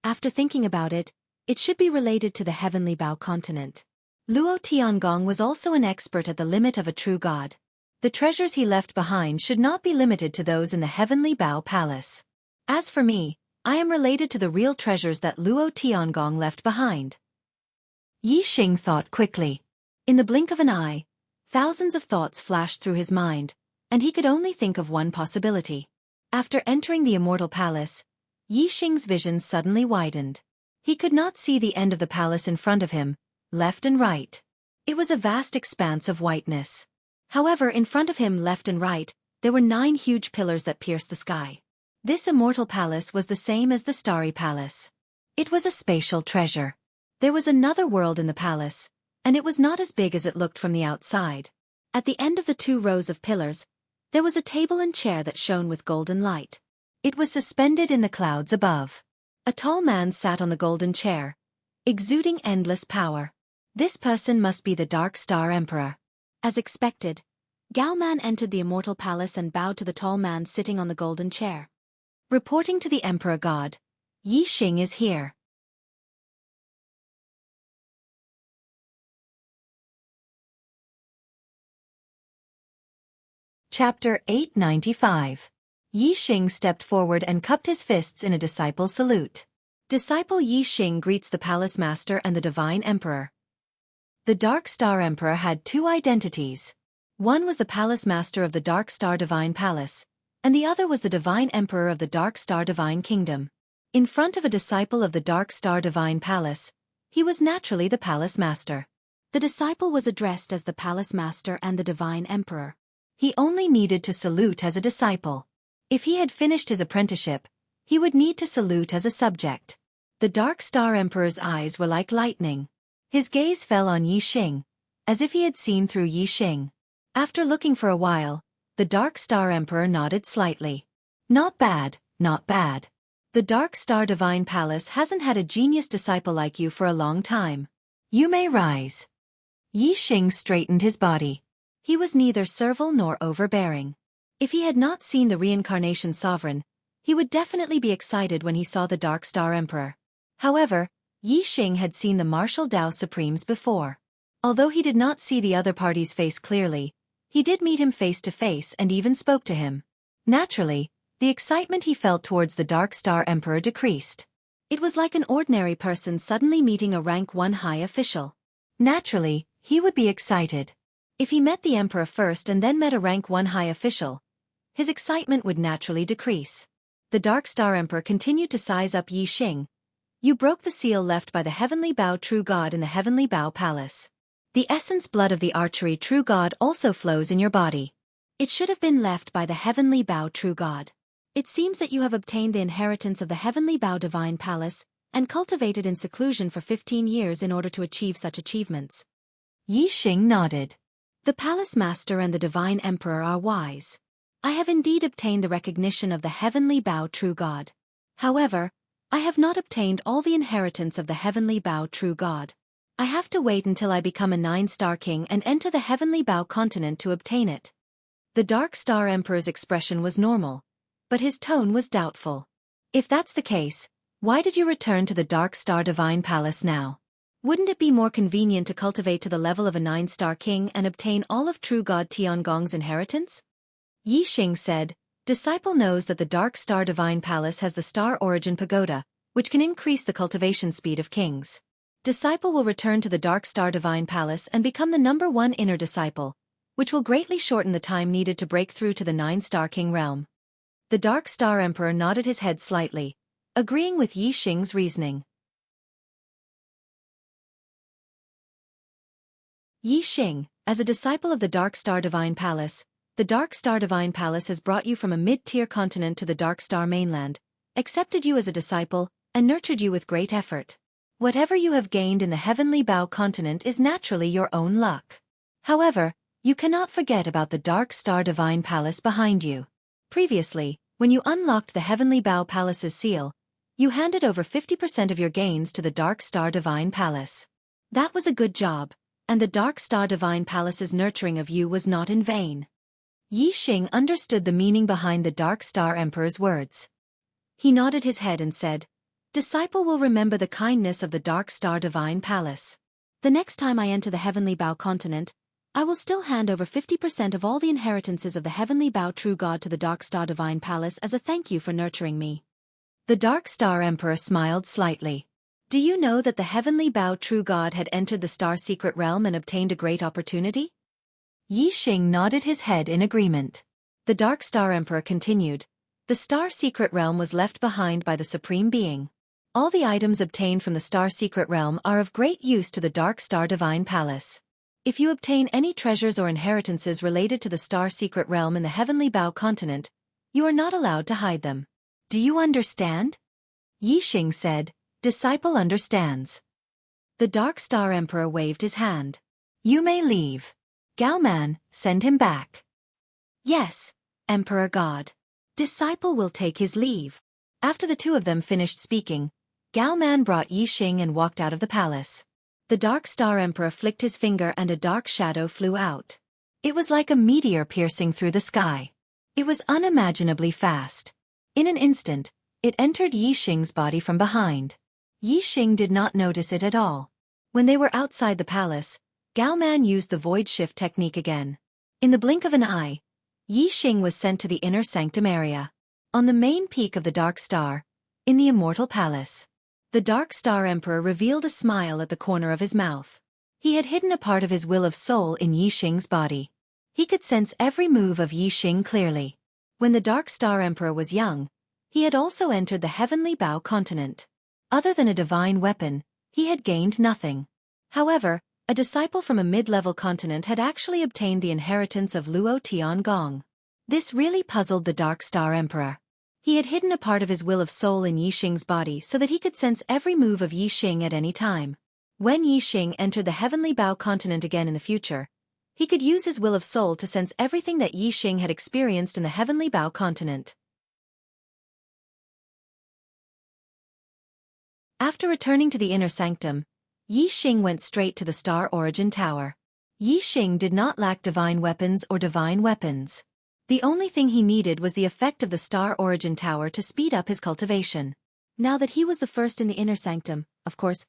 After thinking about it, it should be related to the Heavenly Bao continent. Luo Tiangong was also an expert at the limit of a true god. The treasures he left behind should not be limited to those in the Heavenly Bao Palace. As for me, I am related to the real treasures that Luo Tiangong left behind. Yi Xing thought quickly. In the blink of an eye, thousands of thoughts flashed through his mind, and he could only think of one possibility. After entering the Immortal Palace, Yi Xing's vision suddenly widened. He could not see the end of the palace in front of him, left and right. It was a vast expanse of whiteness. However, in front of him left and right, there were 9 huge pillars that pierced the sky. This Immortal Palace was the same as the Starry Palace. It was a spatial treasure. There was another world in the palace, and it was not as big as it looked from the outside. At the end of the 2 rows of pillars, there was a table and chair that shone with golden light. It was suspended in the clouds above. A tall man sat on the golden chair, exuding endless power. This person must be the Dark Star Emperor. As expected, Gao Man entered the Immortal Palace and bowed to the tall man sitting on the golden chair. Reporting to the Emperor God, Yi Xing is here. Chapter 895. Yi Xing stepped forward and cupped his fists in a disciple salute. Disciple Yi Xing greets the palace master and the divine emperor. The Dark Star Emperor had two identities. One was the palace master of the Dark Star Divine Palace, and the other was the divine emperor of the Dark Star Divine Kingdom. In front of a disciple of the Dark Star Divine Palace, he was naturally the palace master. The disciple was addressed as the palace master and the divine emperor. He only needed to salute as a disciple. If he had finished his apprenticeship, he would need to salute as a subject. The Dark Star Emperor's eyes were like lightning. His gaze fell on Yi Xing, as if he had seen through Yi Xing. After looking for a while, the Dark Star Emperor nodded slightly. Not bad, not bad. The Dark Star Divine Palace hasn't had a genius disciple like you for a long time. You may rise. Yi Xing straightened his body. He was neither servile nor overbearing. If he had not seen the reincarnation sovereign, he would definitely be excited when he saw the Dark Star Emperor. However, Yi Xing had seen the martial Dao Supremes before. Although he did not see the other party's face clearly, he did meet him face to face and even spoke to him. Naturally, the excitement he felt towards the Dark Star Emperor decreased. It was like an ordinary person suddenly meeting a rank 1 high official. Naturally, he would be excited. If he met the emperor first and then met a rank 1 high official, his excitement would naturally decrease. The Dark Star Emperor continued to size up Yi Xing. You broke the seal left by the Heavenly Bao True God in the Heavenly Bao Palace. The essence blood of the archery True God also flows in your body. It should have been left by the Heavenly Bao True God. It seems that you have obtained the inheritance of the Heavenly Bao Divine Palace and cultivated in seclusion for 15 years in order to achieve such achievements. Yi Xing nodded. The Palace Master and the Divine Emperor are wise. I have indeed obtained the recognition of the Heavenly Bao True God. However, I have not obtained all the inheritance of the Heavenly Bao True God. I have to wait until I become a 9-star king and enter the Heavenly Bao continent to obtain it. The Dark Star Emperor's expression was normal, but his tone was doubtful. If that's the case, why did you return to the Dark Star Divine Palace now? Wouldn't it be more convenient to cultivate to the level of a 9-star king and obtain all of True God Tiangong's inheritance? Yi Xing said, Disciple knows that the Dark Star Divine Palace has the Star Origin Pagoda, which can increase the cultivation speed of kings. Disciple will return to the Dark Star Divine Palace and become the #1 inner disciple, which will greatly shorten the time needed to break through to the 9-star king realm. The Dark Star Emperor nodded his head slightly, agreeing with Yi Xing's reasoning. Yi Xing, as a disciple of the Dark Star Divine Palace, the Dark Star Divine Palace has brought you from a mid-tier continent to the Dark Star mainland, accepted you as a disciple, and nurtured you with great effort. Whatever you have gained in the Heavenly Bao continent is naturally your own luck. However, you cannot forget about the Dark Star Divine Palace behind you. Previously, when you unlocked the Heavenly Bao Palace's seal, you handed over 50% of your gains to the Dark Star Divine Palace. That was a good job, and the Dark Star Divine Palace's nurturing of you was not in vain. Yi Xing understood the meaning behind the Dark Star Emperor's words. He nodded his head and said, Disciple will remember the kindness of the Dark Star Divine Palace. The next time I enter the Heavenly Bao continent, I will still hand over 50% of all the inheritances of the Heavenly Bao True God to the Dark Star Divine Palace as a thank you for nurturing me. The Dark Star Emperor smiled slightly. Do you know that the Heavenly Bao True God had entered the Star Secret Realm and obtained a great opportunity? Yi Xing nodded his head in agreement. The Dark Star Emperor continued, The Star Secret Realm was left behind by the Supreme Being. All the items obtained from the Star Secret Realm are of great use to the Dark Star Divine Palace. If you obtain any treasures or inheritances related to the Star Secret Realm in the Heavenly Bao continent, you are not allowed to hide them. Do you understand? Yi Xing said, Disciple understands. The Dark Star Emperor waved his hand. You may leave. Gao Man, send him back. Yes, Emperor God. Disciple will take his leave. After the two of them finished speaking, Gao Man brought Yi Xing and walked out of the palace. The Dark Star Emperor flicked his finger and a dark shadow flew out. It was like a meteor piercing through the sky. It was unimaginably fast. In an instant, It entered Yi Xing's body from behind. Yi Xing did not notice it at all. When they were outside the palace, Gao Man used the void shift technique again. In the blink of an eye, Yi Xing was sent to the inner sanctum area. On the main peak of the Dark Star, in the Immortal Palace, the Dark Star Emperor revealed a smile at the corner of his mouth. He had hidden a part of his will of soul in Yi Xing's body. He could sense every move of Yi Xing clearly. When the Dark Star Emperor was young, he had also entered the Heavenly Bao continent. Other than a divine weapon, he had gained nothing. However, a disciple from a mid-level continent had actually obtained the inheritance of Luo Tiangong. This really puzzled the Dark Star Emperor. He had hidden a part of his will of soul in Yi Xing's body so that he could sense every move of Yi Xing at any time. When Yi Xing entered the Heavenly Bao continent again in the future, he could use his will of soul to sense everything that Yi Xing had experienced in the Heavenly Bao continent. After returning to the inner sanctum, Yi Xing went straight to the Star Origin Tower. Yi Xing did not lack divine weapons or divine weapons. The only thing he needed was the effect of the Star Origin Tower to speed up his cultivation. Now that he was the first in the inner sanctum, of course,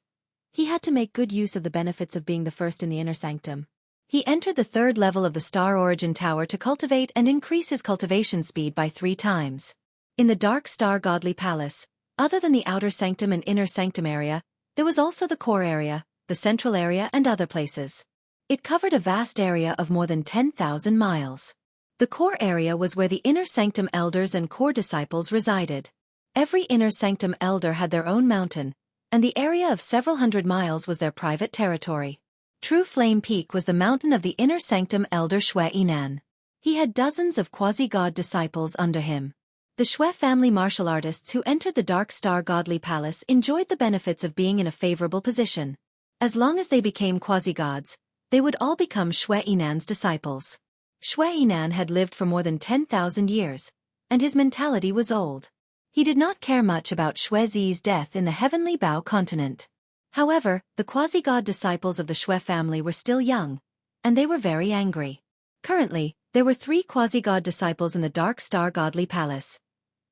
he had to make good use of the benefits of being the first in the inner sanctum. He entered the third level of the Star Origin Tower to cultivate and increase his cultivation speed by 3 times. In the Dark Star Godly Palace, other than the outer sanctum and inner sanctum area, there was also the core area, the central area and other places. It covered a vast area of more than 10,000 miles. The core area was where the inner sanctum elders and core disciples resided. Every inner sanctum elder had their own mountain, and the area of several hundred miles was their private territory. True Flame Peak was the mountain of the inner sanctum elder Xue Yinan. He had dozens of quasi-god disciples under him. The Xue family martial artists who entered the Dark Star Godly Palace enjoyed the benefits of being in a favorable position. As long as they became quasi-gods, they would all become Xue Yinan's disciples. Xue Yinan had lived for more than 10,000 years, and his mentality was old. He did not care much about Xue Zi's death in the Heavenly Bao continent. However, the quasi-god disciples of the Xue family were still young, and they were very angry. Currently, there were 3 quasi-god disciples in the Dark Star Godly Palace: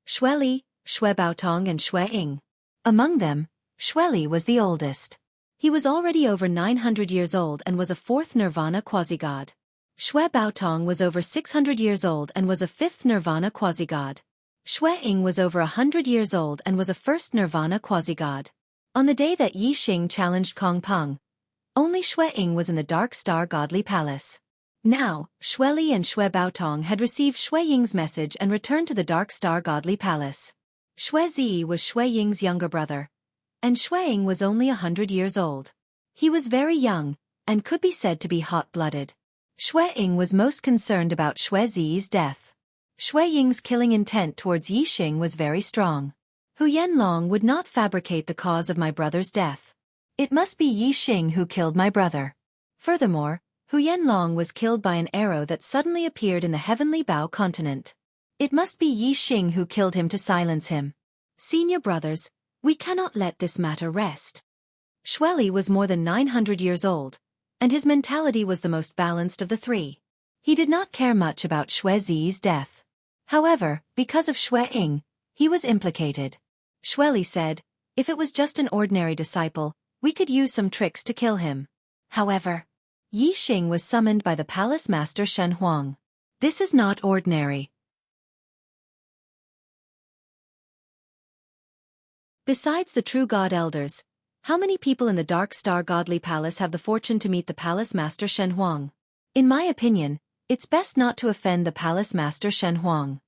Xue Li, Xue Baotong and Xue Ying. Among them, Xue Li was the oldest. He was already over 900 years old and was a 4th Nirvana quasi-god. Xue Baotong was over 600 years old and was a 5th Nirvana quasi-god. Xue Ying was over 100 years old and was a 1st Nirvana quasi-god. On the day that Yi Xing challenged Kong Peng, only Xue Ying was in the Dark Star Godly Palace. Now, Xue Li and Xue Baotong had received Xue Ying's message and returned to the Dark Star Godly Palace. Xue Zi was Xue Ying's younger brother, and Xue Ying was only 100 years old. He was very young, and could be said to be hot-blooded. Xue Ying was most concerned about Xue Zi's death. Xue Ying's killing intent towards Yi Xing was very strong. Hu Yanlong would not fabricate the cause of my brother's death. It must be Yi Xing who killed my brother. Furthermore, Hu Yanlong was killed by an arrow that suddenly appeared in the Heavenly Bao continent. It must be Yi Xing who killed him to silence him. Senior brothers, we cannot let this matter rest. Xue Li was more than 900 years old, and his mentality was the most balanced of the 3. He did not care much about Xue Zi's death. However, because of Xue Ying, he was implicated. Xue Li said, if it was just an ordinary disciple, we could use some tricks to kill him. However, Yi Xing was summoned by the palace master Shen Huang. This is not ordinary. Besides the true god elders, how many people in the Dark Star Godly Palace have the fortune to meet the palace master Shen Huang? In my opinion, it's best not to offend the palace master Shen Huang.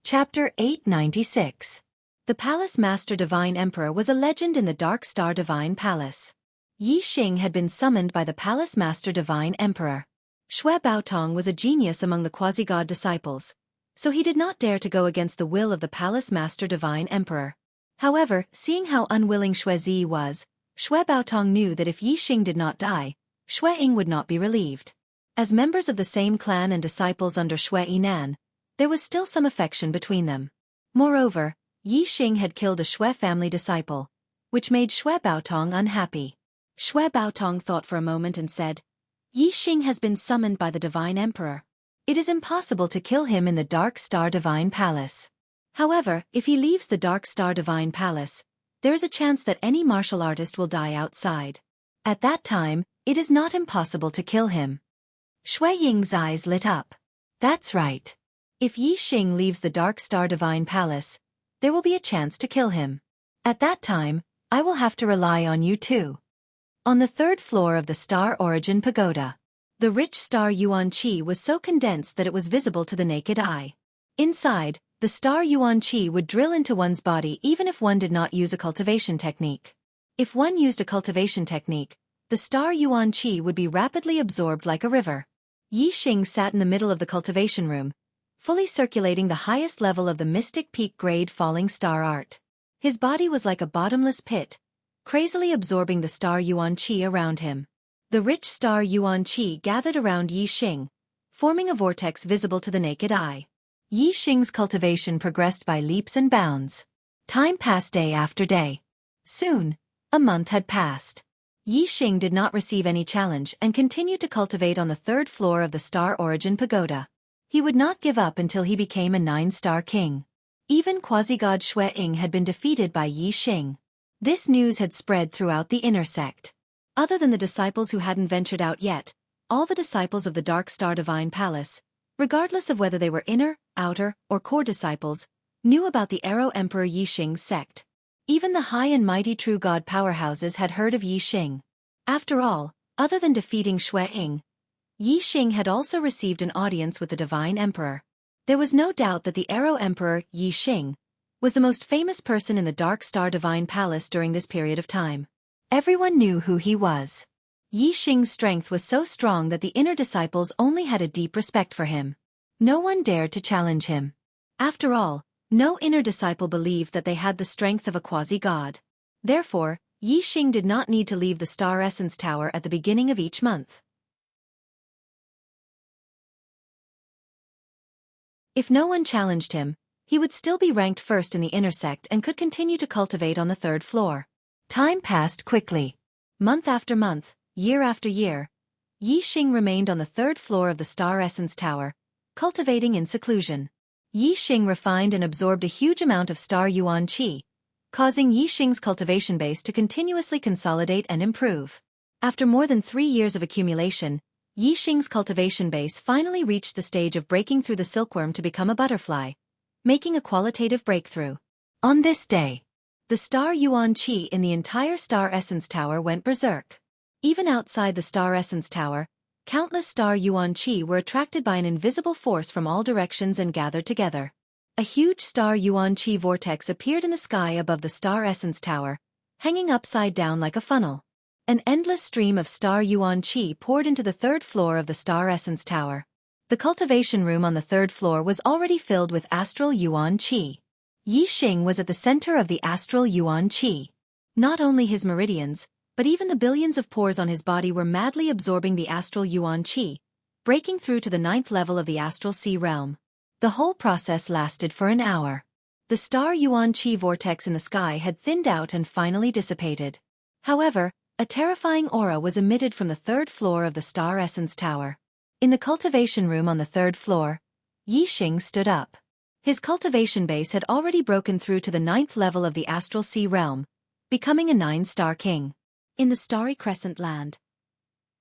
Chapter 896. The Palace Master Divine Emperor was a legend in the Dark Star Divine Palace. Yi Xing had been summoned by the Palace Master Divine Emperor. Xue Baotong was a genius among the quasi-god disciples, so he did not dare to go against the will of the Palace Master Divine Emperor. However, seeing how unwilling Xue Zi was, Xue Baotong knew that if Yi Xing did not die, Xue Ying would not be relieved. As members of the same clan and disciples under Xue Yinan, there was still some affection between them. Moreover, Yi Xing had killed a Xue family disciple, which made Xue Baotong unhappy. Shui Baotong thought for a moment and said, Yi Xing has been summoned by the Divine Emperor. It is impossible to kill him in the Dark Star Divine Palace. However, if he leaves the Dark Star Divine Palace, there is a chance that any martial artist will die outside. At that time, it is not impossible to kill him. Shui Ying's eyes lit up. That's right. If Yi Xing leaves the Dark Star Divine Palace, there will be a chance to kill him. At that time, I will have to rely on you too. On the third floor of the Star Origin Pagoda, the rich star Yuan Qi was so condensed that it was visible to the naked eye. Inside, the star Yuan Qi would drill into one's body even if one did not use a cultivation technique. If one used a cultivation technique, the star Yuan Qi would be rapidly absorbed like a river. Yi Xing sat in the middle of the cultivation room, fully circulating the highest level of the mystic peak grade falling star art. His body was like a bottomless pit, crazily absorbing the star Yuan Qi around him. The rich star Yuan Qi gathered around Yi Xing, forming a vortex visible to the naked eye. Yi Xing's cultivation progressed by leaps and bounds. Time passed day after day. Soon, a month had passed. Yi Xing did not receive any challenge and continued to cultivate on the third floor of the Star Origin Pagoda. He would not give up until he became a 9-star king. Even quasi-god Shui Ying had been defeated by Yi Xing. This news had spread throughout the inner sect. Other than the disciples who hadn't ventured out yet, all the disciples of the Dark Star Divine Palace, regardless of whether they were inner, outer, or core disciples, knew about the Arrow Emperor Yi Xing's sect. Even the high and mighty true god powerhouses had heard of Yi Xing. After all, other than defeating Shui Ying, Yi Xing had also received an audience with the Divine Emperor. There was no doubt that the Arrow Emperor, Yi Xing, was the most famous person in the Dark Star Divine Palace during this period of time. Everyone knew who he was. Yi Xing's strength was so strong that the inner disciples only had a deep respect for him. No one dared to challenge him. After all, no inner disciple believed that they had the strength of a quasi-god. Therefore, Yi Xing did not need to leave the Star Essence Tower at the beginning of each month. If no one challenged him, he would still be ranked first in the inner sect and could continue to cultivate on the third floor. Time passed quickly. Month after month, year after year, Yi Xing remained on the third floor of the Star Essence Tower, cultivating in seclusion. Yi Xing refined and absorbed a huge amount of Star Yuan Qi, causing Yi Xing's cultivation base to continuously consolidate and improve. After more than 3 years of accumulation, Yi Xing's cultivation base finally reached the stage of breaking through the silkworm to become a butterfly, making a qualitative breakthrough. On this day, the Star Yuan Qi in the entire Star Essence Tower went berserk. Even outside the Star Essence Tower, countless Star Yuan Qi were attracted by an invisible force from all directions and gathered together. A huge Star Yuan Qi vortex appeared in the sky above the Star Essence Tower, hanging upside down like a funnel. An endless stream of Star Yuan Qi poured into the third floor of the Star Essence Tower. The cultivation room on the third floor was already filled with astral Yuan Qi. Yi Xing was at the center of the astral Yuan Qi. Not only his meridians, but even the billions of pores on his body were madly absorbing the astral Yuan Qi, breaking through to the 9th level of the astral sea realm. The whole process lasted for an hour. The Star Yuan Qi vortex in the sky had thinned out and finally dissipated. However, a terrifying aura was emitted from the third floor of the Star Essence Tower. In the cultivation room on the third floor, Yi Xing stood up. His cultivation base had already broken through to the 9th level of the astral sea realm, becoming a 9-star king. In the starry crescent land,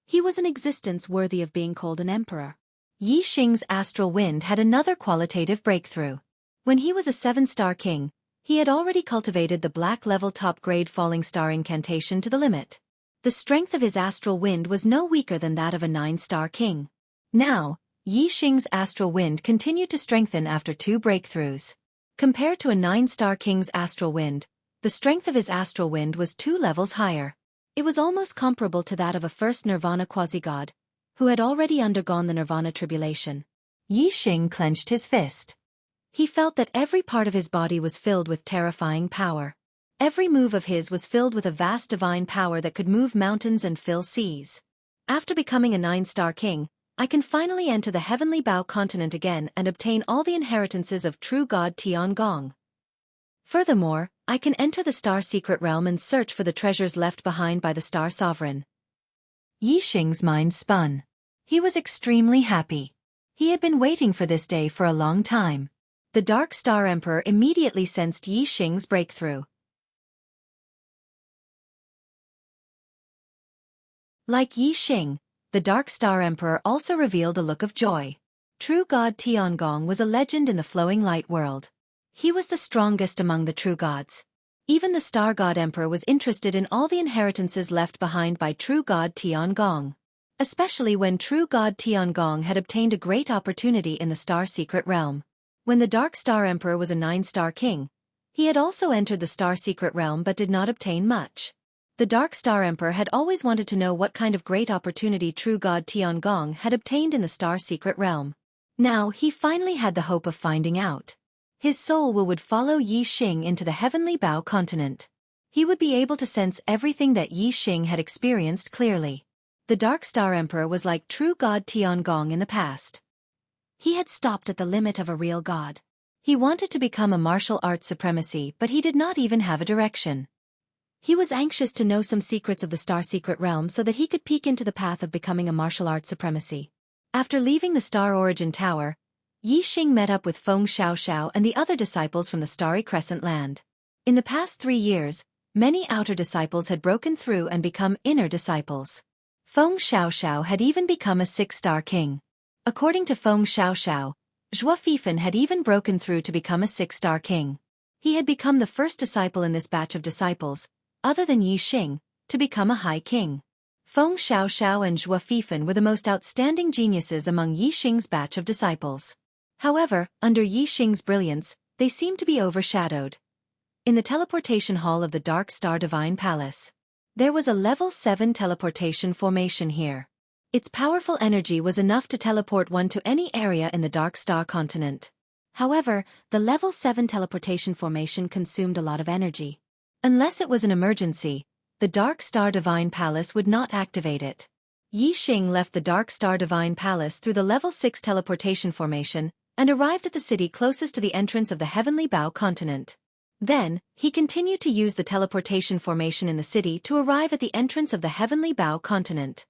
he was an existence worthy of being called an emperor. Yi Xing's astral wind had another qualitative breakthrough. When he was a 7-star king, he had already cultivated the black-level top-grade falling star incantation to the limit. The strength of his astral wind was no weaker than that of a 9-star king. Now, Yi Xing's astral wind continued to strengthen after 2 breakthroughs. Compared to a 9-star king's astral wind, the strength of his astral wind was 2 levels higher. It was almost comparable to that of a first Nirvana quasi-god, who had already undergone the Nirvana tribulation. Yi Xing clenched his fist. He felt that every part of his body was filled with terrifying power. Every move of his was filled with a vast divine power that could move mountains and fill seas. After becoming a 9-star king, I can finally enter the heavenly Bao continent again and obtain all the inheritances of true God Tiangong. Furthermore, I can enter the Star Secret Realm and search for the treasures left behind by the Star Sovereign. Yi Xing's mind spun. He was extremely happy. He had been waiting for this day for a long time. The Dark Star Emperor immediately sensed Yi Xing's breakthrough. Like Yi Xing, the Dark Star Emperor also revealed a look of joy. True God Tiangong was a legend in the flowing light world. He was the strongest among the true gods. Even the Star God Emperor was interested in all the inheritances left behind by True God Tiangong. Especially when True God Tiangong had obtained a great opportunity in the Star Secret Realm. When the Dark Star Emperor was a 9-star king, he had also entered the Star Secret Realm but did not obtain much. The Dark Star Emperor had always wanted to know what kind of great opportunity True God Tiangong had obtained in the Star Secret Realm. Now he finally had the hope of finding out. His soul would follow Yi Xing into the Heavenly Bao continent. He would be able to sense everything that Yi Xing had experienced clearly. The Dark Star Emperor was like True God Tiangong in the past. He had stopped at the limit of a real god. He wanted to become a martial arts supremacy, but he did not even have a direction. He was anxious to know some secrets of the Star Secret Realm so that he could peek into the path of becoming a martial arts supremacy. After leaving the Star Origin Tower, Yi Xing met up with Feng Xiaoxiao and the other disciples from the Starry Crescent Land. In the past 3 years, many outer disciples had broken through and become inner disciples. Feng Xiaoxiao had even become a 6-star king. According to Feng Xiaoxiao, Zhuo Fifan had even broken through to become a 6-star king. He had become the first disciple in this batch of disciples, other than Yi Xing, to become a high king. Feng Xiaoxiao and Zhuo Fifan were the most outstanding geniuses among Yi Xing's batch of disciples. However, under Yi Xing's brilliance, they seemed to be overshadowed. In the teleportation hall of the Dark Star Divine Palace, there was a level 7 teleportation formation here. Its powerful energy was enough to teleport one to any area in the Dark Star continent. However, the level 7 teleportation formation consumed a lot of energy. Unless it was an emergency, the Dark Star Divine Palace would not activate it. Yi Xing left the Dark Star Divine Palace through the level 6 teleportation formation and arrived at the city closest to the entrance of the Heavenly Bao continent. Then, he continued to use the teleportation formation in the city to arrive at the entrance of the Heavenly Bao continent.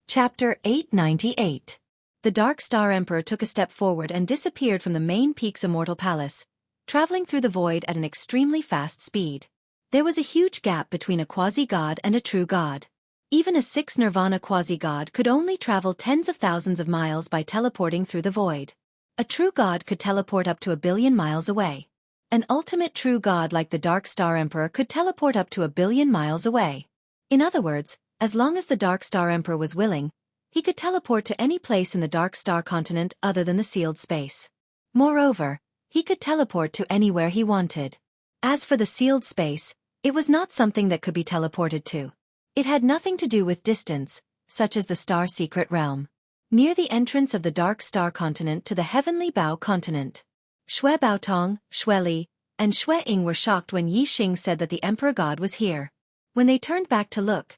Chapter 898. The Dark Star Emperor took a step forward and disappeared from the main peak's immortal palace, traveling through the void at an extremely fast speed. There was a huge gap between a quasi-god and a true god. Even a 6 Nirvana quasi-god could only travel tens of thousands of miles by teleporting through the void. A true god could teleport up to 1 billion miles away. An ultimate true god like the Dark Star Emperor could teleport up to 1 billion miles away. In other words, as long as the Dark Star Emperor was willing, he could teleport to any place in the Dark Star continent other than the sealed space. Moreover, he could teleport to anywhere he wanted. As for the sealed space, it was not something that could be teleported to. It had nothing to do with distance, such as the Star Secret Realm. Near the entrance of the Dark Star continent to the Heavenly Bao continent, Xue Baotong, Xue Li, and Xue Ying were shocked when Yi Xing said that the Emperor God was here. When they turned back to look,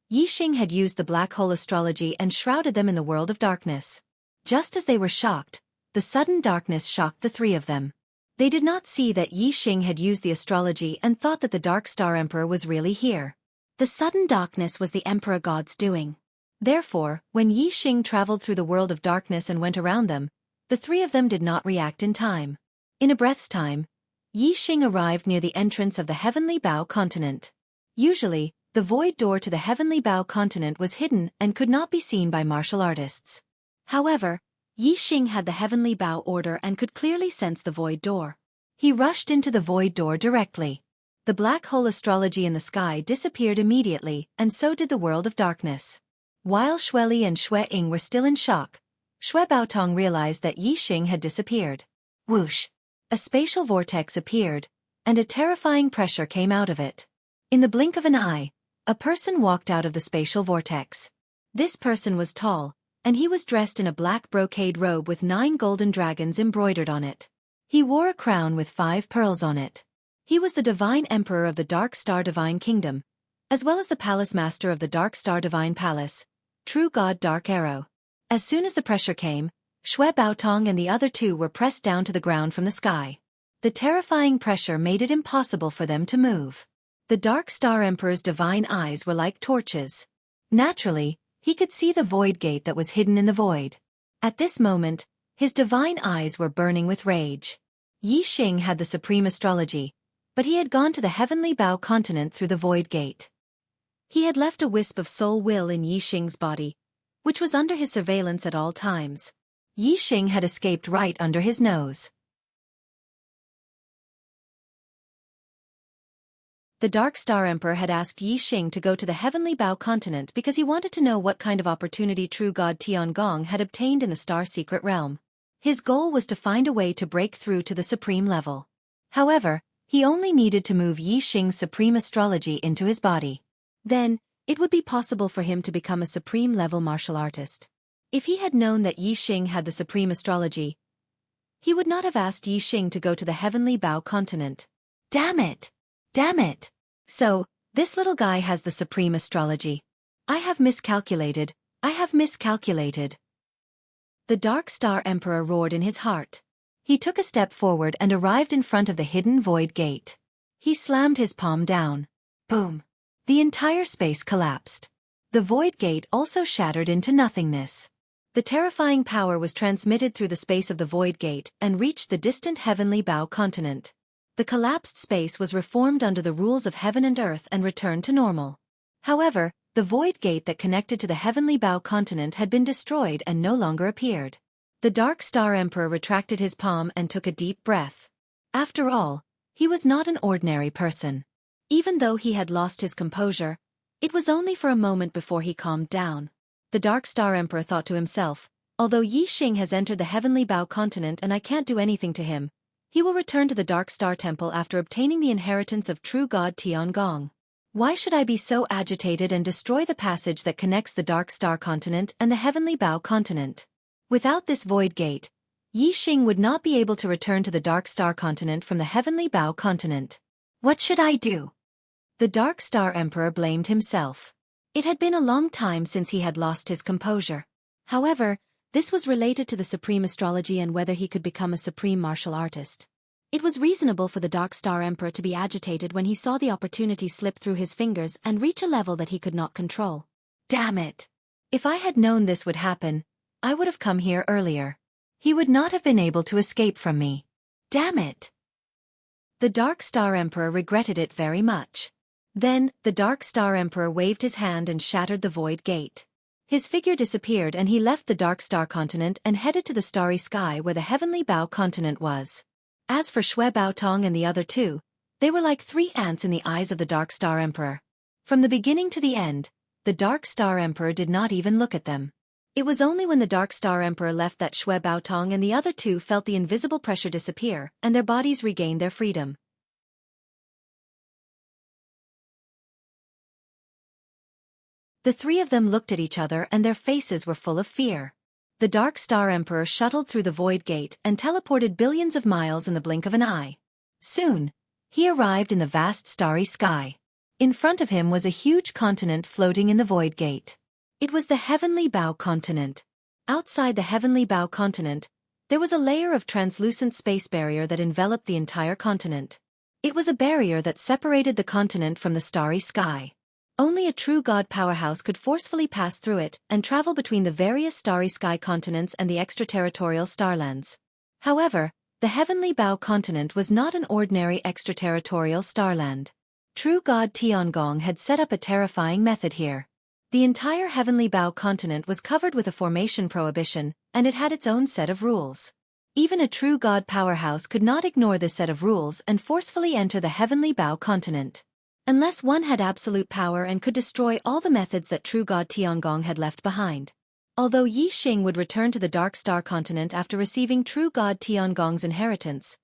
Yi Xing had used the black hole astrology and shrouded them in the world of darkness. Just as they were shocked, the sudden darkness shocked the 3 of them. They did not see that Yi Xing had used the astrology and thought that the Dark Star Emperor was really here. The sudden darkness was the Emperor God's doing. Therefore, when Yi Xing traveled through the world of darkness and went around them, the 3 of them did not react in time. In a breath's time, Yi Xing arrived near the entrance of the Heavenly Bao continent. Usually, the void door to the Heavenly Bao continent was hidden and could not be seen by martial artists. However, Yi Xing had the Heavenly Bao order and could clearly sense the void door. He rushed into the void door directly. The black hole astrology in the sky disappeared immediately, and so did the world of darkness. While Xue Li and Xue Ying were still in shock, Xue Baotong realized that Yi Xing had disappeared. Whoosh! A spatial vortex appeared, and a terrifying pressure came out of it. In the blink of an eye, a person walked out of the spatial vortex. This person was tall, and he was dressed in a black brocade robe with 9 golden dragons embroidered on it. He wore a crown with 5 pearls on it. He was the Divine Emperor of the Dark Star Divine Kingdom, as well as the Palace Master of the Dark Star Divine Palace, True God Dark Arrow. As soon as the pressure came, Shui Baotong and the other two were pressed down to the ground from the sky. The terrifying pressure made it impossible for them to move. The Dark Star Emperor's divine eyes were like torches. Naturally, he could see the void gate that was hidden in the void. At this moment, his divine eyes were burning with rage. Yi Xing had the supreme astrology, but he had gone to the heavenly Bao continent through the void gate. He had left a wisp of soul will in Yi Xing's body, which was under his surveillance at all times. Yi Xing had escaped right under his nose. The Dark Star Emperor had asked Yi Xing to go to the heavenly Bao continent because he wanted to know what kind of opportunity true god Tiangong had obtained in the Star Secret Realm. His goal was to find a way to break through to the supreme level. However, he only needed to move Yi Xing's supreme astrology into his body. Then, it would be possible for him to become a supreme-level martial artist. If he had known that Yi Xing had the supreme astrology, he would not have asked Yi Xing to go to the heavenly Bao continent. Damn it! Damn it! So, this little guy has the supreme astrology. I have miscalculated. I have miscalculated. The Dark Star Emperor roared in his heart. He took a step forward and arrived in front of the hidden void gate. He slammed his palm down. Boom! The entire space collapsed. The void gate also shattered into nothingness. The terrifying power was transmitted through the space of the void gate and reached the distant heavenly Bao continent. The collapsed space was reformed under the rules of heaven and earth and returned to normal. However, the void gate that connected to the heavenly Bao continent had been destroyed and no longer appeared. The Dark Star Emperor retracted his palm and took a deep breath. After all, he was not an ordinary person. Even though he had lost his composure, it was only for a moment before he calmed down. The Dark Star Emperor thought to himself, although Yi Xing has entered the heavenly Bao continent and I can't do anything to him, he will return to the Dark Star Temple after obtaining the inheritance of true god Tiangong. Why should I be so agitated and destroy the passage that connects the Dark Star continent and the heavenly Bao continent? Without this void gate, Yi Xing would not be able to return to the Dark Star continent from the heavenly Bao continent. What should I do? The Dark Star Emperor blamed himself. It had been a long time since he had lost his composure. However, this was related to the supreme astrology and whether he could become a supreme martial artist. It was reasonable for the Dark Star Emperor to be agitated when he saw the opportunity slip through his fingers and reach a level that he could not control. Damn it! If I had known this would happen, I would have come here earlier. He would not have been able to escape from me. Damn it! The Dark Star Emperor regretted it very much. Then, the Dark Star Emperor waved his hand and shattered the void gate. His figure disappeared and he left the Dark Star continent and headed to the starry sky where the heavenly Bao continent was. As for Shui Baotong and the other two, they were like 3 ants in the eyes of the Dark Star Emperor. From the beginning to the end, the Dark Star Emperor did not even look at them. It was only when the Dark Star Emperor left that Shui Baotong and the other two felt the invisible pressure disappear and their bodies regained their freedom. The 3 of them looked at each other and their faces were full of fear. The Dark Star Emperor shuttled through the void gate and teleported billions of miles in the blink of an eye. Soon, he arrived in the vast starry sky. In front of him was a huge continent floating in the void gate. It was the heavenly Bao continent. Outside the heavenly Bao continent, there was a layer of translucent space barrier that enveloped the entire continent. It was a barrier that separated the continent from the starry sky. Only a true god powerhouse could forcefully pass through it and travel between the various starry sky continents and the extraterritorial starlands. However, the heavenly Bao continent was not an ordinary extraterritorial starland. True god Tiangong had set up a terrifying method here. The entire heavenly Bao continent was covered with a formation prohibition, and it had its own set of rules. Even a true god powerhouse could not ignore this set of rules and forcefully enter the heavenly Bao continent. Unless one had absolute power and could destroy all the methods that true god Tiangong had left behind. Although Yi Xing would return to the Dark Star continent after receiving true god Tiangong's inheritance,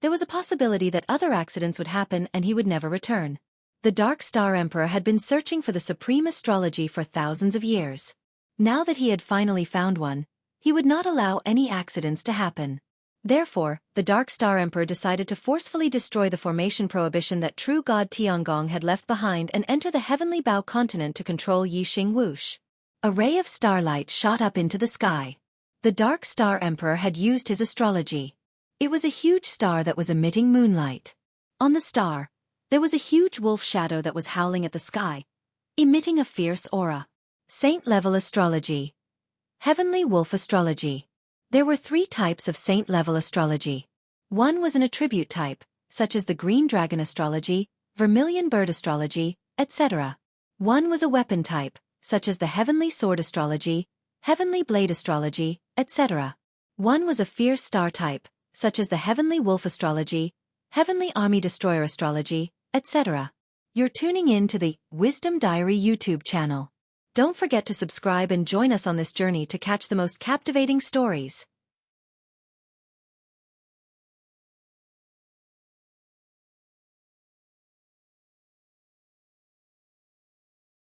there was a possibility that other accidents would happen and he would never return. The Dark Star Emperor had been searching for the supreme astrology for thousands of years. Now that he had finally found one, he would not allow any accidents to happen. Therefore, the Dark Star Emperor decided to forcefully destroy the formation prohibition that true god Tiangong had left behind and enter the heavenly Bao continent to control Yi Xing Wuxia. A ray of starlight shot up into the sky. The Dark Star Emperor had used his astrology. It was a huge star that was emitting moonlight. On the star, there was a huge wolf shadow that was howling at the sky, emitting a fierce aura. Saint-level astrology. Heavenly wolf astrology. There were 3 types of saint-level astrology. One was an attribute type, such as the green dragon astrology, vermilion bird astrology, etc. One was a weapon type, such as the heavenly sword astrology, heavenly blade astrology, etc. One was a fierce star type, such as the heavenly wolf astrology, heavenly army destroyer astrology, etc. You're tuning in to the Wisdom Diary YouTube channel. Don't forget to subscribe and join us on this journey to catch the most captivating stories.